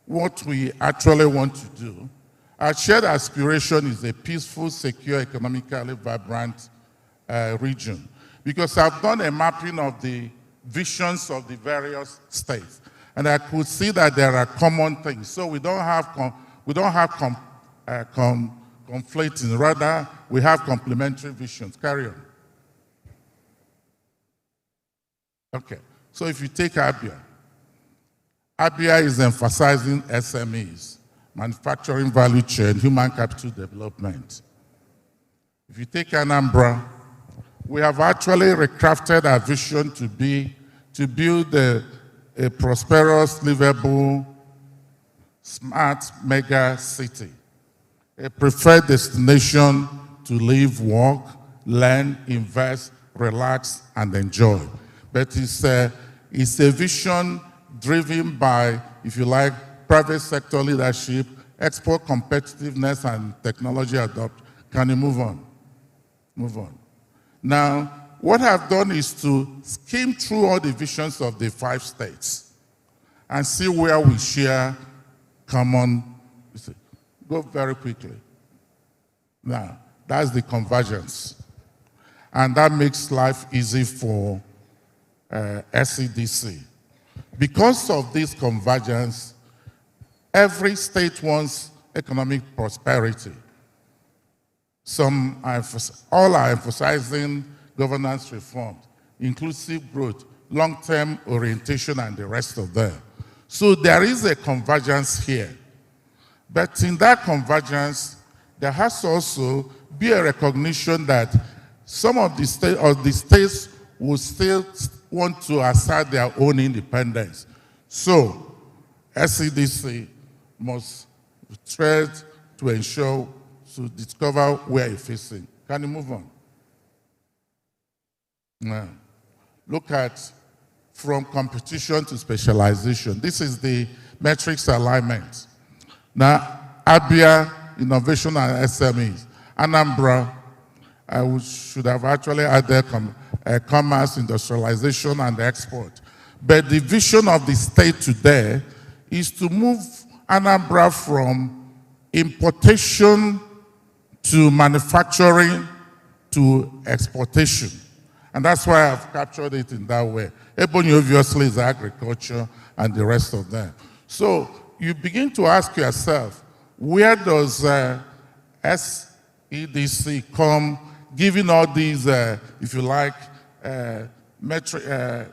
what we actually want to do, our shared aspiration is a peaceful, secure, economically vibrant region. Because I've done a mapping of the visions of the various states, and I could see that there are common things. So we don't have conflicting, rather we have complementary visions. Carry on. Okay, so if you take Abia, Abia is emphasizing SMEs, manufacturing value chain, human capital development. If you take Anambra, we have actually recrafted our vision to build a prosperous, livable, smart mega city, a preferred destination to live, work, learn, invest, relax, and enjoy. But it's a vision driven by, if you like, private sector leadership, export competitiveness, and technology adoption. Can you move on? Move on. Now, what I've done is to skim through all the visions of the 5 states and see where we share common. Go very quickly. Now, that's the convergence. And that makes life easy for SCDC. Because of this convergence, every state wants economic prosperity. All are emphasizing governance reforms, inclusive growth, long-term orientation, and the rest of them. So there is a convergence here. But in that convergence, there has to also be a recognition that some of the states will still want to assert their own independence. So SCDC must tread to ensure, to discover where it's facing. Can you move on? Now, look at from competition to specialization. This is the metrics alignment. Now, Abia, innovation and SMEs. Anambra, I should have actually added commerce, industrialization, and export. But the vision of the state today is to move Anambra from importation to manufacturing to exportation. And that's why I've captured it in that way. Ebony obviously is agriculture and the rest of them. So you begin to ask yourself, where does SEDC come, given all these, if you like,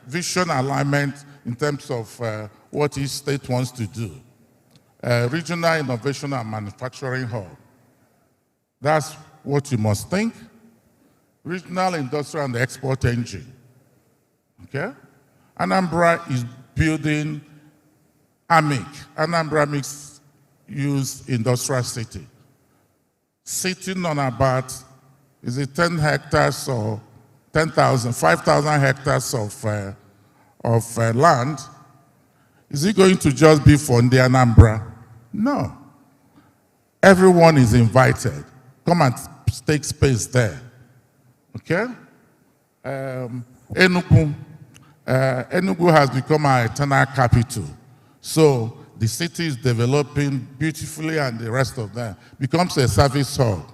vision alignment in terms of what each state wants to do? Regional innovation and manufacturing hub. That's what you must think. Regional industrial and export engine. Okay? Anambra is building AMIC, Anambra Mixed Use Industrial City. Sitting on about, is it 10 hectares or 10,000, 5,000 hectares of land. Is it going to just be for the Anambra? No. Everyone is invited. Come and take space there. Okay? Enugu has become our eternal capital. So the city is developing beautifully and the rest of them becomes a service hub.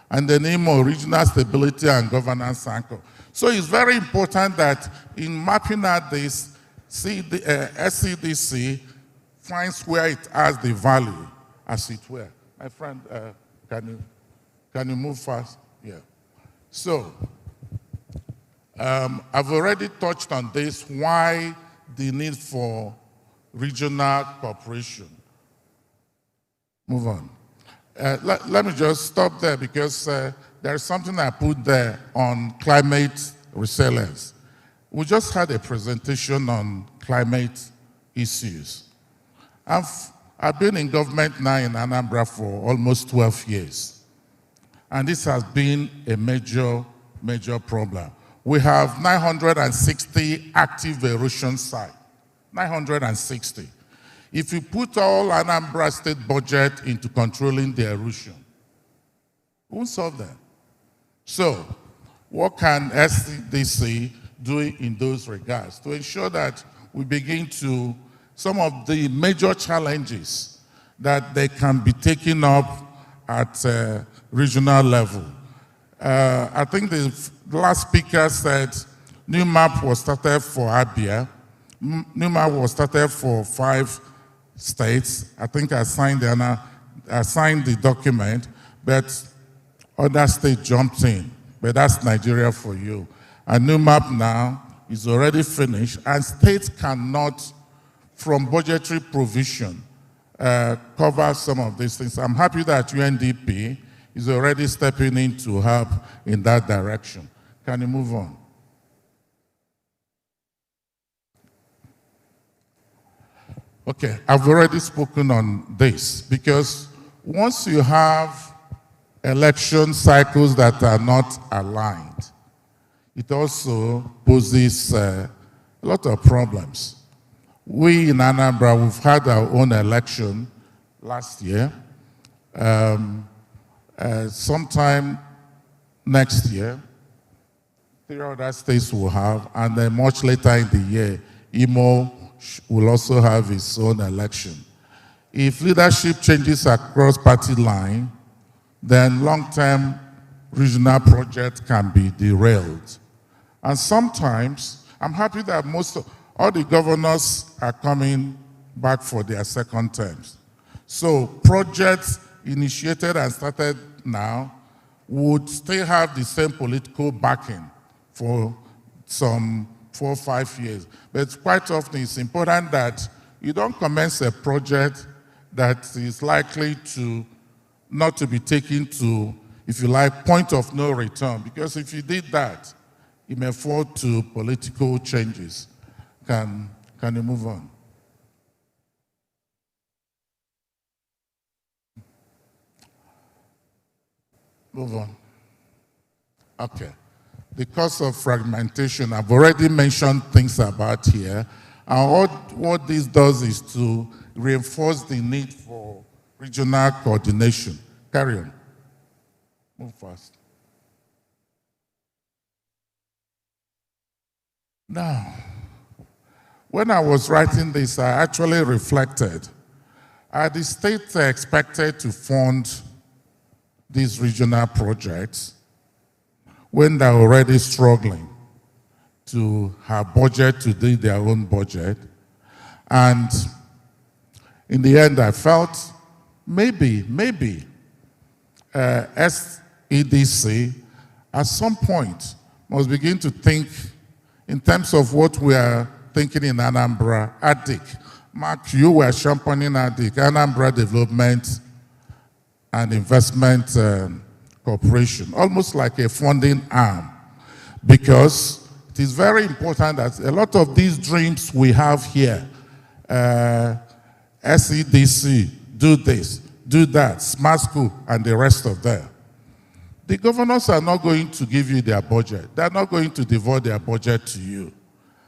And the name of regional stability and governance anchor. So it's very important that in mapping out this, SCDC finds where it has the value, as it were. My friend, can you move fast? Yeah. So, I've already touched on this, why the need for regional cooperation. Move on. Let me just stop there because there's something I put there on climate resilience. We just had a presentation on climate issues. I've been in government now in Anambra for almost 12 years. And this has been a major, major problem. We have 960 active erosion sites. 960. If you put all Anambra state budget into controlling the erosion, we won't solve them. So, what can SCDC do in those regards to ensure that we begin to, some of the major challenges that they can be taken up at regional level. I think the last speaker said new map was started for Abia. New map was started for 5 states. I think I signed the document, but other states jumped in. But that's Nigeria for you. A new map now is already finished, and states cannot, from budgetary provision, cover some of these things. I'm happy that UNDP is already stepping in to help in that direction. Can you move on? Okay, I've already spoken on this because once you have election cycles that are not aligned, it also poses a lot of problems. We in Anambra, we've had our own election last year. Sometime next year. 3 other states will have, and then much later in the year, Imo will also have its own election. If leadership changes across party line, then long-term regional projects can be derailed. And sometimes, I'm happy that all the governors are coming back for their second terms. So projects initiated and started now would still have the same political backing for some 4 or 5 years. But quite often it's important that you don't commence a project that is likely to not to be taken to, if you like, point of no return. Because if you did that, it may fall to political changes. Can you move on? Move on. Okay. The cause of fragmentation, I've already mentioned things about here. And what this does is to reinforce the need for regional coordination. Carry on. Move fast. Now, when I was writing this, I actually reflected. Are the states expected to fund these regional projects when they're already struggling to have budget to do their own budget? And in the end, I felt maybe SEDC at some point must begin to think in terms of what we are thinking in Anambra, ADIC. Mark, you were championing ADIC, Anambra Development and Investment Corporation, almost like a funding arm, because it is very important that a lot of these dreams we have here, SEDC, do this, do that, smart school, and the rest of them. The governors are not going to give you their budget. They're not going to devote their budget to you.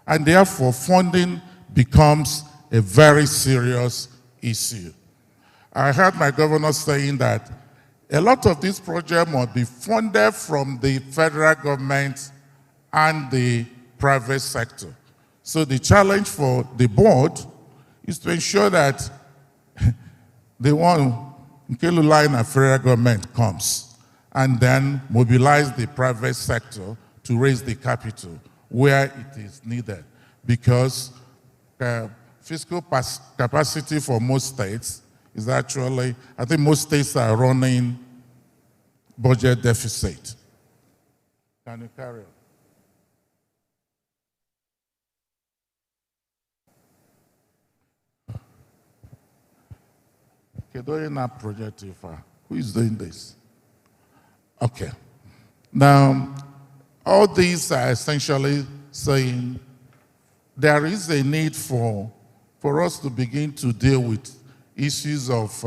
And therefore, funding becomes a very serious issue. I heard my governor saying that a lot of these projects must be funded from the federal government and the private sector. So the challenge for the board is to ensure that the one Nkelu line of federal government comes and then mobilize the private sector to raise the capital where it is needed. Because fiscal capacity for most states is actually, I think most states are running budget deficit. Can you carry on? Okay, doing that project who is doing this? Okay. Now, all these are essentially saying there is a need for us to begin to deal with issues of,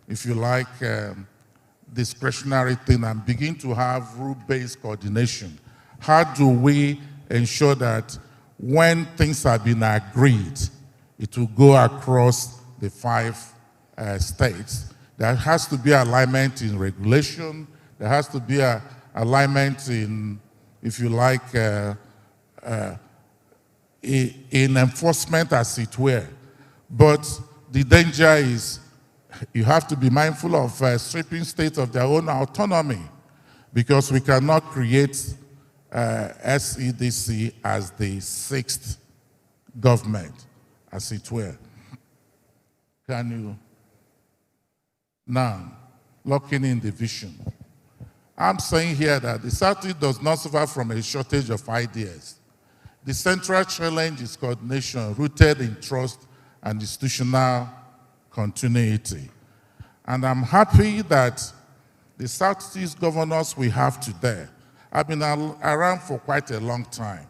if you like, discretionary thing and begin to have rule-based coordination. How do we ensure that when things have been agreed, it will go across the 5 states? There has to be alignment in regulation. There has to be an alignment in, if you like, in enforcement, as it were. But the danger is you have to be mindful of stripping states of their own autonomy, because we cannot create SEDC as the 6th government, as it were. Can you? Now, locking in the vision. I'm saying here that the Southeast does not suffer from a shortage of ideas. The central challenge is coordination rooted in trust and institutional continuity. And I'm happy that the Southeast governors we have today have been around for quite a long time,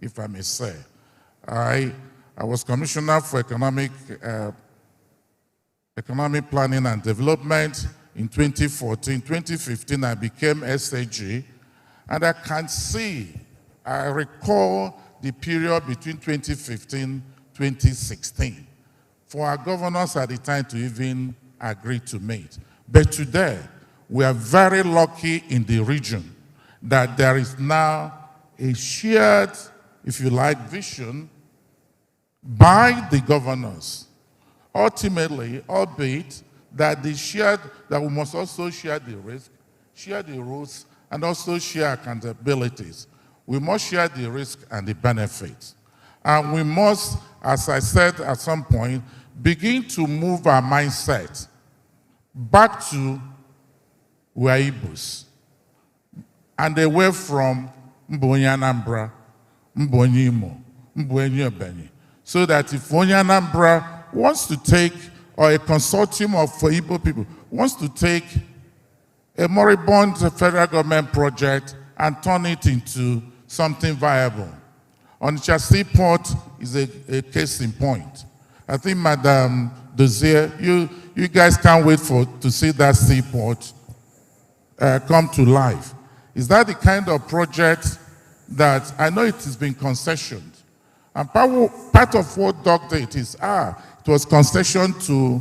if I may say. I was Commissioner for Economic Planning and Development in 2014. 2015, I became SAG, and I can see, I recall the period between 2015 2016 for our governors at the time to even agree to meet. But today, We are very lucky in the region that there is now a shared, if you like, vision by the governors. Ultimately, albeit that that we must also share the risk, share the rules, and also share accountabilities. We must share the risk and the benefits. And we must, as I said at some point, begin to move our mindset back to we are Igbos and away from Mbonyi Anambra, Mbonyi Imo, Mbonyi Obenyi, so that if Mbonyi Anambra wants to take, or a consortium of Igbo people wants to take a moribund federal government project and turn it into something viable. Onitsha Seaport is a case in point. I think, Madam Dozier, you guys can't wait to see that seaport come to life. Is that the kind of project that, I know it has been concessioned, and part of what Doc did is, it was concession to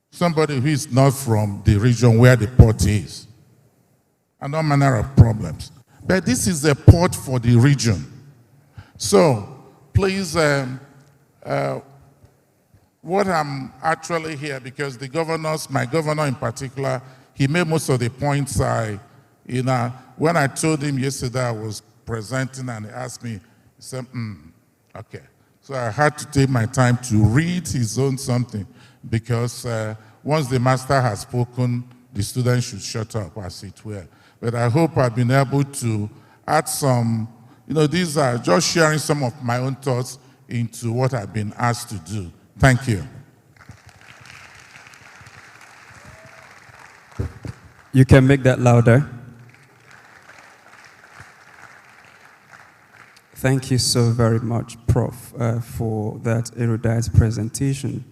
somebody who is not from the region where the port is, and all manner of problems. But this is a port for the region. So, please, what I'm actually here, because the governors, my governor in particular, he made most of the points when I told him yesterday I was presenting and he asked me, he said, okay. So I had to take my time to read his own something, because once the master has spoken, the students should shut up, as it were. But I hope I've been able to add some, these are just sharing some of my own thoughts into what I've been asked to do. Thank you. You can make that louder. Thank you so very much, Prof, for that erudite presentation.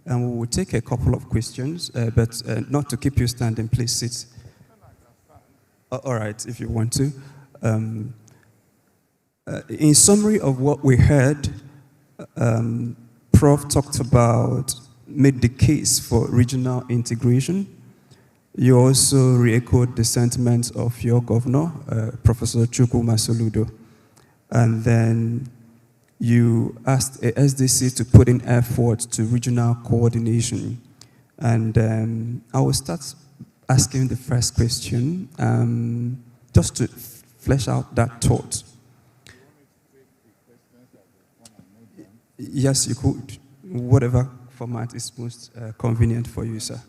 And we will take a couple of questions, but not to keep you standing, please sit. All right, if you want to. In summary of what we heard, Prof talked about, made the case for regional integration. You also re-echoed the sentiments of your governor, Professor Chukwuma Soludo. And then you asked a SDC to put in effort to regional coordination. And I will start asking the first question, just to flesh out that thought. Yes, you could. Whatever format is most convenient for you, sir.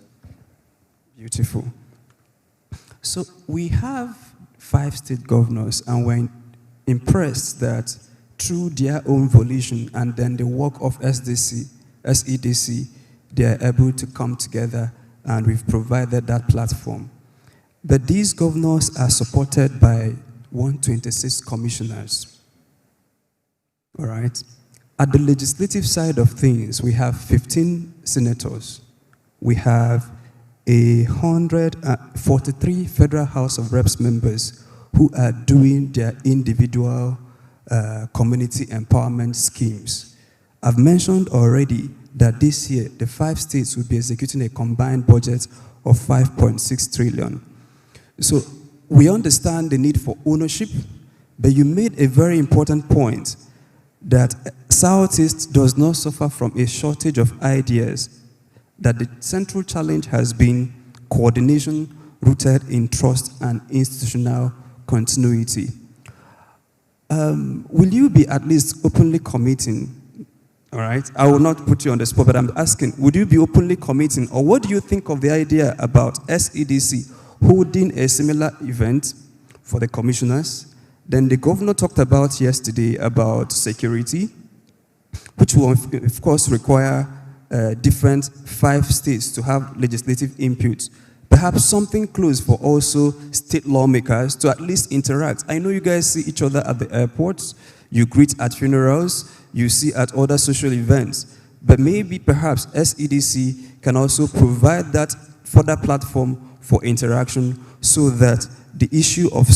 Beautiful. So we have 5 state governors, and we're impressed that through their own volition and then the work of SEDC, they are able to come together, and we've provided that platform. But these governors are supported by 126 commissioners. All right? At the legislative side of things, we have 15 senators. We have 143 Federal House of Reps members who are doing their individual community empowerment schemes. I've mentioned already that this year, the 5 states will be executing a combined budget of 5.6 trillion. So we understand the need for ownership, but you made a very important point that Southeast does not suffer from a shortage of ideas, that the central challenge has been coordination rooted in trust and institutional continuity. Will you be at least openly committing, all right? I will not put you on the spot, but I'm asking, would you be openly committing, or what do you think of the idea about SEDC holding a similar event for the commissioners? Then the governor talked about yesterday about security, which will, of course, require different 5 states to have legislative input. Perhaps something close for also state lawmakers to at least interact. I know you guys see each other at the airports, you greet at funerals, you see at other social events, but maybe perhaps SEDC can also provide that further platform for interaction so that the issue of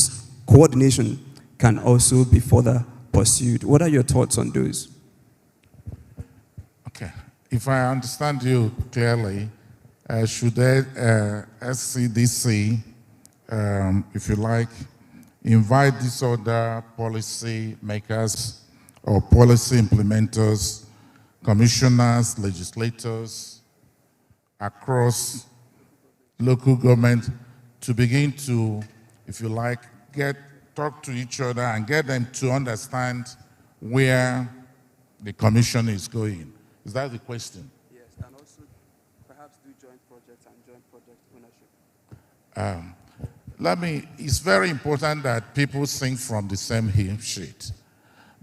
coordination can also be further pursued. What are your thoughts on those? Okay. If I understand you clearly, should SCDC, if you like, invite these other policy makers or policy implementers, commissioners, legislators across local government to begin to, if you like, talk to each other and get them to understand where the commission is going. Is that the question? Yes, and also perhaps do joint projects and joint project ownership. It's very important that people sing from the same hymn sheet.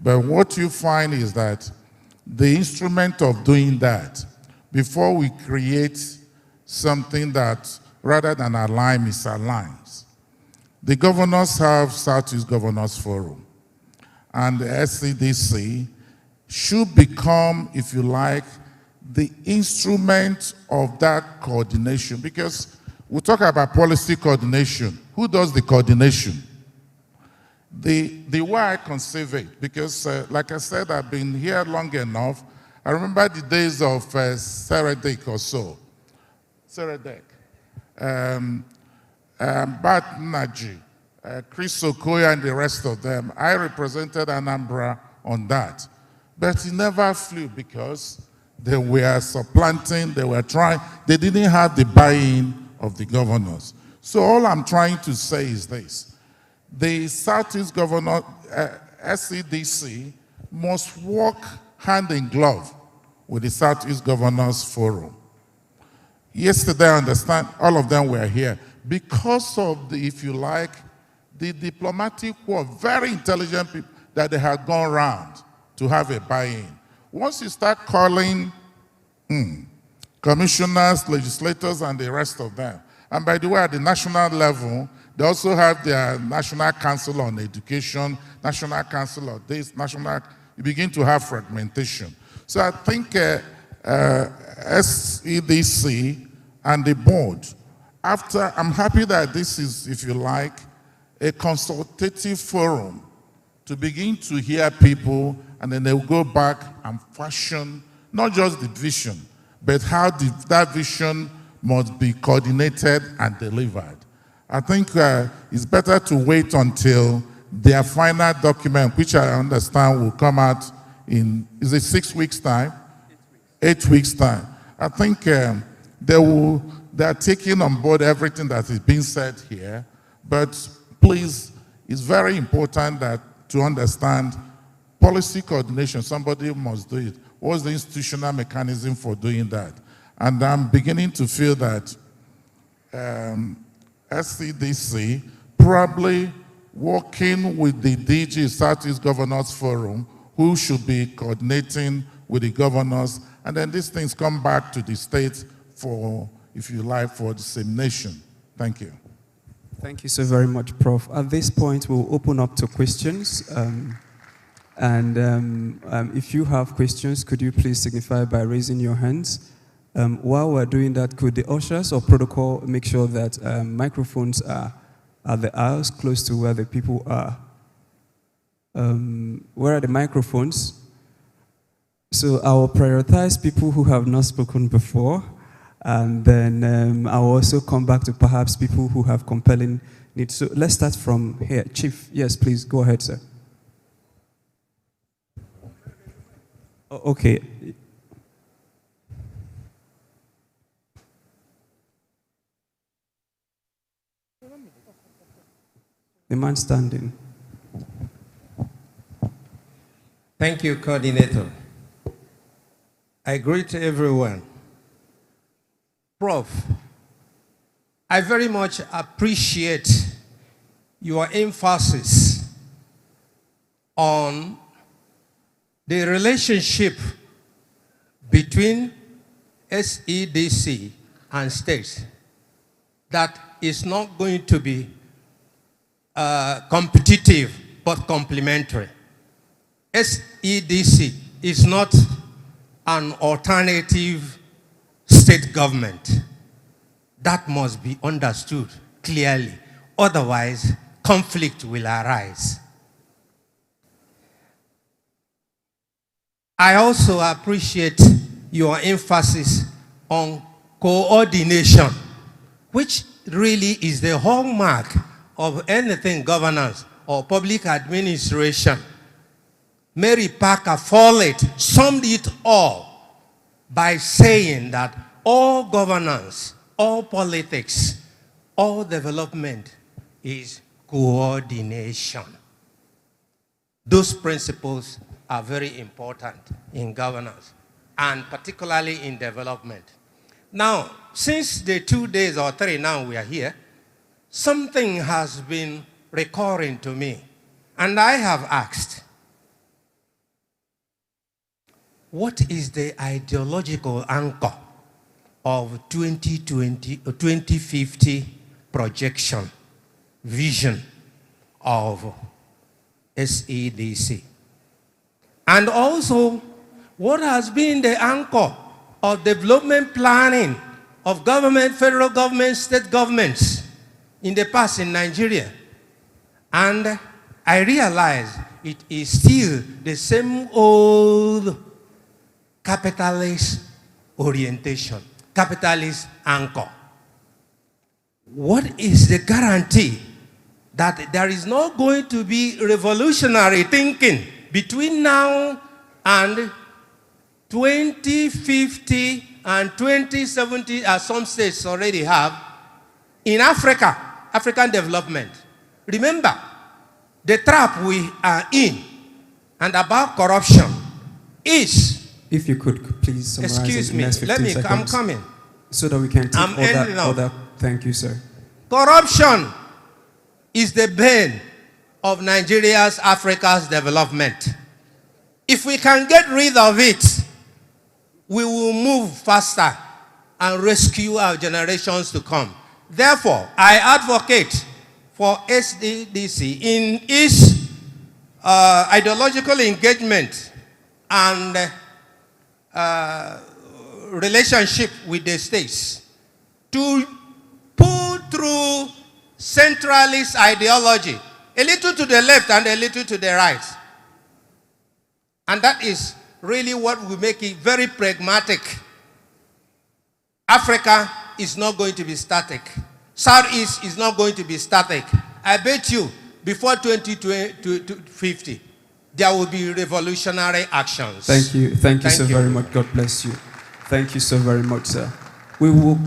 But what you find is that the instrument of doing that, before we create something that, rather than align, misaligns, the governors have Southeast Governors Forum, and the SCDC should become, if you like, the instrument of that coordination. Because we talk about policy coordination. Who does the coordination? The way I conceive it, because like I said, I've been here long enough. I remember the days of Seredek or so. Seredek. Bat Naji, Chris Okoye and the rest of them. I represented Anambra on that. But it never flew because they were supplanting, they were trying, they didn't have the buy-in of the governors. So all I'm trying to say is this. The Southeast Governor, SCDC, must work hand in glove with the Southeast Governors Forum. Yesterday, I understand all of them were here because of the, if you like, the diplomatic work, very intelligent people that they had gone around to have a buy-in. Once you start calling commissioners, legislators, and the rest of them, and by the way, at the national level, they also have their National Council on Education, National Council of this, you begin to have fragmentation. So I think SEDC and the board, I'm happy that this is, if you like, a consultative forum to begin to hear people, and then they'll go back and fashion not just the vision, but how that vision must be coordinated and delivered. I think it's better to wait until their final document, which I understand will come out in, is it 6 weeks' time? 8 weeks' time. I think they're taking on board everything that is being said here, but please, it's very important that to understand policy coordination, somebody must do it. What's the institutional mechanism for doing that? And I'm beginning to feel that SCDC probably working with the DG, Southeast Governors Forum, who should be coordinating with the governors, and then these things come back to the states for, if you like, for dissemination. Thank you. Thank you so very much, Prof. At this point, we'll open up to questions. If you have questions, could you please signify by raising your hands? While we're doing that, could the ushers or protocol make sure that microphones are at the aisles close to where the people are? Where are the microphones? So I will prioritize people who have not spoken before, and then I will also come back to perhaps people who have compelling needs. So let's start from here. Chief, yes, please, go ahead, sir. Okay. The man standing. Thank you, Coordinator. I greet everyone. Prof, I very much appreciate your emphasis on the relationship between SEDC and states that is not going to be competitive but complementary. SEDC is not an alternative state government. That must be understood clearly. Otherwise, conflict will arise. I also appreciate your emphasis on coordination, which really is the hallmark of anything governance or public administration. Mary Parker Follett summed it all by saying that all governance, all politics, all development is coordination. Those principles are very important in governance, and particularly in development. Now, since the 2 days or 3 now we are here, something has been recurring to me, and I have asked, what is the ideological anchor of 2020 or 2050 projection, vision of SEDC? And also, what has been the anchor of development planning of government, federal government, state governments in the past in Nigeria? And I realize it is still the same old capitalist orientation, capitalist anchor. What is the guarantee that there is not going to be revolutionary thinking between now and 2050 and 2070, as some states already have, in Africa, African development? Remember, the trap we are in and about corruption is... If you could please summarize excuse in the me, next 15 seconds. I'm coming. So that we can take I'm ending now. other... Thank you, sir. Corruption is the bane of Nigeria's, Africa's development. If we can get rid of it, we will move faster and rescue our generations to come. Therefore, I advocate for SDDC in its ideological engagement and relationship with the states to pull through centralist ideology, a little to the left and a little to the right. And that is really what will make it very pragmatic. Africa is not going to be static. Southeast is not going to be static. I bet you before 2050, there will be revolutionary actions. Thank you. Thank you so very much. God bless you. Thank you so very much, sir. We will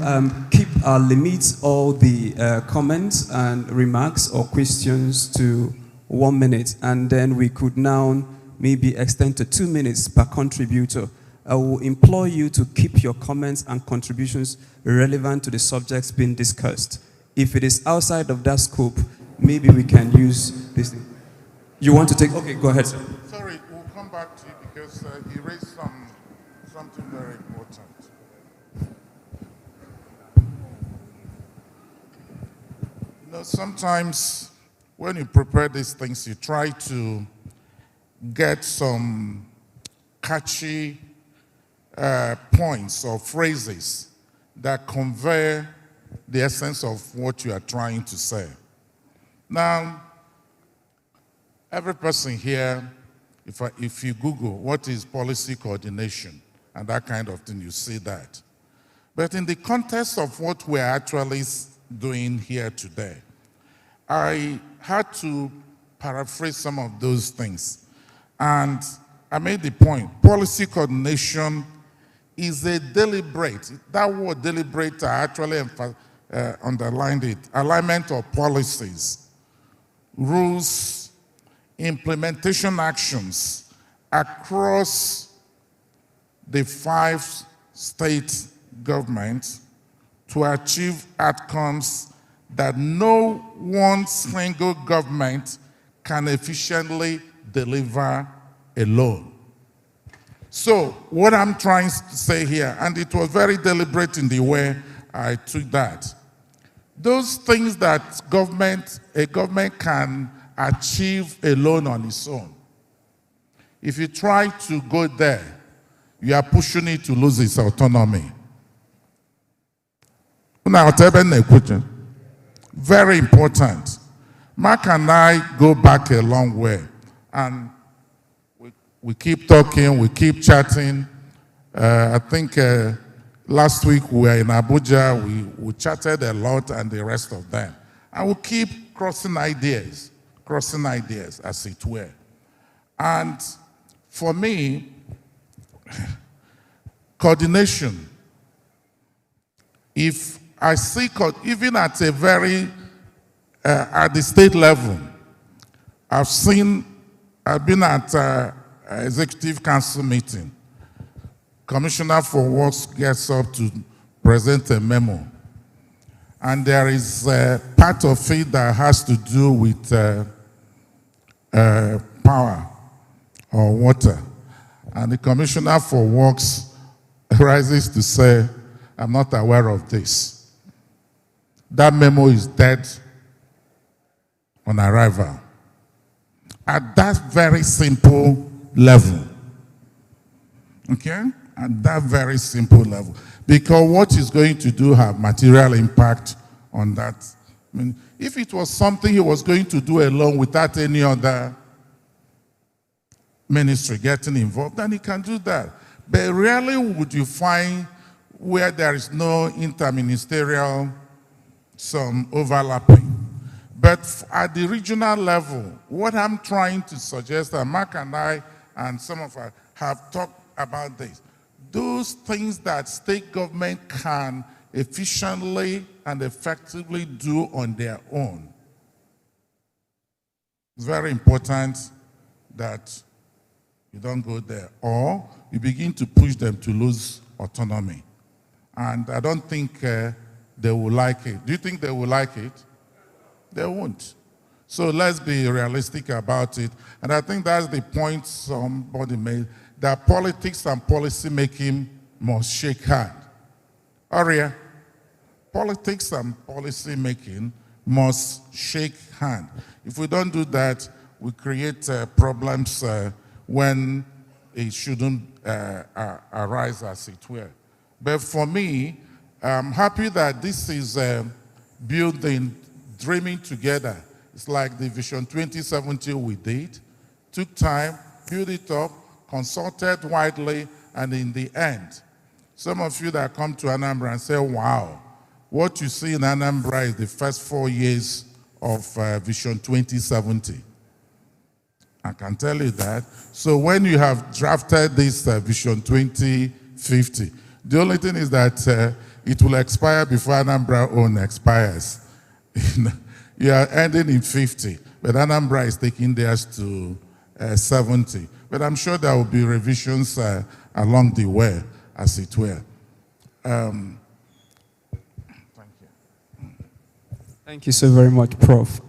keep our limits, all the comments and remarks or questions to 1 minute, and then we could now maybe extend to 2 minutes per contributor. I will implore you to keep your comments and contributions relevant to the subjects being discussed. If it is outside of that scope, maybe we can use this thing. You want to take? Okay, go ahead, sir. Sorry, we'll come back to you because you raised something very important. You know, sometimes when you prepare these things, you try to get some catchy points or phrases that convey the essence of what you are trying to say. Now, every person here, if you Google what is policy coordination and that kind of thing, you see that. But in the context of what we're actually doing here today, I had to paraphrase some of those things. And I made the point, policy coordination is a deliberate, that word deliberate, I actually underlined it, alignment of policies, rules, implementation actions across the 5 state governments to achieve outcomes that no one single government can efficiently deliver alone. So what I'm trying to say here, and it was very deliberate in the way I took that, those things that a government can achieve alone on its own, if you try to go there, you are pushing it to lose its autonomy. Now, very important. Mark and I go back a long way, and we keep talking, we keep chatting. I think Last week we were in Abuja, we chatted a lot and the rest of them. And we keep crossing ideas as it were. And for me, coordination, if I see, even at a very, at the state level, I've been at executive council meeting. Commissioner for Works gets up to present a memo. And there is part of it that has to do with power or water. And the Commissioner for Works rises to say, I'm not aware of this. That memo is dead on arrival. At that very simple level. Okay? At that very simple level. Because what is going to do have material impact on that. I mean, if it was something he was going to do alone without any other ministry getting involved, then he can do that. But rarely would you find where there is no interministerial, some overlapping. But at the regional level, what I'm trying to suggest, and Mark and I and some of us have talked about this, those things that state government can efficiently and effectively do on their own. It's very important that you don't go there, or you begin to push them to lose autonomy. And I don't think they will like it. Do you think they will like it? They won't. So let's be realistic about it. And I think that's the point somebody made, that politics and policy making must shake hands. Aria, politics and policy making must shake hands. If we don't do that, we create problems when it shouldn't arise, as it were. But for me, I'm happy that this is building, dreaming together. It's like the Vision 2070 we did. Took time, built it up, consulted widely, and in the end, some of you that come to Anambra and say, wow, what you see in Anambra is the first 4 years of Vision 2070. I can tell you that. So when you have drafted this Vision 2050, the only thing is that it will expire before Anambra own expires. You are ending in 50, but Anambra is taking theirs to 70. But I'm sure there will be revisions along the way, as it were. Thank you. Thank you so very much, Prof.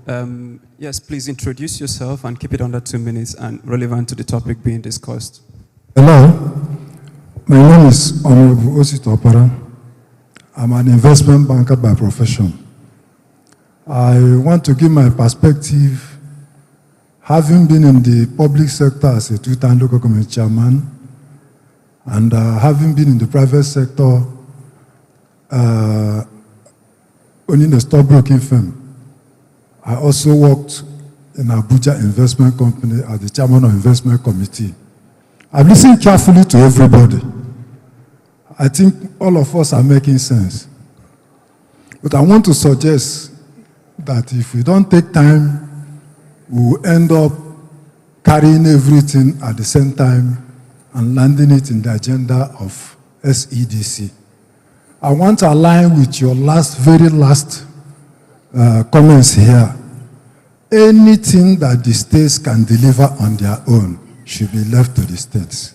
Yes, please introduce yourself and keep it under 2 minutes and relevant to the topic being discussed. Hello, my name is Honorable Osito Opara. I'm an investment banker by profession. I want to give my perspective, having been in the public sector as a two-time local government chairman, and having been in the private sector, owning a stockbroking firm. I also worked in Abuja Investment Company as the chairman of investment committee. I've listened carefully to everybody. I think all of us are making sense. But I want to suggest that if we don't take time, we will end up carrying everything at the same time and landing it in the agenda of SEDC. I want to align with your very last comments here. Anything that the states can deliver on their own should be left to the states.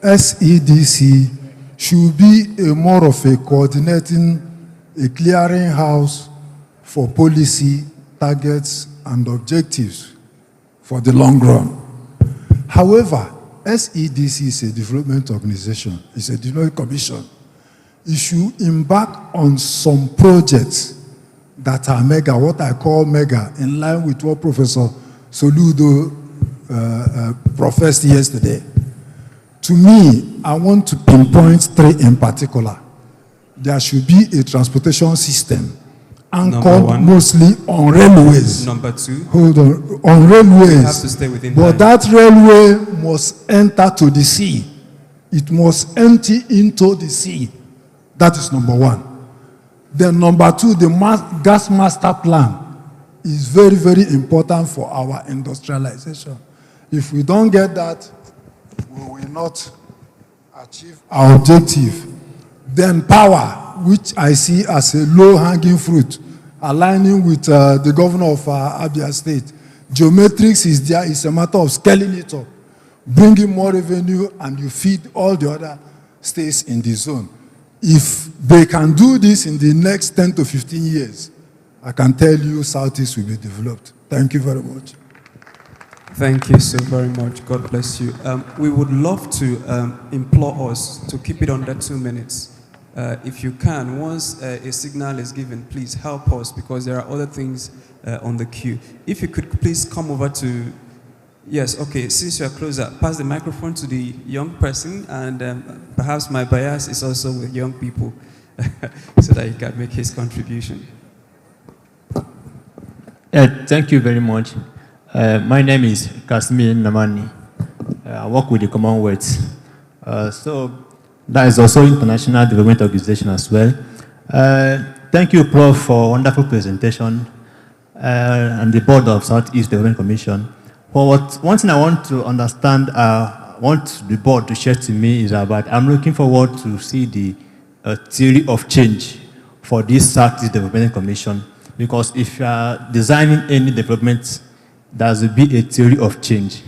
SEDC should be more of a coordinating, a clearing house for policy, targets, and objectives for the long run. However, SEDC is a development organization, it's a development commission. It should embark on some projects that are mega, what I call mega, in line with what Professor Soludo professed yesterday. To me, I want to pinpoint three in particular. There should be a transportation system anchored mostly on railways. Number two. Hold on railways. You have to stay within but time. that railway must enter to the sea. It must empty into the sea. That is number one. Then number two, the gas master plan is very, very important for our industrialization. If we don't get that, we will not achieve our objective. Then power, which I see as a low-hanging fruit, aligning with the governor of Abia State. Geometrics is there, it's a matter of scaling it up, bringing more revenue, and you feed all the other states in the zone. If they can do this in the next 10 to 15 years, I can tell you Southeast will be developed. Thank you very much. Thank you so very much. God bless you. We would love to implore us to keep it under 2 minutes. If you can, once a signal is given, please help us because there are other things on the queue. If you could please come over to, yes, okay, since you're closer, pass the microphone to the young person, and perhaps my bias is also with young people so that he can make his contribution. Thank you very much. My name is Kasmir Namani. I work with the Commonwealth. So that is also International Development Organization as well. Thank you, Prof, for a wonderful presentation and the board of Southeast Development Commission. One thing I want to understand, want the board to share to me is about, I'm looking forward to see the theory of change for this Southeast Development Commission, because if you are designing any development, there will be a theory of change,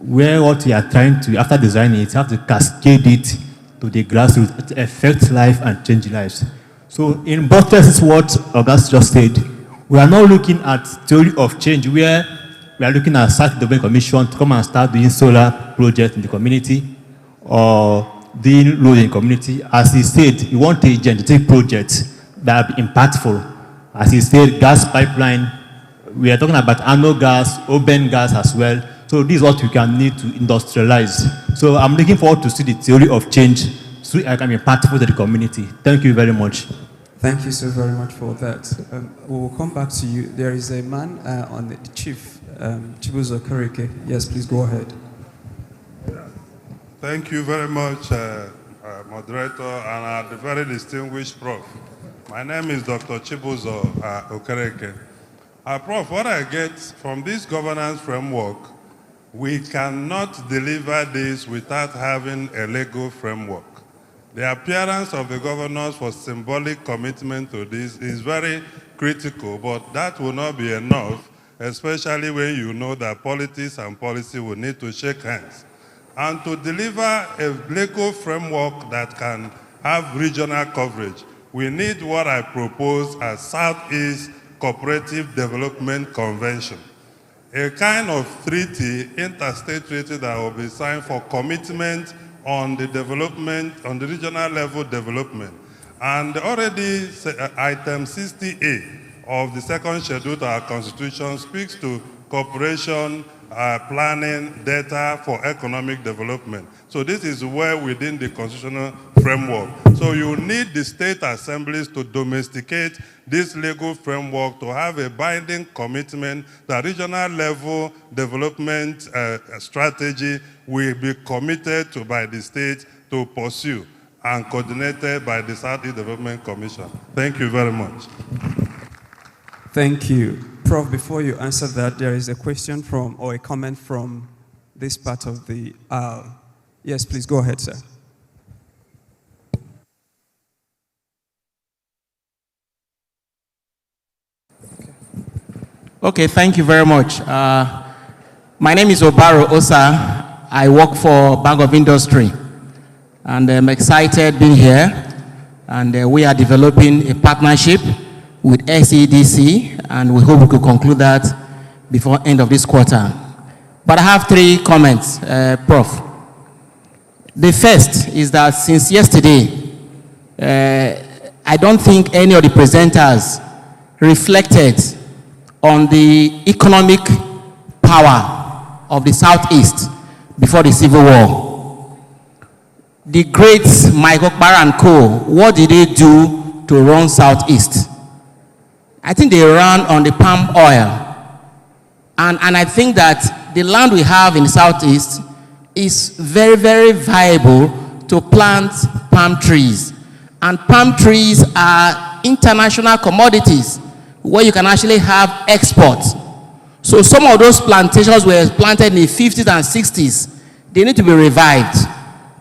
where what you are trying to, after designing it, you have to cascade it to the grassroots to affect life and change lives. So in both cases, what August just said, we are now looking at theory of change, where we are looking at South Development Commission to come and start doing solar projects in the community or doing load in the community. As he said, he wants a genetic project that will be impactful. As he said, gas pipeline, we are talking about annual gas, open gas as well. So this is what we can need to industrialize. So I'm looking forward to see the theory of change so it can be impactful to the community. Thank you very much. Thank you so very much for that. We will come back to you. There is a man on the chief, Chibuzo Karike. Yes, please go ahead. Thank you very much, moderator, and the very distinguished Prof. My name is Dr. Chibuzo Okereke. Prof, what I get from this governance framework, we cannot deliver this without having a legal framework. The appearance of the governors for symbolic commitment to this is very critical, but that will not be enough, especially when you know that politics and policy will need to shake hands. And to deliver a legal framework that can have regional coverage, we need what I propose as Southeast Cooperative Development Convention, a kind of treaty, interstate treaty that will be signed for commitment on the development, on the regional level development. And already item 60A of the second schedule to our constitution speaks to cooperation, planning, data for economic development. So this is where within the constitutional framework. So you need the state assemblies to domesticate this legal framework to have a binding commitment that regional level development strategy will be committed to by the state to pursue and coordinated by the Southeast Development Commission. Thank you very much. Thank you. Prof, before you answer that, there is a question from, or a comment from this part of the aisle. Yes, please go ahead, sir. Okay, thank you very much. My name is Obaro Osa. I work for Bank of Industry, and I'm excited being here. And we are developing a partnership with SEDC, and we hope we could conclude that before end of this quarter. But I have 3 comments, Prof. The first is that since yesterday, I don't think any of the presenters reflected on the economic power of the Southeast before the Civil War. The great Michael Okpara and Co., what did they do to run Southeast? I think they ran on the palm oil. And I think that the land we have in the Southeast is very, very viable to plant palm trees. And palm trees are international commodities where you can actually have exports. So some of those plantations were planted in the 50s and 60s. They need to be revived.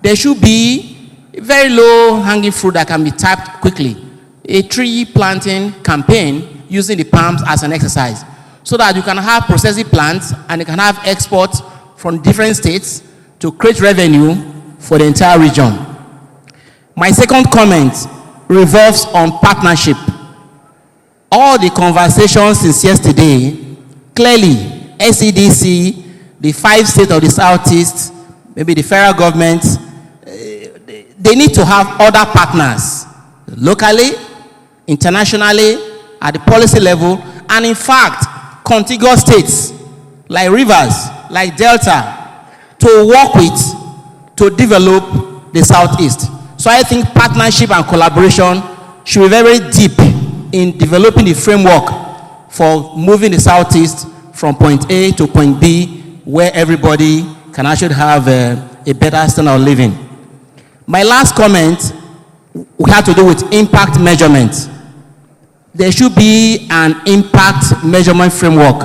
There should be a very low hanging fruit that can be tapped quickly. A tree planting campaign using the palms as an exercise so that you can have processing plants and you can have exports from different states to create revenue for the entire region. My second comment revolves on partnership. All the conversations since yesterday, clearly, SEDC, the 5 states of the Southeast, maybe the federal government, they need to have other partners, locally, internationally, at the policy level, and in fact, contiguous states, like Rivers, like Delta, to work with to develop the Southeast. So I think partnership and collaboration should be very deep in developing the framework for moving the Southeast from point A to point B, where everybody can actually have a better standard of living. My last comment we have to do with impact measurement. There should be an impact measurement framework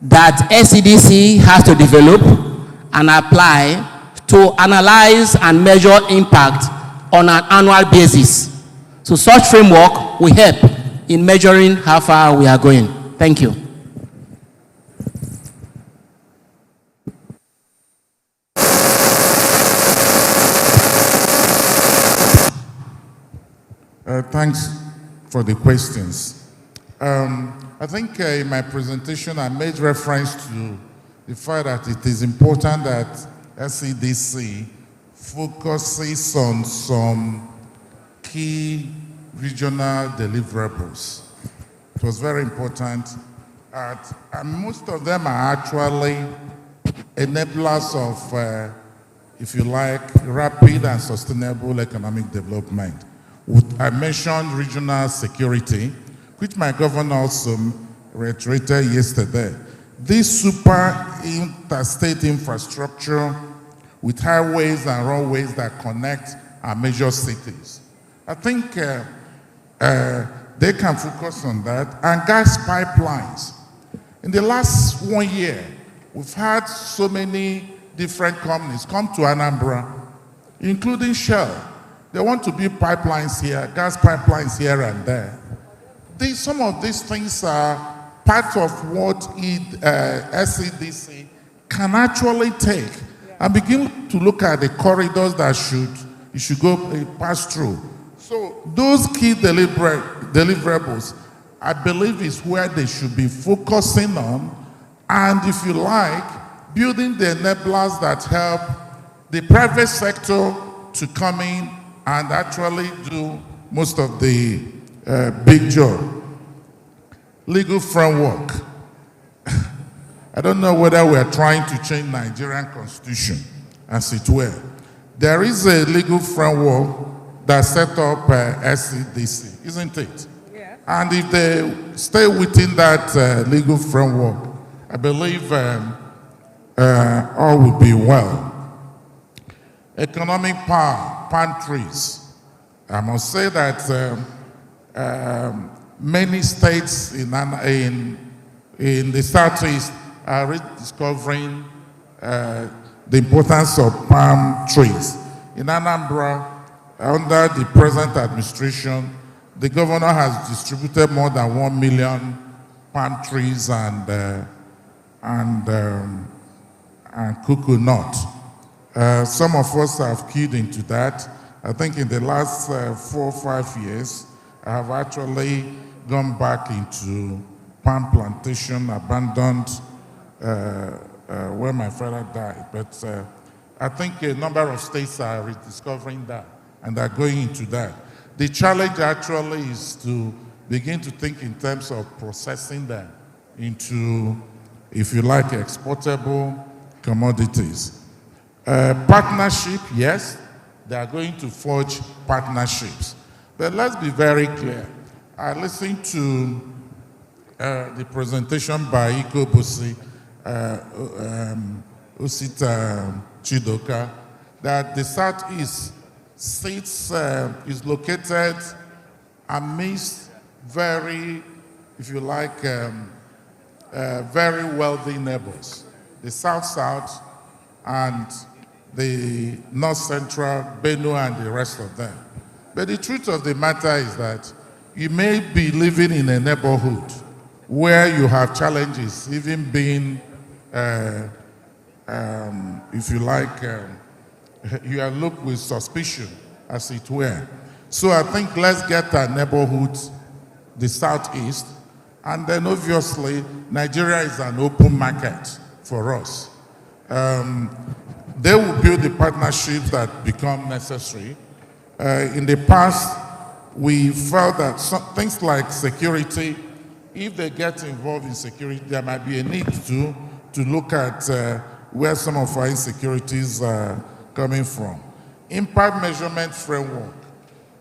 that SEDC has to develop and apply to analyze and measure impact on an annual basis. So such framework will help in measuring how far we are going. Thank you. Thanks for the questions. I think in my presentation I made reference to the fact that it is important that SEDC focuses on some key regional deliverables. It was very important, and most of them are actually enablers of, if you like, rapid and sustainable economic development. I mentioned regional security, which my governor also reiterated yesterday. This super interstate infrastructure with highways and roadways that connect our major cities. I think they can focus on that. And gas pipelines. In the last 1 year, we've had so many different companies come to Anambra, including Shell. They want to build pipelines here, gas pipelines here and there. Some of these things are part of what SEDC can actually take and begin to look at the corridors that you should go pass through. So those key deliverables, I believe, is where they should be focusing on, and if you like, building the enablers that help the private sector to come in and actually do most of the big job. Legal framework. I don't know whether we are trying to change Nigerian constitution, as it were. There is a legal framework that set up SEDC, isn't it? Yeah. And if they stay within that legal framework, I believe all will be well. Economic power, pantries. I must say that many states in the Southeast are rediscovering the importance of palm trees. In Anambra, under the present administration, the governor has distributed more than 1 million palm trees and cuckoo nut. Some of us have keyed into that. I think in the last 4 or 5 years, I have actually gone back into palm plantation, abandoned where my father died. But I think a number of states are rediscovering that and are going into that. The challenge actually is to begin to think in terms of processing them into, if you like, exportable commodities. Partnership, yes, they are going to forge partnerships. But let's be very clear. I listened to the presentation by Iko Bosi, Osita Chidoka, that the Southeast is located amidst very, if you like, very wealthy neighbors. The South-South and the North-Central, Benue and the rest of them. But the truth of the matter is that you may be living in a neighborhood where you have challenges, even being, if you like, you are looked with suspicion, as it were. So I think let's get our neighborhood, the Southeast, and then obviously Nigeria is an open market for us. They will build the partnerships that become necessary. In the past, we felt that things like security, if they get involved in security, there might be a need to look at where some of our insecurities are coming from. Impact measurement framework.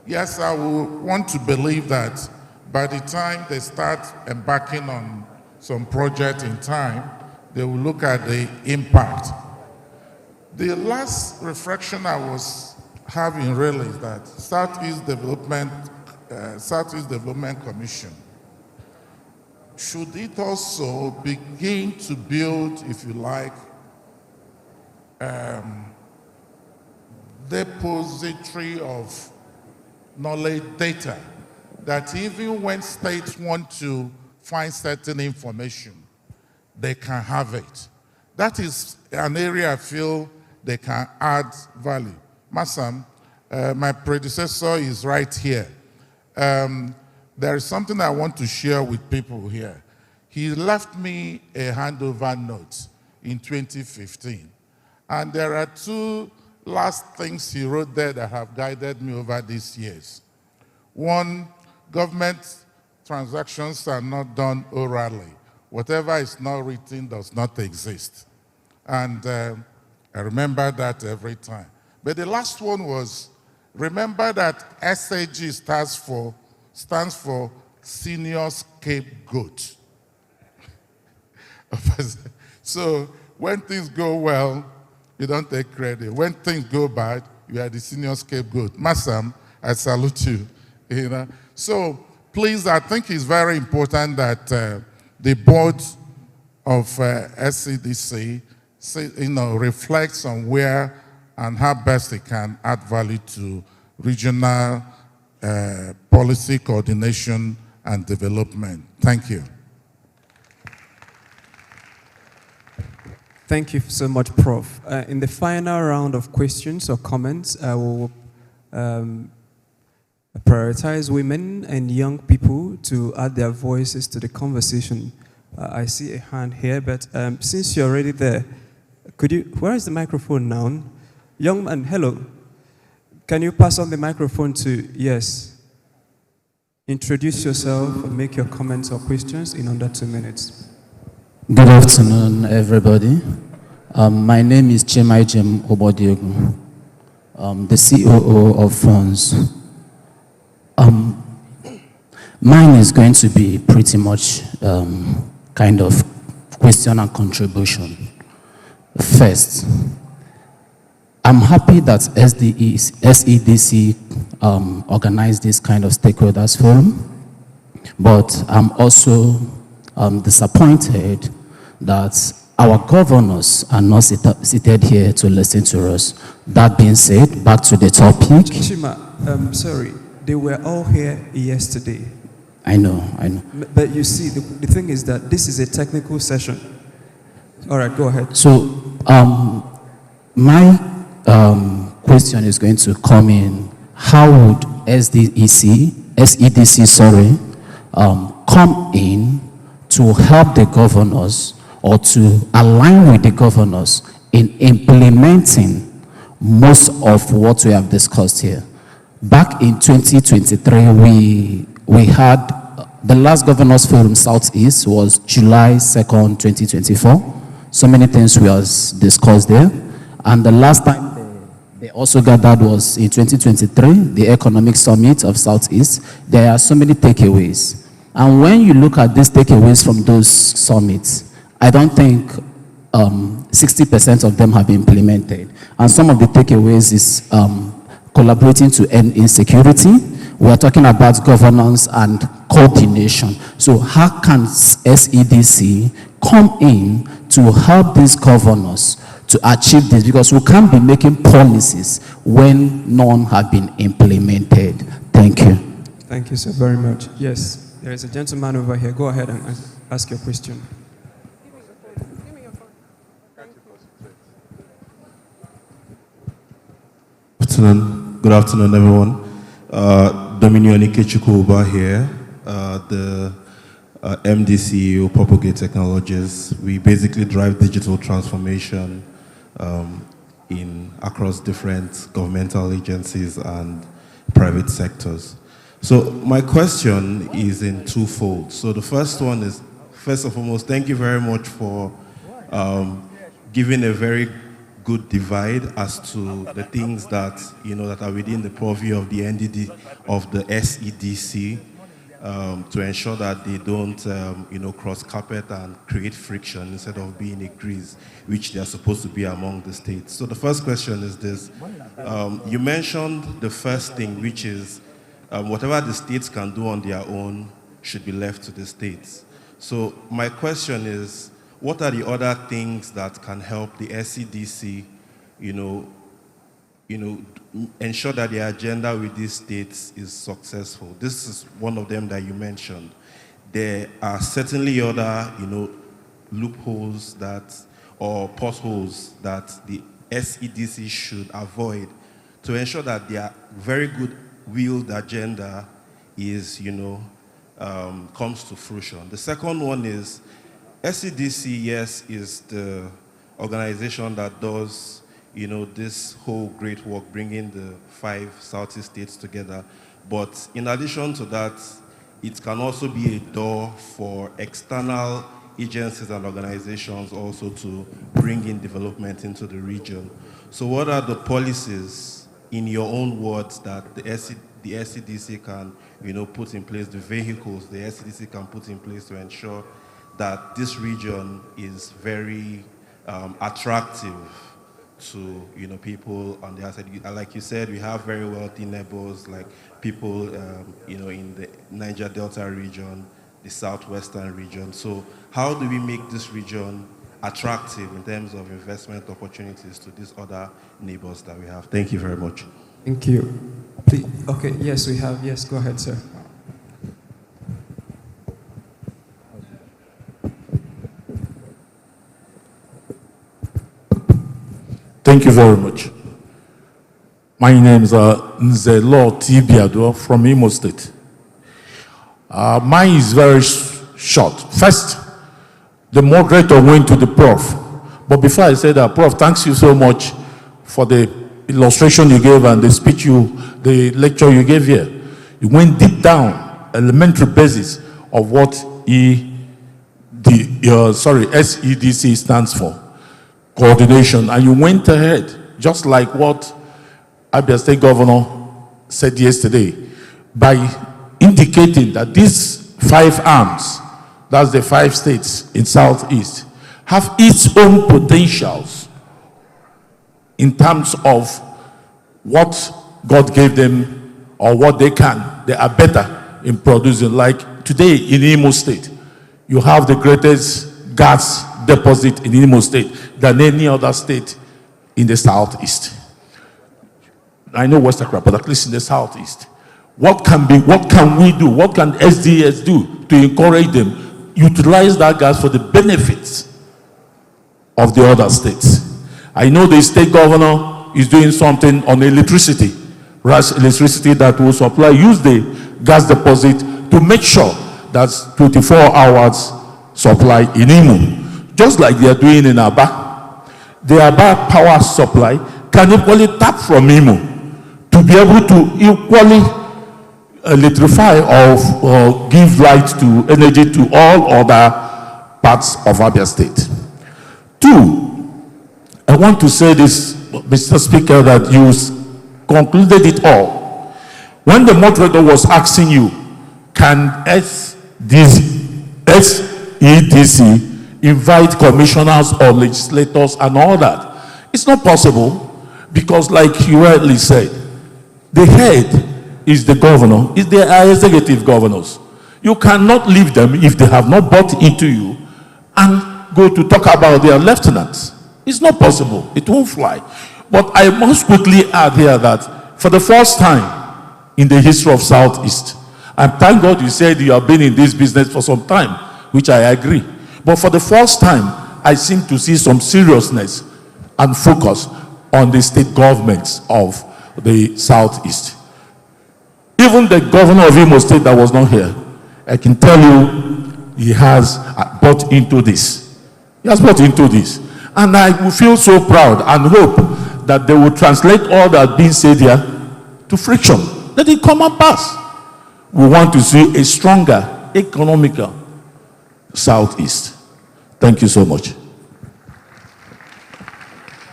Yes, I will want to believe that by the time they start embarking on some project in time, they will look at the impact. The last reflection I was having really is that Southeast Development Commission, should it also begin to build, if you like, depository of knowledge data, that even when states want to find certain information, they can have it. That is an area I feel they can add value. Masam, my predecessor is right here. There is something I want to share with people here. He left me a handover note in 2015. And there are two last things he wrote there that have guided me over these years. One, government transactions are not done orally. Whatever is not written does not exist. And I remember that every time. But the last one was, remember that SAG stands for Senior Scapegoat. So when things go well, you don't take credit. When things go bad, you are the senior scapegoat. Masam, I salute you. You know? So please, I think it's very important that the board of SCDC reflects on where and how best it can add value to regional policy coordination and development. Thank you. Thank you so much, Prof. In the final round of questions or comments, I will prioritize women and young people to add their voices to the conversation. I see a hand here, but since you're already there, could you, where is the microphone now? Young man, hello. Can you pass on the microphone to, yes. Introduce yourself and make your comments or questions in under 2 minutes. Good afternoon, everybody. My name is Chemaijem Obodiogu, the COO of Funds. Mine is going to be pretty much kind of question and contribution. First, I'm happy that SEDC organized this kind of stakeholders forum, but I'm also disappointed that our governors are not seated here to listen to us. That being said, back to the topic. Chima, sorry, they were all here yesterday. I know. But you see, the thing is that this is a technical session. All right, go ahead. So, my question is going to come in. How would SEDC, come in to help the governors or to align with the governors in implementing most of what we have discussed here? Back in 2023, we had the last Governors Forum Southeast was July 2nd, 2024. So many things was discussed there. And the last time they also gathered was in 2023, the Economic Summit of Southeast. There are so many takeaways. And when you look at these takeaways from those summits, I don't think 60% of them have been implemented. And some of the takeaways is collaborating to end insecurity. We are talking about governance and coordination. So how can SEDC come in to help these governors to achieve this? Because we can't be making policies when none have been implemented. Thank you. Thank you so very much. Yes, there is a gentleman over here. Go ahead and ask your question. Good afternoon, everyone. Dominion Ikechukwu here, the MD CEO, Propagate Technologies. We basically drive digital transformation across different governmental agencies and private sectors. So my question is in twofold. So the first one is, first and foremost, thank you very much for giving a very good divide as to the things that that are within the purview of the NDD of the SEDC to ensure that they don't cross carpet and create friction instead of being a grease, which they are supposed to be among the states. So the first question is this: you mentioned the first thing, which is whatever the states can do on their own should be left to the states. So my question is, what are the other things that can help the SEDC, ensure that the agenda with these states is successful? This is one of them that you mentioned. There are certainly other, loopholes or potholes that the SEDC should avoid to ensure that their very good-willed agenda is, comes to fruition. The second one is, SEDC, yes, is the organization that does, this whole great work, bringing the 5 Southeast states together. But in addition to that, it can also be a door for external agencies and organizations also to bring in development into the region. So what are the policies, in your own words, that the SEDC can, put in place, the vehicles the SEDC can put in place to ensure that this region is very attractive to people on the outside? Like you said, we have very wealthy neighbors, like people in the Niger Delta region, the southwestern region. So how do we make this region attractive in terms of investment opportunities to these other neighbors that we have? Thank you very much. Thank you. Please. Okay, yes, we have. Yes, go ahead, sir. Thank you very much. My name is Nzelo Tibiado from Imo State. Mine is very short. First, the moderator went to the prof. But before I say that, Prof, thanks you so much for the illustration you gave and the speech the lecture you gave here. You went deep down, elementary basis of what SEDC stands for. Coordination, and you went ahead, just like what Abia State Governor said yesterday, by indicating that these 5 arms, that's the 5 states in Southeast, have its own potentials in terms of what God gave them or what they can. They are better in producing. Like today in Imo State, you have the greatest gas deposit in Imo State than any other state in the Southeast. I know West Accra, but at least in the Southeast. What can we do? What can SDS do to encourage them? Utilize that gas for the benefits of the other states. I know the state governor is doing something on electricity, rush electricity that will use the gas deposit to make sure that's 24 hours supply in Imo. Just like they are doing in Aba. The Aba power supply can equally tap from Imo to be able to equally electrify or give light to energy to all other parts of Abia State. 2, I want to say this, Mr. Speaker, that you concluded it all. When the moderator was asking you, can SEDC invite commissioners or legislators and all that? It's not possible because, like you rightly said, The head is the governor, is the executive governors. You cannot leave them if they have not bought into you and go to talk about their lieutenants. It's not possible. It won't fly. But I must quickly add here that for the first time in the history of Southeast, and thank God you said you have been in this business for some time, which I agree. But for the first time, I seem to see some seriousness and focus on the state governments of the Southeast. Even the governor of Imo State that was not here, I can tell you, he has bought into this. He has bought into this. And I will feel so proud and hope that they will translate all that being said here to friction. Let it come and pass. We want to see a stronger, economical Southeast. Thank you so much.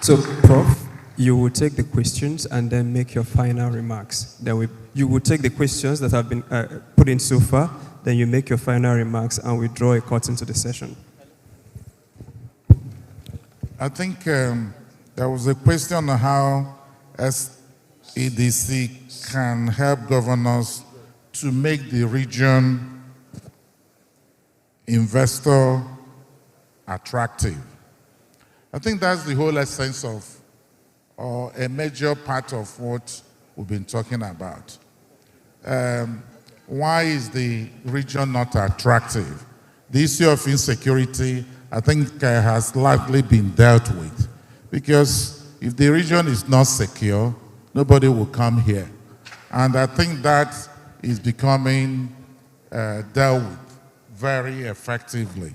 So, Prof, you will take the questions and then make your final remarks. Then you will take the questions that have been put in so far, then you make your final remarks and we draw a curtain to the session. I think there was a question on how SEDC can help governors to make the region investor attractive. I think that's the whole essence of, or a major part of what we've been talking about. Why is the region not attractive? The issue of insecurity, I think, has largely been dealt with. Because if the region is not secure, nobody will come here. And I think that is becoming dealt with very effectively.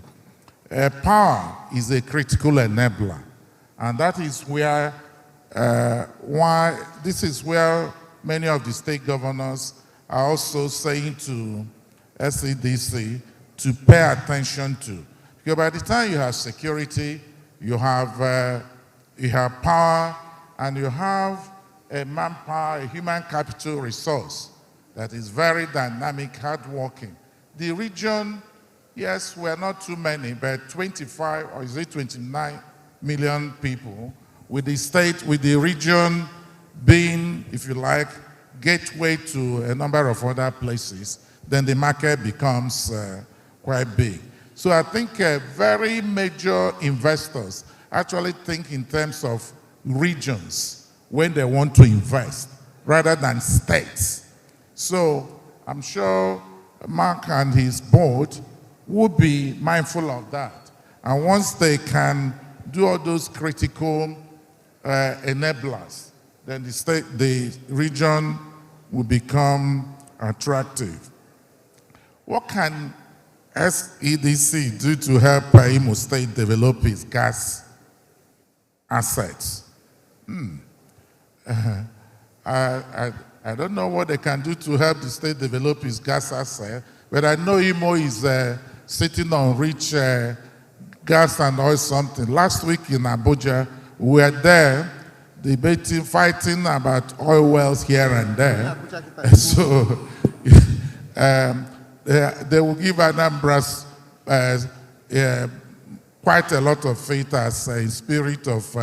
Power is a critical enabler. And that is where, this is where many of the state governors are also saying to SEDC to pay attention to. Because by the time you have security, you have power, and you have a manpower, a human capital resource that is very dynamic, hardworking. The region, yes, we're not too many, but 25 or is it 29 million people, with the state, with the region being, if you like, gateway to a number of other places, then the market becomes quite big. So I think very major investors actually think in terms of regions when they want to invest, rather than states. So I'm sure Mark and his board would be mindful of that. And once they can do all those critical enablers, then the region will become attractive. What can SEDC do to help Imo State develop its gas assets? I don't know what they can do to help the state develop its gas assets, but I know Imo is sitting on rich gas and oil something. Last week in Abuja, we were there debating, fighting about oil wells here and there. So they will give Anambra quite a lot of faith as a spirit of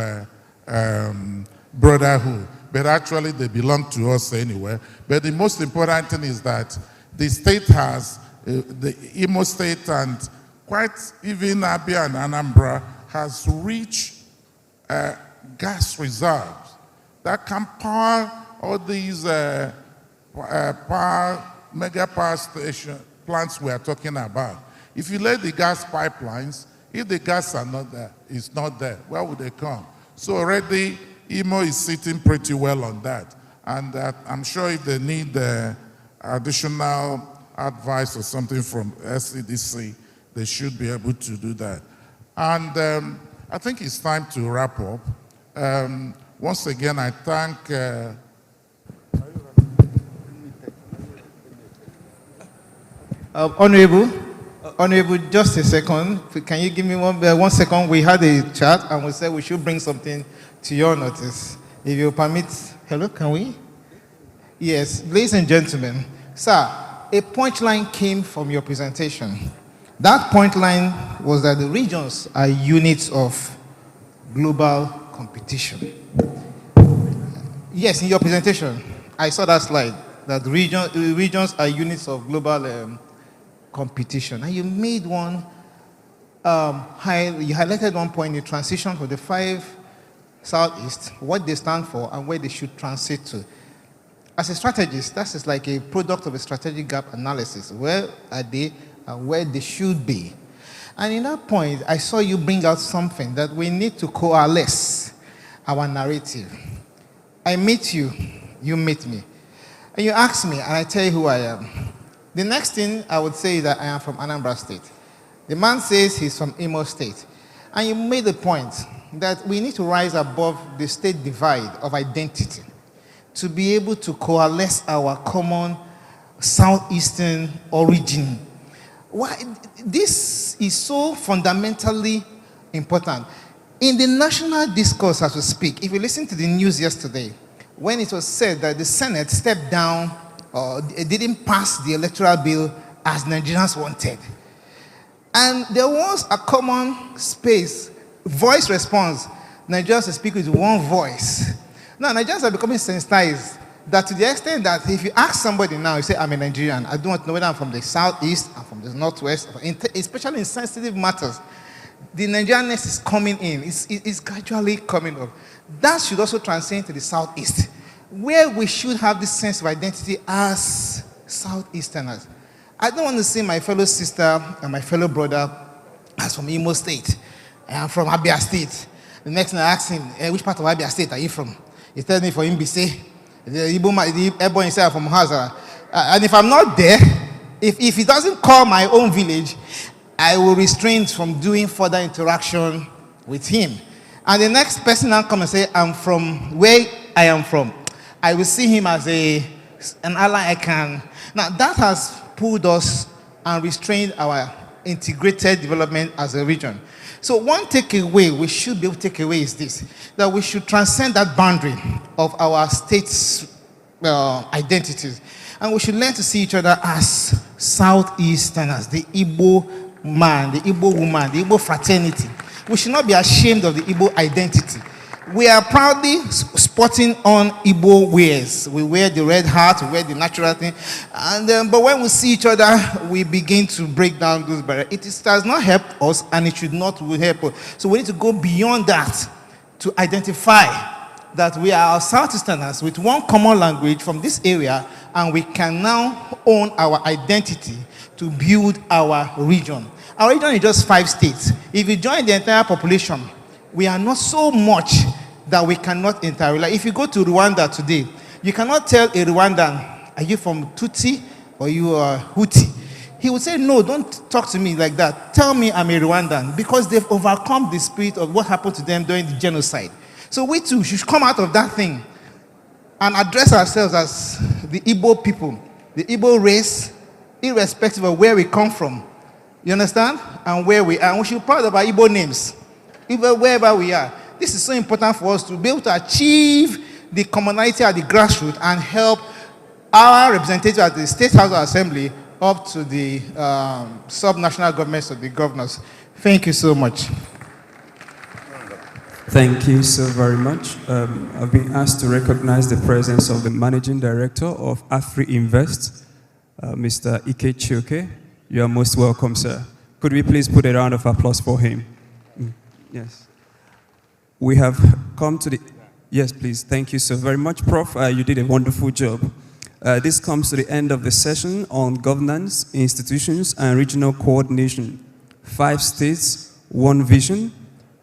brotherhood. But actually they belong to us anyway. But the most important thing is that the state has, the Imo State and quite even Abia and Anambra has rich gas reserves that can power all these mega power station plants we are talking about. If you lay the gas pipelines, if the gas is not there, where would they come? So already Imo is sitting pretty well on that. And I'm sure if they need additional advice or something from SEDC, they should be able to do that. And I think it's time to wrap up. Once again, I thank Honorable, just a second. Can you give me 1 second? We had a chat and we said we should bring something to your notice. If you permit, hello, can we? Yes, ladies and gentlemen. Sir, a point line came from your presentation. That point line was that the regions are units of global competition. Yes, in your presentation. I saw that slide, that regions are units of global competition. And you made one, you highlighted one point in transition for the 5 Southeast, what they stand for and where they should transit to. As a strategist, that is like a product of a strategic gap analysis. Where are they and where they should be? And in that point, I saw you bring out something that we need to coalesce our narrative. I meet you, you meet me. And you ask me, and I tell you who I am. The next thing I would say is that I am from Anambra State. The man says he's from Imo State. And you made the point that we need to rise above the state divide of identity to be able to coalesce our common southeastern origin. Why? This is so fundamentally important. In the national discourse as we speak, if you listen to the news yesterday, when it was said that the Senate stepped down or didn't pass the electoral bill as Nigerians wanted, and there was a common space, voice response, Nigerians speak with one voice. Now, Nigerians are becoming sensitized that to the extent that if you ask somebody now, you say, I'm a Nigerian, I don't know whether I'm from the southeast, I'm from the northwest, especially in sensitive matters, the Nigerianness is coming in, it's gradually coming up. That should also transcend to the southeast, where we should have this sense of identity as Southeasterners. I don't want to see my fellow sister and my fellow brother as from Imo State. I'm from Abia State. The next thing I ask him, which part of Abia State are you from? He tells me for Mbise. The airborne is from Hazara. And if I'm not there, if he doesn't call my own village, I will restrain from doing further interaction with him. And the next person I'll come and say, I'm from where I am from, I will see him as an ally I can. Now, that has pulled us and restrained our integrated development as a region. So one takeaway we should be able to take away is this, that we should transcend that boundary of our states' identities. And we should learn to see each other as Southeasterners, the Igbo man, the Igbo woman, the Igbo fraternity. We should not be ashamed of the Igbo identity. We are proudly sporting on Igbo wears. We wear the red hat, we wear the natural thing. And but when we see each other, we begin to break down those barriers. It does not help us, and it should not help us. So we need to go beyond that to identify that we are Southeasterners with one common language from this area, and we can now own our identity to build our region. Our region is just 5 states. If you join the entire population, we are not so much that we cannot interrelate. Like if you go to Rwanda today, you cannot tell a Rwandan, are you from Tutsi or you are Hutu? He would say, no, don't talk to me like that. Tell me I'm a Rwandan, because they've overcome the spirit of what happened to them during the genocide. So we too should come out of that thing and address ourselves as the Igbo people, the Igbo race, irrespective of where we come from. You understand? And where we are. And we should be proud of our Igbo names, even wherever we are. This is so important for us to be able to achieve the commonality at the grassroots and help our representatives at the State House of Assembly up to the sub-national governments of the governors. Thank you so much. Thank you so very much. I've been asked to recognize the presence of the Managing Director of AfriInvest, Mr. Ike Chioke. You are most welcome, sir. Could we please put a round of applause for him? Yes. We have come to the... Yes, please. Thank you so very much, Prof. You did a wonderful job. This comes to the end of the session on governance, institutions, and regional coordination. 5 states, 1 vision,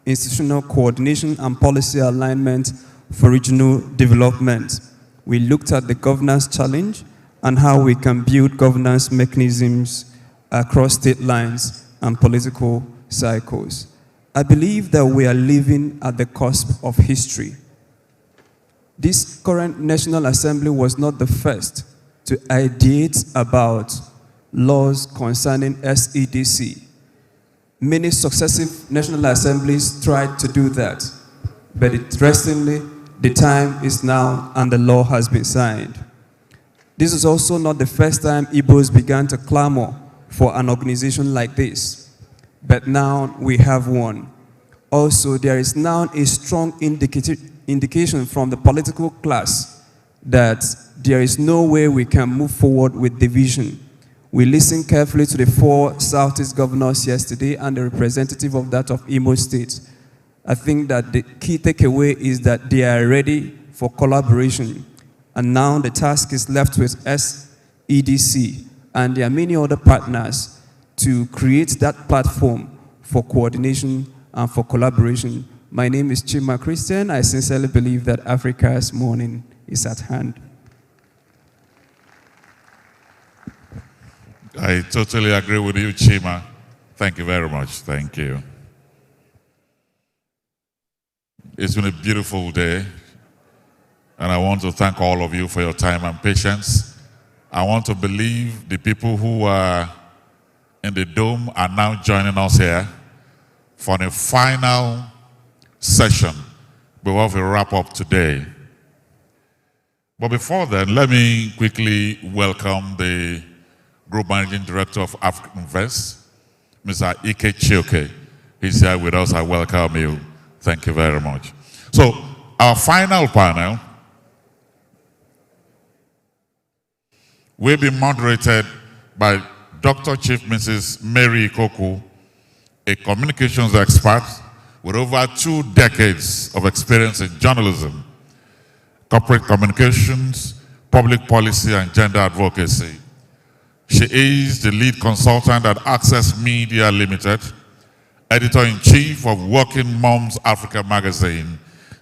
institutional coordination and policy alignment for regional development. We looked at the governance challenge and how we can build governance mechanisms across state lines and political cycles. I believe that we are living at the cusp of history. This current National Assembly was not the first to ideate about laws concerning SEDC. Many successive National Assemblies tried to do that, but interestingly, the time is now and the law has been signed. This is also not the first time Igbos began to clamor for an organization like this, but now we have one. Also, there is now a strong indication from the political class that there is no way we can move forward with division. We listened carefully to the 4 Southeast governors yesterday and the representative of that of Imo State. I think that the key takeaway is that they are ready for collaboration. And now the task is left with SEDC and there are many other partners to create that platform for coordination and for collaboration. My name is Chima Christian. I sincerely believe that Africa's morning is at hand. I totally agree with you, Chima. Thank you very much. Thank you. It's been a beautiful day, and I want to thank all of you for your time and patience. I want to believe the people who are in the dome are now joining us here for the final session before we wrap up today. But before then, let me quickly welcome the Group Managing Director of African Invest, Mr. Ike Chioke. He's here with us. I welcome you. Thank you very much. So, our final panel will be moderated by Dr. Chief Mrs. Mary Ikoku, a communications expert with over 2 decades of experience in journalism, corporate communications, public policy, and gender advocacy. She is the lead consultant at Access Media Limited, editor-in-chief of Working Moms Africa magazine,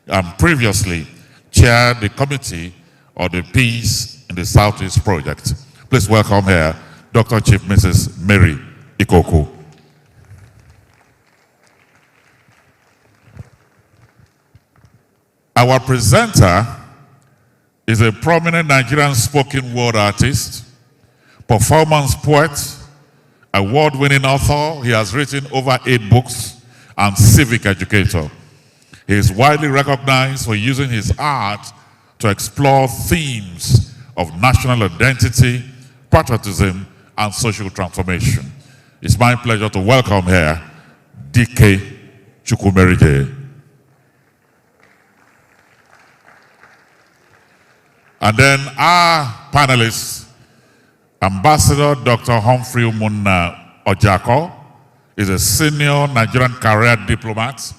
and previously chaired the committee of the Peace in the Southeast Project. Please welcome here, Dr. Chief Mrs. Mary Ikoku. Our presenter is a prominent Nigerian spoken word artist, performance poet, award-winning author. He has written over 8 books and civic educator. He is widely recognized for using his art to explore themes of national identity, patriotism, and social transformation. It's my pleasure to welcome here D.K. Chukwumerije. And then our panelists, Ambassador Dr. Humphrey Umunna Ojako is a senior Nigerian career diplomat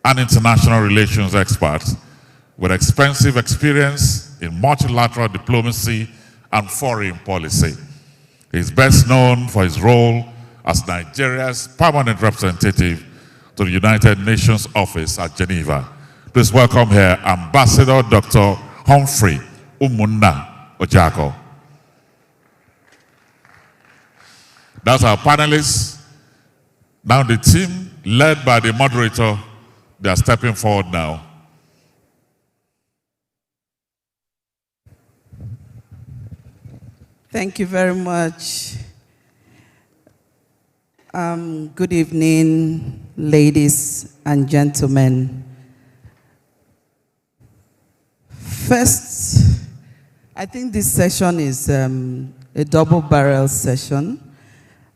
and international relations expert with extensive experience in multilateral diplomacy and foreign policy. He is best known for his role as Nigeria's permanent representative to the United Nations office at Geneva. Please welcome here Ambassador Dr. Humphrey Umunna Ojako. That's our panelists. Now the team, led by the moderator, they are stepping forward now. Thank you very much. Good evening, ladies and gentlemen. First, I think this session is a double-barrel session.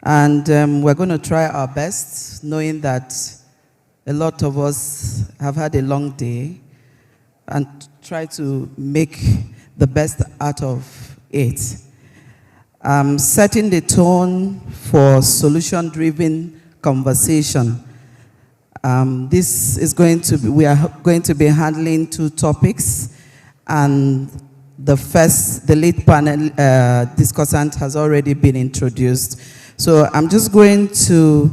And we're going to try our best, knowing that a lot of us have had a long day, and try to make the best out of it. Setting the tone for solution-driven conversation. This is going to be, we are going to be handling 2 topics, and the lead panel discussant has already been introduced. So I'm just going to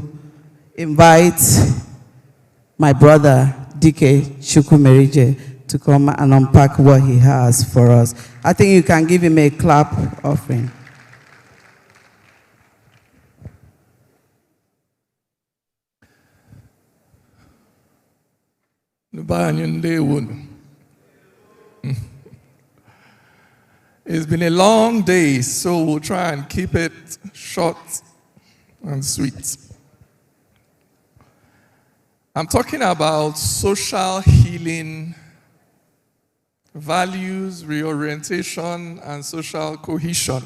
invite my brother, D.K. Chukwumerije, to come and unpack what he has for us. I think you can give him a clap offering. It's been a long day, so we'll try and keep it short and sweet. I'm talking about social healing, values, reorientation, and social cohesion.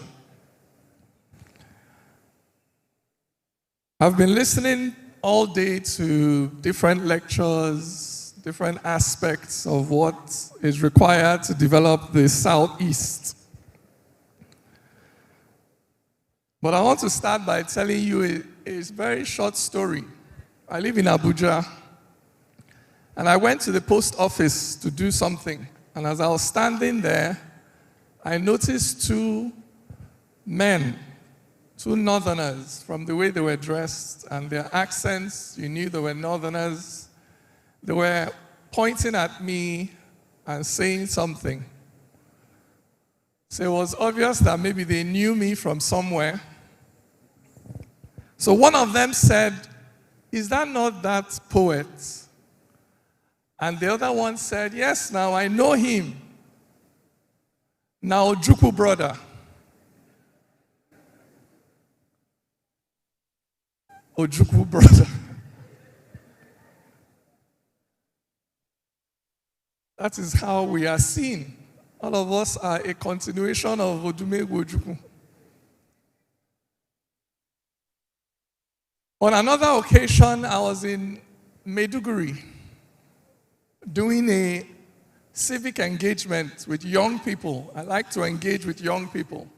I've been listening all day to different lectures, different aspects of what is required to develop the Southeast. But I want to start by telling you a very short story. I live in Abuja, and I went to the post office to do something. And as I was standing there, I noticed two men, two northerners, from the way they were dressed and their accents, you knew they were northerners. They were pointing at me and saying something. So it was obvious that maybe they knew me from somewhere. So one of them said, "Is that not that poet?" And the other one said, "Yes, now I know him. Now Ojukwu brother." Ojukwu brother. That is how we are seen. All of us are a continuation of Odumegwu Ojukwu. On another occasion, I was in Maiduguri doing a civic engagement with young people. I like to engage with young people.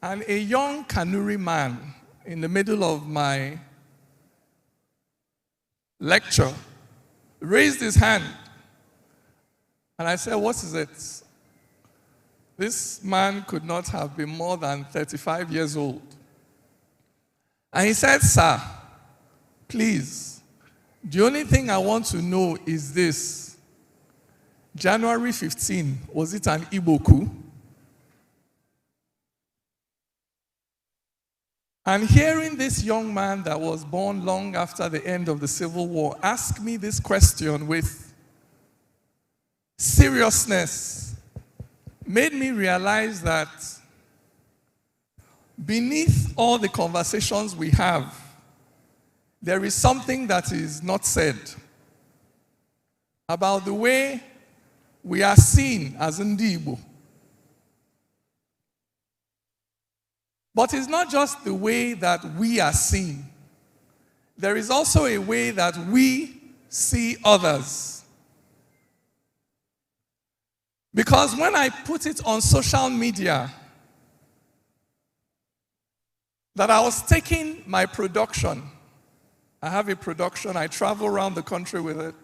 And a young Kanuri man in the middle of my lecture raised his hand. And I said, "What is it?" This man could not have been more than 35 years old. And he said, "Sir, please, the only thing I want to know is this. January 15, was it an Igbo coup?" And hearing this young man that was born long after the end of the Civil War ask me this question with seriousness made me realize that beneath all the conversations we have, there is something that is not said about the way we are seen as Ndi Igbo. But it's not just the way that we are seen. There is also a way that we see others. Because when I put it on social media that I was taking my production, I have a production, I travel around the country with it.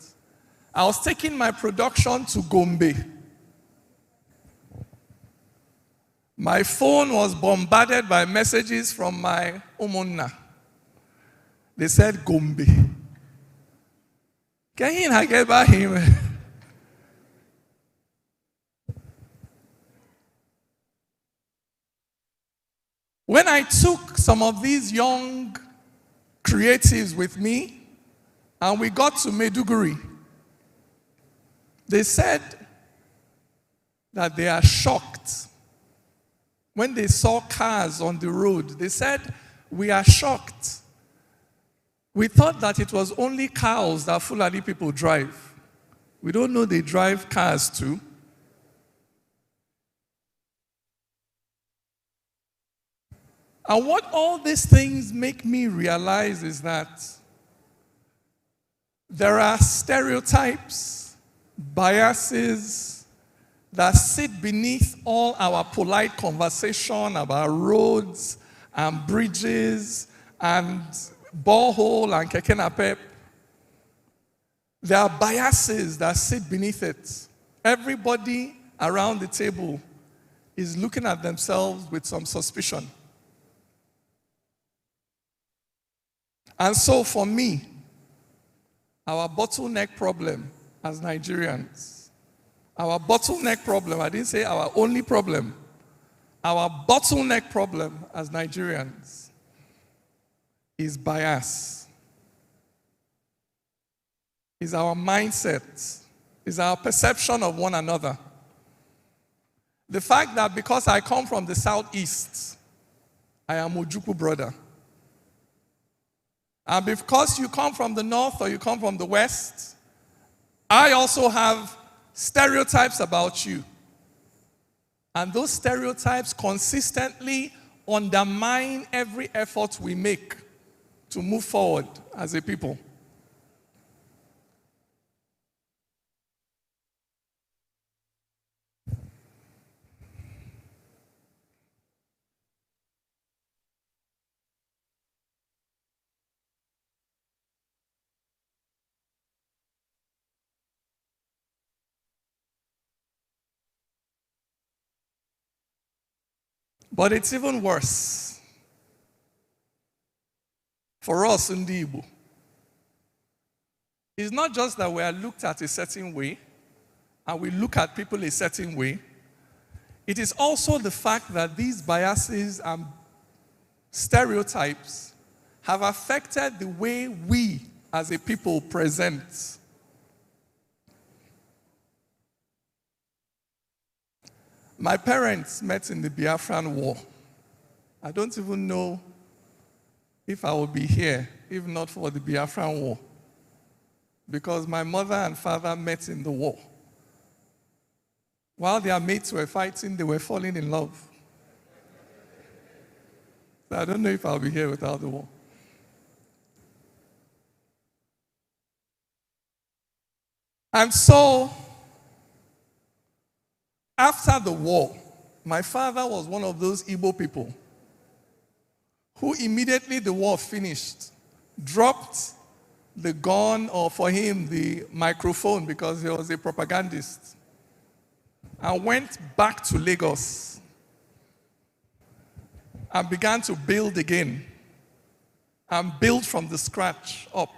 I was taking my production to Gombe. My phone was bombarded by messages from my umunna. They said, "Gombe. Can you not get by him?" When I took some of these young creatives with me and we got to Maiduguri, they said that they are shocked. When they saw cars on the road, they said, "We are shocked. We thought that it was only cows that Fulani people drive. We don't know they drive cars too." And what all these things make me realize is that there are stereotypes, biases that sit beneath all our polite conversation about roads and bridges and borehole and keke napep. There are biases that sit beneath it. Everybody around the table is looking at themselves with some suspicion. And so for me, our bottleneck problem as Nigerians, our bottleneck problem, I didn't say our only problem, our bottleneck problem as Nigerians is bias, is our mindset, is our perception of one another. The fact that because I come from the Southeast, I am Ojukwu brother. And because you come from the North or you come from the West, I also have stereotypes about you. And those stereotypes consistently undermine every effort we make to move forward as a people. But it's even worse for us in the Igbo. It's not just that we are looked at a certain way and we look at people a certain way. It is also the fact that these biases and stereotypes have affected the way we as a people present. My parents met in the Biafran War. I don't even know if I will be here if not for the Biafran War, because my mother and father met in the war. While their mates were fighting, they were falling in love. So I don't know if I'll be here without the war. And so, after the war, my father was one of those Igbo people who immediately the war finished, dropped the gun, or for him, the microphone, because he was a propagandist, and went back to Lagos and began to build again and build from the scratch up.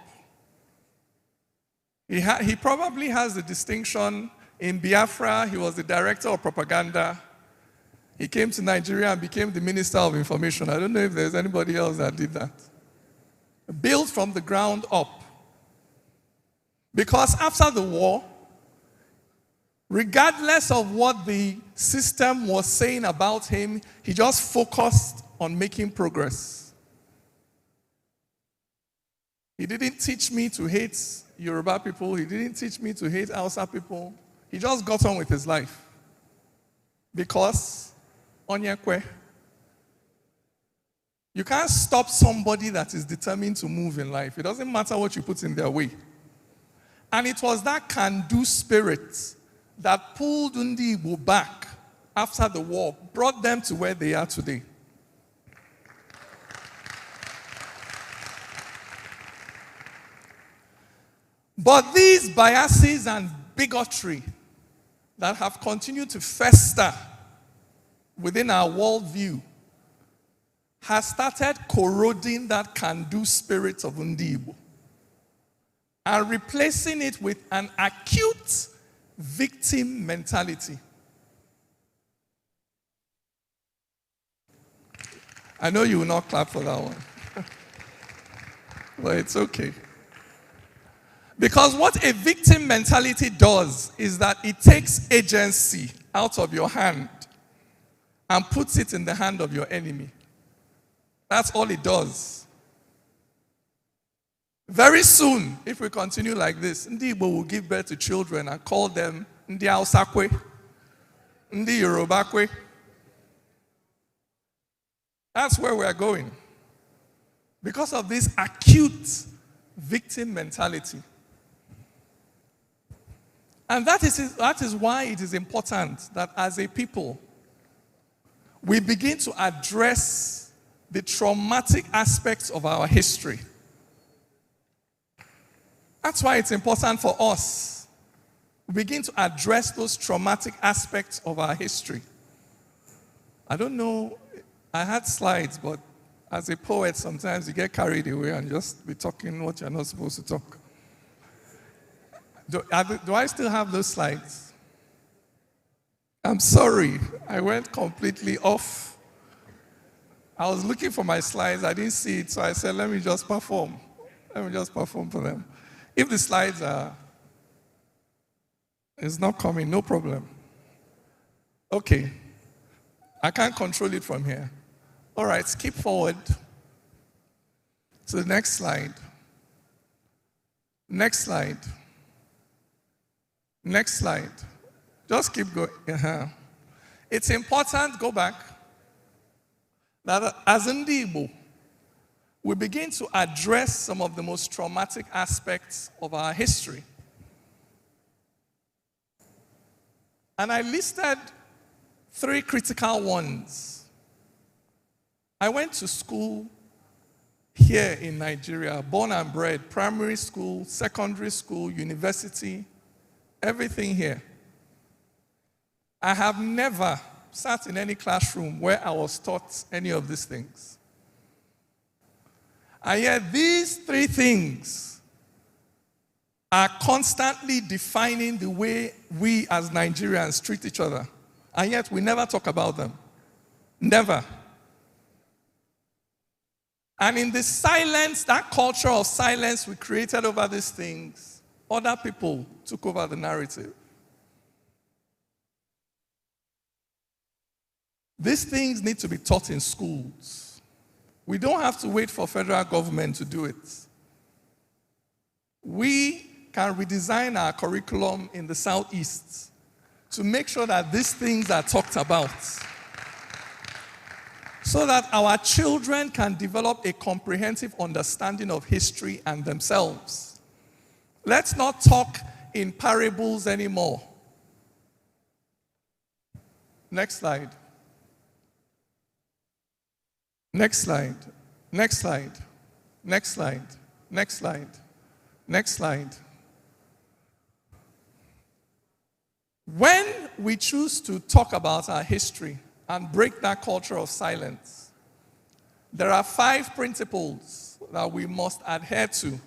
He probably has the distinction. In Biafra, he was the director of propaganda. He came to Nigeria and became the Minister of Information. I don't know if there's anybody else that did that. Built from the ground up. Because after the war, regardless of what the system was saying about him, he just focused on making progress. He didn't teach me to hate Yoruba people. He didn't teach me to hate Hausa people. He just got on with his life. Because, Onyekwe, you can't stop somebody that is determined to move in life. It doesn't matter what you put in their way. And it was that can-do spirit that pulled Ndi Igbo back after the war, brought them to where they are today. But these biases and bigotry that have continued to fester within our worldview has started corroding that can-do spirit of Ndi Igbo and replacing it with an acute victim mentality. I know you will not clap for that one, but it's okay. Because what a victim mentality does is that it takes agency out of your hand and puts it in the hand of your enemy. That's all it does. Very soon, if we continue like this, Ndi Igbo will give birth to children and call them Ndi Hausakwe, Ndi Yorubakwe. That's where we are going. Because of this acute victim mentality. And that is why it is important that as a people, we begin to address the traumatic aspects of our history. That's why it's important for us. We begin to address those traumatic aspects of our history. I don't know, I had slides, but as a poet, sometimes you get carried away and just be talking what you're not supposed to talk. Do I still have those slides? I'm sorry, I went completely off. I was looking for my slides, I didn't see it, so I said, let me just perform. Let me just perform for them. If the slides it's not coming, no problem. Okay, I can't control it from here. All right, skip forward to the next slide. Next slide. Next slide. Just keep going. It's important, go back, that as Ndi Igbo, we begin to address some of the most traumatic aspects of our history. And I listed 3 critical ones. I went to school here in Nigeria, born and bred, primary school, secondary school, university, everything here. I have never sat in any classroom where I was taught any of these things. And yet these three things are constantly defining the way we as Nigerians treat each other. And yet we never talk about them. Never. And in the silence, that culture of silence we created over these things, other people took over the narrative. These things need to be taught in schools. We don't have to wait for federal government to do it. We can redesign our curriculum in the Southeast to make sure that these things are talked about, so that our children can develop a comprehensive understanding of history and themselves. Let's not talk in parables anymore. Next slide. Next slide. Next slide. Next slide. Next slide. Next slide. When we choose to talk about our history and break that culture of silence, there are 5 principles that we must adhere to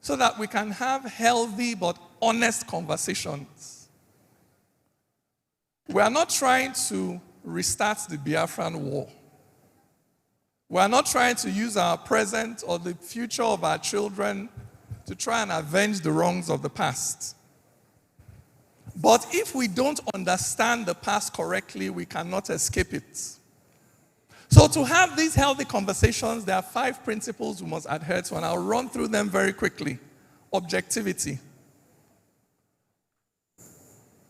so that we can have healthy but honest conversations. We are not trying to restart the Biafran War. We are not trying to use our present or the future of our children to try and avenge the wrongs of the past. But if we don't understand the past correctly, we cannot escape it. So to have these healthy conversations, there are 5 principles we must adhere to, and I'll run through them very quickly. Objectivity.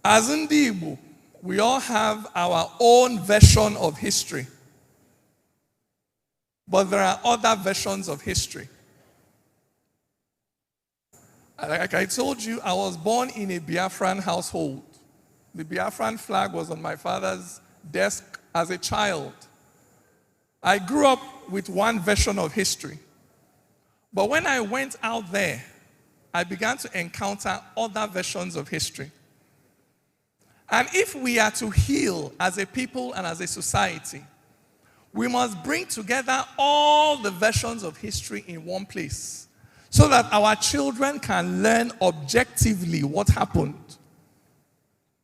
As Ndi Igbo, we all have our own version of history. But there are other versions of history. Like I told you, I was born in a Biafran household. The Biafran flag was on my father's desk as a child. I grew up with one version of history. But when I went out there, I began to encounter other versions of history. And if we are to heal as a people and as a society, we must bring together all the versions of history in one place, so that our children can learn objectively what happened.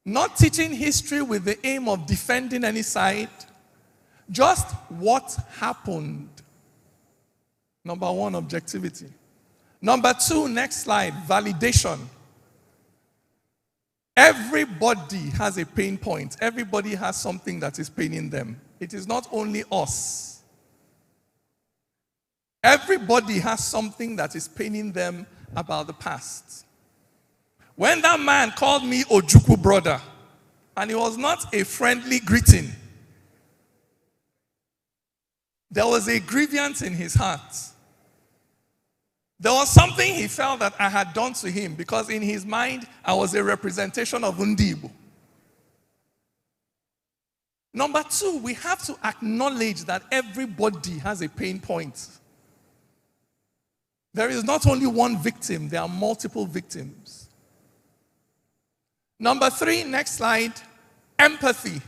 Not teaching history with the aim of defending any side, just what happened. Number 1, objectivity. Number 2, next slide, validation. Everybody has a pain point. Everybody has something that is paining them. It is not only us. Everybody has something that is paining them about the past. When that man called me Ojukwu brother, and it was not a friendly greeting, there was a grievance in his heart. There was something he felt that I had done to him, because in his mind, I was a representation of Ndi Igbo. Number 2, we have to acknowledge that everybody has a pain point. There is not only one victim, there are multiple victims. Number 3, next slide, empathy.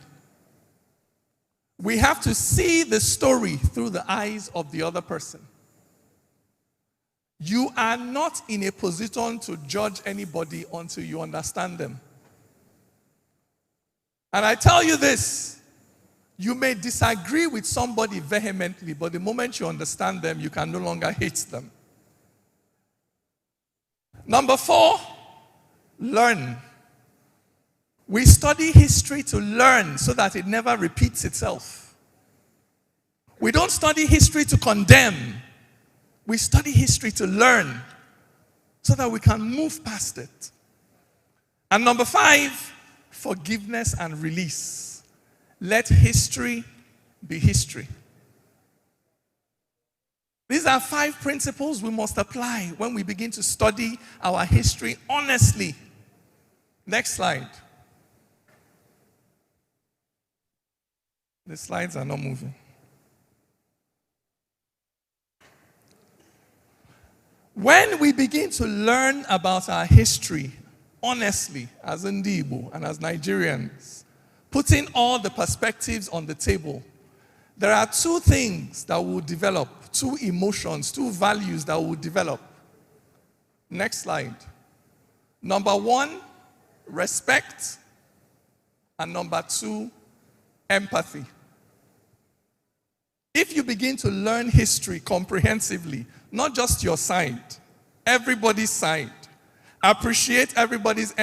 We have to see the story through the eyes of the other person. You are not in a position to judge anybody until you understand them. And I tell you this, you may disagree with somebody vehemently, but the moment you understand them, you can no longer hate them. Number 4, learn. We study history to learn so that it never repeats itself. We don't study history to condemn. We study history to learn so that we can move past it. And number 5, forgiveness and release. Let history be history. These are 5 principles we must apply when we begin to study our history honestly. Next slide. The slides are not moving. When we begin to learn about our history honestly as Ndi Igbo and as Nigerians, putting all the perspectives on the table, there are two things that will develop, two emotions, two values that will develop. Next slide. Number one, respect. And number two, empathy. If you begin to learn history comprehensively, not just your side, everybody's side, appreciate everybody's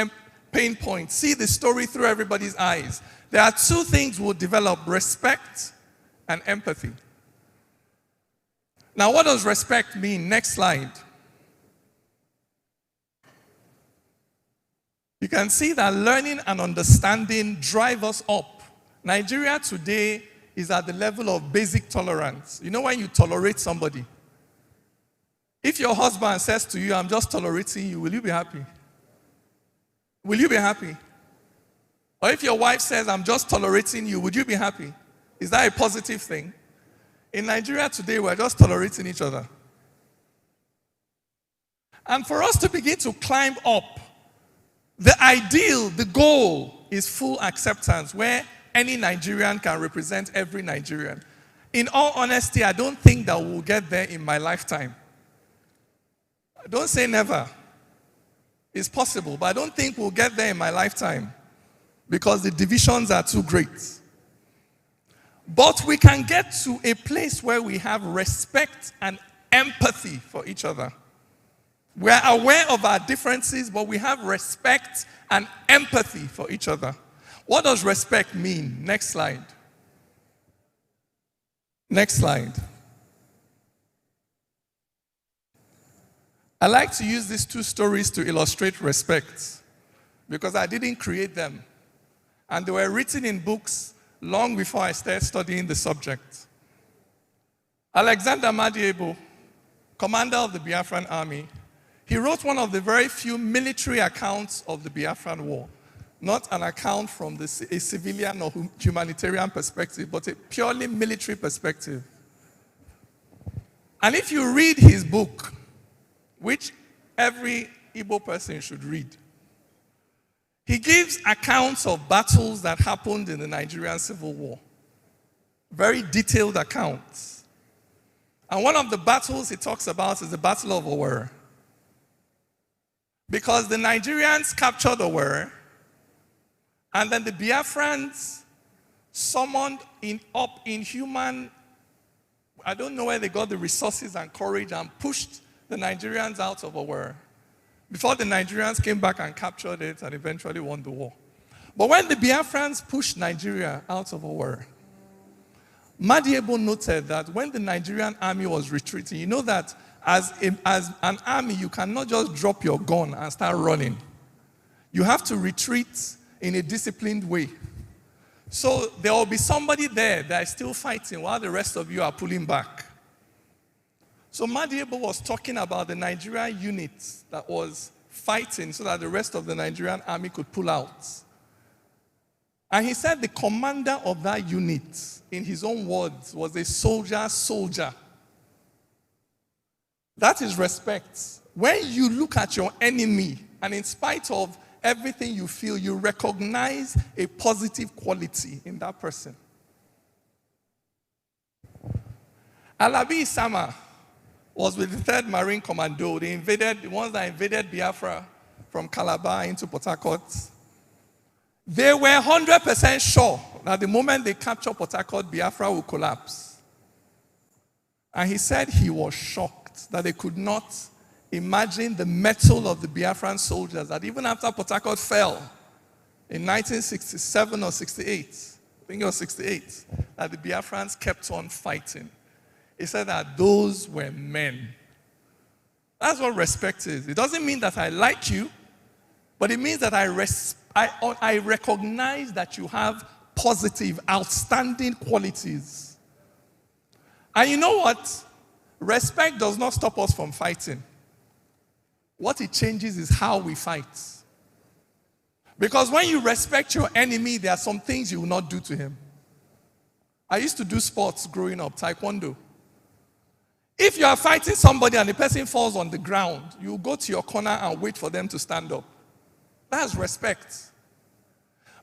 pain points, see the story through everybody's eyes, there are two things will develop: respect and empathy. Now, what does respect mean? Next slide. You can see that learning and understanding drive us up. Nigeria today is at the level of basic tolerance. You know, when you tolerate somebody, if your husband says to you, "I'm just tolerating you," will you be happy? Will you be happy? Or if your wife says, "I'm just tolerating you," would you be happy? Is that a positive thing? In Nigeria today, we're just tolerating each other. And for us to begin to climb up, the ideal, the goal is full acceptance, where any Nigerian can represent every Nigerian. In all honesty, I don't think that we'll get there in my lifetime. Don't say never. It's possible, but I don't think we'll get there in my lifetime because the divisions are too great. But we can get to a place where we have respect and empathy for each other. We're aware of our differences, but we have respect and empathy for each other. What does respect mean? Next slide. Next slide. I like to use these two stories to illustrate respect because I didn't create them. And they were written in books long before I started studying the subject. Alexander Madiebo, commander of the Biafran army, he wrote one of the very few military accounts of the Biafran war. Not an account from a civilian or humanitarian perspective, but a purely military perspective. And if you read his book, which every Igbo person should read, he gives accounts of battles that happened in the Nigerian Civil War. Very detailed accounts. And one of the battles he talks about is the Battle of Owerri. Because the Nigerians captured Owerri, and then the Biafrans summoned up inhuman, I don't know where they got the resources and courage, and pushed the Nigerians out of Owerri before the Nigerians came back and captured it and eventually won the war. But when the Biafrans pushed Nigeria out of Owerri, Madiebo noted that when the Nigerian army was retreating, you know that as an army, you cannot just drop your gun and start running. You have to retreat in a disciplined way. So there will be somebody there that is still fighting while the rest of you are pulling back. So Madiebo was talking about the Nigerian unit that was fighting so that the rest of the Nigerian army could pull out. And he said the commander of that unit, in his own words, was a soldier. That is respect. When you look at your enemy, and in spite of everything you feel, you recognize a positive quality in that person. Alabi Sama was with the 3rd Marine Commando. The ones that invaded Biafra from Calabar into Port Harcourt. They were 100% sure that the moment they capture Port Harcourt, Biafra will collapse. And he said he was shocked that they could not imagine the mettle of the Biafran soldiers, that even after Port Harcourt fell in 1967 or 68, I think it was 68, that the Biafrans kept on fighting. He said that those were men. That's what respect is. It doesn't mean that I like you, but it means that I recognize that you have positive, outstanding qualities. And you know what? Respect does not stop us from fighting. What it changes is how we fight. Because when you respect your enemy, there are some things you will not do to him. I used to do sports growing up, taekwondo. If you are fighting somebody and the person falls on the ground, you go to your corner and wait for them to stand up. That's respect.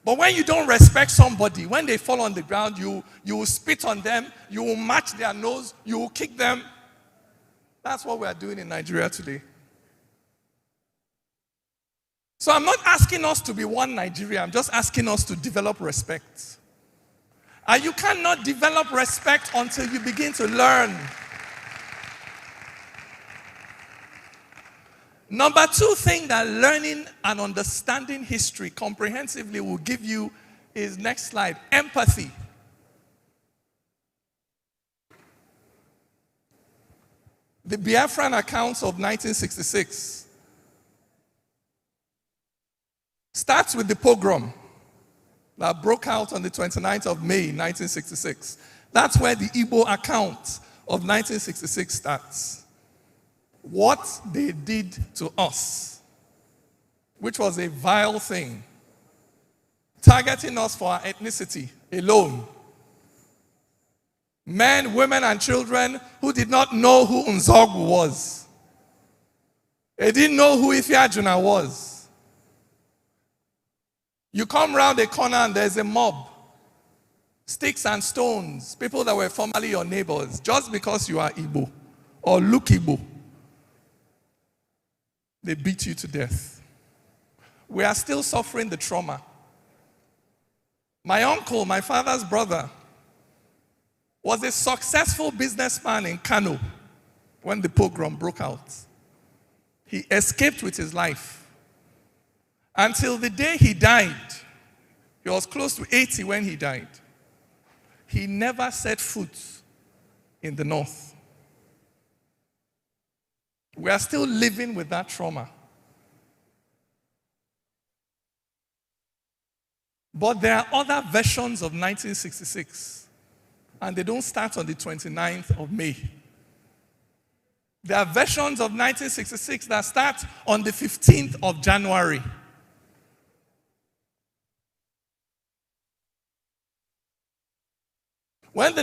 But when you don't respect somebody, when they fall on the ground, you will spit on them, you will match their nose, you will kick them. That's what we are doing in Nigeria today. So I'm not asking us to be one Nigeria, I'm just asking us to develop respect. And you cannot develop respect until you begin to learn. Number 2 thing that learning and understanding history comprehensively will give you is, next slide, empathy. The Biafran accounts of 1966 starts with the pogrom that broke out on the 29th of May, 1966. That's where the Igbo account of 1966 starts. What they did to us, which was a vile thing, targeting us for our ethnicity alone. Men, women, and children who did not know who Nzogwu was. They didn't know who Ifeajuna was. You come round a corner and there's a mob. Sticks and stones, people that were formerly your neighbors, just because you are Igbo or look Igbo. They beat you to death. We are still suffering the trauma. My uncle, my father's brother, was a successful businessman in Kano when the pogrom broke out. He escaped with his life. Until the day he died, he was close to 80 when he died. He never set foot in the north. We are still living with that trauma. But there are other versions of 1966, and they don't start on the 29th of May. There are versions of 1966 that start on the 15th of January. When the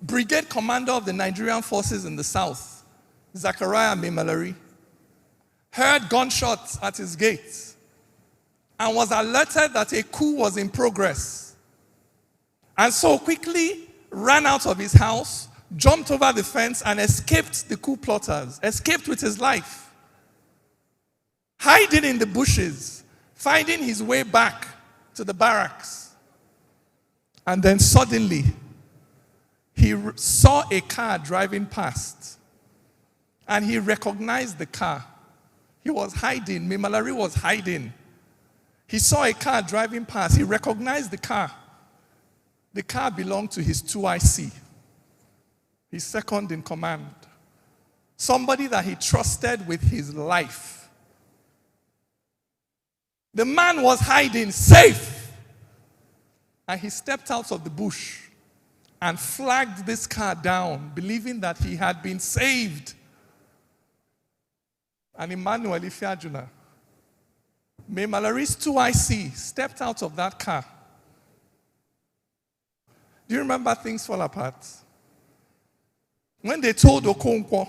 brigade commander of the Nigerian forces in the south, Zachariah Memalari, heard gunshots at his gate and was alerted that a coup was in progress, and so quickly ran out of his house, jumped over the fence, and escaped the coup plotters, escaped with his life, hiding in the bushes, finding his way back to the barracks. And then suddenly, he saw a car driving past, and he recognized the car. He was hiding. Memalari was hiding. He saw a car driving past. He recognized the car. The car belonged to his 2IC, his second in command, somebody that he trusted with his life. The man was hiding, safe, and he stepped out of the bush and flagged this car down, believing that he had been saved. And Emmanuel Ifeajuna, Memalari's 2IC, stepped out of that car. Do you remember things fall apart? When they told Okonkwo,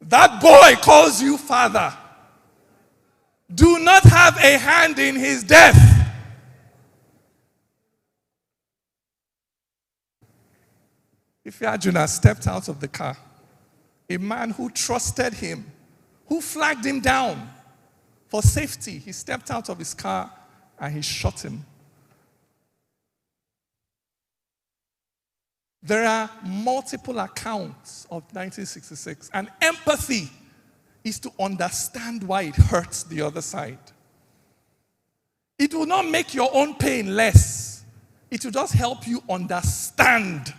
that boy calls you father, do not have a hand in his death. Ifeajuna stepped out of the car. A man who trusted him, who flagged him down for safety, he stepped out of his car and he shot him. There are multiple accounts of 1966, and empathy is to understand why it hurts the other side. It will not make your own pain less. It will just help you understand.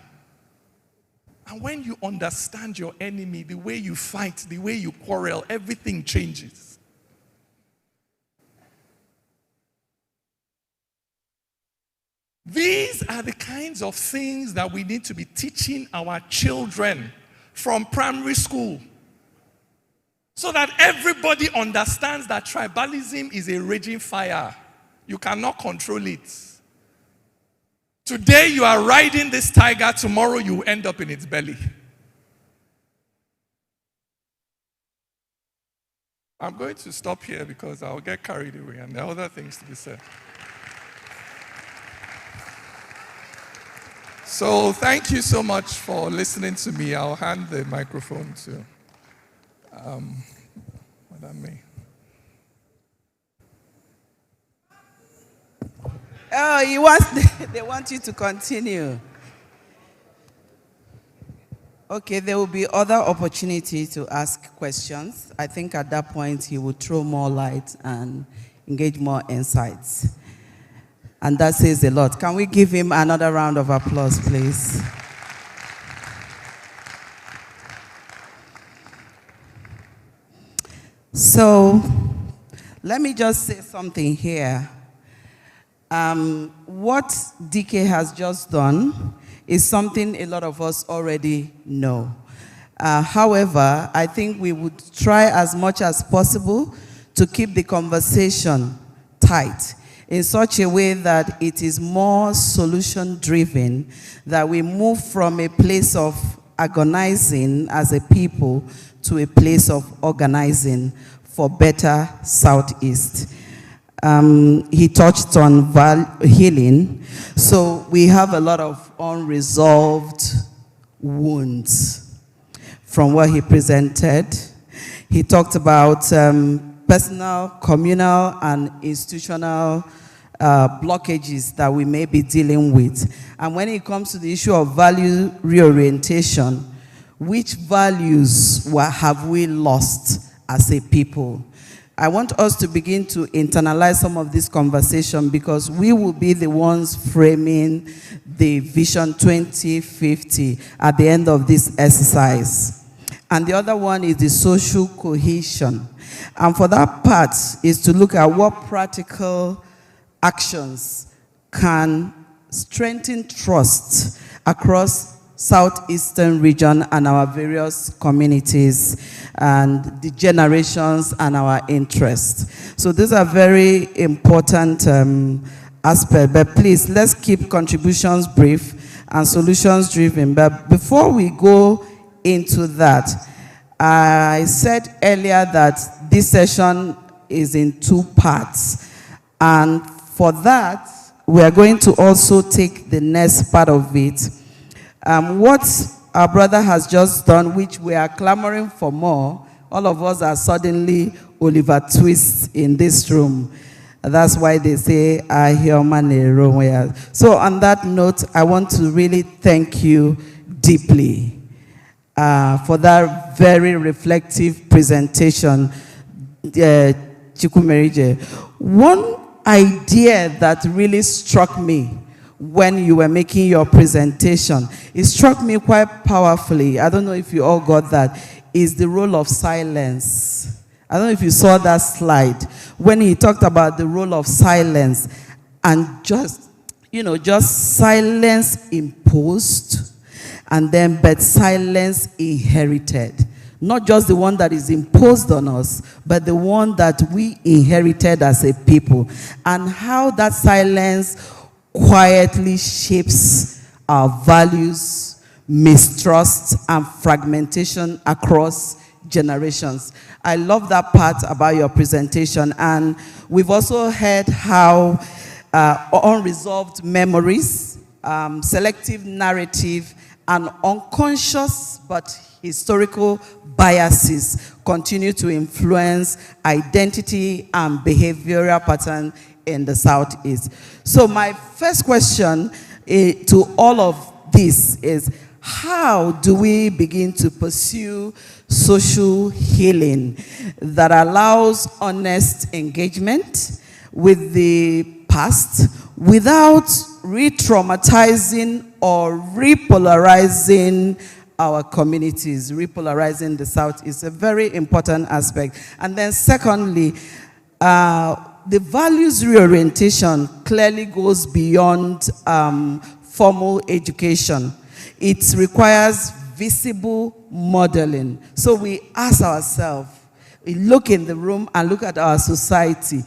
And when you understand your enemy, the way you fight, the way you quarrel, everything changes. These are the kinds of things that we need to be teaching our children from primary school, so that everybody understands that tribalism is a raging fire. You cannot control it. Today you are riding this tiger, tomorrow you will end up in its belly. I'm going to stop here because I'll get carried away and there are other things to be said. So thank you so much for listening to me. I'll hand the microphone to Madam May. Oh, they want you to continue. Okay, there will be other opportunity to ask questions. I think at that point he will throw more light and engage more insights. And that says a lot. Can we give him another round of applause, please? So, let me just say something here. What DK has just done is something a lot of us already know. However, I think we would try as much as possible to keep the conversation tight in such a way that it is more solution-driven, that we move from a place of agonizing as a people to a place of organizing for better Southeast. He touched on healing. So we have a lot of unresolved wounds from what he presented. He talked about personal, communal, and institutional blockages that we may be dealing with. And when it comes to the issue of value reorientation, which values have we lost as a people? I want us to begin to internalize some of this conversation because we will be the ones framing the Vision 2050 at the end of this exercise. And the other one is the social cohesion. And for that part is to look at what practical actions can strengthen trust across Southeastern region and our various communities and the generations and our interests. So these are very important aspects, but please, let's keep contributions brief and solutions driven. But before we go into that, I said earlier that this session is in two parts. And for that, we are going to also take the next part of it. What our brother has just done, which we are clamoring for more, all of us are suddenly Oliver Twist in this room. That's why they say, I hear man. So on that note, I want to really thank you deeply for that very reflective presentation, Chikumerije. One idea that really struck me when you were making your presentation, it struck me quite powerfully. I don't know if you all got that, is the role of silence. I don't know if you saw that slide when he talked about the role of silence and just silence imposed and then but silence inherited. Not just the one that is imposed on us, but the one that we inherited as a people. And how that silence quietly shapes our values, mistrust, and fragmentation across generations. I love that part about your presentation. And we've also heard how unresolved memories, selective narrative, and unconscious but historical biases continue to influence identity and behavioral patterns in the Southeast. So my first question to all of this is, how do we begin to pursue social healing that allows honest engagement with the past without re-traumatizing or repolarizing our communities? Repolarizing the South is a very important aspect. And then secondly, the values reorientation clearly goes beyond formal education. It requires visible modeling. So we ask ourselves, we look in the room and look at our society.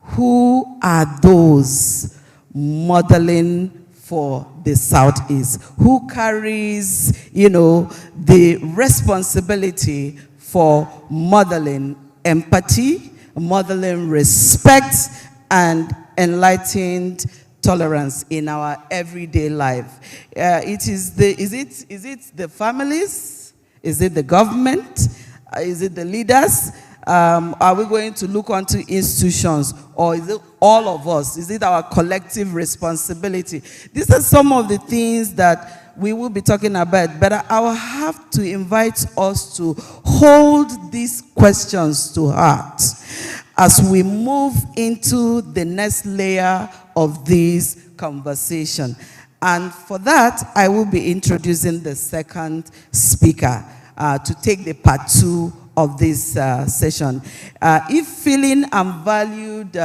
Who are those modeling for the Southeast? Who carries, the responsibility for modeling empathy, modeling respect, and enlightened tolerance in our everyday life. Is it the families? Is it the government? Is it the leaders? Are we going to look onto institutions, or is it all of us? Is it our collective responsibility? These are some of the things that we will be talking about, but I will have to invite us to hold these questions to heart as we move into the next layer of this conversation. And for that, I will be introducing the second speaker to take the part 2 of this session. If feeling and valued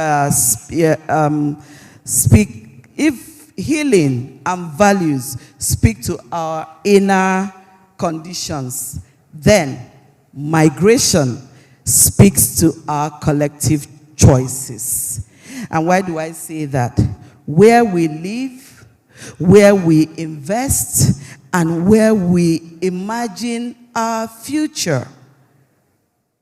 if healing and values speak to our inner conditions, then migration speaks to our collective choices. And why do I say that? Where we live, where we invest, and where we imagine our future.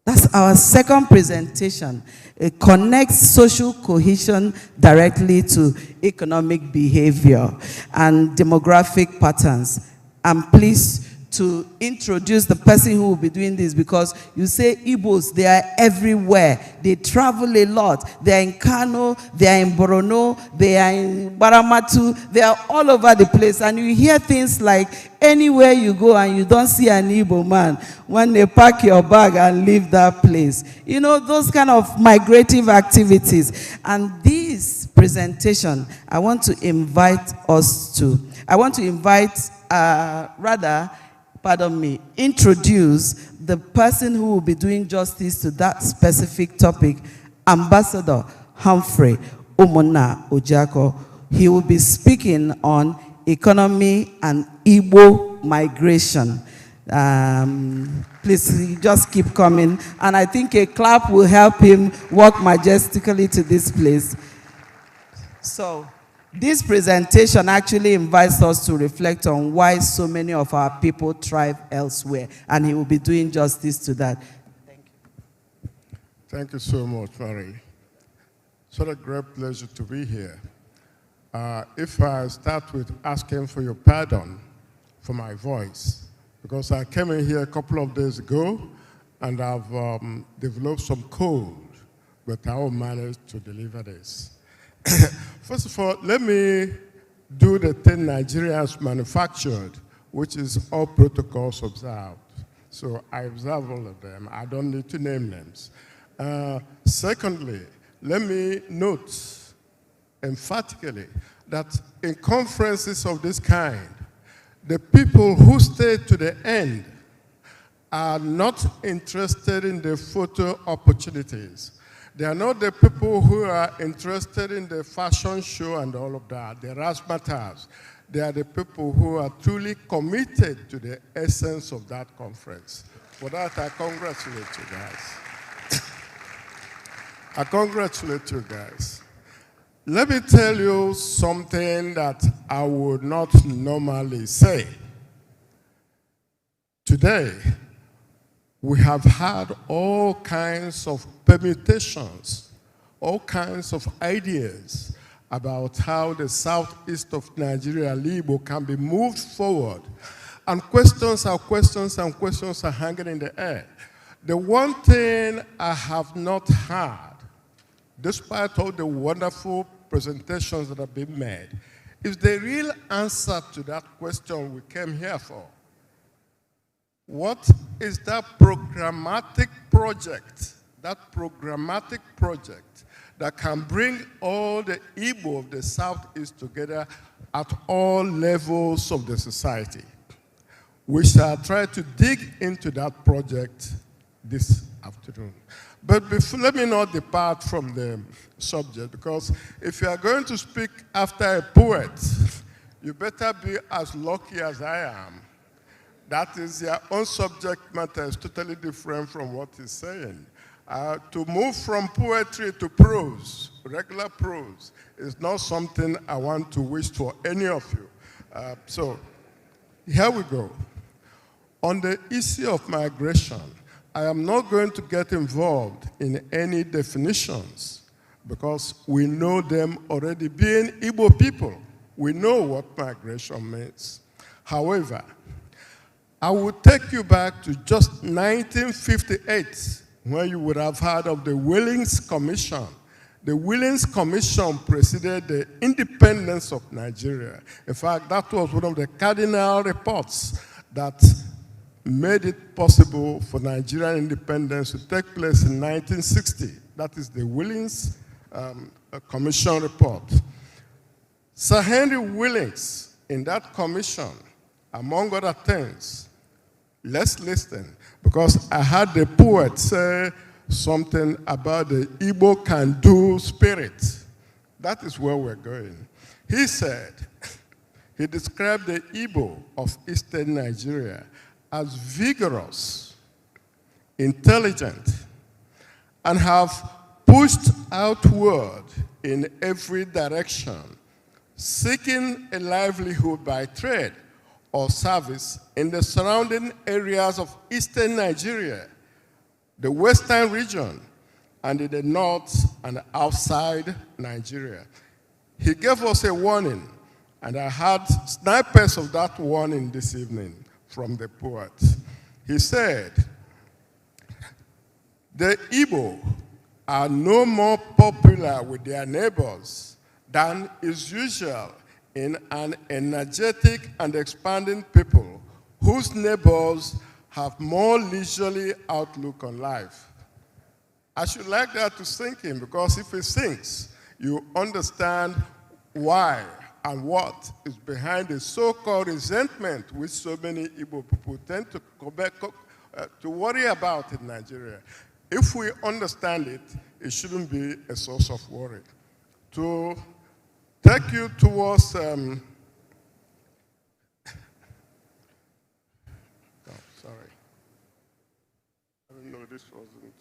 That's our second presentation. It connects social cohesion directly to economic behavior and demographic patterns. I'm pleased to introduce the person who will be doing this, because you say Igbos, they are everywhere. They travel a lot. They are in Kano, they are in Borono, they are in Baramatu, they are all over the place. And you hear things like, anywhere you go and you don't see an Igbo man, when they pack your bag and leave that place. You know, those kind of migrative activities. And this presentation, I want to invite introduce the person who will be doing justice to that specific topic, Ambassador Humphrey Omona Ojako. He will be speaking on economy and Igbo migration. Please just keep coming. And I think a clap will help him walk majestically to this place. So, this presentation actually invites us to reflect on why so many of our people thrive elsewhere, and he will be doing justice to that. Thank you. Thank you so much, Mary. It's a great pleasure to be here. If I start with asking for your pardon for my voice, because I came in here a couple of days ago, and I've developed some cold, but I will manage to deliver this. First of all, let me do the thing Nigerians manufactured, which is all protocols observed. So I observe all of them. I don't need to name names. Secondly, let me note emphatically that in conferences of this kind, the people who stay to the end are not interested in the photo opportunities. They are not the people who are interested in the fashion show and all of that, the razzmatazz. They are the people who are truly committed to the essence of that conference. For that, I congratulate you guys. I congratulate you guys. Let me tell you something that I would not normally say. Today, we have had all kinds of permutations, all kinds of ideas about how the southeast of Nigeria, Igbo, can be moved forward. And questions are hanging in the air. The one thing I have not heard, despite all the wonderful presentations that have been made, is the real answer to that question we came here for. What is that programmatic project that can bring all the Igbo of the Southeast together at all levels of the society? We shall try to dig into that project this afternoon. But let me not depart from the subject, because if you are going to speak after a poet, you better be as lucky as I am. That is, their own subject matter is totally different from what he's saying. To move from poetry to prose, regular prose, is not something I want to wish for any of you. So here we go. On the issue of migration, I am not going to get involved in any definitions because we know them already. Being Igbo people, we know what migration means. However, I will take you back to just 1958, when you would have heard of the Willings Commission. The Willings Commission preceded the independence of Nigeria. In fact, that was one of the cardinal reports that made it possible for Nigerian independence to take place in 1960. That is the Willings Commission report. Sir Henry Willings, in that commission, among other things, let's listen, because I heard the poet say something about the Igbo can-do spirit. That is where we're going. He said, he described the Igbo of Eastern Nigeria as vigorous, intelligent, and have pushed outward in every direction, seeking a livelihood by trade or service in the surrounding areas of Eastern Nigeria, the Western region, and in the north and outside Nigeria. He gave us a warning, and I had snipers of that warning this evening from the poet. He said, the Igbo are no more popular with their neighbors than is usual in an energetic and expanding people whose neighbors have more leisurely outlook on life. I should like that to sink in, because if it sinks, you understand why and what is behind the so-called resentment which so many Igbo people tend to worry about in Nigeria. If we understand it, it shouldn't be a source of worry. To take you towards, oh, sorry. I don't know, this wasn't,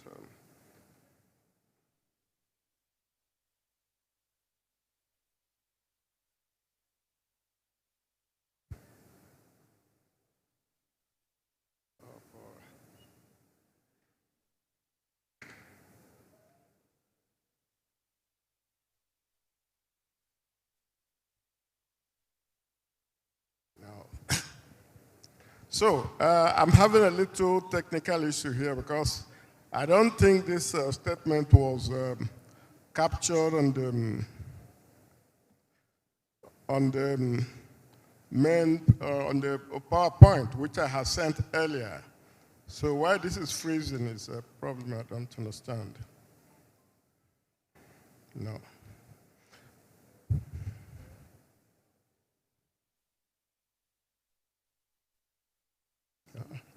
So, I'm having a little technical issue here because I don't think this statement was captured on the main, on the PowerPoint, which I have sent earlier. So why this is freezing is a problem I don't understand. No.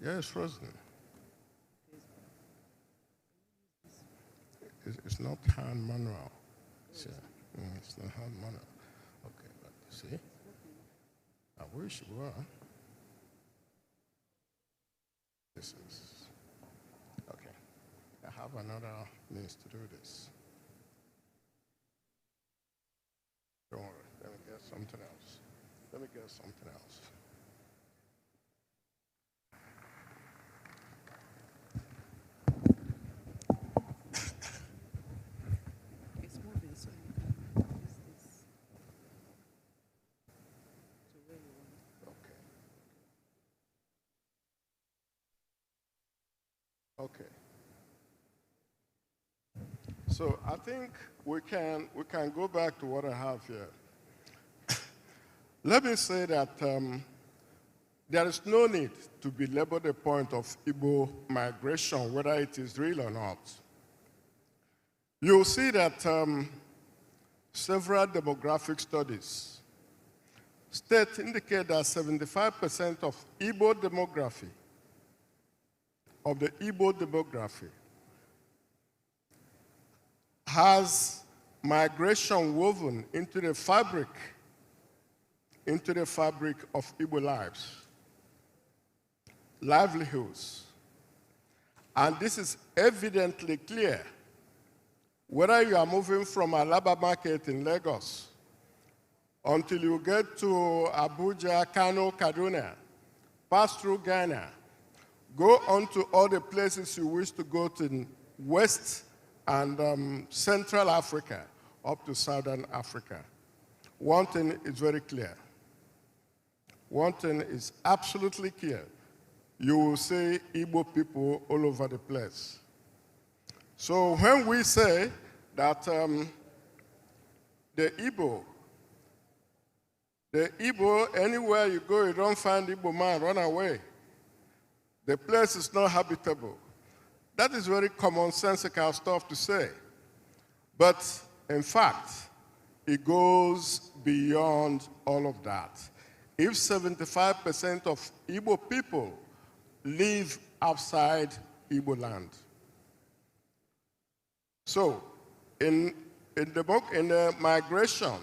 Yeah, it's frozen. It's not hand manual. It's not hand manual. Okay, but see, I wish it were. This is, okay. I have another means to do this. Don't worry, let me get something else. Let me get something else. Okay. So I think we can go back to what I have here. Let me say that there is no need to belabor the point of Igbo migration, whether it is real or not. You'll see that several demographic studies indicate that 75% of the Igbo demography has migration woven into the fabric of Igbo lives, livelihoods. And this is evidently clear whether you are moving from Alaba Market in Lagos until you get to Abuja, Kano, Kaduna, pass through Ghana, Go on to all the places you wish to go to in West and Central Africa, up to Southern Africa. One thing is very clear. One thing is absolutely clear. You will see Igbo people all over the place. So when we say that the Igbo, anywhere you go, you don't find Igbo man, run away. The place is not habitable. That is very commonsensical stuff to say. But in fact, it goes beyond all of that. If 75% of Igbo people live outside Igbo land. So, in the migration,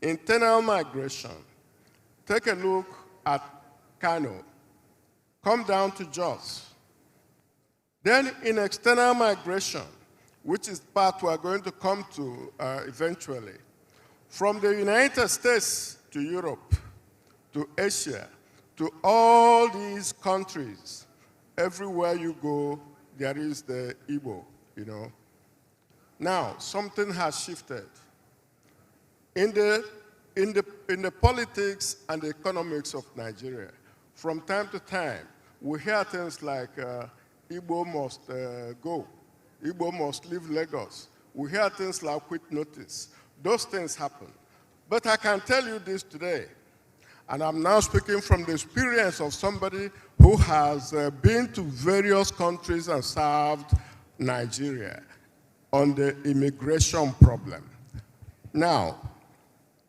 internal migration, take a look at Kano. Come down to Jos. Then in external migration, which is part we are going to come to eventually, from the United States to Europe, to Asia, to all these countries, everywhere you go, there is the Igbo, you know. Now, something has shifted. In the politics and the economics of Nigeria, from time to time, we hear things like Igbo must go, Igbo must leave Lagos. We hear things like quit notice. Those things happen. But I can tell you this today, and I'm now speaking from the experience of somebody who has been to various countries and served Nigeria on the immigration problem. Now,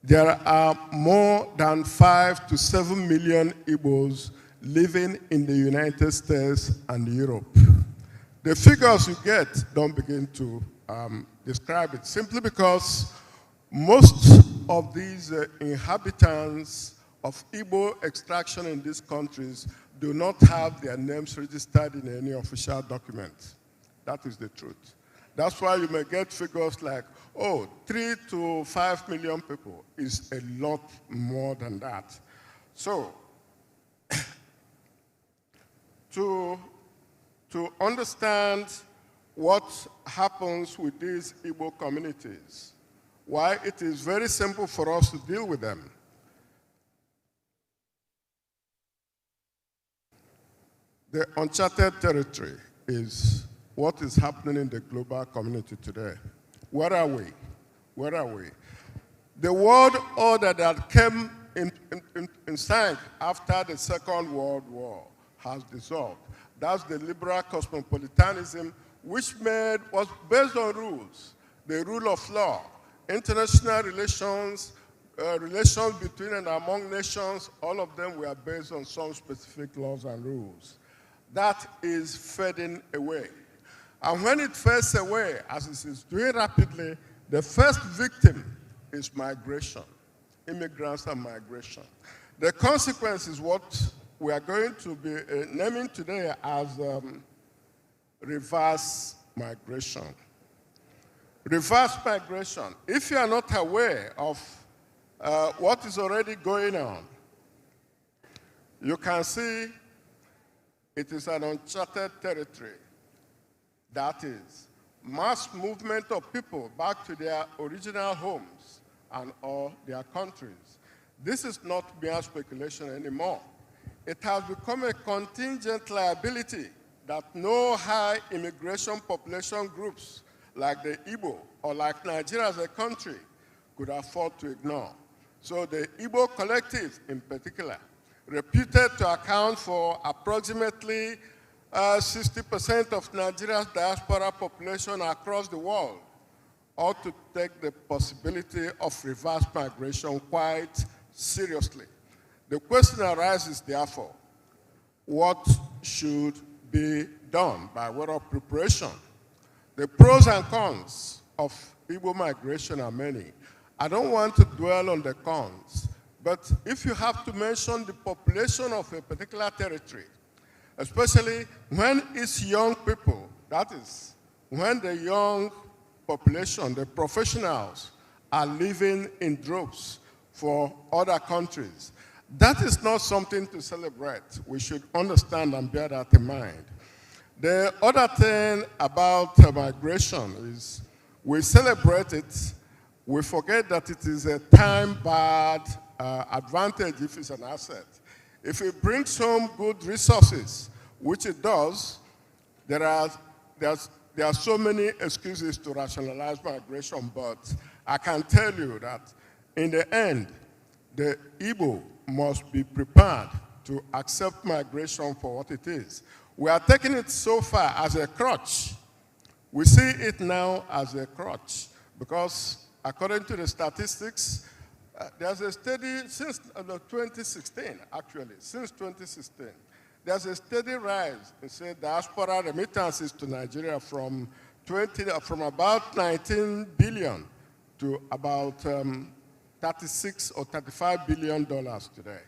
there are more than 5 to 7 million Igbos living in the United States and Europe. The figures you get don't begin to describe it, simply because most of these inhabitants of Igbo extraction in these countries do not have their names registered in any official document. That is the truth. That's why you may get figures like, oh, 3 to 5 million people is a lot more than that. So, to understand what happens with these Igbo communities, why it is very simple for us to deal with them. The uncharted territory is what is happening in the global community today. Where are we? Where are we? The world order that came in sight after the Second World War has dissolved. That's the liberal cosmopolitanism, which was based on rules, the rule of law, international relations, relations between and among nations, all of them were based on some specific laws and rules. That is fading away. And when it fades away, as it is doing rapidly, the first victim is migration, immigrants and migration. The consequence is what we are going to be naming today as reverse migration. Reverse migration, if you are not aware of what is already going on, you can see it is an uncharted territory. That is, mass movement of people back to their original homes and or their countries. This is not mere speculation anymore. It has become a contingent liability that no high immigration population groups like the Igbo or like Nigeria as a country could afford to ignore. So the Igbo collective in particular, reputed to account for approximately 60% of Nigeria's diaspora population across the world, ought to take the possibility of reverse migration quite seriously. The question arises, therefore, what should be done by way of preparation? The pros and cons of Igbo migration are many. I don't want to dwell on the cons, but if you have to mention the population of a particular territory, especially when it's young people, that is, when the young population, the professionals, are living in droves for other countries, That is not something to celebrate. We should understand and bear that in mind. The other thing about migration is we celebrate it, we forget that it is a time-barred advantage if it's an asset. If it brings home good resources, which it does, there are so many excuses to rationalize migration, but I can tell you that in the end, the Igbo must be prepared to accept migration for what it is. We are taking it so far as a crutch. We see it now as a crutch because according to the statistics, there's a steady, since 2016, actually, since 2016, there's a steady rise in, say, diaspora remittances to Nigeria from about 19 billion to about 36 or 35 billion dollars today.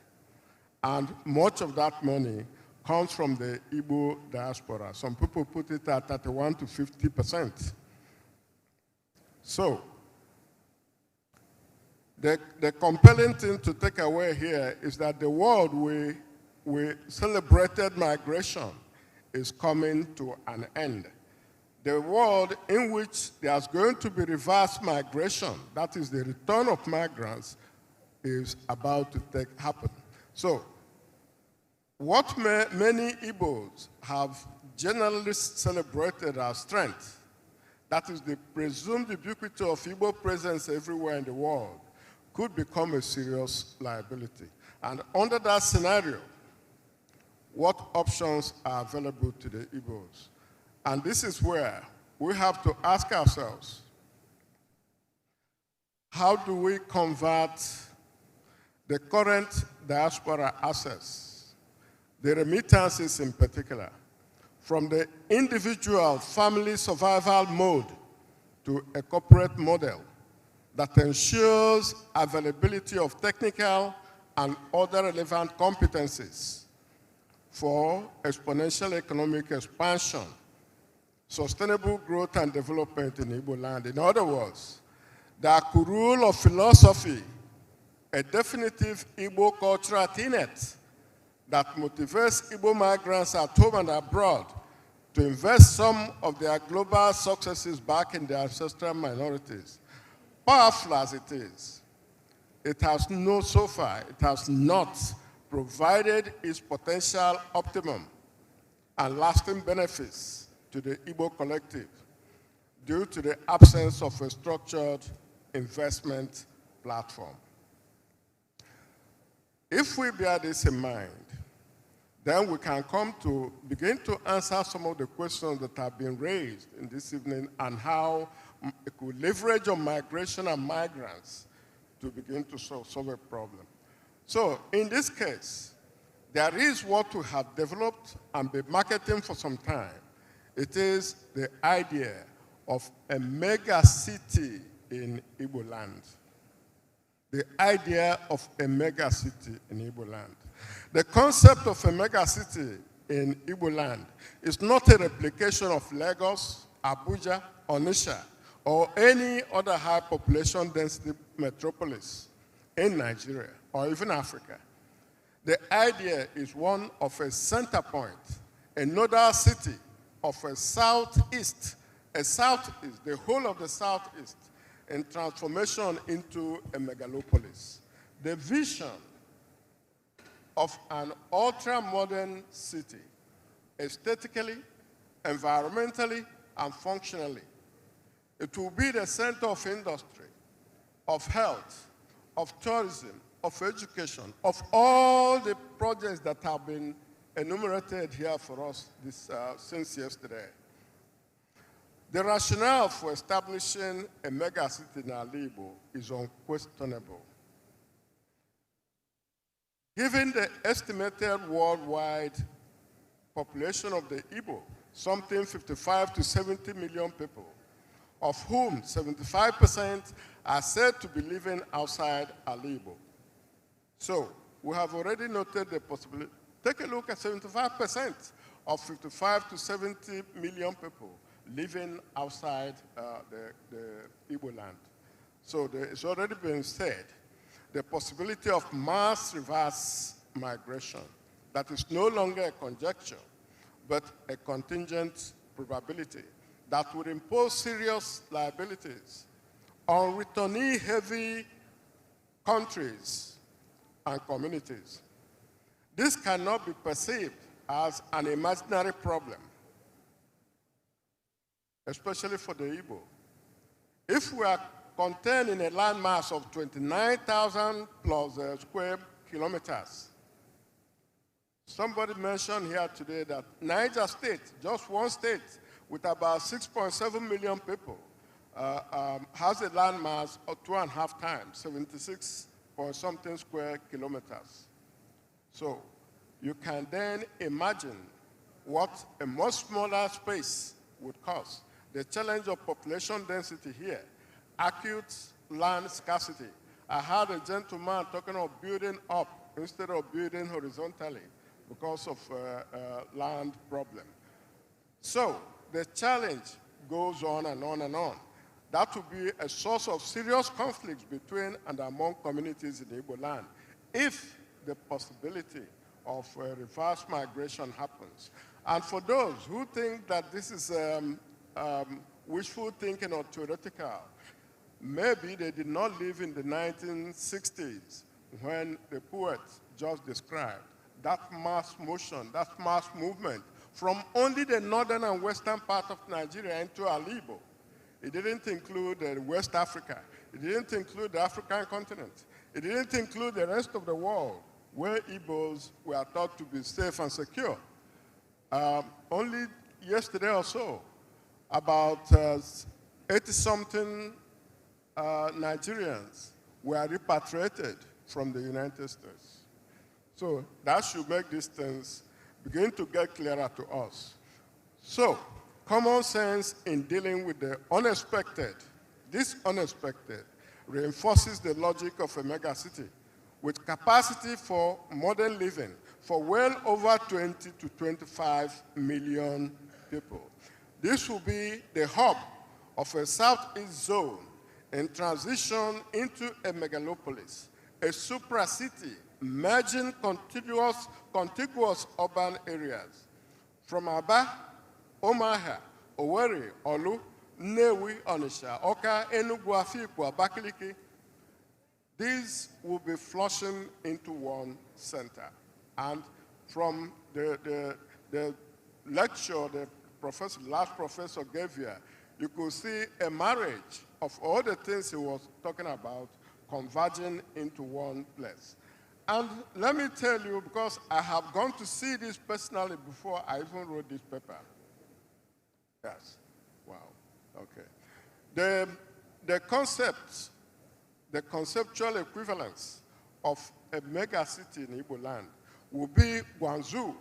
And much of that money comes from the Igbo diaspora. Some people put it at 31 to 50%. So, the compelling thing to take away here is that the world we celebrated migration is coming to an end. The world in which there's going to be reverse migration, that is the return of migrants, is about to happen. So, what many Igbos have generally celebrated as strength, that is the presumed ubiquity of Igbo presence everywhere in the world, could become a serious liability. And under that scenario, what options are available to the Igbos? And this is where we have to ask ourselves, how do we convert the current diaspora assets, the remittances in particular, from the individual family survival mode to a corporate model that ensures availability of technical and other relevant competencies for exponential economic expansion, sustainable growth and development in Igbo land. In other words, the Akurul of philosophy, a definitive Igbo cultural tenet that motivates Igbo migrants at home and abroad to invest some of their global successes back in their ancestral minorities. Powerful as it is, it has so far, it has not provided its potential optimum and lasting benefits to the Igbo collective due to the absence of a structured investment platform. If we bear this in mind, then we can come to begin to answer some of the questions that have been raised in this evening and how it could leverage on migration and migrants to begin to solve a problem. So in this case, there is what we have developed and been marketing for some time. It is the idea of a mega city in Igbo land. The idea of a mega city in Igbo land. The concept of a mega city in Igbo land is not a replication of Lagos, Abuja, Onitsha, or any other high population density metropolis in Nigeria or even Africa. The idea is one of a center point, a nodal city of a southeast, the whole of the southeast, and transformation into a megalopolis. The vision of an ultra-modern city, aesthetically, environmentally, and functionally. It will be the center of industry, of health, of tourism, of education, of all the projects that have been enumerated here for us since yesterday. The rationale for establishing a mega city in Igbo is unquestionable. Given the estimated worldwide population of the Igbo, something 55 to 70 million people, of whom 75% are said to be living outside Igbo. So we have already noted the possibility. Take a look at 75% of 55 to 70 million people living outside the Igbo land. So it's already been said the possibility of mass reverse migration that is no longer a conjecture, but a contingent probability that would impose serious liabilities on returnee-heavy countries and communities. This cannot be perceived as an imaginary problem, especially for the Igbo. If we are contained in a landmass of 29,000 plus square kilometers, somebody mentioned here today that Niger State, just one state with about 6.7 million people, has a landmass of 2.5 times, 76 point something square kilometers. So you can then imagine what a much smaller space would cost. The challenge of population density here, acute land scarcity. I heard a gentleman talking of building up instead of building horizontally because of land problem. So the challenge goes on and on and on. That would be a source of serious conflicts between and among communities in Igbo land if the possibility of reverse migration happens. And for those who think that this is wishful thinking or theoretical, maybe they did not live in the 1960s when the poet just described that mass motion, that mass movement from only the northern and western part of Nigeria into Alibo. It didn't include West Africa. It didn't include the African continent. It didn't include the rest of the world where Igbos were thought to be safe and secure. Only yesterday or so, about 80-something Nigerians were repatriated from the United States. So that should make these things begin to get clearer to us. So common sense in dealing with the unexpected, this unexpected, reinforces the logic of a megacity with capacity for modern living for well over 20 to 25 million people. This will be the hub of a southeast zone in transition into a megalopolis, a supra-city merging contiguous urban areas. From Aba, Omaha, Owerri, Olu, Nnewi, Onitsha, Oka, Enugu, Afikpo, Abakaliki, these will be flushing into one center. And from the lecture the last professor gave here, you could see a marriage of all the things he was talking about converging into one place. And let me tell you, because I have gone to see this personally before I even wrote this paper. Yes, wow, okay. The conceptual equivalence of a mega city in Igbo land will be Guangzhou.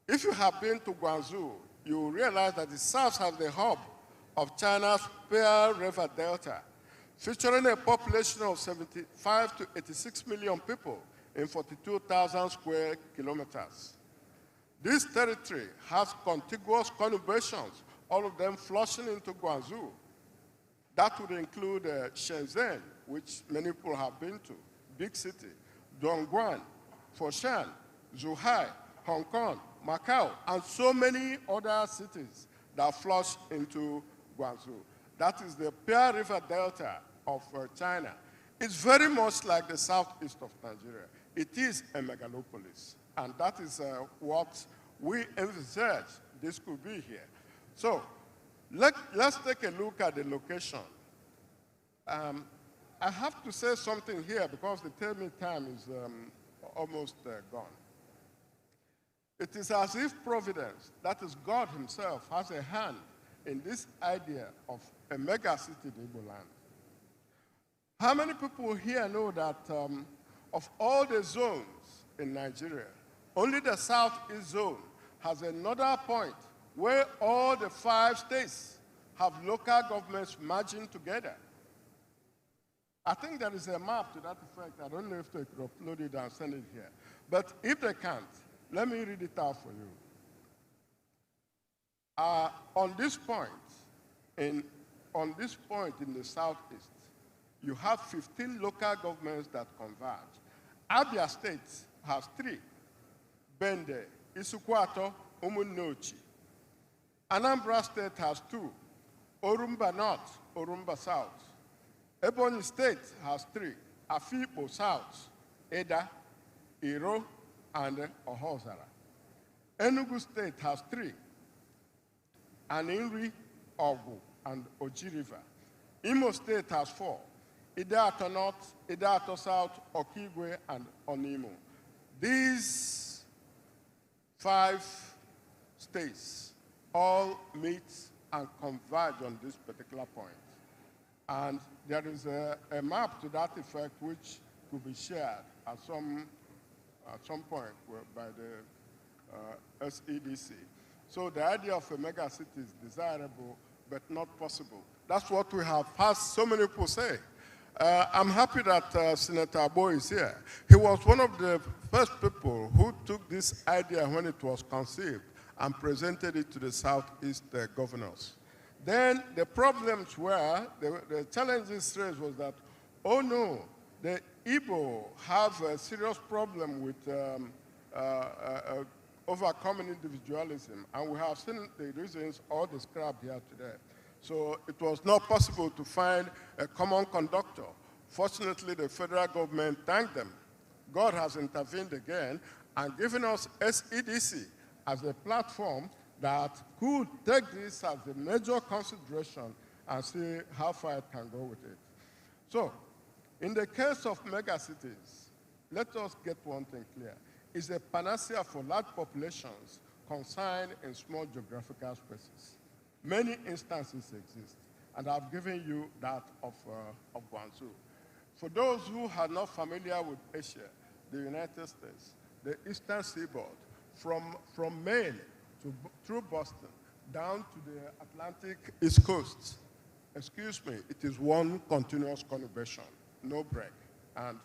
If you have been to Guangzhou, you will realize that it serves as the hub of China's Pearl River Delta, featuring a population of 75 to 86 million people in 42,000 square kilometers. This territory has contiguous conurbations, all of them flushing into Guangzhou. That would include Shenzhen, which many people have been to, big city, Dongguan, Foshan, Zhuhai, Hong Kong, Macau, and so many other cities that flush into Guangzhou. That is the Pearl River Delta of China. It's very much like the southeast of Nigeria. It is a megalopolis, and that is what we envisage this could be here. So let's take a look at the location. I have to say something here because the time is almost gone. It is as if Providence, that is God himself, has a hand in this idea of a mega city in Igbo land. How many people here know that of all the zones in Nigeria, only the southeast zone has another point where all the 5 states have local governments merging together? I think there is a map to that effect. I don't know if they could upload it and send it here. But if they can't, let me read it out for you. On this point in the southeast, You have 15 local governments that converge. Abia State has 3. Bende, Isukwato, Umunnochi. Anambra State has 2. Orumba North, Orumba South. Ebonyi State has 3. Afikpo South, Eda, Iro, and Ohozara. Enugu State has 3. Aninri, Ogu, and Oji River. Imo State has 4. Idato North, Idato South, Okigwe, and Onimo. These 5 states all meet and converge on this particular point. And there is a map to that effect which could be shared at some point by the SEDC. So the idea of a mega city is desirable, but not possible. That's what we have heard so many people say. I'm happy that Senator Abo is here. He was one of the first people who took this idea when it was conceived and presented it to the Southeast governors. Then the problems were, the challenges raised was that, oh no, the Igbo have a serious problem with overcoming individualism, and we have seen the reasons all described here today. So it was not possible to find a common conductor. Fortunately, the federal government thanked them. God has intervened again and given us SEDC as a platform that could take this as a major consideration and see how far it can go with it. So, in the case of megacities, let us get one thing clear. It's a panacea for large populations confined in small geographical spaces. Many instances exist, and I've given you that of Guangzhou. For those who are not familiar with Asia, the United States, the Eastern Seaboard, from Maine through Boston, down to the Atlantic East Coast, excuse me, it is one continuous conurbation, no break. And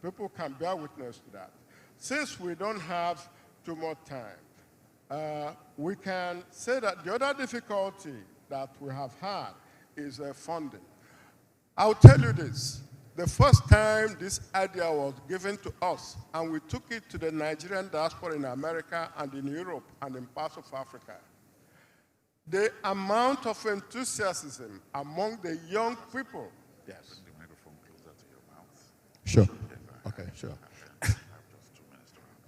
people can bear witness to that. Since we don't have too much time, we can say that the other difficulty that we have had is funding. I'll tell you this. The first time this idea was given to us, and we took it to the Nigerian diaspora in America and in Europe and in parts of Africa, the amount of enthusiasm among the young people. Yes. Bring the microphone closer to your mouth. Sure. Okay, sure.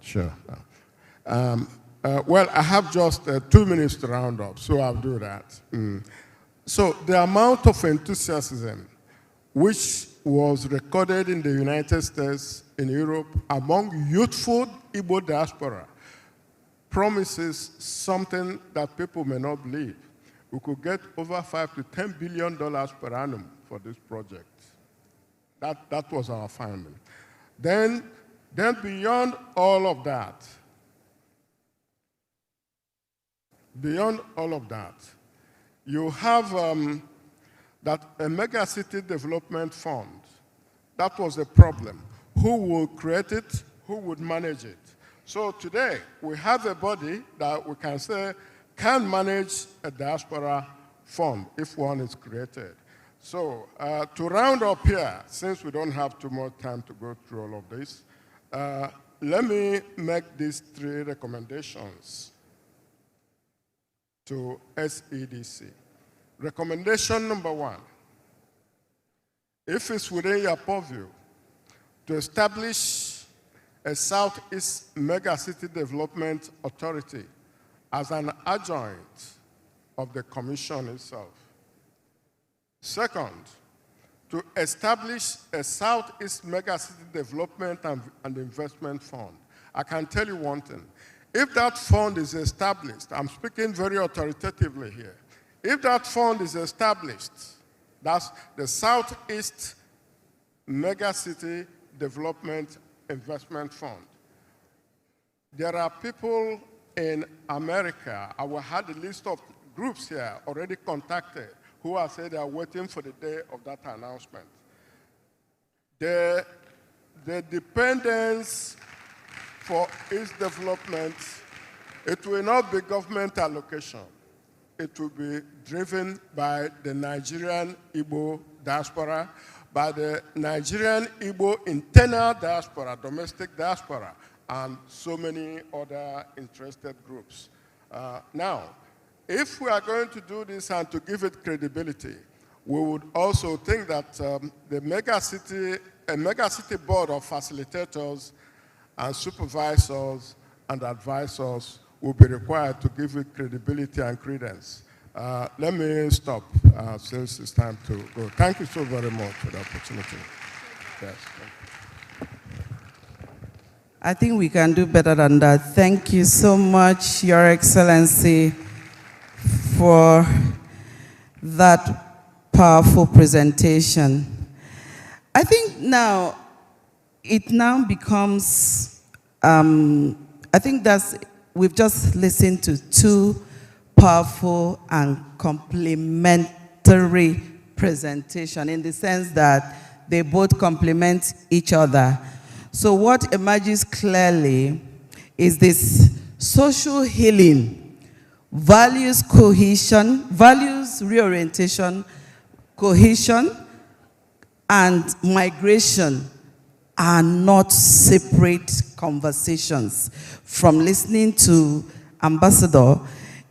Sure. Well, I have just 2 minutes to round up, so I'll do that. So the amount of enthusiasm which was recorded in the United States, in Europe, among youthful Igbo diaspora promises something that people may not believe. We could get over $5 to $10 billion per annum for this project. That was our finding. Then beyond all of that, you have that a mega city development fund. That was a problem. Who will create it? Who would manage it? So today, we have a body that we can say can manage a diaspora fund if one is created. So to round up here, since we don't have too much time to go through all of this, let me make these 3 recommendations to SEDC. Recommendation number 1, if it's within your purview, to establish a Southeast Megacity Development Authority as an adjoint of the Commission itself. Second, to establish a Southeast Megacity Development and Investment Fund. I can tell you one thing. If that fund is established, I'm speaking very authoritatively here, if that fund is established, that's the Southeast Megacity Development Investment Fund. There are people in America, I will have a list of groups here already contacted who have said they are waiting for the day of that announcement. The dependence for its development, it will not be government allocation. It will be driven by the Nigerian Igbo diaspora, by the Nigerian Igbo internal diaspora, domestic diaspora, and so many other interested groups. Now, if we are going to do this and to give it credibility, we would also think that the megacity board of facilitators and supervisors and advisors will be required to give it credibility and credence. Let me stop since it's time to go. Thank you so very much for the opportunity. Yes. I think we can do better than that. Thank you so much, Your Excellency, for that powerful presentation. I think now, it now becomes, I think we've just listened to two powerful and complementary presentation in the sense that they both complement each other. So what emerges clearly is this social healing, values cohesion, values reorientation, cohesion, and migration are not separate conversations. From listening to Ambassador,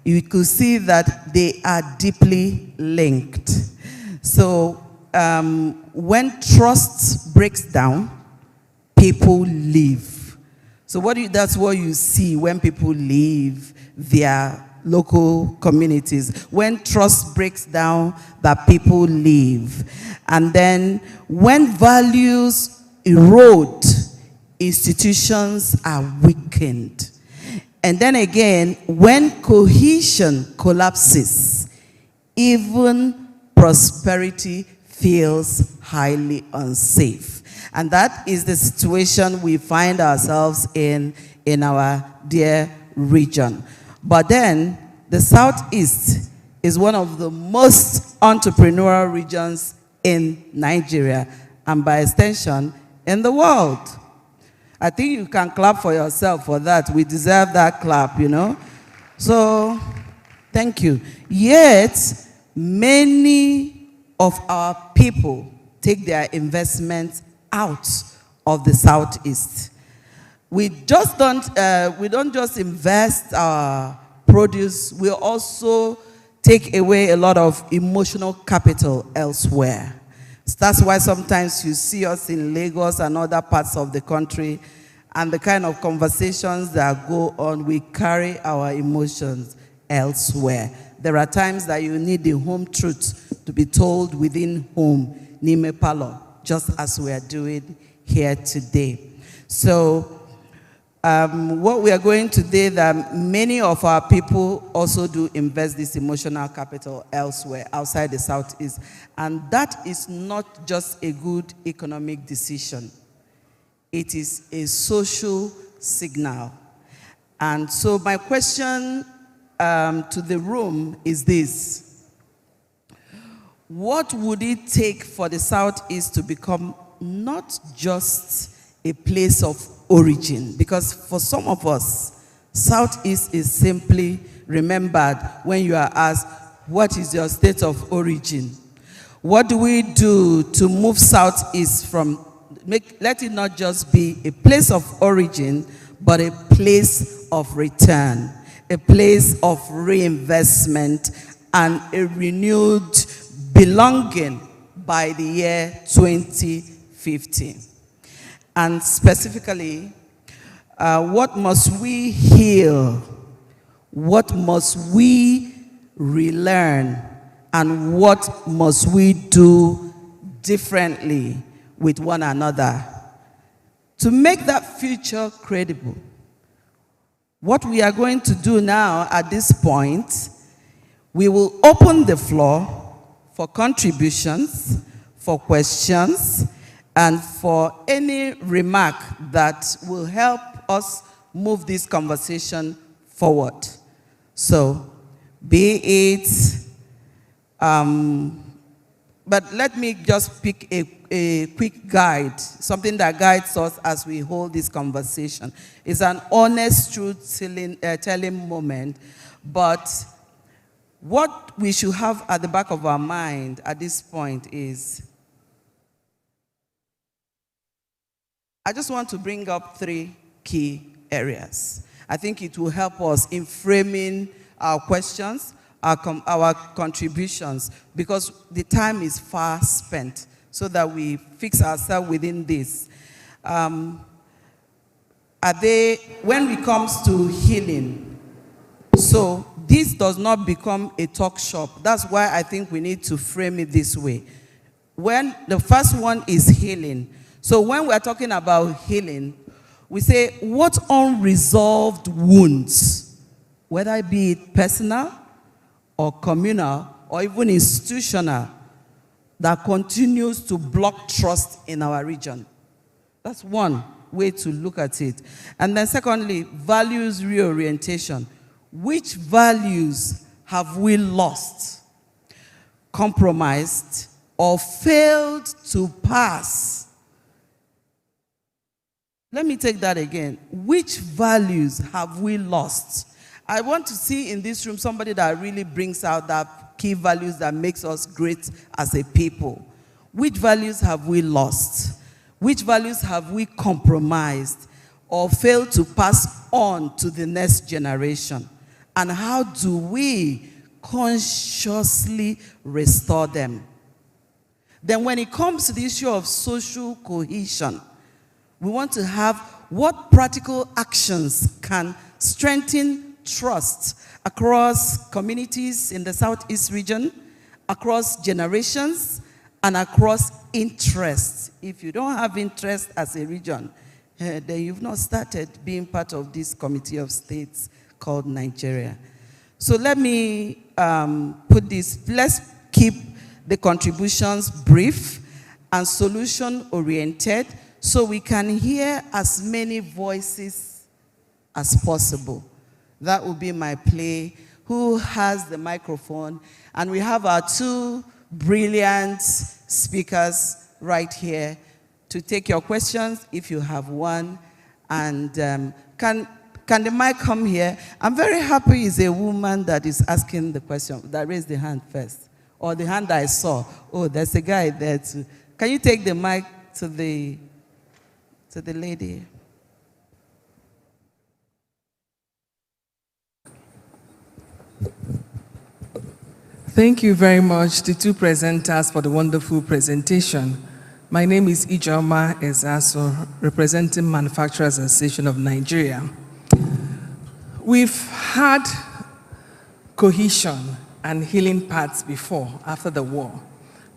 you could see that they are deeply linked. So when trust breaks down, people leave. So that's what you see when people leave their local communities. When trust breaks down, that people leave. And then when values erode, institutions are weakened. And then again, when cohesion collapses, even prosperity feels highly unsafe. And that is the situation we find ourselves in our dear region. But then, the Southeast is one of the most entrepreneurial regions in Nigeria, and by extension, in the world. I think you can clap for yourself for that. We deserve that clap, you know. So, thank you. Yet, many of our people take their investments out of the Southeast. We don't just invest our produce, we also take away a lot of emotional capital elsewhere. So that's why sometimes you see us in Lagos and other parts of the country, and the kind of conversations that go on, we carry our emotions elsewhere. There are times that you need the home truth to be told within home, Nime Palo, just as we are doing here today. So, what we are going to do, that many of our people also do invest this emotional capital elsewhere, outside the Southeast. And that is not just a good economic decision. It is a social signal. And so my question to the room is this. What would it take for the Southeast to become not just a place of origin? Because for some of us, Southeast is simply remembered when you are asked, what is your state of origin? What do we do to move Southeast from, let it not just be a place of origin, but a place of return, a place of reinvestment, and a renewed belonging by the year 2050. And specifically, what must we heal? What must we relearn? And what must we do differently with one another to make that future credible? What we are going to do now at this point, we will open the floor for contributions, for questions, and for any remark that will help us move this conversation forward. So, be it, but let me just pick a quick guide, something that guides us as we hold this conversation. It's an honest truth-telling moment, but what we should have at the back of our mind at this point is, I just want to bring up 3 key areas. I think it will help us in framing our questions, our contributions, because the time is far spent, so that we fix ourselves within this. When it comes to healing, so this does not become a talk shop. That's why I think we need to frame it this way. When the first one is healing. So when we're talking about healing, we say, what unresolved wounds, whether it be personal or communal or even institutional, that continues to block trust in our region? That's one way to look at it. And then secondly, values reorientation. Which values have we lost, compromised, or failed to pass? Let me take that again. Which values have we lost? I want to see in this room somebody that really brings out that key values that makes us great as a people. Which values have we lost? Which values have we compromised or failed to pass on to the next generation? And how do we consciously restore them? Then when it comes to the issue of social cohesion, we want to have what practical actions can strengthen trust across communities in the Southeast region, across generations, and across interests. If you don't have interest as a region, then you've not started being part of this committee of states called Nigeria. So let me put this, let's keep the contributions brief and solution-oriented so we can hear as many voices as possible. That will be my play. Who has the microphone? And we have our 2 brilliant speakers right here to take your questions if you have one. And can the mic come here? I'm very happy it's a woman that is asking the question, that raised the hand first, or the hand I saw. Oh, there's a guy there too. Can you take the mic to the lady? Thank you very much, the 2 presenters, for the wonderful presentation. My name is Ijoma Ezaso, representing Manufacturers Association of Nigeria. We've had cohesion and healing paths before, after the war.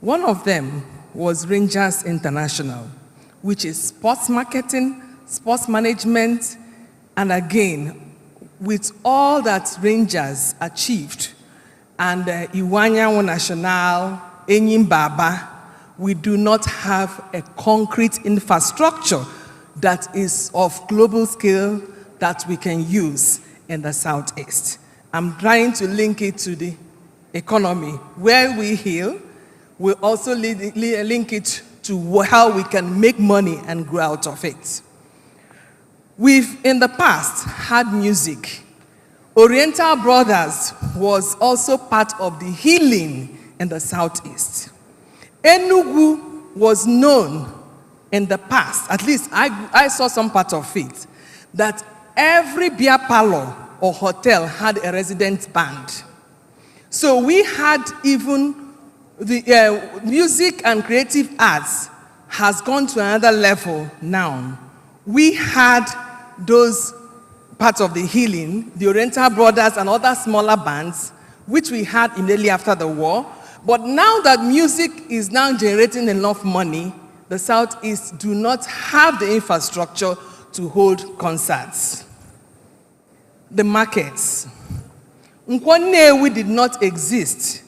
One of them was Rangers International, which is sports marketing, sports management, and again, with all that Rangers achieved, and Iwanyanwo National, Enyim Baba, we do not have a concrete infrastructure that is of global scale that we can use in the Southeast. I'm trying to link it to the economy. Where we heal, we also link it to how we can make money and grow out of it. We've, in the past, had music. Oriental Brothers was also part of the healing in the Southeast. Enugu was known in the past, at least I saw some part of it, that every beer parlor or hotel had a resident band. So we had even the music and creative arts has gone to another level now. We had those parts of the healing, the Oriental Brothers and other smaller bands, which we had immediately after the war. But now that music is now generating enough money, the Southeast do not have the infrastructure to hold concerts. The markets. Nkwanewi did not exist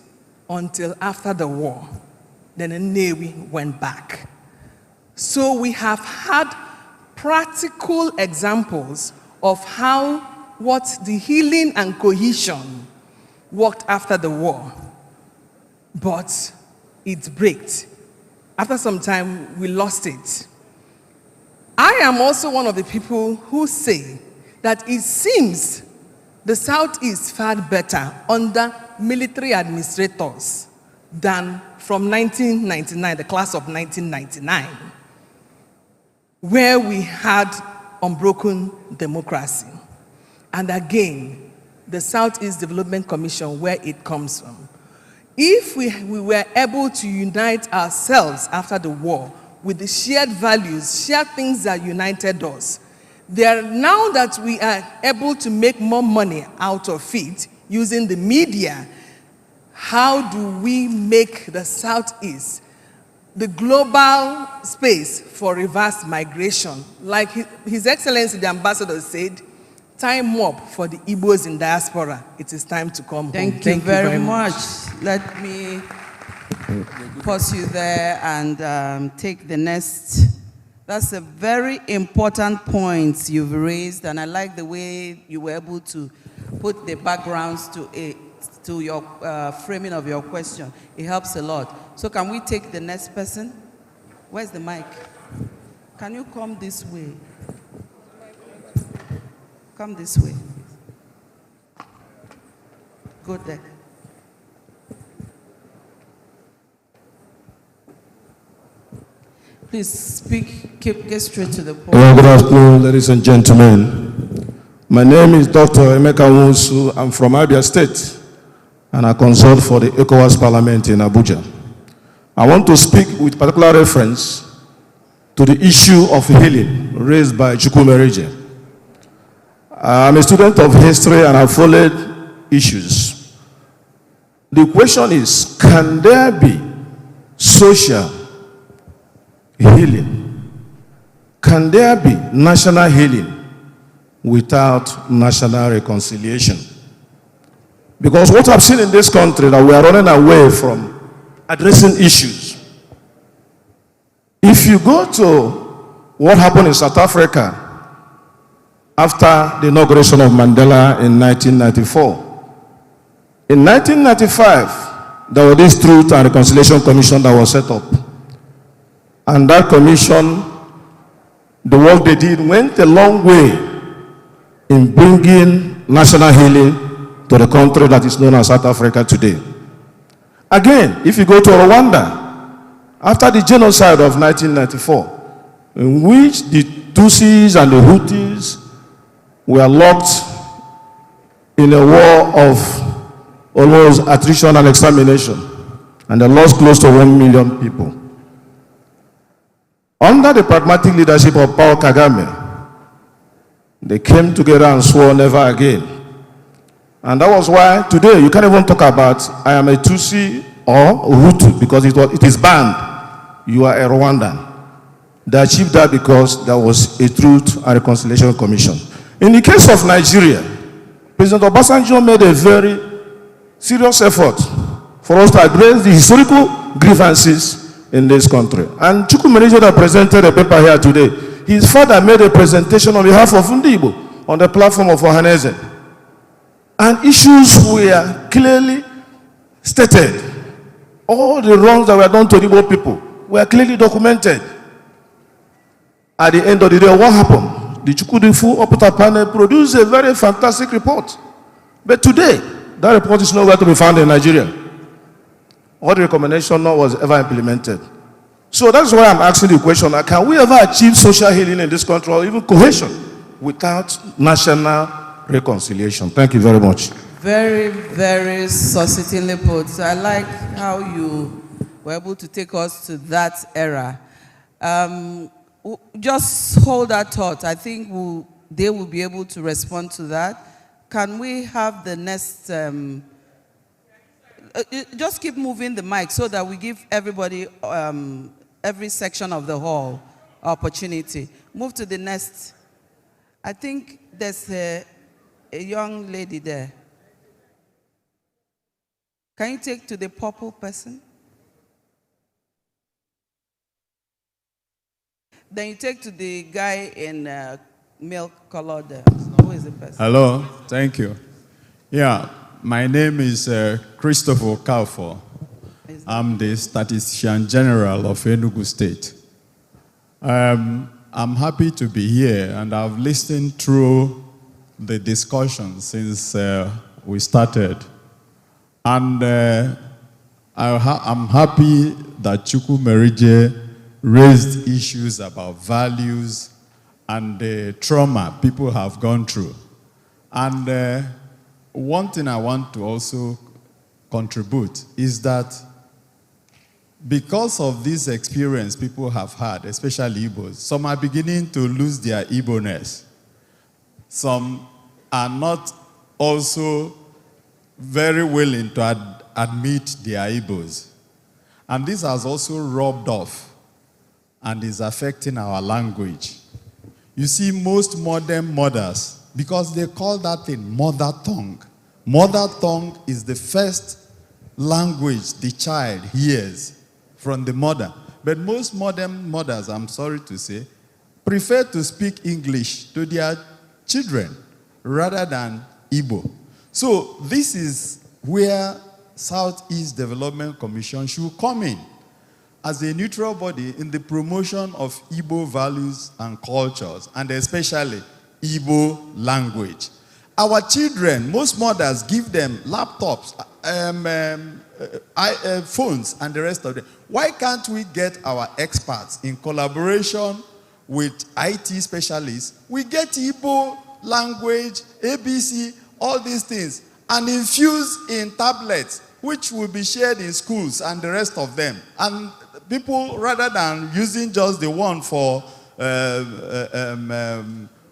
until after the war. Then Nnewi went back. So we have had practical examples of how what the healing and cohesion worked after the war. But it braked. After some time, we lost it. I am also one of the people who say that it seems the Southeast fared better under military administrators than from 1999, the class of 1999. where we had unbroken democracy. And again, the Southeast Development Commission, where it comes from. If we were able to unite ourselves after the war with the shared values, shared things that united us, now that we are able to make more money out of it using the media, how do we make the Southeast the global space for reverse migration? Like His Excellency the Ambassador said, time up for the Igbos in diaspora. It is time to come home. Thank you very much. Let me pause you there and take the next. That's a very important point you've raised, and I like the way you were able to put the backgrounds to your framing of your question. It helps a lot. So can we take the next person? Where's the mic? Can you come this way? Come this way. Go there. Please speak, get straight to the point. Good afternoon, ladies and gentlemen. My name is Dr. Emeka Nwusu. I'm from Abia State, and I consult for the ECOWAS Parliament in Abuja. I want to speak with particular reference to the issue of healing raised by Chukwumerije. I'm a student of history and I followed issues. The question is, can there be social healing? Can there be national healing without national reconciliation? Because what I've seen in this country, that we are running away from addressing issues. If you go to what happened in South Africa after the inauguration of Mandela in 1994, in 1995, there was this Truth and Reconciliation Commission that was set up. And that commission, the work they did went a long way in bringing national healing to the country that is known as South Africa today. Again, if you go to Rwanda, after the genocide of 1994, in which the Tutsis and the Hutus were locked in a war of almost attrition and extermination, and they lost close to 1 million people. Under the pragmatic leadership of Paul Kagame, they came together and swore never again. And that was why today you can't even talk about I am a Tutsi or Hutu, because it is banned. You are a Rwandan. They achieved that because there was a Truth and Reconciliation Commission. In the case of Nigeria, President Obasanjo made a very serious effort for us to address the historical grievances in this country. And Chukwumerije that presented a paper here today, his father made a presentation on behalf of Ndibo on the platform of Ohaneze. And issues were clearly stated. All the wrongs that were done to Igbo people were clearly documented. At the end of the day, what happened? The Chukwudifu Oputa panel produced a very fantastic report. But today, that report is nowhere to be found in Nigeria. All the recommendation was ever implemented. So that's why I'm asking the question, can we ever achieve social healing in this country or even cohesion without national reconciliation? Thank you very much. Very, very succinctly put. So I like how you were able to take us to that era. Just hold that thought. I think they will be able to respond to that. Can we have the next... just keep moving the mic so that we give everybody, every section of the hall, opportunity. Move to the next. I think there's a young lady there. Can you take to the purple person? Then you take to the guy in milk colored. Who is the person? Hello, thank you. Yeah, my name is Christopher Kalfor. I'm the Statistician General of Enugu State. I'm happy to be here, and I've listened through the discussion since we started. And I'm happy that Chukwumerije raised issues about values and the trauma people have gone through. And one thing I want to also contribute is that because of this experience people have had, especially Igbos, some are beginning to lose their Igbo-ness. Some are not also very willing to admit their Igbos. And this has also rubbed off and is affecting our language. You see, most modern mothers, because they call that thing mother tongue. Mother tongue is the first language the child hears from the mother. But most modern mothers, I'm sorry to say, prefer to speak English to their children rather than Igbo. So this is where Southeast Development Commission should come in as a neutral body in the promotion of Igbo values and cultures, and especially Igbo language. Our children, most mothers give them laptops, phones, and the rest of them. Why can't we get our experts in collaboration with IT specialists? We get Igbo language, ABC, all these things, and infuse in tablets, which will be shared in schools and the rest of them. And people, rather than using just the one for,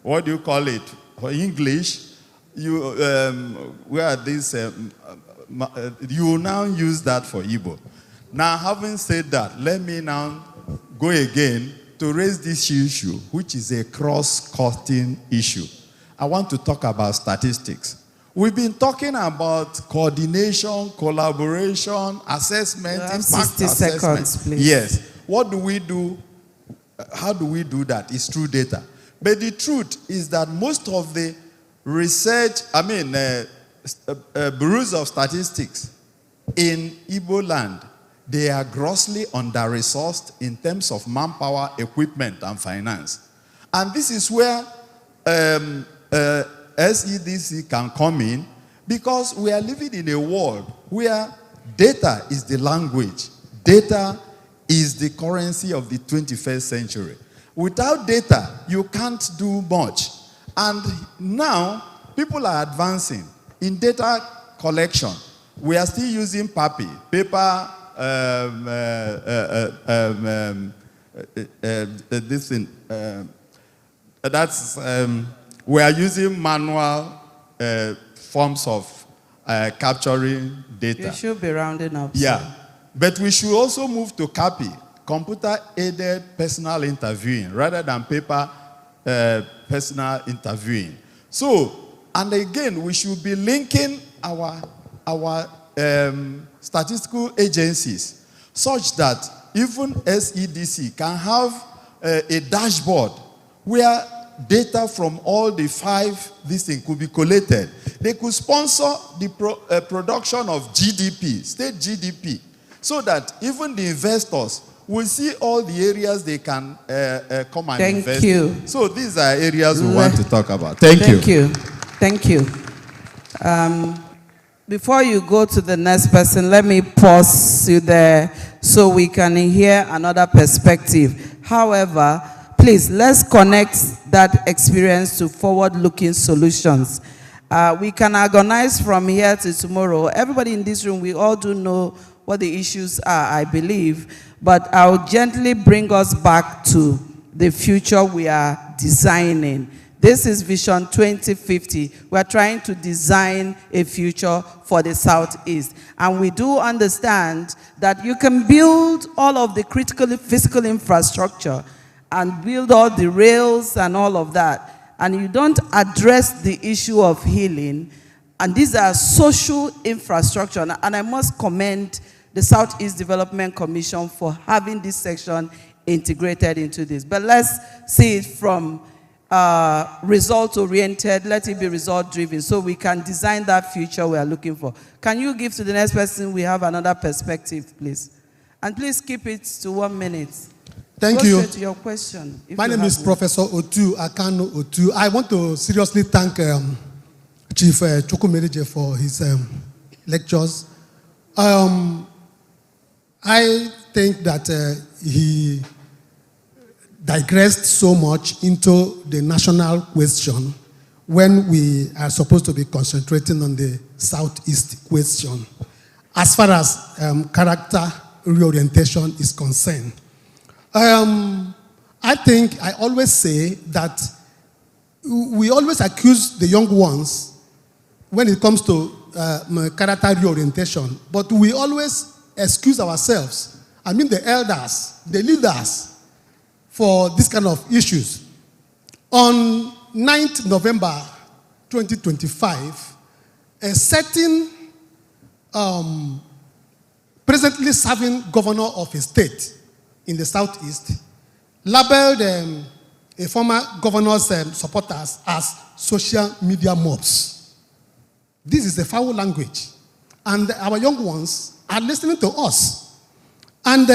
what do you call it, for English, you, where this, you now use that for Igbo. Now, having said that, let me now go again to raise this issue, which is a cross-cutting issue. I want to talk about statistics. We've been talking about coordination, collaboration, assessment, impact 60 assessment. seconds, please. Yes. What do we do? How do we do that? It's through data. But the truth is that most of the research, bureaus of statistics in Igbo land, they are grossly under-resourced in terms of manpower, equipment, and finance. And this is where SEDC can come in, because we are living in a world where data is the language. Data is the currency of the 21st century. Without data, you can't do much. And now, people are advancing in data collection. We are still using paper, this thing, we are using manual forms of capturing data. You should be rounding up. Yeah, sir. but we should also move to CAPI, computer-aided personal interviewing, rather than paper personal interviewing. So, and again, we should be linking our statistical agencies such that even SEDC can have a dashboard where data from all the 5 this thing could be collated. They could sponsor the production of GDP, state GDP, so that even the investors will see all the areas they can come and invest. Thank you. In. So these are areas we want to talk about. Thank you. Thank you. Before you go to the next person, let me pause you there so we can hear another perspective. However, please, let's connect that experience to forward-looking solutions. We can agonize from here to tomorrow. Everybody in this room, we all do know what the issues are, I believe. But I'll gently bring us back to the future we are designing. This is Vision 2050. We're trying to design a future for the Southeast. And we do understand that you can build all of the critical physical infrastructure and build all the rails and all of that, and you don't address the issue of healing, and these are social infrastructure, and I must commend the Southeast Development Commission for having this section integrated into this. But let's see it from result-oriented, let it be result-driven, so we can design that future we are looking for. Can you give to the next person, we have another perspective, please? And please keep it to 1 minute. Thank Go you. straight to your question. My name is Professor Otu Akano Otu. I want to seriously thank Chief Chukwumerije for his lectures. I think that he digressed so much into the national question when we are supposed to be concentrating on the Southeast question, as far as character reorientation is concerned. I think I always say that we always accuse the young ones when it comes to character reorientation, but we always excuse ourselves. I mean the elders, the leaders, for this kind of issues. On 9th November 2025, a certain presently serving governor of a state in the Southeast labeled a former governor's supporters as social media mobs. This is a foul language. And our young ones are listening to us. And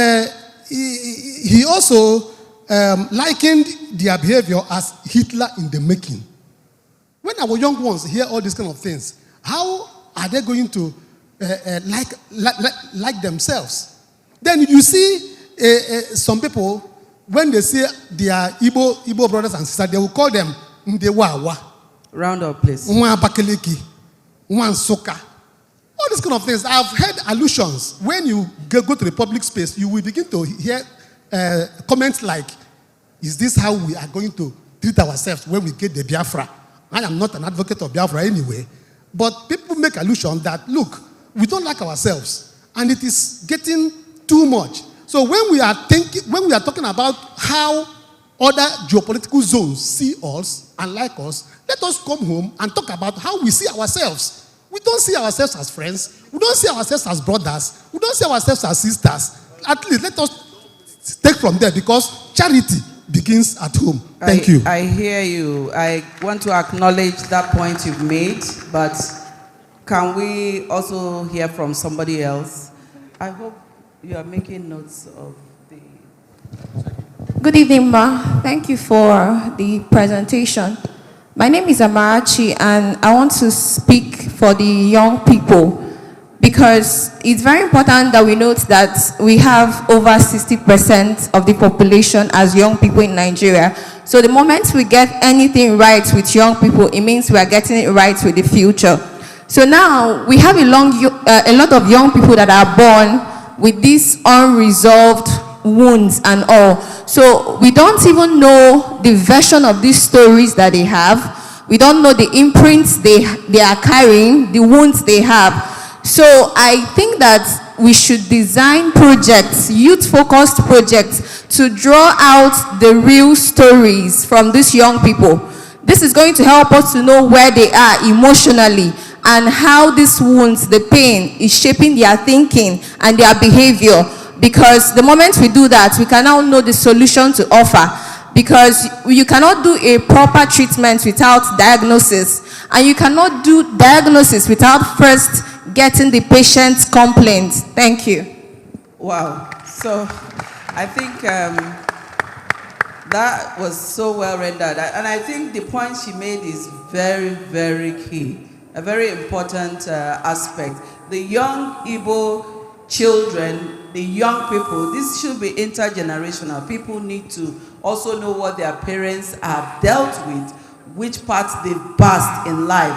he also likened their behavior as Hitler in the making. When our young ones hear all these kind of things, how are they going to like themselves? Then you see some people, when they see their Igbo brothers and sisters, they will call them Ndewawa. Round up, please. Nwa Abakaliki, Nwa Nsoka. All these kind of things. I've heard allusions. When you go to the public space, you will begin to hear comments like, is this how we are going to treat ourselves when we get the Biafra? I am not an advocate of Biafra anyway, but people make allusion that, look, we don't like ourselves, and it is getting too much. So when we are talking about how other geopolitical zones see us and like us, let us come home and talk about how we see ourselves. We don't see ourselves as friends. We don't see ourselves as brothers. We don't see ourselves as sisters. At least let us take from there, because charity begins at home. Thank you. I hear you. I want to acknowledge that point you've made, but can we also hear from somebody else? I hope you are making notes of the... Good evening, Ma. Thank you for the presentation. My name is Amarachi, and I want to speak for the young people, because it's very important that we note that we have over 60% of the population as young people in Nigeria. So the moment we get anything right with young people, it means we are getting it right with the future. So now we have a lot of young people that are born with these unresolved wounds and all. So we don't even know the version of these stories that they have. We don't know the imprints they are carrying, the wounds they have. So I think that we should design projects, youth-focused projects, to draw out the real stories from these young people. This is going to help us to know where they are emotionally and how these wounds, the pain, is shaping their thinking and their behavior. Because the moment we do that, we can now know the solution to offer. Because you cannot do a proper treatment without diagnosis. And you cannot do diagnosis without first getting the patient's complaints. Thank you. Wow. So I think that was so well rendered. And I think the point she made is very, very key. A very important aspect. The young Igbo children, the young people, this should be intergenerational. People need to also know what their parents have dealt with, which parts they've passed in life,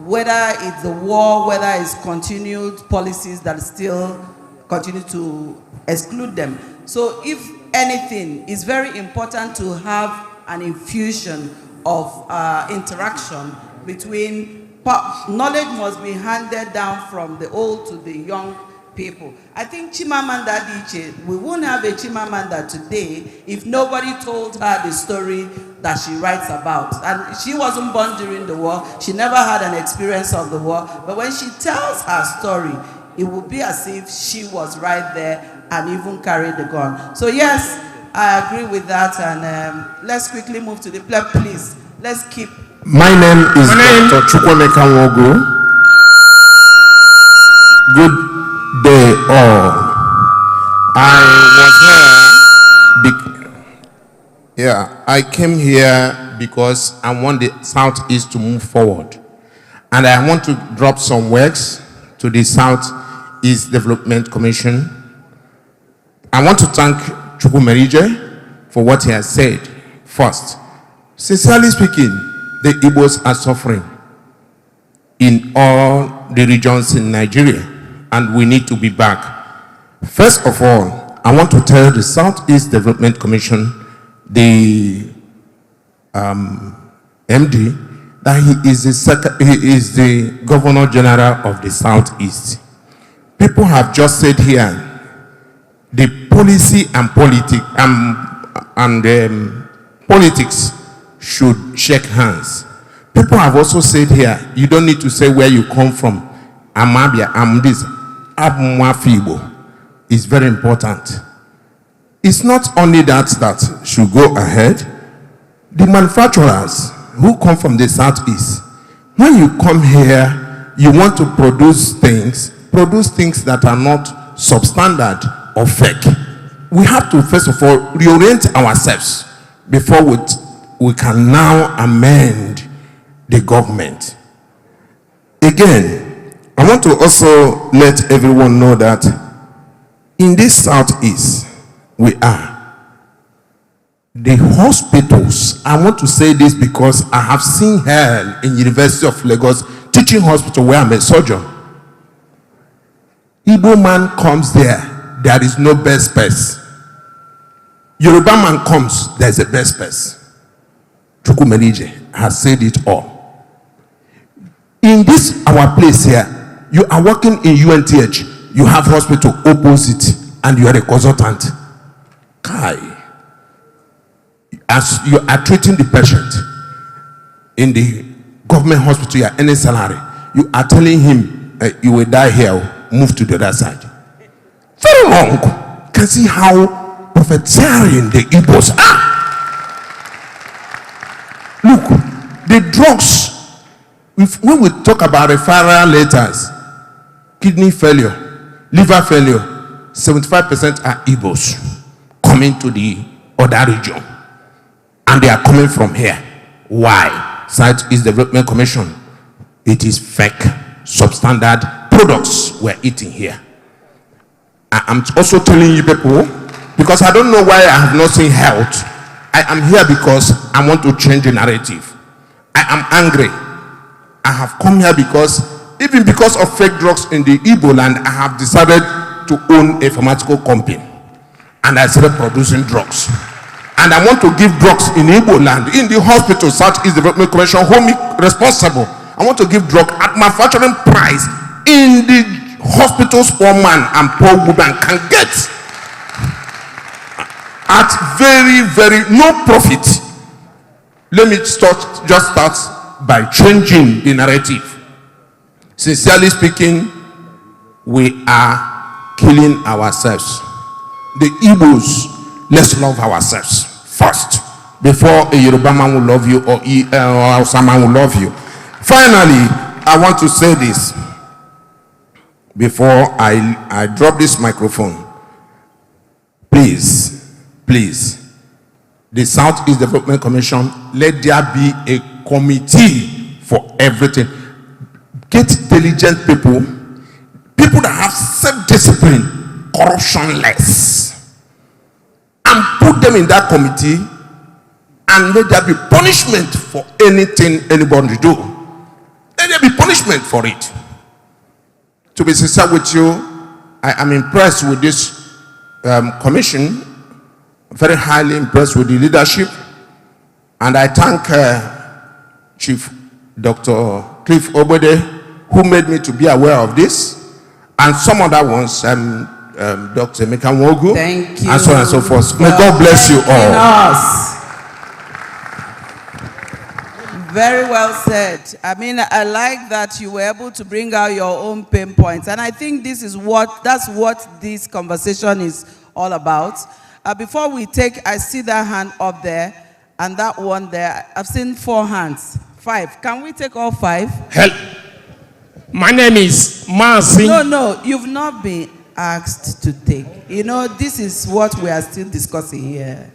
whether it's the war, whether it's continued policies that still continue to exclude them. So if anything, it's very important to have an infusion of interaction between, knowledge must be handed down from the old to the young people. I think Chimamanda Adichie, we wouldn't have a Chimamanda today if nobody told her the story that she writes about. And she wasn't born during the war. She never had an experience of the war. But when she tells her story, it would be as if she was right there and even carried the gun. So yes, I agree with that. And let's quickly move to the play, please. Let's keep. My name is Dr. Chukwemeka Nwogu. Good day all. I came here because I want the Southeast to move forward. And I want to drop some words to the Southeast Development Commission. I want to thank Chukwumerije for what he has said. First, sincerely speaking, the Igbos are suffering in all the regions in Nigeria, and we need to be back. First of all, I want to tell the Southeast Development Commission, the MD, that he is the Governor General of the Southeast. People have just said here, the policy and politics should shake hands. People have also said here, you don't need to say where you come from. I'm Abia, I'm this. Abumwafibo is very important. It's not only that should go ahead. The manufacturers who come from the Southeast, when you come here, you want to produce things that are not substandard or fake. We have to, first of all, reorient ourselves before we can now amend the government. Again, I want to also let everyone know that in this Southeast, we are. The hospitals, I want to say this because I have seen hell in University of Lagos teaching hospital where I'm a surgeon. Igbo man comes there is no best space. Yoruba man comes, there's a best space. Chukwumerije has said it all. In this, our place here, you are working in UNTH, you have hospital opposite, and you are a consultant. Kai. As you are treating the patient in the government hospital, you are earning salary, you are telling him you will die here, move to the other side. Very wrong. You can see how profiteering the Igbos are. Look, the drugs, when we talk about referral letters, kidney failure, liver failure, 75% are Igbos coming to the other region. And they are coming from here. Why? Southeast Development Commission. It is fake, substandard products we're eating here. I'm also telling you people, because I don't know why I have not seen health. I am here because I want to change the narrative. I am angry. I have come here because, even because of fake drugs in the Igbo land, I have decided to own a pharmaceutical company. And I started producing drugs. And I want to give drugs in Igbo land, in the hospital, Southeast Development Commission, hold me responsible. I want to give drug at manufacturing price in the hospitals poor man and poor woman can get. At very, very no profit. Let me just start by changing the narrative. Sincerely speaking, we are killing ourselves. The Igbos, let's love ourselves first before a Yoruba man will love you or a Hausa man will love you. Finally, I want to say this before I drop this microphone. Please, the Southeast Development Commission, let there be a committee for everything. Get diligent people that have self-discipline, corruption-less. And put them in that committee and let there be punishment for anything anybody do. Let there be punishment for it. To be sincere with you, I am impressed with this commission, very highly impressed with the leadership, and I thank Chief Dr. Cliff Obede, who made me to be aware of this, and some other ones, Dr. Emeka Nwogu, thank you, and so on and so forth. May God bless you all. Us. Very well said. I mean, I like that you were able to bring out your own pain points, and I think that's what this conversation is all about. Before we take, I see that hand up there, and that one there. I've seen 4 hands, 5. Can we take all 5? Help. My name is Marcy. No, you've not been asked to take. You know, this is what we are still discussing here.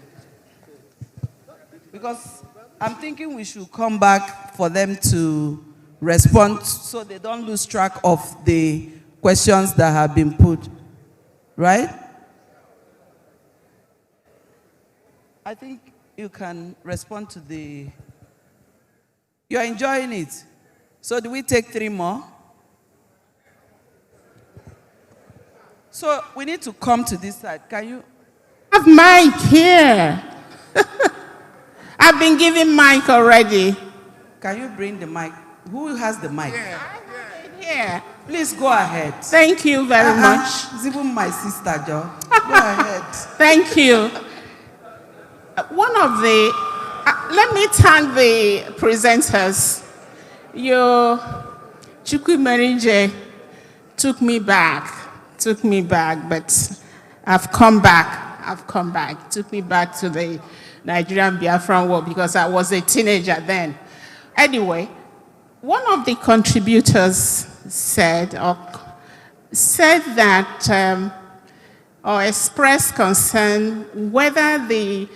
Because I'm thinking we should come back for them to respond so they don't lose track of the questions that have been put. Right? I think you can respond to the... You're enjoying it. So do we take 3 more? So we need to come to this side. Can you? Have mic here. I've been given mic already. Can you bring the mic? Who has the mic? Here. Please go ahead. Thank you very much. It's even my sister, Joe. Go ahead. Thank you. One of the, let me thank the presenters. Your Chukwumerije took me back, but I've come back. Took me back to the Nigerian Biafran War because I was a teenager then. Anyway, one of the contributors said that, or expressed concern whether the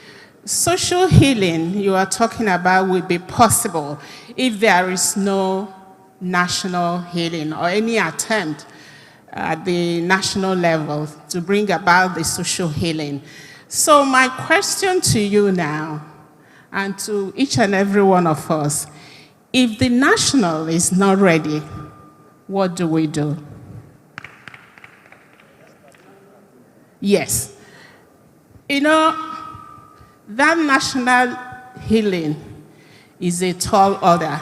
social healing you are talking about will be possible if there is no national healing or any attempt at the national level to bring about the social healing. So my question to you now, and to each and every one of us, if the national is not ready, what do we do? Yes. You know, that national healing is a tall order.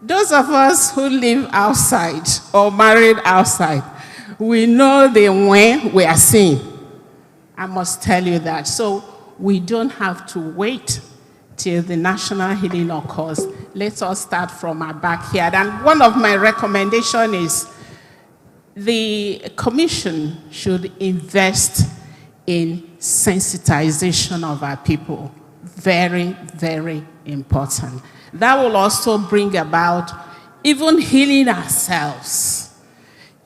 Those of us who live outside or married outside, we know the when we are seeing. I must tell you that. So we don't have to wait till the national healing occurs. Let us start from our backyard. And one of my recommendations is the commission should invest in sensitization of our people. Very, very important. That will also bring about even healing ourselves,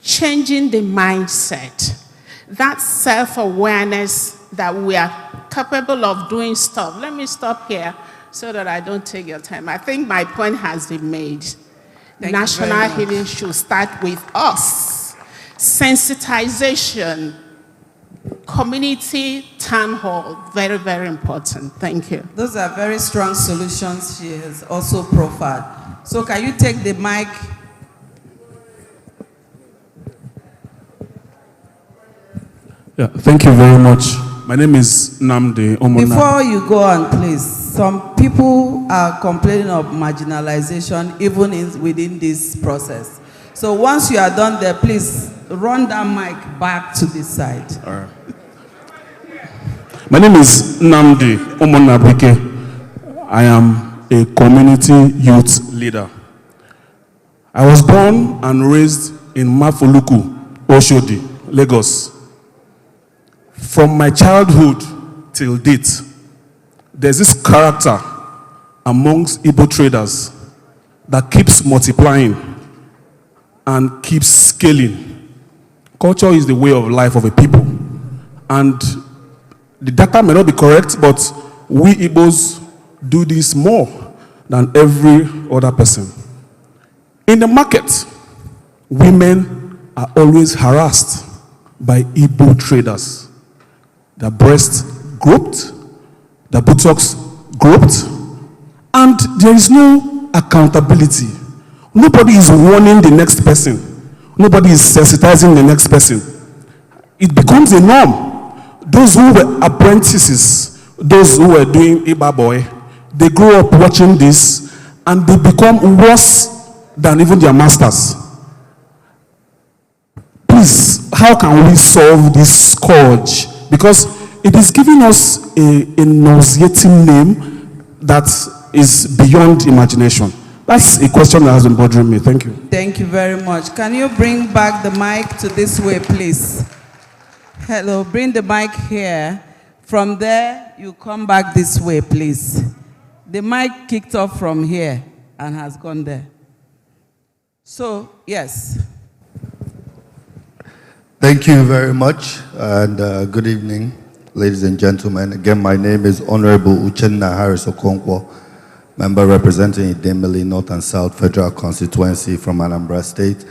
changing the mindset, that self-awareness that we are capable of doing stuff. Let me stop here so that I don't take your time. I think my point has been made. National healing should start with us. Sensitization, community town hall, very, very important. Thank you. Those are very strong solutions she has also profiled. So can you take the mic? Yeah, thank you very much. My name is Namdi Omona. Before you go on, please, some people are complaining of marginalization even within this process. So once you are done there, please run that mic back to this side. All right. My name is Namdi Omonabike. I am a community youth leader. I was born and raised in Mafoluku, Oshodi, Lagos. From my childhood till date, there's this character amongst Igbo traders that keeps multiplying and keeps scaling. Culture is the way of life of a people. And the data may not be correct, but we Igbos do this more than every other person. In the market, women are always harassed by Igbo traders. Their breasts groped, their buttocks groped, and there is no accountability. Nobody is warning the next person. Nobody is sensitizing the next person. It becomes a norm. Those who were apprentices, those who were doing Iba boy, they grow up watching this and they become worse than even their masters. Please, how can we solve this scourge? Because it is giving us a nauseating name that is beyond imagination. That's a question that has been bothering me. Thank you. Thank you very much. Can you bring back the mic to this way, please? Hello, bring the mic here. From there, you come back this way, please. The mic kicked off from here and has gone there. So, yes. Thank you very much, and good evening, ladies and gentlemen. Again, my name is Honorable Uchenna Harris Okonkwo, member representing Idemili North and South Federal Constituency from Anambra State.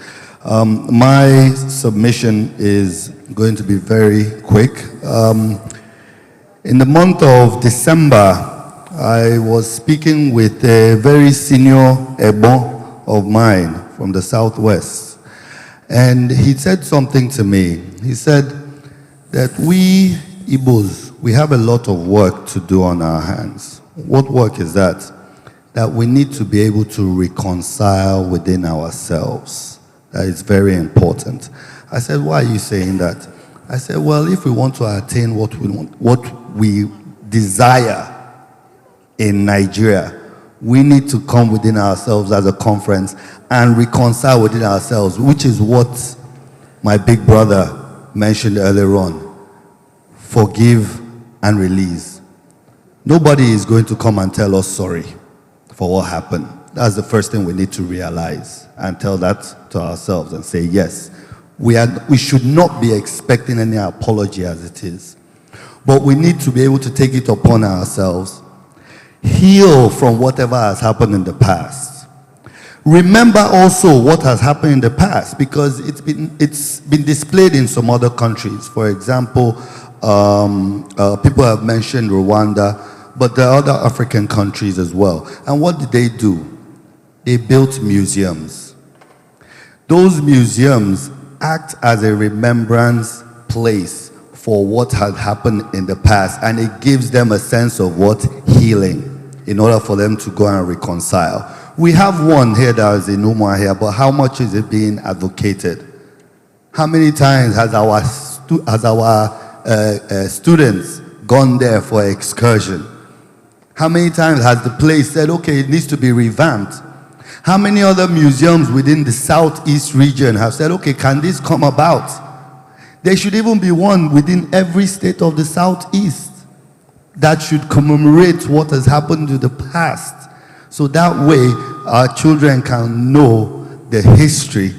My submission is going to be very quick. In the month of December, I was speaking with a very senior Ebo of mine from the Southwest. And he said something to me. He said that we Igbos, we have a lot of work to do on our hands. What work is that? That we need to be able to reconcile within ourselves. That is very important. I said, why are you saying that? I said, well, if we want to attain what we want, what we desire in Nigeria, we need to come within ourselves as a conference and reconcile within ourselves, which is what my big brother mentioned earlier on. Forgive and release. Nobody is going to come and tell us sorry for what happened. That's the first thing we need to realize and tell that to ourselves and say, yes, we should not be expecting any apology as it is. But we need to be able to take it upon ourselves, heal from whatever has happened in the past. Remember also what has happened in the past, because it's been displayed in some other countries. For example, people have mentioned Rwanda, but there are other African countries as well. And what did they do? They built museums. Those museums act as a remembrance place for what had happened in the past, and it gives them a sense of what? Healing, in order for them to go and reconcile. We have one here that is in Umar here, but how much is it being advocated? How many times has our students gone there for excursion? How many times has the place said, okay, it needs to be revamped? How many other museums within the Southeast region have said, okay, can this come about? There should even be one within every state of the Southeast that should commemorate what has happened in the past. So that way, our children can know the history,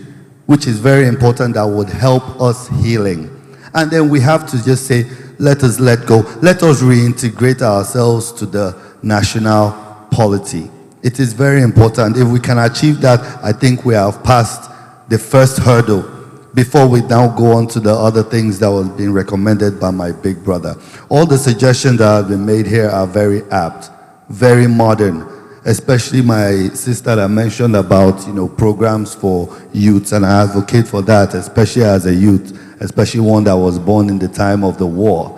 which is very important, that would help us healing. And then we have to just say, let us let go. Let us reintegrate ourselves to the national polity. It is very important. If we can achieve that, I think we have passed the first hurdle before we now go on to the other things that was being recommended by my big brother. All the suggestions that have been made here are very apt, very modern, especially my sister that mentioned about, programs for youths, and I advocate for that, especially as a youth, especially one that was born in the time of the war,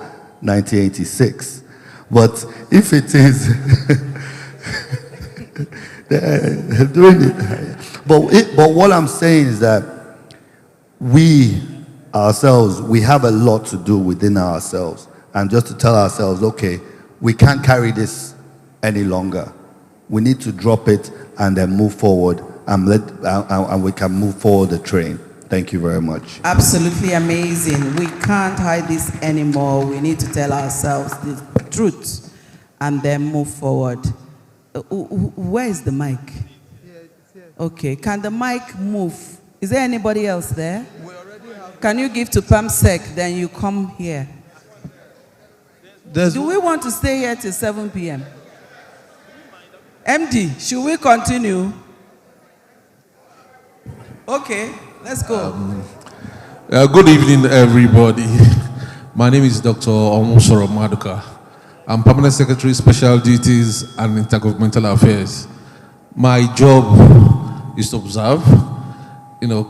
1986. But if it is doing it, but what I'm saying is that we ourselves, we have a lot to do within ourselves, and just to tell ourselves, okay, we can't carry this any longer. We need to drop it and then move forward, and we can move forward the train. Thank you very much. Absolutely amazing. We can't hide this anymore. We need to tell ourselves the truth and then move forward. Where is the mic? Okay, can the mic move? Is there anybody else there? Can you give to PAMSEC, then you come here? Do we want to stay here till 7 p.m.? MD, should we continue? Okay, let's go. Good evening, everybody. My name is Dr. Omosoro Maduka. I'm Permanent Secretary, Special Duties and Intergovernmental Affairs. My job is to observe,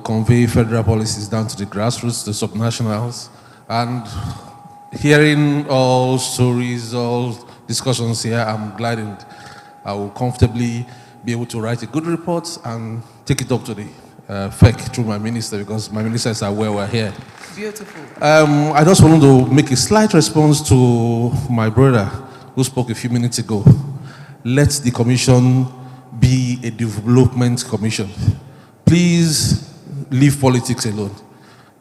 convey federal policies down to the grassroots, the subnationals, and hearing all stories, all discussions here, I'm glad I will comfortably be able to write a good report and take it up to the FEC through my minister, because my minister is aware we're here. Beautiful. I just wanted to make a slight response to my brother who spoke a few minutes ago. Let the commission be a development commission. Please leave politics alone.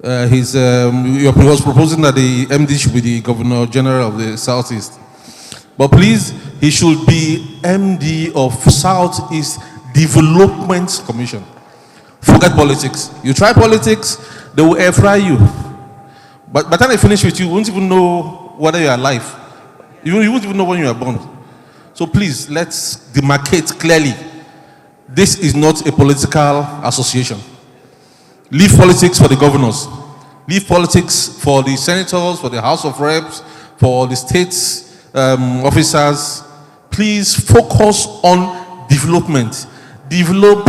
He was proposing that the MD should be the Governor General of the Southeast. But please, he should be MD of Southeast Development Commission. Forget politics. You try politics, they will air fry you. But by the time they finish with you, you won't even know whether you are alive. You won't even know when you are born. So please, let's demarcate clearly. This is not a political association. Leave politics for the governors. Leave politics for the senators, for the House of Reps, for the state officers, please focus on development. Develop.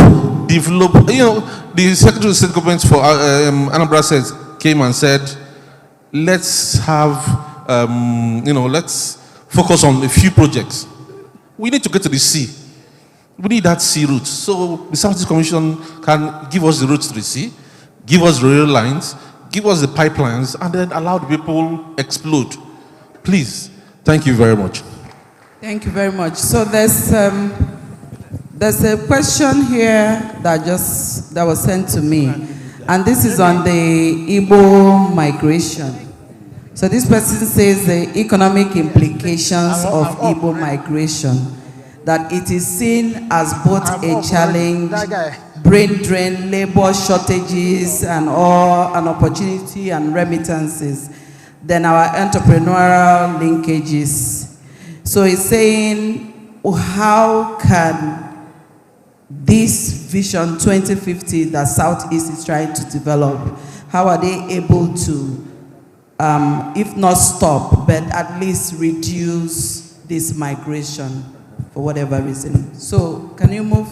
You know, the Secretary of State Government for Anambra State came and said, let's have, let's focus on a few projects. We need to get to the sea. We need that sea route. So the Southeast Commission can give us the routes to the sea, give us the rail lines, give us the pipelines, and then allow the people explode. Please. Thank you very much. Thank you very much. So there's a question here that was sent to me, and this is on the Igbo migration. So this person says the economic implications of Igbo migration, that it is seen as both a challenge, brain drain, labor shortages, and all an opportunity and remittances, then our entrepreneurial linkages. So he's saying, how can this Vision 2050 that Southeast is trying to develop, how are they able to, if not stop, but at least reduce this migration for whatever reason? So can you move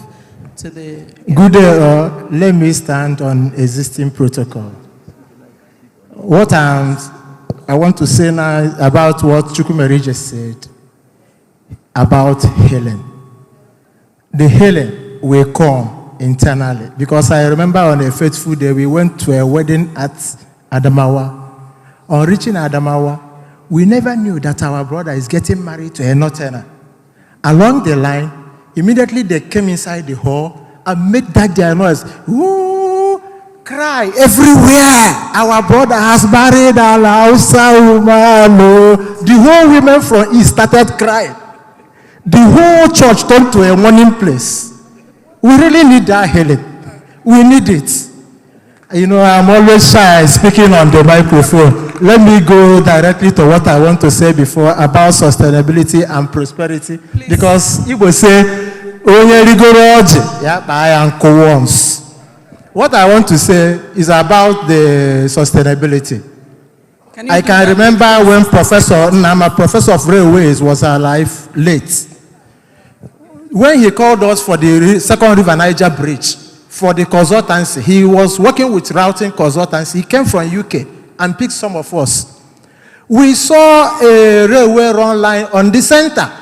to the... Good day. Let me stand on existing protocol. What I want to say now about what Chukwumeri just said about healing. The healing will come internally, because I remember on a fateful day we went to a wedding at Adamawa. On reaching Adamawa, we never knew that our brother is getting married to a northerner. Along the line, immediately they came inside the hall and made that their noise. Woo! Cry everywhere. Our brother has married a Hausa woman. The whole women from East started crying. The whole church turned to a mourning place. We really need that healing. We need it. You know, I'm always shy speaking on the microphone. Let me go directly to what I want to say before about sustainability and prosperity. Please. Because you will say, what I want to say is about the sustainability. I can remember when I'm a professor of railways, was alive late. When he called us for the Second River Niger Bridge, for the consultancy, he was working with routing consultancy. He came from UK and picked some of us. We saw a railway run line on the center,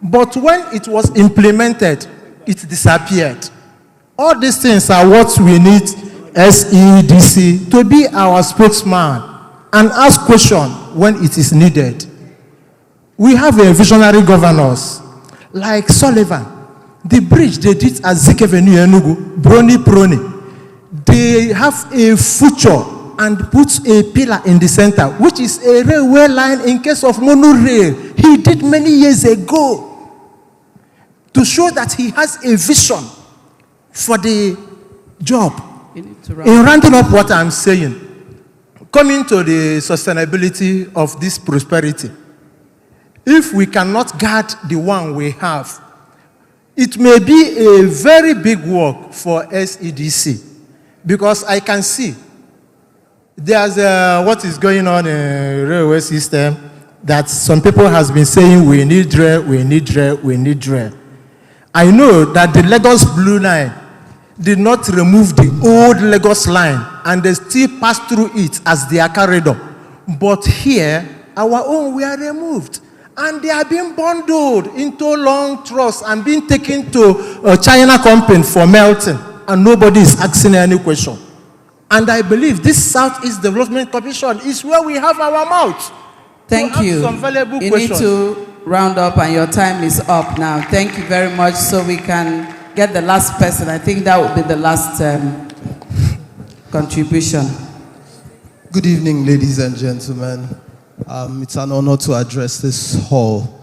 but when it was implemented, it disappeared. All these things are what we need SEDC to be our spokesman and ask questions when it is needed. We have a visionary governors like Sullivan. The bridge they did at Zikevenu Enugu, Broni Proni, they have a future and put a pillar in the center, which is a railway line in case of monorail. He did many years ago to show that he has a vision for the job. In rounding up what I'm saying, coming to the sustainability of this prosperity, if we cannot guard the one we have, it may be a very big work for SEDC, because I can see there's what is going on in the railway system that some people has been saying we need rail, we need rail, we need rail. I know that the Lagos Blue Line did not remove the old Lagos line and they still pass through it as their corridor. But here, our own were removed. And they are being bundled into long troughs and being taken to a China company for melting. And nobody is asking any question. And I believe this Southeast Development Commission is where we have our mouth. Thank you. Some valuable you questions. Need to round up and your time is up now. Thank you very much. So we can get the last person. I think that would be the last contribution. Good evening, ladies and gentlemen. It's an honor to address this hall.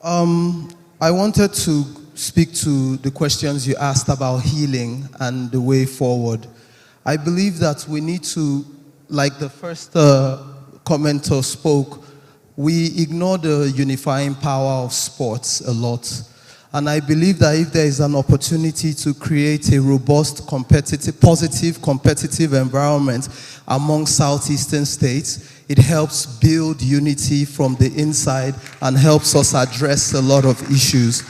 I wanted to speak to the questions you asked about healing and the way forward. I believe that we need to, like the first commenter spoke, we ignore the unifying power of sports a lot. And I believe that if there is an opportunity to create a robust, competitive, positive, competitive environment among Southeastern states, it helps build unity from the inside and helps us address a lot of issues.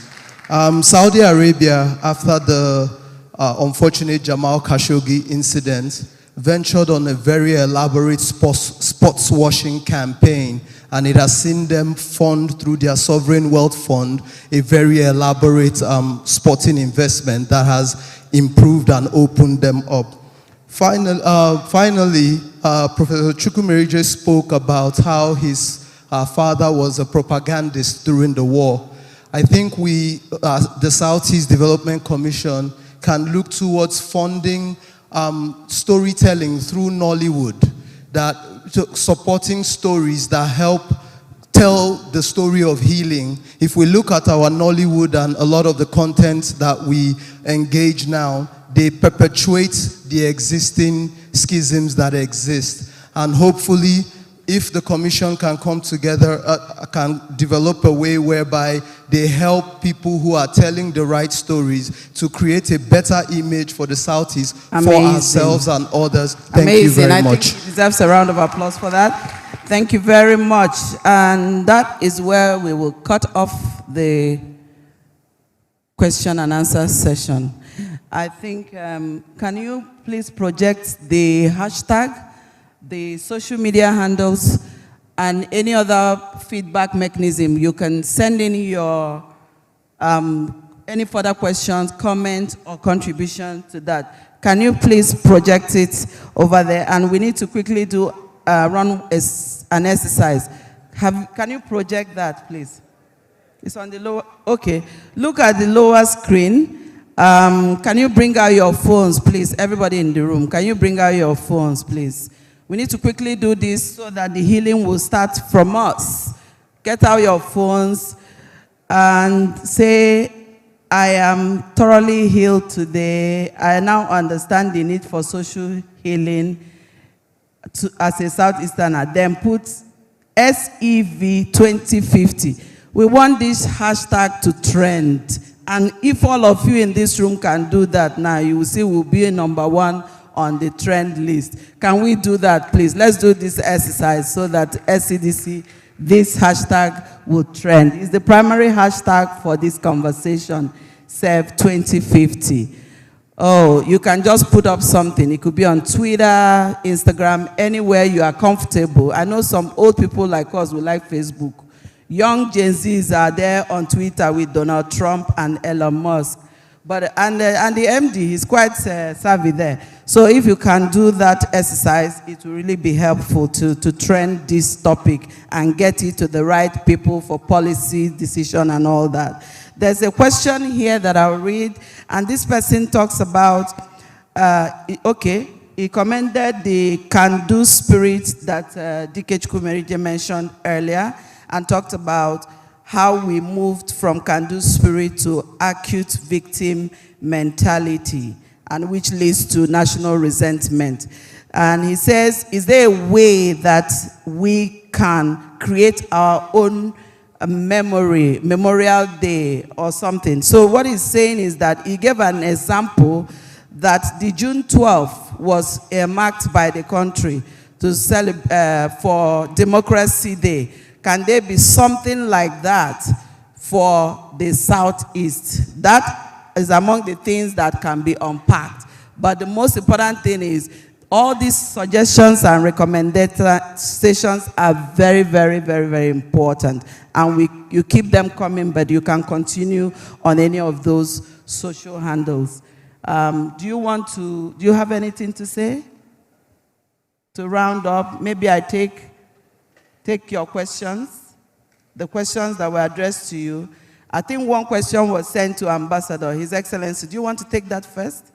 Saudi Arabia, after the unfortunate Jamal Khashoggi incident, ventured on a very elaborate sports washing campaign, and it has seen them fund through their sovereign wealth fund a very elaborate sporting investment that has improved and opened them up. Finally, Professor Chukwumerije spoke about how his father was a propagandist during the war. I think we, the Southeast Development Commission, can look towards funding storytelling through Nollywood, that supporting stories that help tell the story of healing. If we look at our Nollywood and a lot of the content that we engage now, they perpetuate the existing schisms that exist. And hopefully, if the commission can come together, can develop a way whereby they help people who are telling the right stories to create a better image for the Southeast, for ourselves and others. Thank you very much. I think it deserves a round of applause for that. Thank you very much. And that is where we will cut off the question and answer session. I think, can you please project the hashtag, the social media handles, and any other feedback mechanism? You can send in your any further questions, comments, or contribution to that. Can you please project it over there? And we need to quickly do run an exercise. Can you project that, please? It's on the lower. Okay. Look at the lower screen. Can you bring out your phones, please? Everybody in the room, can you bring out your phones, please? We need to quickly do this so that the healing will start from us. Get out your phones and say, I am thoroughly healed today. I now understand the need for social healing as a Southeasterner. Then put SEV 2050. We want this hashtag to trend. And if all of you in this room can do that now, you will see we'll be #1 on the trend list. Can we do that, please? Let's do this exercise so that SCDC, this hashtag will trend. It's the primary hashtag for this conversation, SEV 2050. Oh, you can just put up something. It could be on Twitter, Instagram, anywhere you are comfortable. I know some old people like us who like Facebook. Young Gen Zs are there on Twitter with Donald Trump and Elon Musk. And the MD is quite savvy there. So if you can do that exercise, it will really be helpful to trend this topic and get it to the right people for policy decision and all that. There's a question here that I'll read, and this person talks about, he commended the can-do spirit that DK Chukwumerije mentioned earlier, and talked about how we moved from can-do spirit to acute victim mentality, and which leads to national resentment. And he says, is there a way that we can create our own memorial day or something? So what he's saying is that he gave an example that the June 12th was earmarked by the country to celebrate for Democracy Day. Can there be something like that for the Southeast? That is among the things that can be unpacked. But the most important thing is all these suggestions and recommendations are very, very, very, very important. And you keep them coming, but you can continue on any of those social handles. Do you have anything to say? To round up, maybe I take your questions, the questions that were addressed to you. I think one question was sent to Ambassador, His Excellency. Do you want to take that first?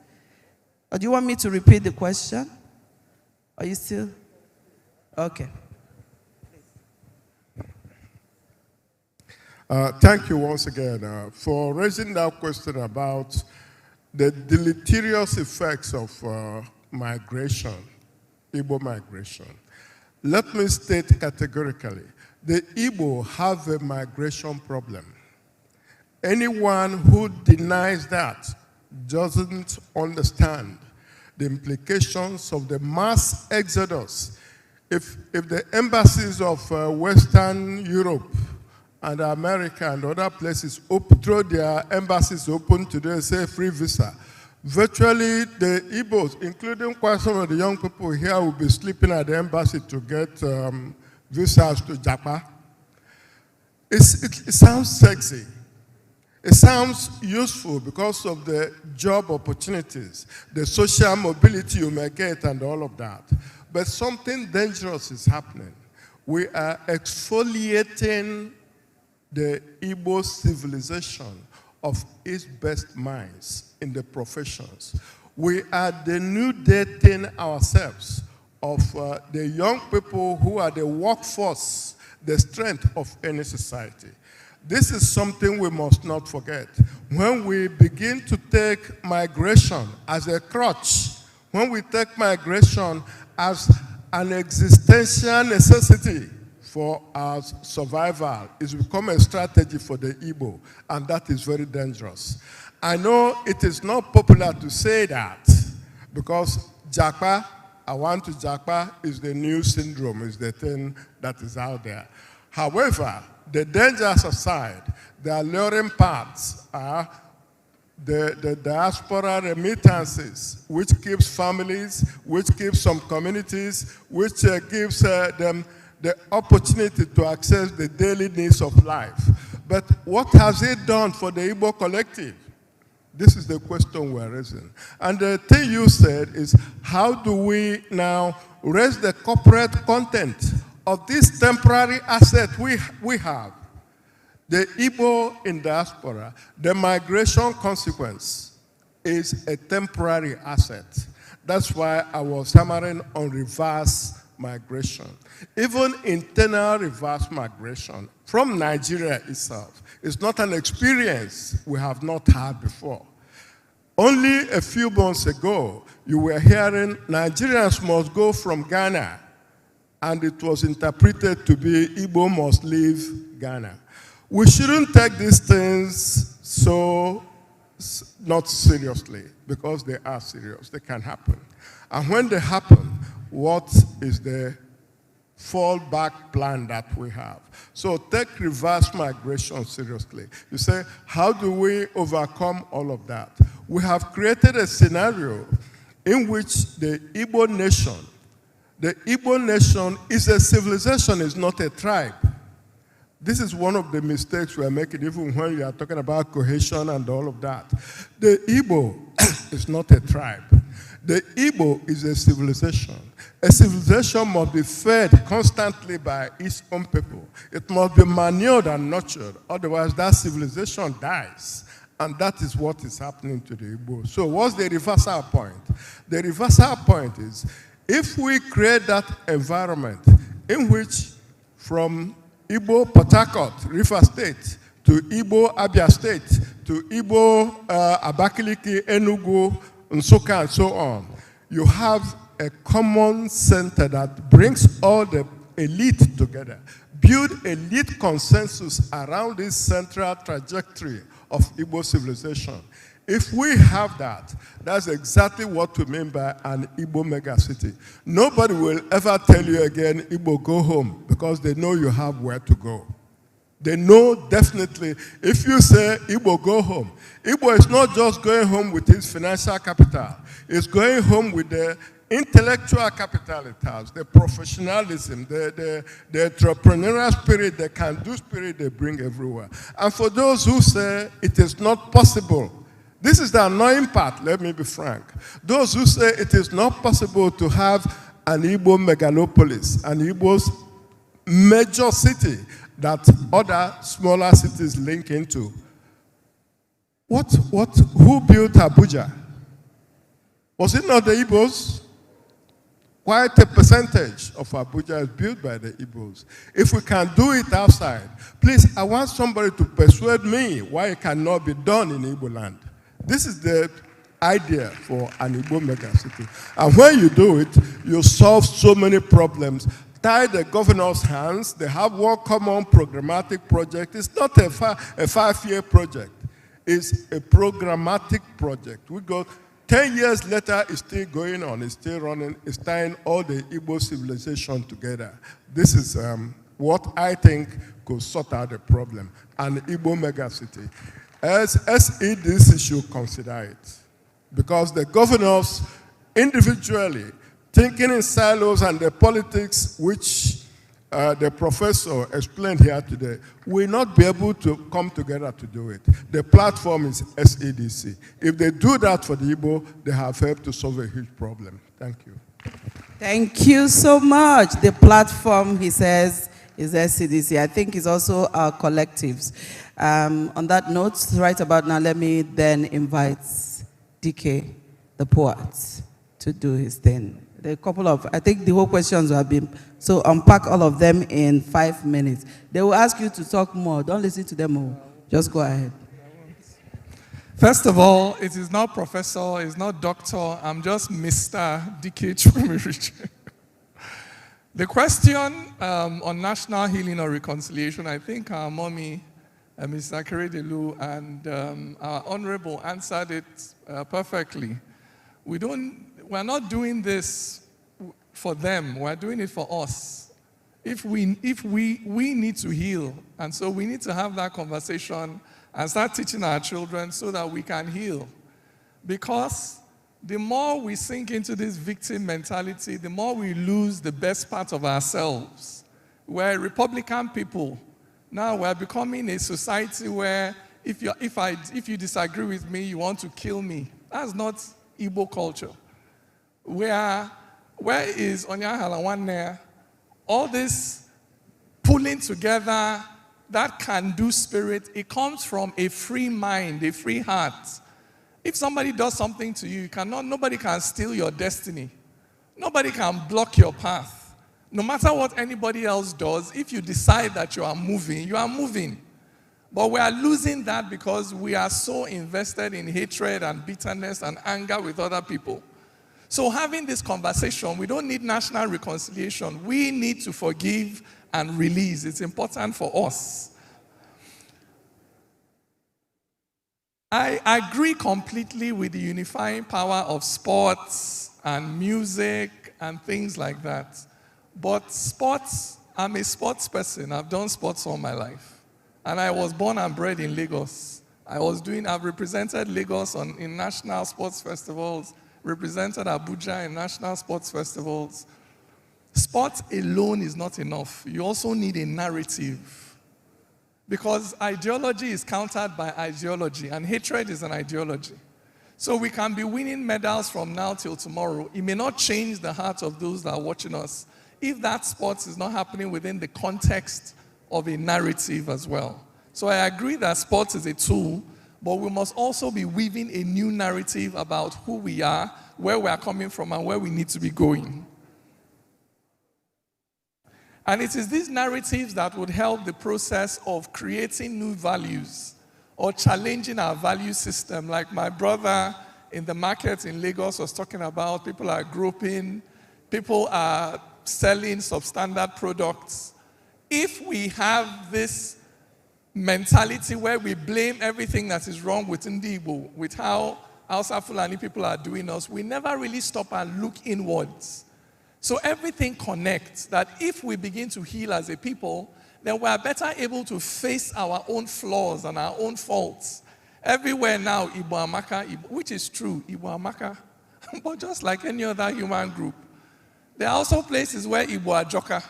Or do you want me to repeat the question? Are you still? Okay. Thank you once again for raising that question about the deleterious effects of migration, Igbo migration. Let me state categorically, the Igbo have a migration problem. Anyone who denies that doesn't understand the implications of the mass exodus if the embassies of Western Europe and America and other places throw their embassies open today, say free visa, virtually the Igbos, including quite some of the young people here, will be sleeping at the embassy to get visas to Japan. It sounds sexy. It sounds useful because of the job opportunities, the social mobility you may get and all of that. But something dangerous is happening. We are exfoliating the Igbo civilization of its best minds in the professions. We are denudating ourselves of the young people who are the workforce, the strength of any society. This is something we must not forget. When we begin to take migration as a crutch, when we take migration as an existential necessity for our survival, it's become a strategy for the Igbo, and that is very dangerous. I know it is not popular to say that because Japa, I want to Japa, is the new syndrome, is the thing that is out there. However, the dangers aside, the alluring parts are the diaspora remittances, which keeps families, which keeps some communities, which gives them the opportunity to access the daily needs of life. But what has it done for the Igbo collective? This is the question we're raising. And the thing you said is, how do we now raise the corporate content of this temporary asset we have? The Igbo in diaspora, the migration consequence is a temporary asset. That's why I was hammering on reverse migration. Even internal reverse migration from Nigeria itself is not an experience we have not had before. Only a few months ago, you were hearing Nigerians must go from Ghana, and it was interpreted to be Igbo must leave Ghana. We shouldn't take these things so not seriously, because they are serious. They can happen. And when they happen, what is the fallback plan that we have? So take reverse migration seriously. You say, how do we overcome all of that? We have created a scenario in which the Igbo nation is a civilization, is not a tribe. This is one of the mistakes we are making, even when you are talking about cohesion and all of that. The Igbo is not a tribe. The Igbo is a civilization. A civilization must be fed constantly by its own people. It must be manured and nurtured, otherwise that civilization dies. And that is what is happening to the Igbo. So what's the reversal point? The reversal point is, if we create that environment in which from Igbo Port Harcourt, River State, to Igbo Abia State, to Igbo Abakaliki, Enugu, Nsukka, and so on, you have a common center that brings all the elite together. Build elite consensus around this central trajectory of Igbo civilization. If we have that, that's exactly what we mean by an Igbo megacity. Nobody will ever tell you again, Igbo, go home, because they know you have where to go. They know definitely, if you say, Igbo, go home, Igbo is not just going home with its financial capital. It's going home with the intellectual capital it has, the professionalism, the entrepreneurial spirit, the can-do spirit they bring everywhere. And for those who say it is not possible, this is the annoying part, let me be frank. Those who say it is not possible to have an Igbo megalopolis, an Igbo's major city that other smaller cities link into. Who built Abuja? Was it not the Igbos? Quite a percentage of Abuja is built by the Igbos. If we can do it outside, please, I want somebody to persuade me why it cannot be done in Igbo land. This is the idea for an Igbo megacity. And when you do it, you solve so many problems. Tie the governor's hands. They have one common programmatic project. It's not a five-year project. It's a programmatic project. We go 10 years later, it's still going on, it's still running, it's tying all the Igbo civilization together. This is what I think could sort out the problem. An Igbo megacity. As SEDC should consider it. Because the governors individually, thinking in silos and the politics which the professor explained here today, will not be able to come together to do it. The platform is SEDC. If they do that for the Igbo, they have helped to solve a huge problem. Thank you. Thank you so much. The platform, he says, is SEDC. I think it's also our collectives. On that note, right about now, let me then invite DK, the poet, to do his thing. There are a couple of, I think the whole questions have been, so unpack all of them in 5 minutes. They will ask you to talk more. Don't listen to them all. Just go ahead. First of all, it is not professor, it's not doctor, I'm just Mr. DK Chukwumerich. The question on national healing or reconciliation, I think our mommy, Mr. Keredelu, and our honorable answered it perfectly. We're not doing this for them, we're doing it for us. If we need to heal, and so we need to have that conversation and start teaching our children so that we can heal. Because the more we sink into this victim mentality, the more we lose the best part of ourselves. We're Republican people. Now we're becoming a society where if you disagree with me, you want to kill me. That's not Igbo culture. Where is Onyahala Wanne? All this pulling together, that can-do spirit, it comes from a free mind, a free heart. If somebody does something to you, nobody can steal your destiny. Nobody can block your path. No matter what anybody else does, if you decide that you are moving, you are moving. But we are losing that because we are so invested in hatred and bitterness and anger with other people. So having this conversation, we don't need national reconciliation. We need to forgive and release. It's important for us. I agree completely with the unifying power of sports and music and things like that. But sports, I'm a sports person. I've done sports all my life. And I was born and bred in Lagos. I've represented Lagos in national sports festivals, represented Abuja in national sports festivals. Sports alone is not enough. You also need a narrative. Because ideology is countered by ideology, and hatred is an ideology. So we can be winning medals from now till tomorrow. It may not change the heart of those that are watching us if that sport is not happening within the context of a narrative as well. So I agree that sports is a tool, but we must also be weaving a new narrative about who we are, where we are coming from, and where we need to be going. And it is these narratives that would help the process of creating new values or challenging our value system. Like my brother in the market in Lagos was talking about, people are groping, people are selling substandard products. If we have this mentality where we blame everything that is wrong with Igbo, with how Hausa Fulani people are doing us, we never really stop and look inwards. So everything connects, that if we begin to heal as a people, then we are better able to face our own flaws and our own faults. Everywhere now, Igbo Amaka, which is true, Igbo Amaka, but just like any other human group. There are also places where Igbo Ajoka.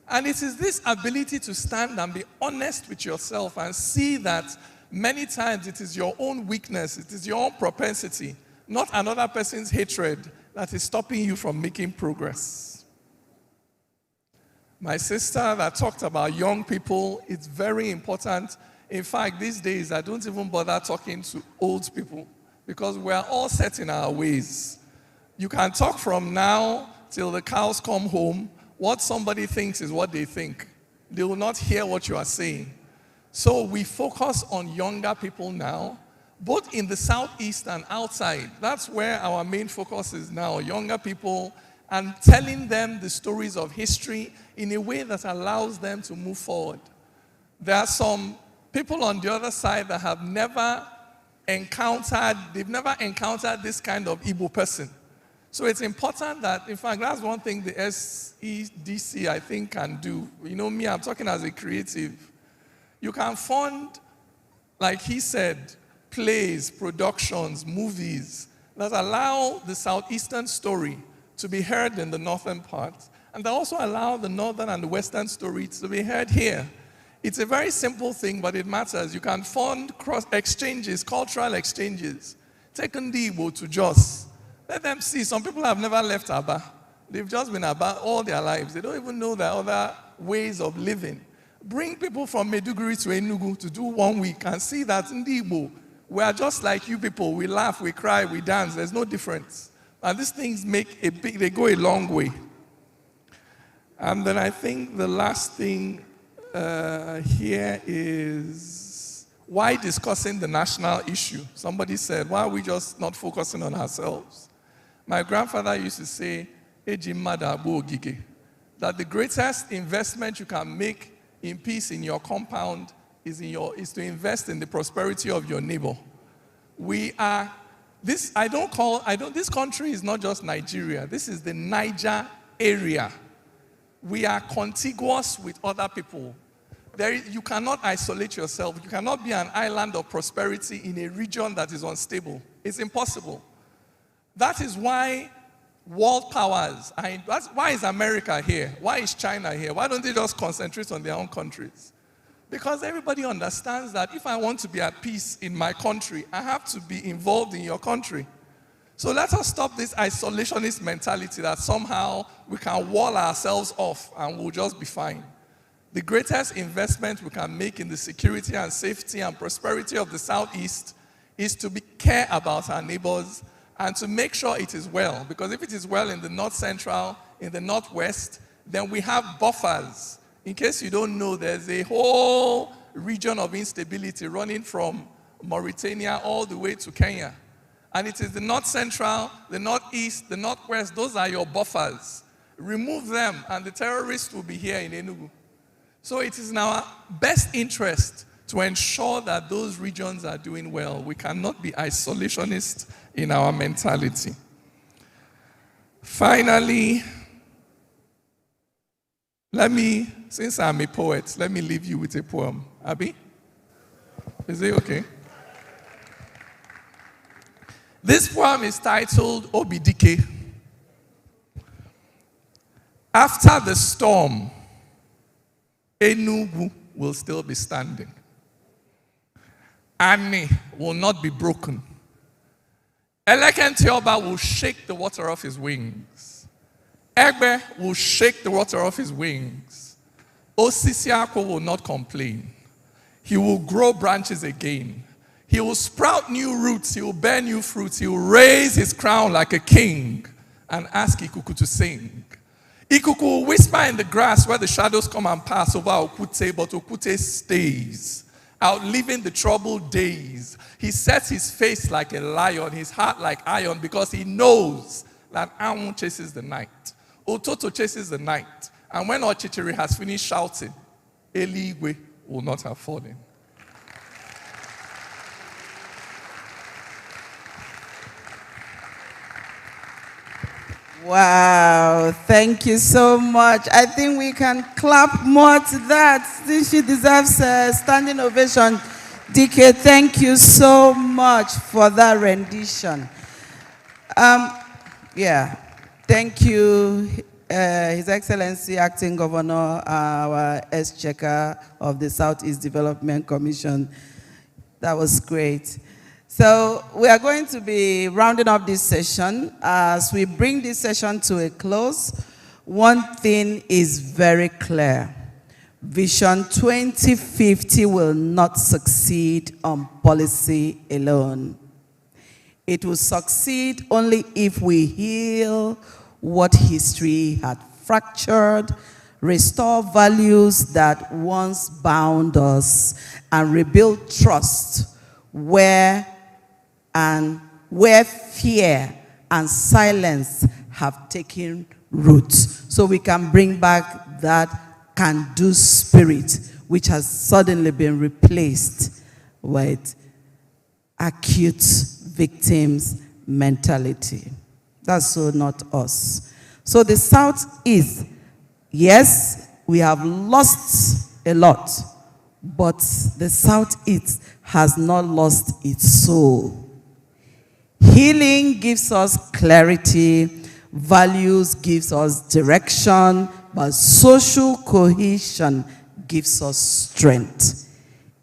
And it is this ability to stand and be honest with yourself and see that many times it is your own weakness, it is your own propensity, not another person's hatred, that is stopping you from making progress. My sister that talked about young people, it's very important. In fact, these days, I don't even bother talking to old people because we're all set in our ways. You can talk from now till the cows come home. What somebody thinks is what they think. They will not hear what you are saying. So we focus on younger people now, both in the Southeast and outside. That's where our main focus is now, younger people, and telling them the stories of history in a way that allows them to move forward. There are some people on the other side that have never they've never encountered this kind of Igbo person. So it's important that, in fact, that's one thing the SEDC, I think, can do. You know me, I'm talking as a creative. You can fund, like he said, plays, productions, movies that allow the southeastern story to be heard in the northern part, and that also allow the northern and the western story to be heard here. It's a very simple thing, but it matters. You can fund cross exchanges, cultural exchanges. Take Ndibo to Jos. Let them see. Some people have never left Aba. They've just been Aba all their lives. They don't even know the other ways of living. Bring people from Meduguri to Enugu to do 1 week and see that Ndibo, we are just like you people. We laugh, we cry, we dance. There's no difference. And these things they go a long way. And then I think the last thing here is why discussing the national issue? Somebody said, why are we just not focusing on ourselves? My grandfather used to say, that the greatest investment you can make in peace in your compound is to invest in the prosperity of your neighbor. This country is not just Nigeria. This is the Niger area. We are contiguous with other people. You cannot isolate yourself. You cannot be an island of prosperity in a region that is unstable. It's impossible. That is why world powers, why is America here? Why is China here? Why don't they just concentrate on their own countries? Because everybody understands that if I want to be at peace in my country, I have to be involved in your country. So let us stop this isolationist mentality that somehow we can wall ourselves off and we'll just be fine. The greatest investment we can make in the security and safety and prosperity of the Southeast is to care about our neighbors and to make sure it is well. Because if it is well in the North Central, in the Northwest, then we have buffers. In case you don't know, there's a whole region of instability running from Mauritania all the way to Kenya. And it is the North Central, the Northeast, the Northwest, those are your buffers. Remove them and the terrorists will be here in Enugu. So it is in our best interest to ensure that those regions are doing well. We cannot be isolationist in our mentality. Finally, since I'm a poet, let me leave you with a poem. Abi? Is it okay? This poem is titled Obidike. After the storm, Enugu will still be standing. Ani will not be broken. Elekentioba will shake the water off his wings. Egbe will shake the water off his wings. Osisiako will not complain. He will grow branches again. He will sprout new roots. He will bear new fruits. He will raise his crown like a king and ask Ikuku to sing. Ikuku will whisper in the grass where the shadows come and pass over Okute, but Okute stays, outliving the troubled days. He sets his face like a lion, his heart like iron, because he knows that Amun chases the night. Ototo chases the night. And when Ochichiri has finished shouting, Eligwe will not have fallen. Wow, thank you so much. I think we can clap more to that. She deserves a standing ovation. DK, thank you so much for that rendition. Thank you, His Excellency Acting Governor, our Exchequer of the Southeast Development Commission. That was great. So we are going to be rounding up this session. As we bring this session to a close, one thing is very clear. Vision 2050 will not succeed on policy alone. It will succeed only if we heal what history had fractured, restore values that once bound us, and rebuild trust where fear and silence have taken root, so we can bring back that can-do spirit which has suddenly been replaced with acute victims mentality. That's so not us. So the Southeast, yes, we have lost a lot, but the Southeast has not lost its soul. Healing gives us clarity, values gives us direction, but social cohesion gives us strength.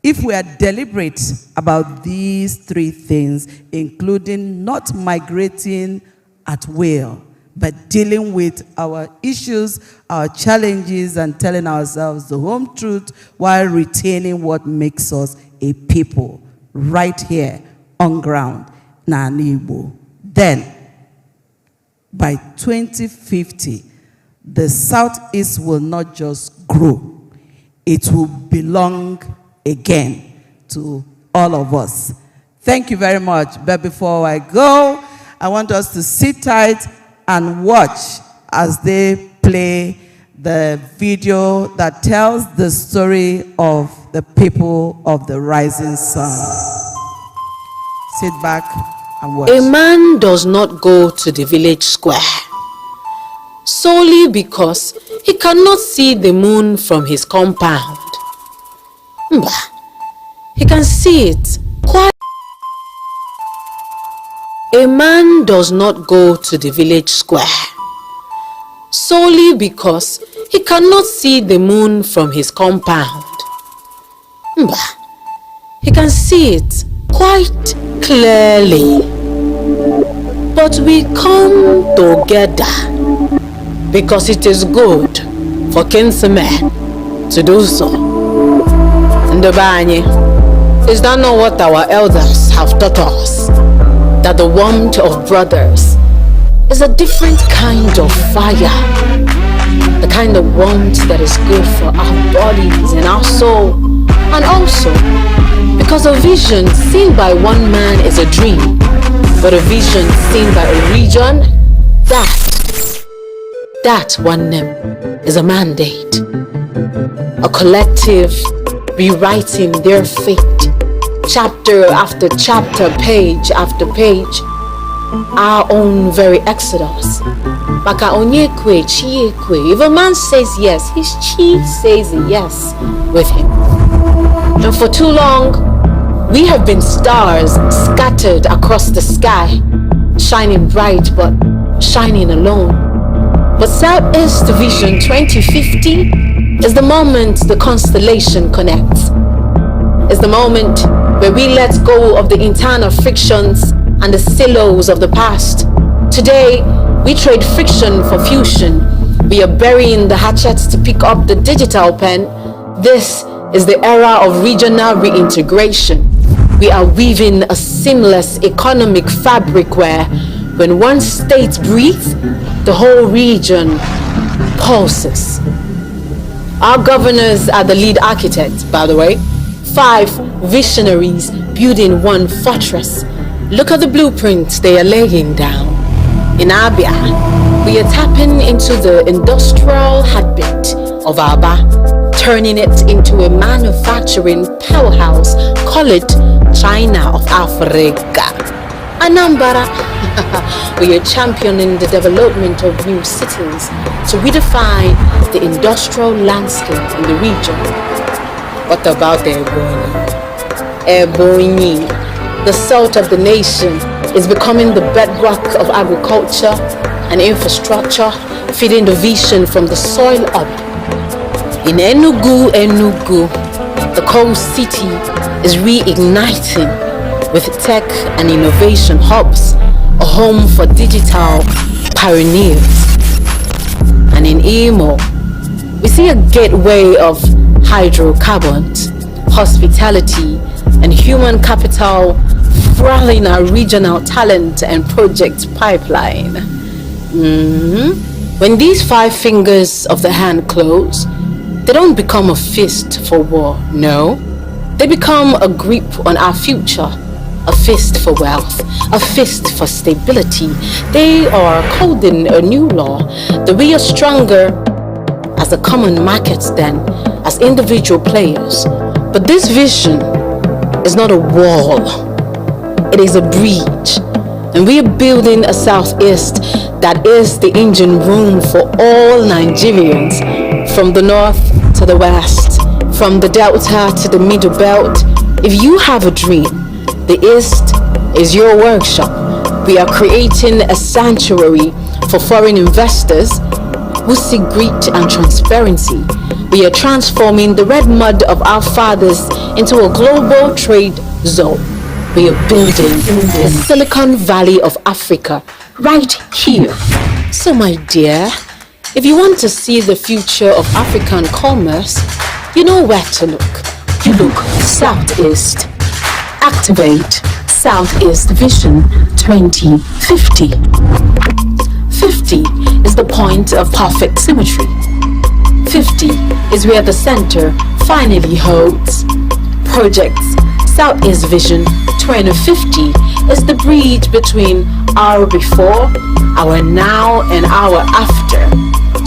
If we are deliberate about these three things, including not migrating at will, but dealing with our issues, our challenges, and telling ourselves the home truth while retaining what makes us a people right here on ground, Nanibo. Then, by 2050, the Southeast will not just grow, it will belong again to all of us. Thank you very much. But before I go, I want us to sit tight and watch as they play the video that tells the story of the people of the rising sun. Sit back and watch. A man does not go to the village square solely because he cannot see the moon from his compound. He can see it quite. A man does not go to the village square solely because he cannot see the moon from his compound. He can see it quite clearly. But we come together because it is good for kinsmen to do so. Ndobanye, is that not what our elders have taught us? That the warmth of brothers is a different kind of fire. The kind of warmth that is good for our bodies and our soul. And also, because a vision seen by one man is a dream, but a vision seen by a region, that one name is a mandate. A collective rewriting their fate, chapter after chapter, page after page, our own very exodus. Maka onyekwe, chiekwe. If a man says yes, his chief says yes with him. And for too long, we have been stars scattered across the sky, shining bright but shining alone. But Southeast Vision 2050 is the moment the constellation connects. It's the moment where we let go of the internal frictions and the silos of the past. Today, we trade friction for fusion. We are burying the hatchets to pick up the digital pen. This is the era of regional reintegration. We are weaving a seamless economic fabric where when one state breathes, the whole region pulses. Our governors are the lead architects, by the way. 5 visionaries building one fortress. Look at the blueprints they are laying down. In Abia, we are tapping into the industrial heartbeat of Aba, turning it into a manufacturing powerhouse. Call it China of Africa. Anambra, we are championing the development of new cities to redefine the industrial landscape in the region. What about Ebonyi? Ebonyi, the salt of the nation, is becoming the bedrock of agriculture and infrastructure, feeding the vision from the soil up. In Enugu, the coast city is reigniting with tech and innovation hubs, a home for digital pioneers. And in Imo, we see a gateway of hydrocarbons, hospitality, and human capital fueling our regional talent and project pipeline. When these 5 fingers of the hand close, they don't become a fist for war, no. They become a grip on our future, a fist for wealth, a fist for stability. They are coding a new law that we are stronger as a common market than as individual players. But this vision is not a wall, It is a bridge. And we are building a Southeast that is the engine room for all Nigerians, from the north to the west, from the delta to the middle belt. If you have a dream, the East is your workshop. We are creating a sanctuary for foreign investors who seek grit and transparency. We are transforming the red mud of our fathers into a global trade zone. We are building the Silicon Valley of Africa right here. So my dear, if you want to see the future of African commerce, you know where to look. You look Southeast. Activate Southeast Vision 2050. 50 is the point of perfect symmetry. 50 is where the center finally holds. Projects Southeast Vision 2050 is the bridge between our before, our now, and our after.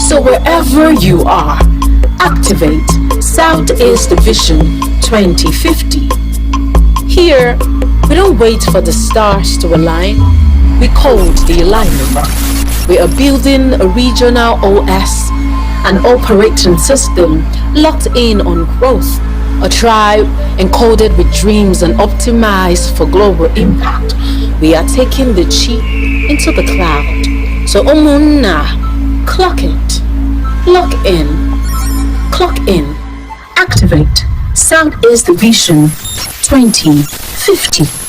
So wherever you are, activate Southeast Vision 2050. Here, we don't wait for the stars to align, we code the alignment. We are building a regional OS, an operating system locked in on growth, a tribe encoded with dreams and optimized for global impact. We are taking the chi into the cloud. So Omunna, clock it, lock in, activate Southeast Vision 2050.